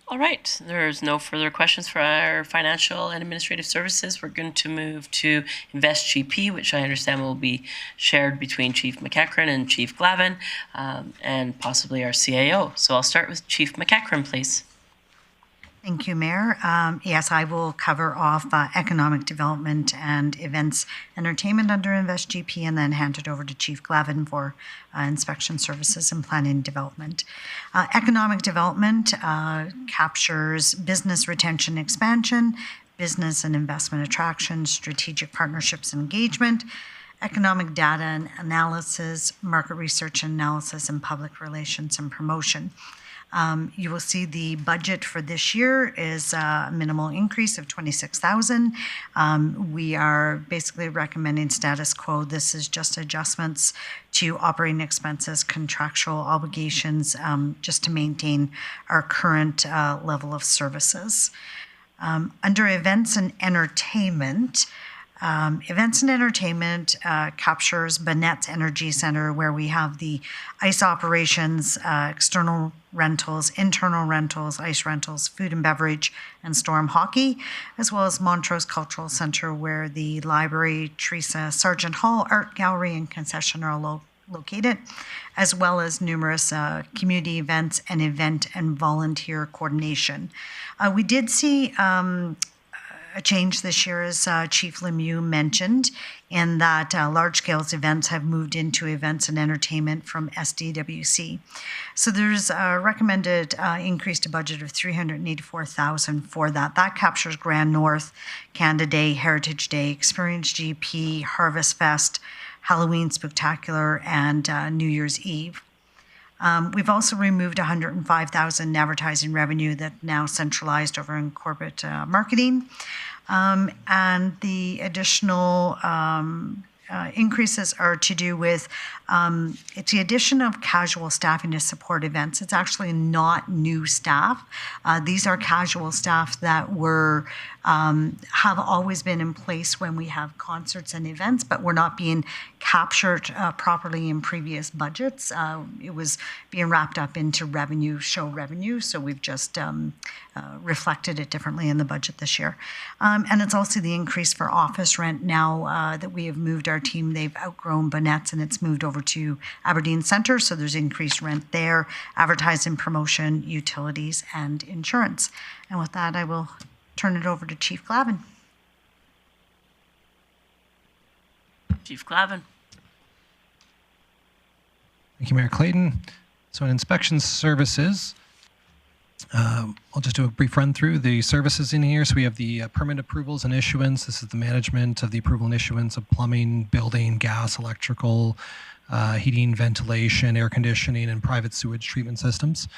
All right, there's no further questions for our financial and administrative services. We're going to move to Invest GP, which I understand will be shared between Chief McEachran and Chief Glavin, and possibly our CAO. So I'll start with Chief McEachran, please. Thank you, Mayor. Yes, I will cover off economic development and events entertainment under Invest GP, and then hand it over to Chief Glavin for inspection services and planning development. Economic development captures business retention expansion, business and investment attraction, strategic partnerships and engagement, economic data and analysis, market research and analysis, and public relations and promotion. You will see the budget for this year is a minimal increase of $26,000. We are basically recommending status quo. This is just adjustments to operating expenses, contractual obligations, just to maintain our current level of services. Under events and entertainment, captures Banette's Energy Center, where we have the ice operations, external rentals, internal rentals, ice rentals, food and beverage, and storm hockey, as well as Montrose Cultural Center, where the library, Teresa Sargent Hall, art gallery, and concession are located, as well as numerous community events and event and volunteer coordination. We did see a change this year, as Chief Lemieux mentioned, in that large-scale events have moved into events and entertainment from SDWC. So there's a recommended increase to budget of $384,000 for that. That captures Grand North, Canada Day, Heritage Day, Experience GP, Harvest Fest, Halloween Spectacular, and New Year's Eve. We've also removed $105,000 in advertising revenue that now centralized over in corporate marketing. And the additional increases are to do with it's the addition of casual staffing to support events. It's actually not new staff. These are casual staff that were have always been in place when we have concerts and events, but were not being captured properly in previous budgets. It was being wrapped up into revenue, show revenue, so we've just reflected it differently in the budget this year. And it's also the increase for office rent now that we have moved our team. They've outgrown Banette's and it's moved over to Aberdeen Centre, so there's increased rent there, advertising, promotion, utilities, and insurance. And with that, I will turn it over to Chief Glavin. Chief Glavin. Thank you, Mayor Clayton. So in inspection services, I'll just do a brief run through the services in here. So we have the permit approvals and issuance. This is the management of the approval and issuance of plumbing, building, gas, electrical, heating, ventilation, air conditioning, and private sewage treatment systems.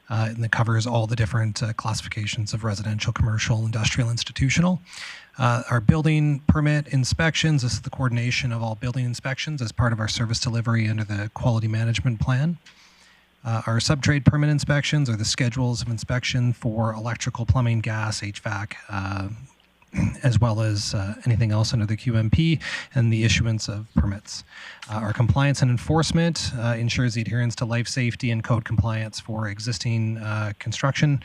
And that covers all the different classifications of residential, commercial, industrial, institutional. Our building permit inspections, this is the coordination of all building inspections as part of our service delivery under the quality management plan. Our subtrade permit inspections are the schedules of inspection for electrical, plumbing, gas, HVAC, as well as anything else under the QMP and the issuance of permits. Our compliance and enforcement ensures the adherence to life safety and code compliance for existing construction,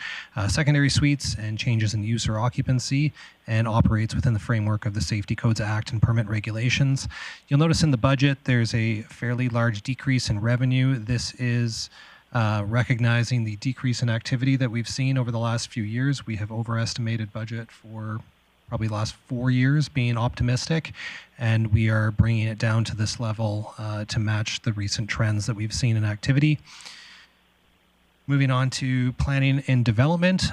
secondary suites, and changes in use or occupancy, and operates within the framework of the Safety Codes Act and permit regulations. You'll notice in the budget there's a fairly large decrease in revenue. This is recognizing the decrease in activity that we've seen over the last few years. We have overestimated budget for probably the last 4 years, being optimistic, and we are bringing it down to this level to match the recent trends that we've seen in activity. Moving on to planning and development.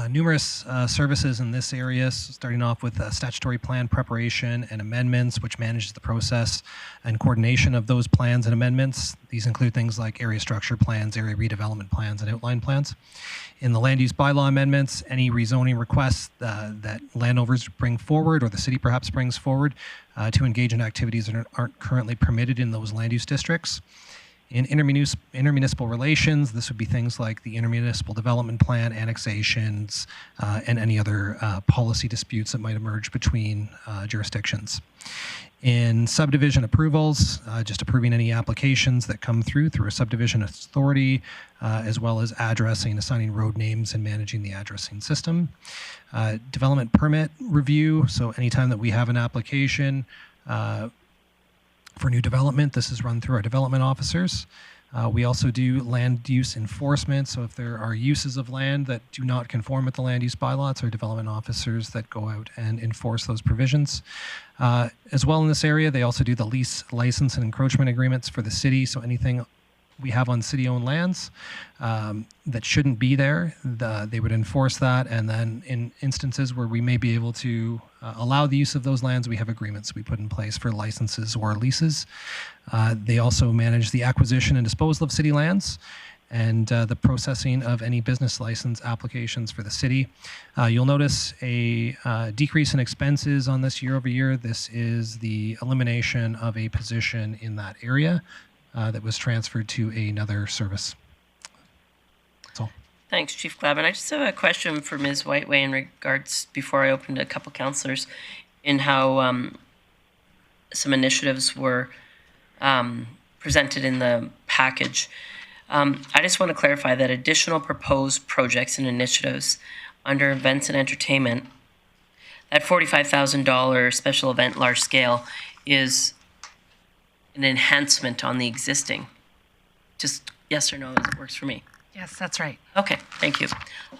numerous services in this area, starting off with statutory plan preparation and amendments, which manages the process and coordination of those plans and amendments. These include things like area structure plans, area redevelopment plans, and outline plans. In the land use bylaw amendments, any rezoning requests that landowners bring forward or the city perhaps brings forward to engage in activities that aren't currently permitted in those land use districts. In intermunicipal relations, this would be things like the intermunicipal development plan, annexations, and any other policy disputes that might emerge between jurisdictions. In subdivision approvals, just approving any applications that come through a subdivision authority, as well as addressing, assigning road names, and managing the addressing system. Development permit review, so anytime that we have an application, for new development, this is run through our development officers. We also do land use enforcement, so if there are uses of land that do not conform with the land use bylaw, it's our development officers that go out and enforce those provisions. As well in this area, they also do the lease, license, and encroachment agreements for the city, so anything we have on city-owned lands that shouldn't be there, they would enforce that, and then in instances where we may be able to allow the use of those lands, we have agreements we put in place for licenses or leases. They also manage the acquisition and disposal of city lands and the processing of any business license applications for the city. You'll notice a decrease in expenses on this year over year. This is the elimination of a position in that area that was transferred to another service. That's all. Thanks, Chief Glavin. I just have a question for Ms. Whiteway in regards, before I open to a couple councillors, in how some initiatives were presented in the package. I just want to clarify that additional proposed projects and initiatives under events and entertainment, that $45,000 special event large scale is an enhancement on the existing. Just yes or no, it works for me. Yes, that's right. Okay, thank you.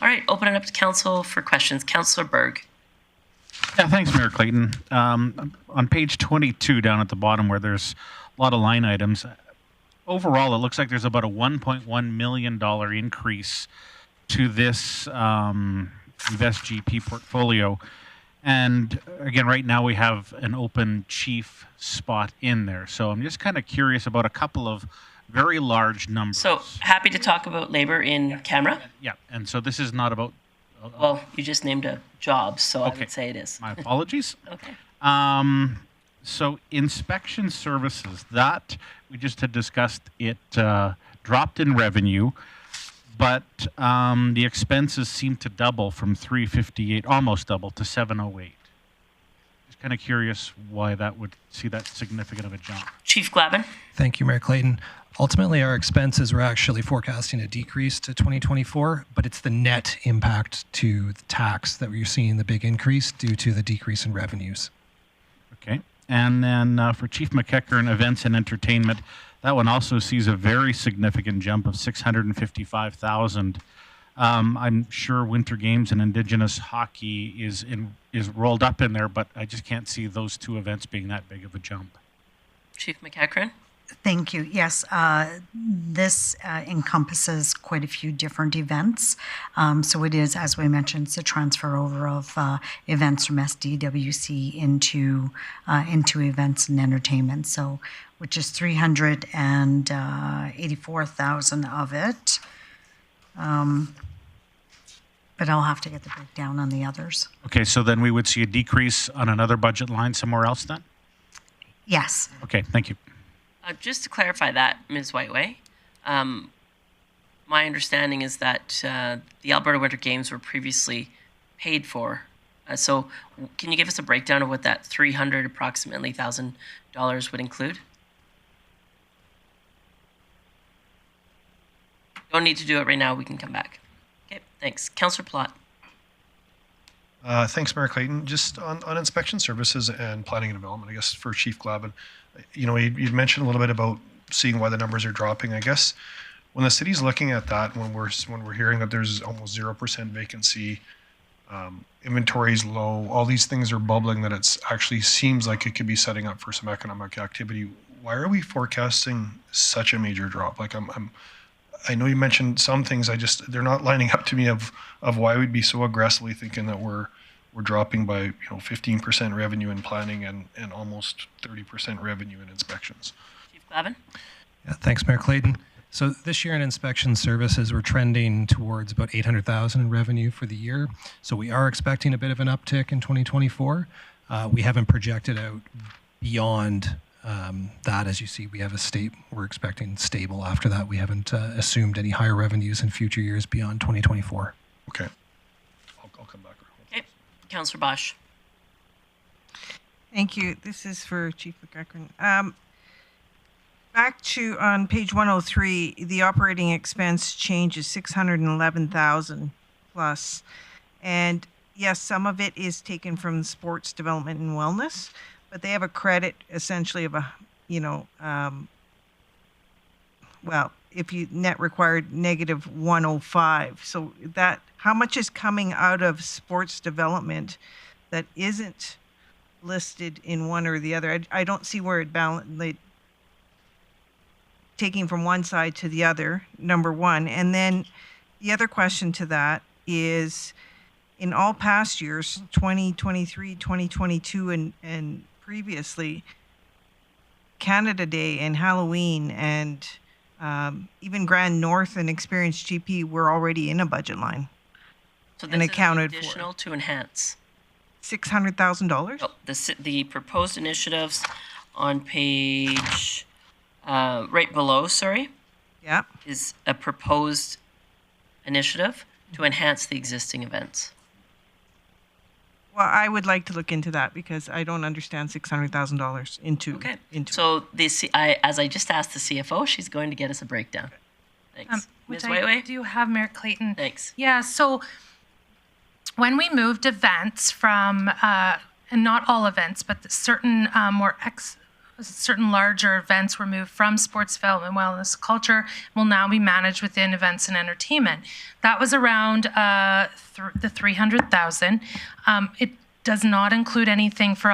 All right, open it up to council for questions. Councillor Berg. Yeah, thanks, Mayor Clayton. On page 22 down at the bottom where there's a lot of line items, overall it looks like there's about a $1.1 million increase to this Invest GP portfolio. And again, right now we have an open chief spot in there. So I'm just kind of curious about a couple of very large numbers. So happy to talk about labor in camera. Yeah, and so this is not about... Well, you just named a job, so I would say it is. My apologies. Okay. So inspection services, that we just had discussed, it dropped in revenue, but the expenses seem to double from 358, almost double, to 708. Just kind of curious why that would see that significant of a jump. Chief Glavin. Thank you, Mayor Clayton. Ultimately, our expenses were actually forecasting a decrease to 2024, but it's the net impact to the tax that we're seeing the big increase due to the decrease in revenues. Okay. And then for Chief McEachern, events and entertainment, that one also sees a very significant jump of $655,000. I'm sure Winter Games and Indigenous hockey is rolled up in there, but I just can't see those two events being that big of a jump. Chief McEachern. Thank you. Yes, this encompasses quite a few different events. So it is, as we mentioned, it's a transfer over of events from SDWC into events and entertainment. So, which is 384,000 of it. But I'll have to get the breakdown on the others. Okay, so then we would see a decrease on another budget line somewhere else then? Yes. Okay, thank you. Just to clarify that, Ms. Whiteway, my understanding is that the Alberta Winter Games were previously paid for. So can you give us a breakdown of what that approximately $1,000 would include? Don't need to do it right now. We can come back. Okay, thanks. Councillor Plott. Thanks, Mayor Clayton. Just on inspection services and planning and development, I guess for Chief Glavin, you know, you'd mentioned a little bit about seeing why the numbers are dropping. I guess when the city's looking at that, when we're hearing that there's almost 0% vacancy, inventory's low, all these things are bubbling, that it's actually seems like it could be setting up for some economic activity. Why are we forecasting such a major drop? Like I know you mentioned some things. They're not lining up to me of why we'd be so aggressively thinking that we're dropping by 15% revenue in planning and almost 30% revenue in inspections. Chief Glavin? Yeah, thanks, Mayor Clayton. So this year in inspection services, we're trending towards about 800,000 in revenue for the year. So we are expecting a bit of an uptick in 2024. We haven't projected out beyond that. As you see, we have we're expecting stable after that. We haven't assumed any higher revenues in future years beyond 2024. Okay. I'll come back. Okay. Councillor Bosch. Thank you. This is for Chief McEachern. Back to on page 103, the operating expense change is 611,000 plus. And yes, some of it is taken from sports development and wellness, but they have a credit essentially of well, if you net required negative 105. So how much is coming out of sports development that isn't listed in one or the other? I don't see where it taking from one side to the other, number one. And then the other question to that is, in all past years, 2023, 2022, and previously, Canada Day and Halloween and even Grand North and Experienced GP were already in a budget line. So and this accounted is additional to enhance. $600,000? Oh, the proposed initiatives on page right below, yeah, is a proposed initiative to enhance the existing events. Well, I would like to look into that because I don't understand $600,000 into. So as I just asked the CFO, she's going to get us a breakdown. Thanks. Which Ms. I Waitway? do have, Mayor Clayton. Thanks. Yeah, so when we moved events from, and not all events, but certain certain larger events were moved from sports development, wellness, culture, will now be managed within events and entertainment. That was around the 300,000. It does not include anything for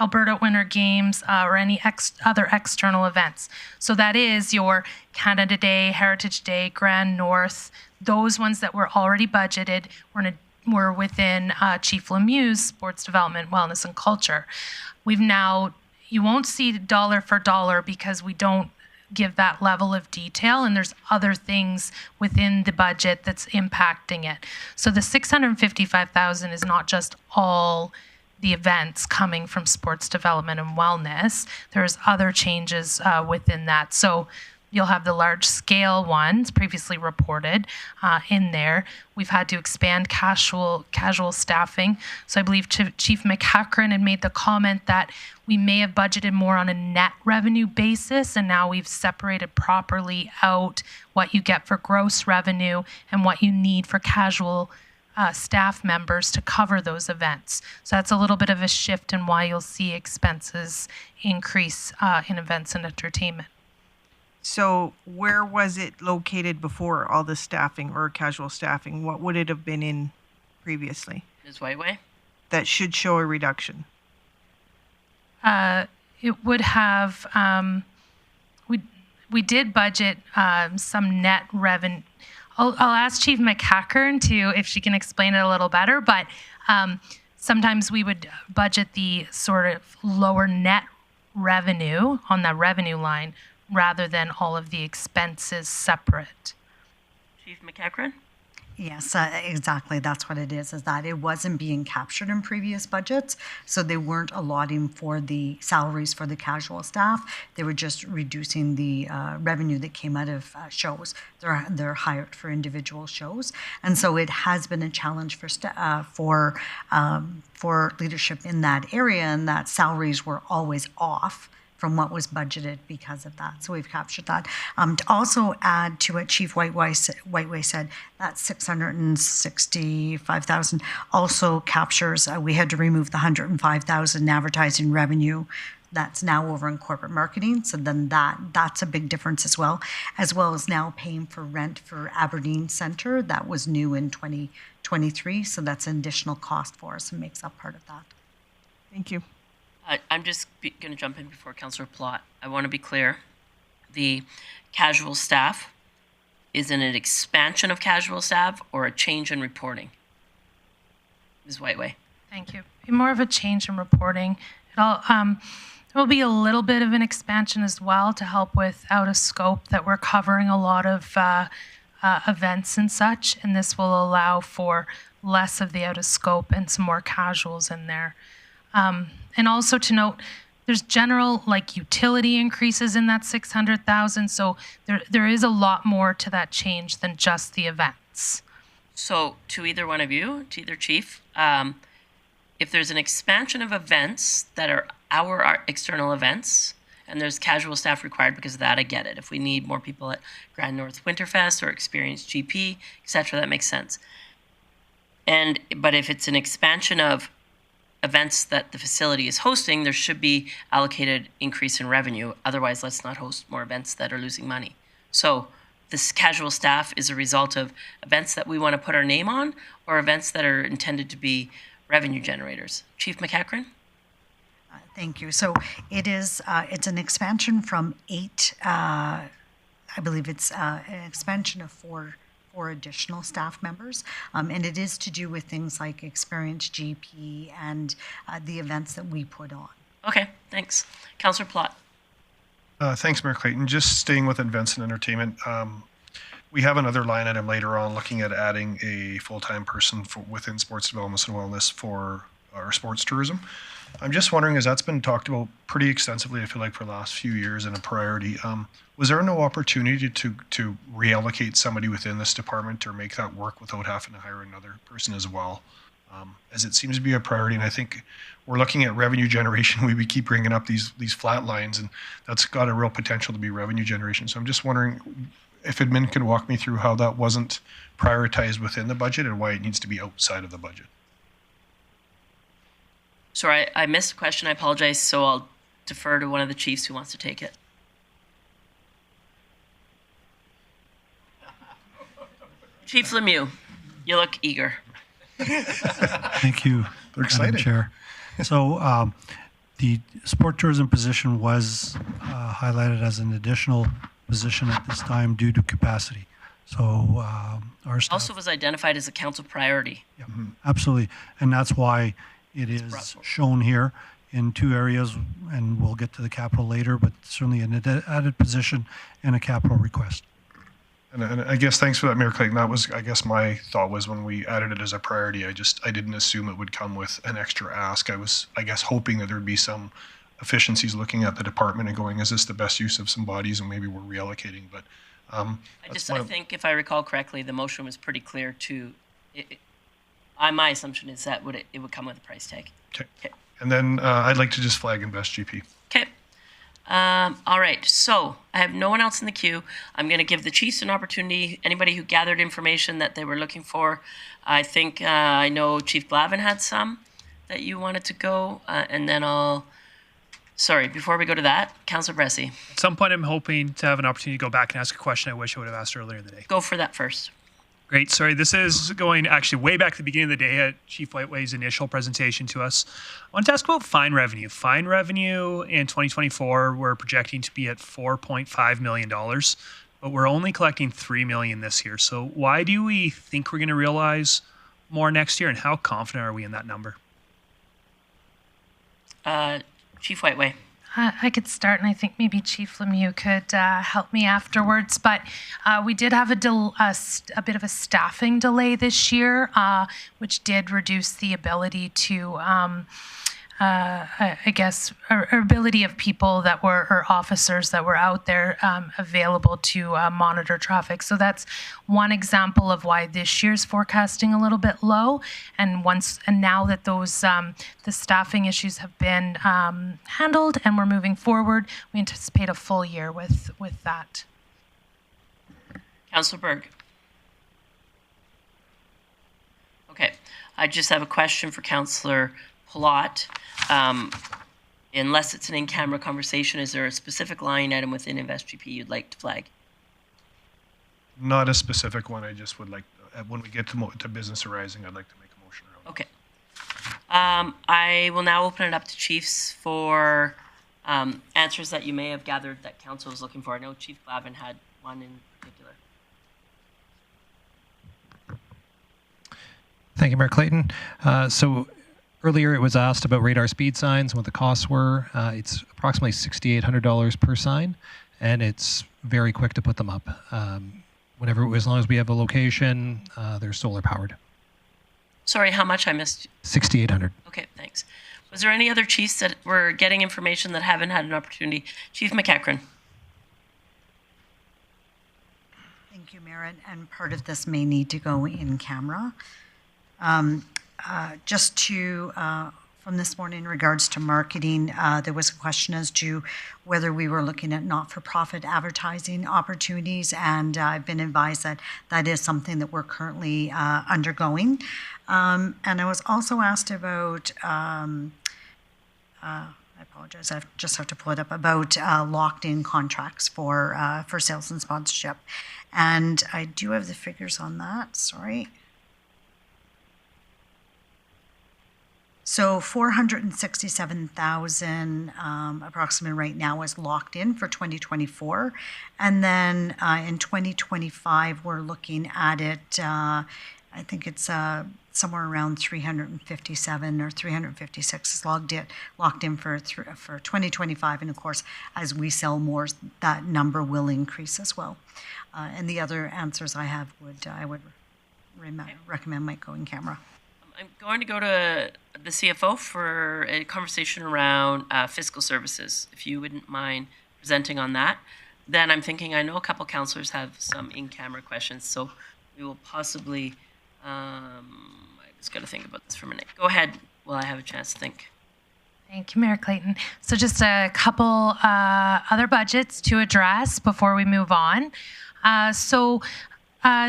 Alberta Winter Games or any other external events. So that is your Canada Day, Heritage Day, Grand North, those ones that were already budgeted were within Chief Lemieux's sports development, wellness, and culture. You won't see dollar for dollar because we don't give that level of detail, and there's other things within the budget that's impacting it. So the 655,000 is not just all the events coming from sports development and wellness. There's other changes within that. So you'll have the large scale ones previously reported in there. We've had to expand casual staffing. So I believe Chief McEachern had made the comment that we may have budgeted more on a net revenue basis, and now we've separated properly out what you get for gross revenue and what you need for casual staff members to cover those events. So that's a little bit of a shift in why you'll see expenses increase in events and entertainment. So where was it located before, all the staffing or casual staffing? What would it have been in previously? Ms. Waitway? That should show a reduction. It would have, we did budget some net revenue. I'll ask Chief McEachern if she can explain it a little better, but sometimes we would budget the sort of lower net revenue on the revenue line rather than all of the expenses separate. Chief McEachern? Yes, exactly. That's what it is that it wasn't being captured in previous budgets. So they weren't allotting for the salaries for the casual staff. They were just reducing the revenue that came out of shows. They're hired for individual shows. And so it has been a challenge for leadership in that area, and that salaries were always off from what was budgeted because of that. So we've captured that. To also add to what Chief Whiteway said, that 665,000 also captures, we had to remove the 105,000 advertising revenue that's now over in corporate marketing. So then that's a big difference as well as now paying for rent for Aberdeen Centre. That was new in 2023. So that's an additional cost for us and makes up part of that. Thank you. I'm just going to jump in before Councillor Plott. I want to be clear. The casual staff is it an expansion of casual staff or a change in reporting? Ms. Whiteway. Thank you. More of a change in reporting. There will be a little bit of an expansion as well to help with out of scope that we're covering a lot of events and such, and this will allow for less of the out of scope and some more casuals in there. And also to note, there's general like utility increases in that 600,000, so there is a lot more to that change than just the events. So to either one of you, to either chief, if there's an expansion of events that are our external events, and there's casual staff required because of that, I get it. If we need more people at Grand North Winterfest or Experienced GP, etc., that makes sense. But if it's an expansion of events that the facility is hosting, there should be allocated increase in revenue. Otherwise, let's not host more events that are losing money. So this casual staff is a result of events that we want to put our name on or events that are intended to be revenue generators. Chief McEachran? Thank you. So it is, it's an expansion from 8, I believe it's an expansion of 4 additional staff members. And it is to do with things like Experienced GP and the events that we put on. Okay, thanks. Councillor Plott. Thanks, Mayor Clayton. Just staying with events and entertainment, we have another line item later on looking at adding a full-time person within sports development and wellness for our sports tourism. I'm just wondering, as that's been talked about pretty extensively, I feel like, for the last few years and a priority, was there no opportunity to reallocate somebody within this department or make that work without having to hire another person as well? As it seems to be a priority, and I think we're looking at revenue generation. We keep bringing up these flat lines, and that's got a real potential to be revenue generation. So I'm just wondering if admin could walk me through how that wasn't prioritized within the budget and why it needs to be outside of the budget. Sorry, I missed a question. I apologize, so I'll defer to one of the chiefs who wants to take it. Chief Lemieux, you look eager. Thank you, They're Madam excited. Chair. So the sport tourism position was highlighted as an additional position at this time due to capacity. So our staff Also was identified as a council priority. absolutely, and that's why it is shown here in 2 areas, and we'll get to the capital later, but certainly an added position and a capital request. And I guess thanks for that, Mayor Clayton. That was, I guess, my thought was when we added it as a priority, I didn't assume it would come with an extra ask. I was, I guess, hoping that there'd be some efficiencies looking at the department and going, is this the best use of some bodies, and maybe we're reallocating. But I think if I recall correctly, the motion was pretty clear to. My assumption is that it would come with a price tag. Okay. And then I'd like to just flag Invest GP. Okay. All right. So I have no one else in the queue. I'm going to give the chiefs an opportunity. Anybody who gathered information that they were looking for. I think I know Chief Glavin had some that you wanted to go, and then Sorry, before we go to that, Councillor Bressie. At some point, I'm hoping to have an opportunity to go back and ask a question I wish I would have asked earlier in the day. Go for that first. Great. Sorry, this is going actually way back to the beginning of the day at Chief Whiteway's initial presentation to us. I want to ask about fine revenue. Fine revenue in 2024, we're projecting to be at $4.5 million, but we're only collecting $3 million this year. So why do we think we're going to realize more next year, and how confident are we in that number? Chief Whiteway. I could start, and I think maybe Chief Lemieux could help me afterwards. But we did have a bit of a staffing delay this year, which did reduce the ability to, I guess, our ability of people that were, or officers that were out there available to monitor traffic. So that's one example of why this year's forecasting a little bit low. And now that those the staffing issues have been handled and we're moving forward, we anticipate a full year with that. Councillor Berg. Okay, I just have a question for Councillor Plott. Unless it's an in-camera conversation, is there a specific line item within InvestGP you'd like to flag? Not a specific one. I just would like, when we get to business arising, I'd like to make a motion around. Okay. I will now open it up to chiefs for answers that you may have gathered that council was looking for. I know Chief Glavin had one in particular. Thank you, Mayor Clayton. So earlier it was asked about radar speed signs and what the costs were. It's approximately $6,800 per sign, and it's very quick to put them up. As long as we have a location, they're solar powered. Sorry, how much I missed? 6,800. Okay, thanks. Was there any other chiefs that were getting information that haven't had an opportunity? Chief McEachran. Thank you, Mayor. And part of this may need to go in camera. Just to, from this morning in regards to marketing, there was a question as to whether we were looking at not-for-profit advertising opportunities, and I've been advised that that is something that we're currently undergoing. And I was also asked about, I apologize, I just have to pull it up, about locked-in contracts for sales and sponsorship. And I do have the figures on that, sorry. So 467,000 approximately right now is locked in for 2024. And then in 2025, we're looking at it, I think it's somewhere around 357 or 356 is locked in for 2025. And of course, as we sell more, that number will increase as well. And the other answers I have I would recommend might go in camera. I'm going to go to the CFO for a conversation around fiscal services, if you wouldn't mind presenting on that. Then I'm thinking, I know a couple councillors have some in-camera questions, so we will possibly, I just got to think about this for a minute. Go ahead while I have a chance to think. Thank you, Mayor Clayton. So just a couple other budgets to address before we move on.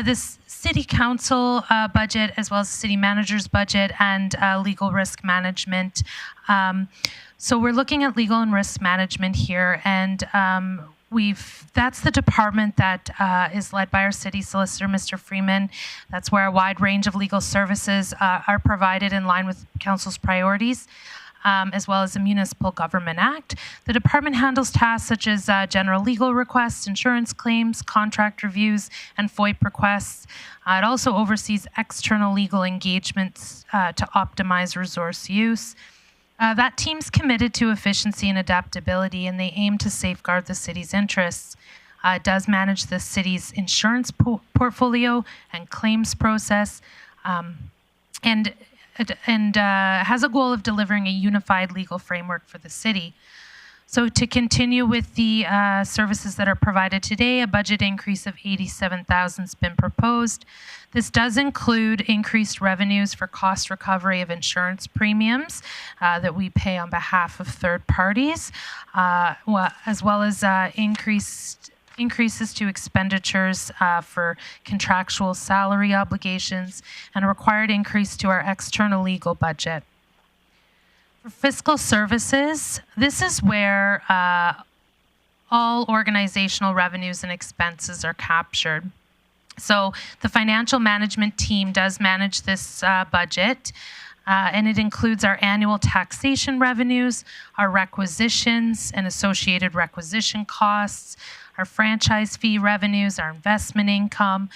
This city council budget, as well as the city manager's budget and legal risk management. So we're looking at legal and risk management here, and that's the department that is led by our city solicitor, Mr. Freeman. That's where a wide range of legal services are provided in line with council's priorities. As well as the Municipal Government Act. The department handles tasks such as general legal requests, insurance claims, contract reviews, and FOIP requests. It also oversees external legal engagements to optimize resource use. That team's committed to efficiency and adaptability, and they aim to safeguard the city's interests. It does manage the city's insurance portfolio and claims process, and has a goal of delivering a unified legal framework for the city. So to continue with the services that are provided today, a budget increase of $87,000 has been proposed. This does include increased revenues for cost recovery of insurance premiums that we pay on behalf of third parties, as well as increases to expenditures for contractual salary obligations, and a required increase to our external legal budget. For fiscal services, this is where all organizational revenues and expenses are captured. So the financial management team does manage this budget, and it includes our annual taxation revenues, our requisitions and associated requisition costs, our franchise fee revenues, our investment income,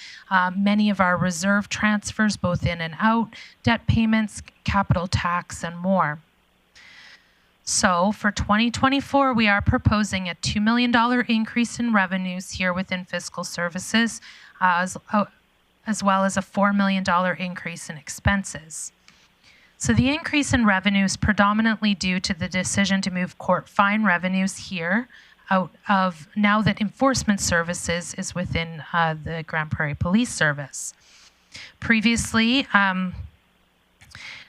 many of our reserve transfers, both in and out, debt payments, capital tax, and more. So for 2024, we are proposing a $2 million increase in revenues here within fiscal services, as well as a $4 million increase in expenses. So the increase in revenue is predominantly due to the decision to move court fine revenues here out of, now that enforcement services is within the Grande Prairie Police Service. Previously,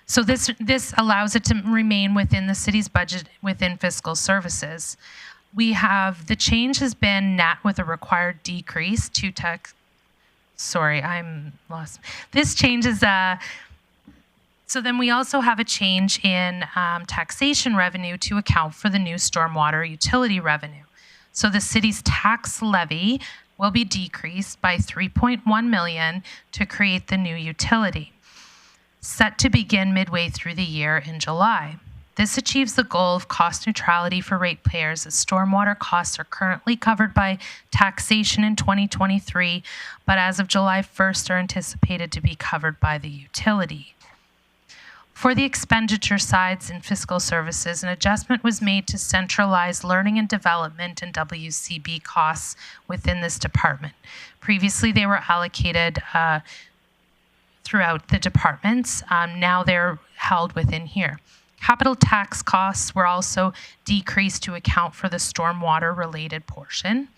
so this allows it to remain within the city's budget within fiscal services. We have, the change has been net with a required decrease to tax. Sorry, I'm lost. This change is, so then we also have a change in taxation revenue to account for the new stormwater utility revenue. So the city's tax levy will be decreased by $3.1 million to create the new utility, set to begin midway through the year in July. This achieves the goal of cost neutrality for ratepayers, as stormwater costs are currently covered by taxation in 2023, but as of July 1st are anticipated to be covered by the utility. For the expenditure sides in fiscal services, an adjustment was made to centralize learning and development and WCB costs within this department. Previously, they were allocated throughout the departments. Now they're held within here. Capital tax costs were also decreased to account for the stormwater related portion.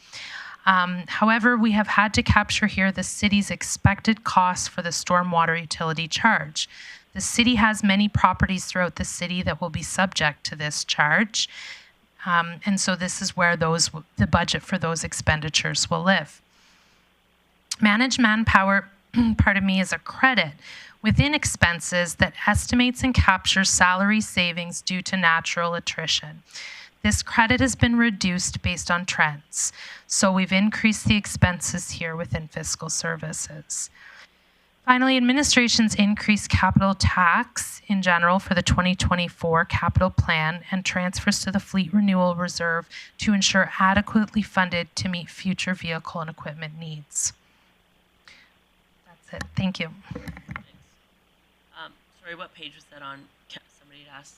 However, we have had to capture here the city's expected costs for the stormwater utility charge. The city has many properties throughout the city that will be subject to this charge. And so this is where the budget for those expenditures will live. Managed manpower, is a credit within expenses that estimates and captures salary savings due to natural attrition. This credit has been reduced based on trends. So we've increased the expenses here within fiscal services. Finally, administration's increased capital tax in general for the 2024 capital plan and transfers to the fleet renewal reserve to ensure adequately funded to meet future vehicle and equipment needs. That's it. Thank you. Sorry, what page was that on? Somebody asked.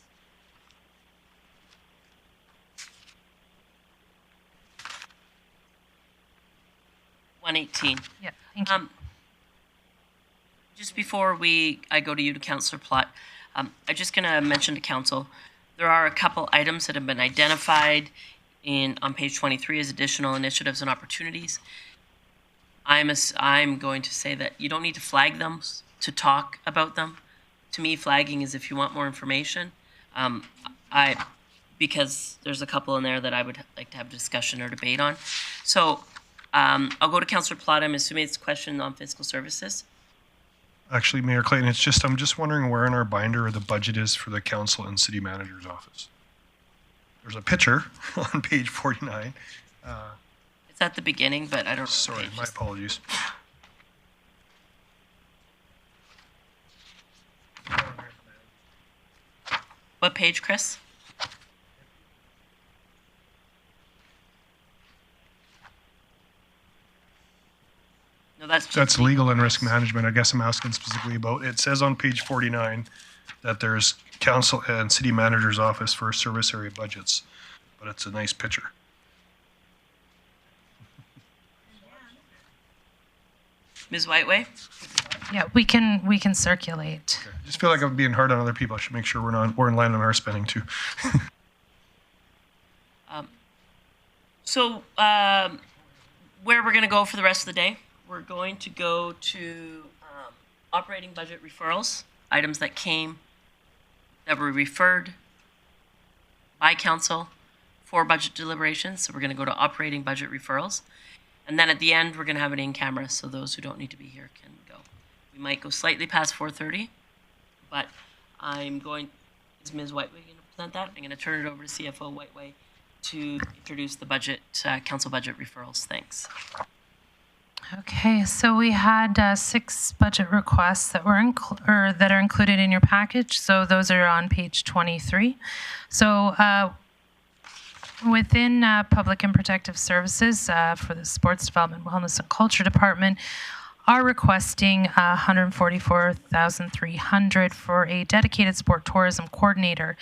Yeah, thank you. Just before I go to you, to Councillor Plott, I'm just going to mention to Council, there are a couple items that have been identified on page 23 as additional initiatives and opportunities. I'm going to say that you don't need to flag them to talk about them. To me, flagging is if you want more information. Because there's a couple in there that I would like to have discussion or debate on. So I'll go to Councillor Plott. I'm assuming it's a question on fiscal services. Actually, Mayor Clayton, I'm just wondering where in our binder the budget is for the council and city manager's office. There's a picture on page 49. It's at the beginning, but I don't know. Sorry, my apologies. What page, Chris? No, that's legal and risk management. I guess I'm asking specifically about. It says on page 49 that there's council and city manager's office for service area budgets, but it's a nice picture. Ms. Whiteway? Yeah, we can circulate. Okay. I just feel like I'm being hard on other people. I should make sure we're in line on our spending too. Where we're going to go for the rest of the day, we're going to go to operating budget referrals, items that were referred by council for budget deliberations. So we're going to go to operating budget referrals. And then at the end, we're going to have it in camera, so those who don't need to be here can go. We might go slightly past 4:30, but is Ms. Whiteway going to present that? I'm going to turn it over to CFO Whiteway to introduce the budget, council budget referrals. Thanks. Okay, so we had 6 budget requests that were that are included in your package. So those are on page 23. So within Public and Protective Services for the Sports Development, Wellness and Culture Department, are requesting $144,300 for a dedicated sport tourism coordinator.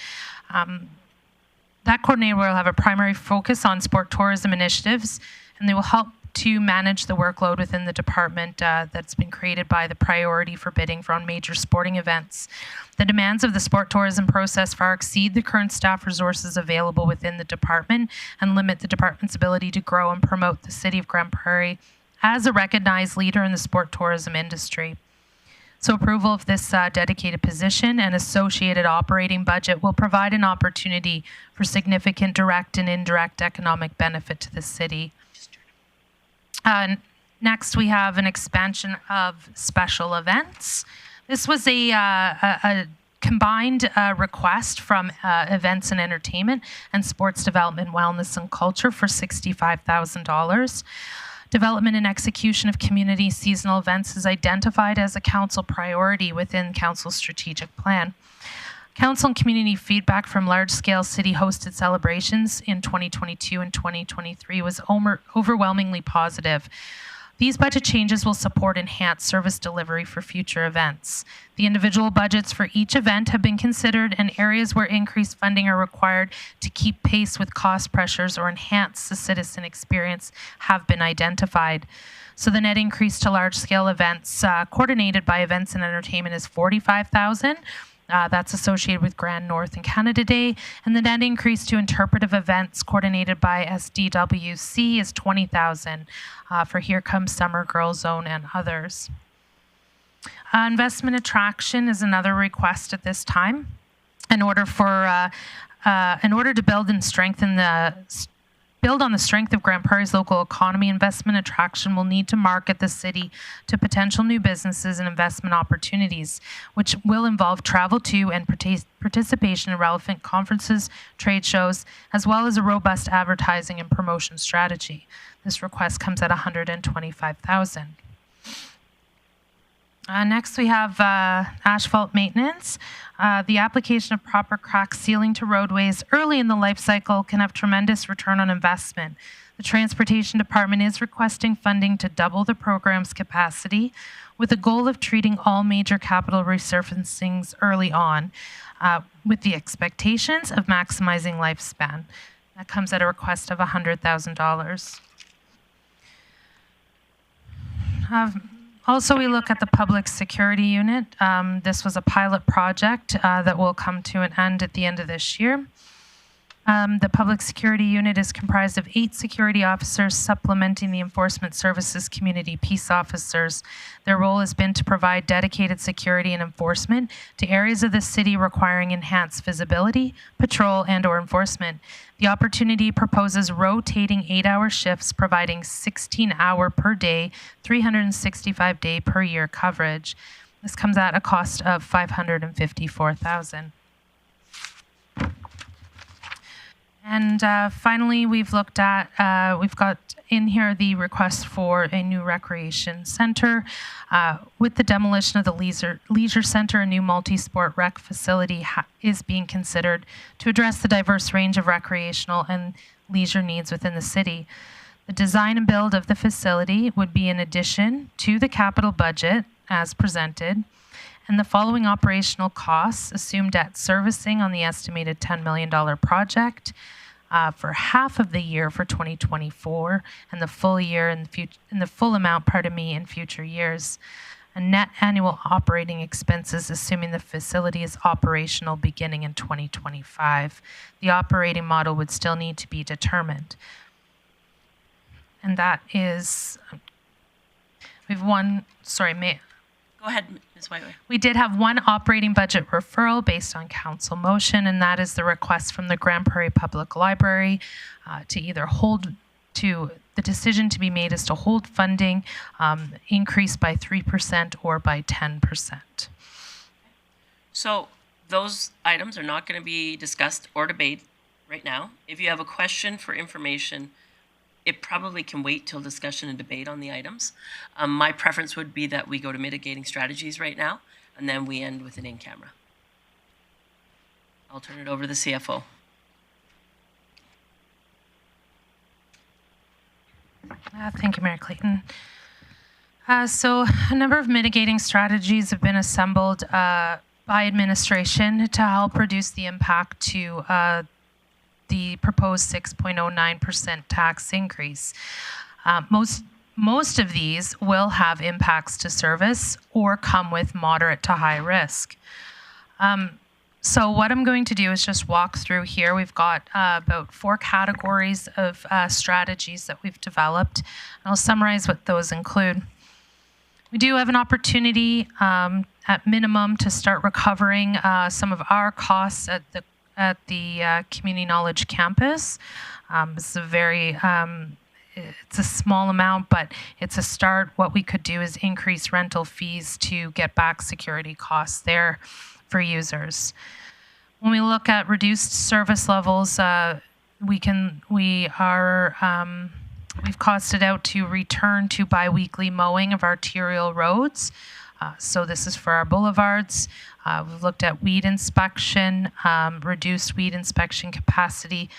That coordinator will have a primary focus on sport tourism initiatives, and they will help to manage the workload within the department that's been created by the priority for bidding for on major sporting events. The demands of the sport tourism process far exceed the current staff resources available within the department and limit the department's ability to grow and promote the City of Grande Prairie as a recognized leader in the sport tourism industry. So approval of this dedicated position and associated operating budget will provide an opportunity for significant direct and indirect economic benefit to the city. Next, we have an expansion of special events. This was a combined request from Events and Entertainment and Sports Development, Wellness and Culture for $65,000. Development and execution of community seasonal events is identified as a council priority within council's strategic plan. Council and community feedback from large-scale city-hosted celebrations in 2022 and 2023 was overwhelmingly positive. These budget changes will support enhanced service delivery for future events. The individual budgets for each event have been considered, and areas where increased funding are required to keep pace with cost pressures or enhance the citizen experience have been identified. So the net increase to large-scale events coordinated by Events and Entertainment is $45,000. That's associated with Grand North and Canada Day. And the net increase to interpretive events coordinated by SDWC is $20,000 for Here Comes Summer, Girl Zone, and others. Investment attraction is another request at this time. In order to build and strengthen build on the strength of Grande Prairie's local economy, investment attraction will need to market the city to potential new businesses and investment opportunities, which will involve travel to and participation in relevant conferences, trade shows, as well as a robust advertising and promotion strategy. This request comes at $125,000. Next, we have asphalt maintenance. The application of proper crack sealing to roadways early in the life cycle can have tremendous return on investment. The Transportation Department is requesting funding to double the program's capacity with the goal of treating all major capital resurfacings early on with the expectations of maximizing lifespan. That comes at a request of $100,000. Also, we look at the Public Security Unit. This was a pilot project that will come to an end at the end of this year. The Public Security Unit is comprised of 8 security officers supplementing the Enforcement Services Community Peace Officers. Their role has been to provide dedicated security and enforcement to areas of the city requiring enhanced visibility, patrol, and/or enforcement. The opportunity proposes rotating 8-hour shifts providing 16-hour per day, 365-day per year coverage. This comes at a cost of $554,000. And finally, we've looked at, we've got in here the request for a new recreation center. With the demolition of the leisure center, a new multi-sport rec facility is being considered to address the diverse range of recreational and leisure needs within the city. The design and build of the facility would be in addition to the capital budget as presented, and the following operational costs: assumed debt servicing on the estimated $10 million project for half of the year for 2024, and the full year in the full amount, in future years. And net annual operating expenses, assuming the facility is operational beginning in 2025. The operating model would still need to be determined. And that is, we've one, sorry, Go ahead, Ms. Whiteway. We did have one operating budget referral based on council motion, and that is the request from the Grande Prairie Public Library to either the decision to be made is to hold funding increase by 3% or by 10%. So those items are not going to be discussed or debated right now. If you have a question for information, it probably can wait till discussion and debate on the items. My preference would be that we go to mitigating strategies right now, and then we end with an in-camera. I'll turn it over to the CFO. Thank you, Mayor Clayton. So a number of mitigating strategies have been assembled by administration to help reduce the impact to the proposed 6.09% tax increase. Most of these will have impacts to service or come with moderate to high risk. So what I'm going to do is just walk through here. We've got about 4 categories of strategies that we've developed. And I'll summarize what those include. We do have an opportunity at minimum to start recovering some of our costs at the Community Knowledge Campus. It's it's a small amount, but it's a start. What we could do is increase rental fees to get back security costs there for users. When we look at reduced service levels, we've costed out to return to bi-weekly mowing of arterial roads. So this is for our boulevards. We've looked at weed inspection, reduced weed inspection capacity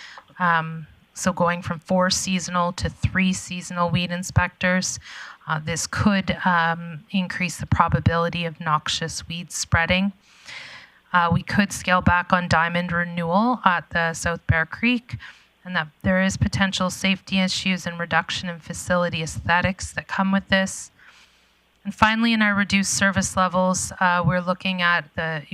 So going from 4 seasonal to 3 seasonal weed inspectors, this could increase the probability of noxious weeds spreading. We could scale back on diamond renewal at the South Bear Creek, and that there is potential safety issues and reduction in facility aesthetics that come with this. And finally, in our reduced service levels, we're looking at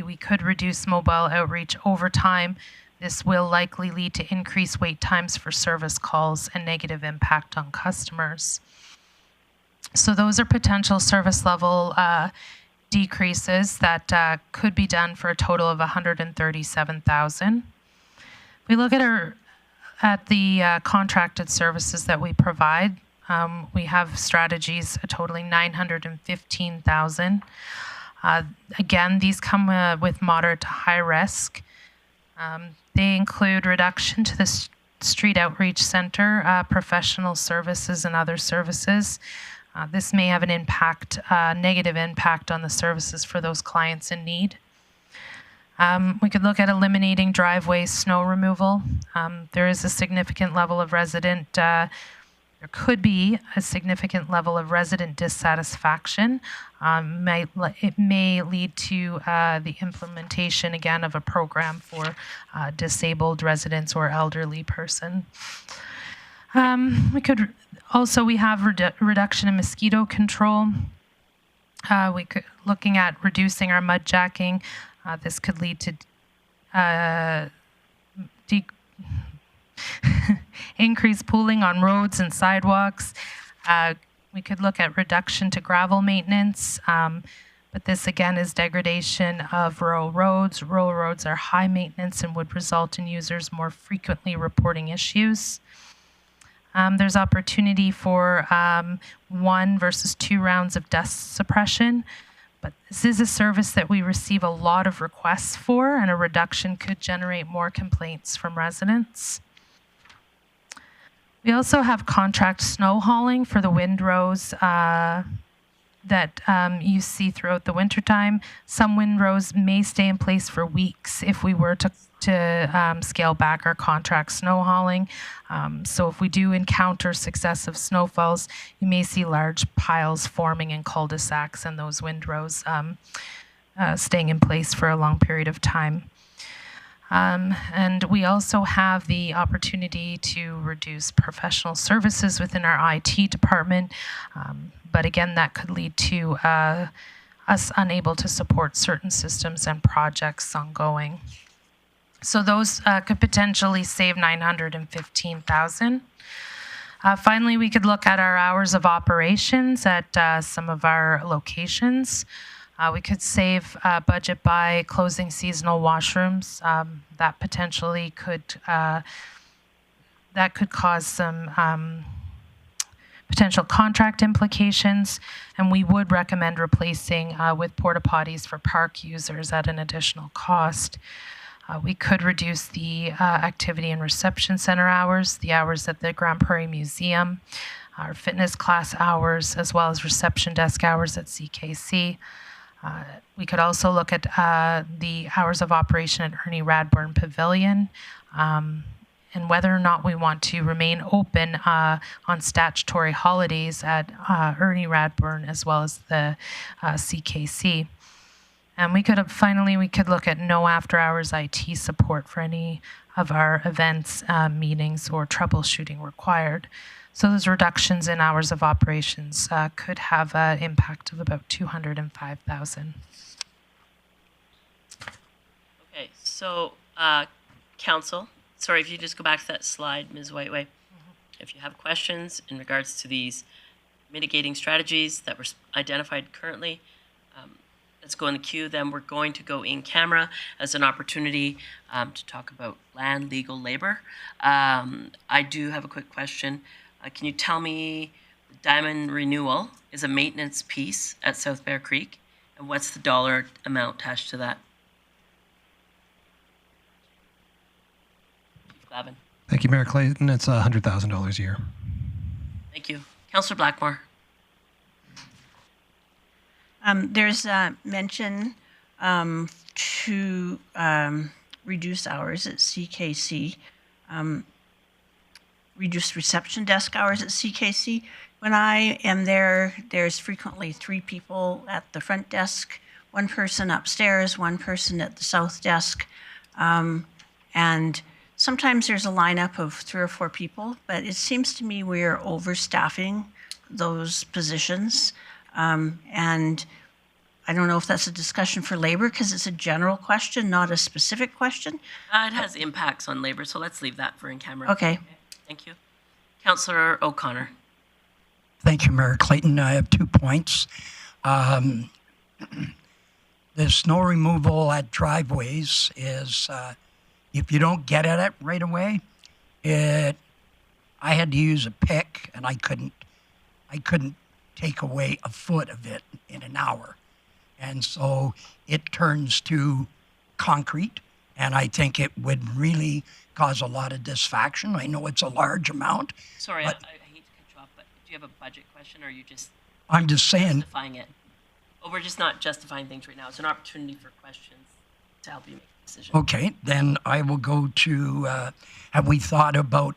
we could reduce mobile outreach over time. This will likely lead to increased wait times for service calls and negative impact on customers. So those are potential service level decreases that could be done for a total of $137,000. We look at the contracted services that we provide. We have strategies totaling $915,000. Again, these come with moderate to high risk. They include reduction to the street outreach center, professional services, and other services. This may have an impact, negative impact on the services for those clients in need. We could look at eliminating driveway snow removal. There is a significant level of there could be a significant level of resident dissatisfaction. It may lead to the implementation, again, of a program for disabled residents or elderly person. We have reduction in mosquito control. We could looking at reducing our mud jacking. This could lead to increased pooling on roads and sidewalks. We could look at reduction to gravel maintenance, but this again is degradation of rural roads. Rural roads are high maintenance and would result in users more frequently reporting issues. There's opportunity for 1 versus 2 rounds of dust suppression, but this is a service that we receive a lot of requests for, and a reduction could generate more complaints from residents. We also have contract snow hauling for the windrows that you see throughout the wintertime. Some windrows may stay in place for weeks if we were to scale back our contract snow hauling. So if we do encounter successive snowfalls, you may see large piles forming in cul-de-sacs and those windrows staying in place for a long period of time. And we also have the opportunity to reduce professional services within our IT department. But again, that could lead to us unable to support certain systems and projects ongoing. So those could potentially save $915,000. Finally, we could look at our hours of operations at some of our locations. We could save budget by closing seasonal washrooms. That potentially could cause some potential contract implications, and we would recommend replacing with porta potties for park users at an additional cost. We could reduce the activity and reception center hours, the hours at the Grande Prairie Museum, our fitness class hours, as well as reception desk hours at CKC. We could also look at the hours of operation at Ernie Radburn Pavilion, and whether or not we want to remain open on statutory holidays at Ernie Radburn as well as the CKC. And we could look at no after-hours IT support for any of our events, meetings, or troubleshooting required. So those reductions in hours of operations could have an impact of about $205,000. Okay, so Council, sorry, if you just go back to that slide, Ms. Whiteway. If you have questions in regards to these mitigating strategies that were identified currently, let's go in the queue. Then we're going to go in camera as an opportunity to talk about land, legal, labor. I do have a quick question. Can you tell me, diamond renewal is a maintenance piece at South Bear Creek, and what's the dollar amount attached to that? Chief Glavin. Thank you, Mayor Clayton. It's $100,000 a year. Thank you. Councillor Blackmore. There's a mention to reduce hours at CKC. reduced reception desk hours at CKC. When I am there, there's frequently 3 people at the front desk, 1 person upstairs, 1 person at the south desk. And sometimes there's a lineup of 3 or 4 people, but it seems to me we're overstaffing those positions. And I don't know if that's a discussion for labor because it's a general question, not a specific question. It has impacts on labor, so let's leave that for in camera. Okay. Thank you. Councillor O'Connor. Thank you, Mayor Clayton. I have 2 points. The snow removal at driveways is, if you don't get at it right away, I had to use a pick and I couldn't take away a foot of it in an hour. And so it turns to concrete, and I think it would really cause a lot of disfaction. I know it's a large amount. Sorry, I hate to cut you off, but do you have a budget question, or are you just I'm just saying. justifying it? Well, we're just not justifying things right now. It's an opportunity for questions to help you make a decision. Okay, then I will go to, have we thought about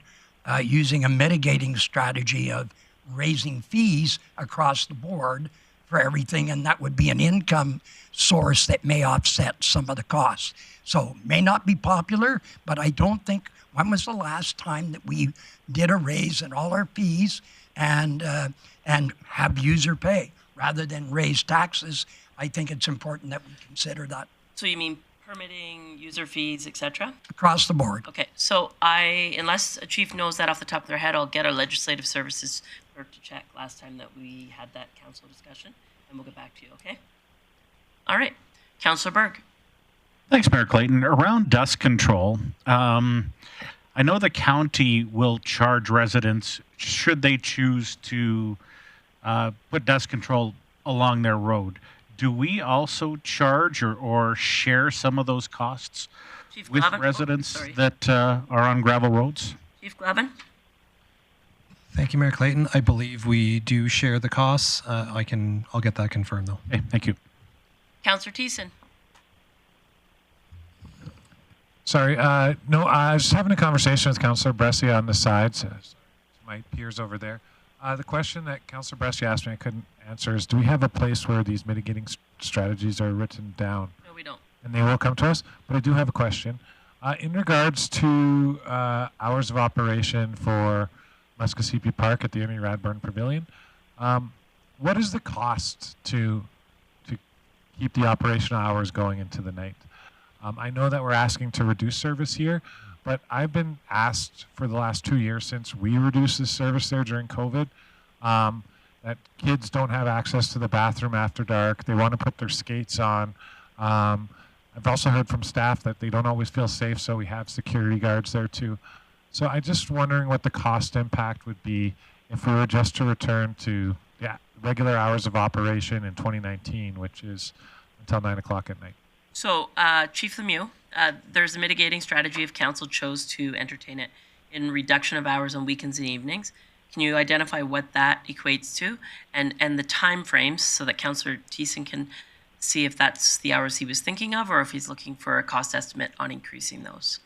using a mitigating strategy of raising fees across the board for everything, and that would be an income source that may offset some of the costs. So may not be popular, but I don't think, when was the last time that we did a raise in all our fees and have user pay rather than raise taxes? I think it's important that we consider that. So you mean permitting, user fees, etc.? Across the board. Okay, so unless a chief knows that off the top of their head, I'll get our legislative services clerk to check last time that we had that council discussion, and we'll get back to you, okay? All right, Councillor Berg. Thanks, Mayor Clayton. Around dust control, I know the county will charge residents should they choose to put dust control along their road. Do we also charge or share some of those costs Chief with Glavin? residents that are on gravel roads? Chief Glavin? Thank you, Mayor Clayton. I believe we do share the costs. I'll get that confirmed, though. Okay, thank you. Councillor Thiessen. Sorry, no, I was having a conversation with Councillor Brescia on the sides, my peers over there. The question that Councillor Brescia asked me I couldn't answer is, do we have a place where these mitigating strategies are written down? No, we don't. And they will come to us, but I do have a question. In regards to hours of operation for Muskogee Park at the Ernie Radburn Pavilion, what is the cost to keep the operational hours going into the night? I know that we're asking to reduce service here, but I've been asked for the last 2 years since we reduced the service there during COVID, that kids don't have access to the bathroom after dark. They want to put their skates on. I've also heard from staff that they don't always feel safe, so we have security guards there too. So I'm just wondering what the cost impact would be if we were just to return to regular hours of operation in 2019, which is until 9 o'clock at night. So, Chief Lemieux, there's a mitigating strategy if council chose to entertain it in reduction of hours on weekends and evenings. Can you identify what that equates to and the time frames so that Councillor Thiessen can see if that's the hours he was thinking of or if he's looking for a cost estimate on increasing those?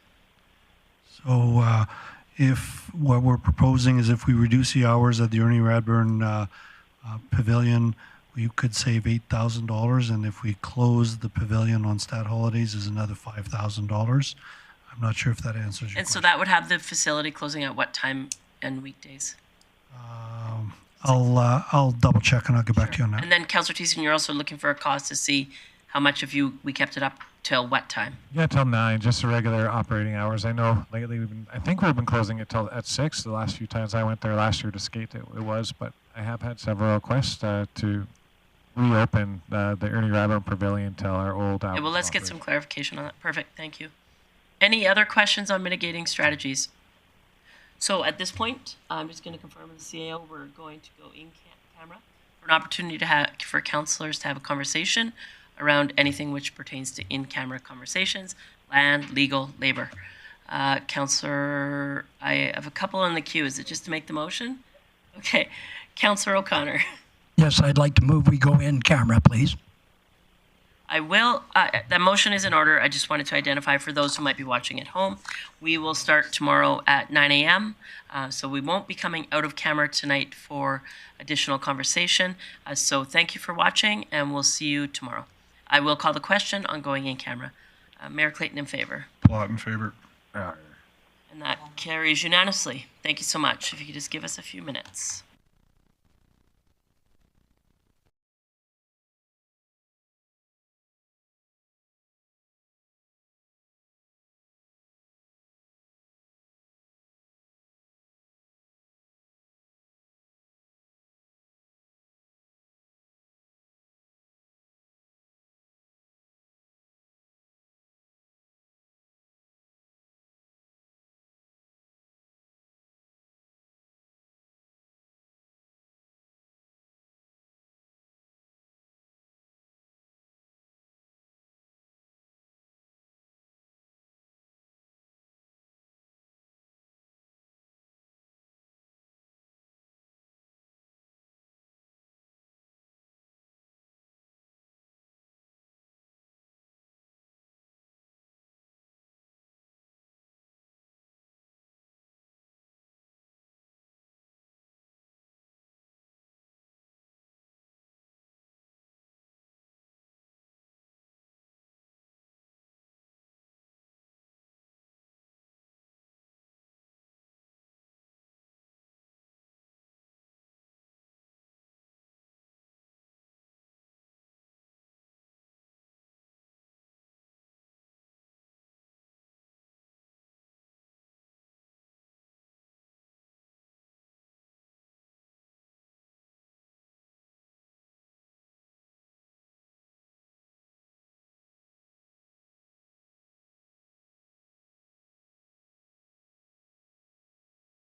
So if what we're proposing is if we reduce the hours at the Ernie Radburn Pavilion, we could save $8,000, and if we close the pavilion on stat holidays is another $5,000. I'm not sure if that answers your And question. so that would have the facility closing at what time and weekdays? I'll double check and I'll get back to you on that. And then Councillor Thiessen, you're also looking for a cost to see how much of we kept it up till what time? Yeah, till 9, just the regular operating hours. I know lately I think we've been closing it till at 6. The last few times I went there last year to skate, it was, but I have had several requests to reopen the Ernie Radburn Pavilion till our old hours. Okay, well, let's get some clarification on that. Perfect, thank you. Any other questions on mitigating strategies? So at this point, I'm just going to confirm with the CAO we're going to go in camera for an opportunity for councillors to have a conversation around anything which pertains to in-camera conversations, land, legal, labor. Councillor, I have a couple in the queue. Is it just to make the motion? Okay, Councillor O'Connor. Yes, I'd like to move we go in camera, please. I will, the motion is in order. I just wanted to identify for those who might be watching at home. We will start tomorrow at 9 a.m. So we won't be coming out of camera tonight for additional conversation. So thank you for watching, and we'll see you tomorrow. I will call the question on going in camera. Mayor Clayton in favor. Plot in favor. And that carries unanimously. Thank you so much. If you could just give us a few minutes.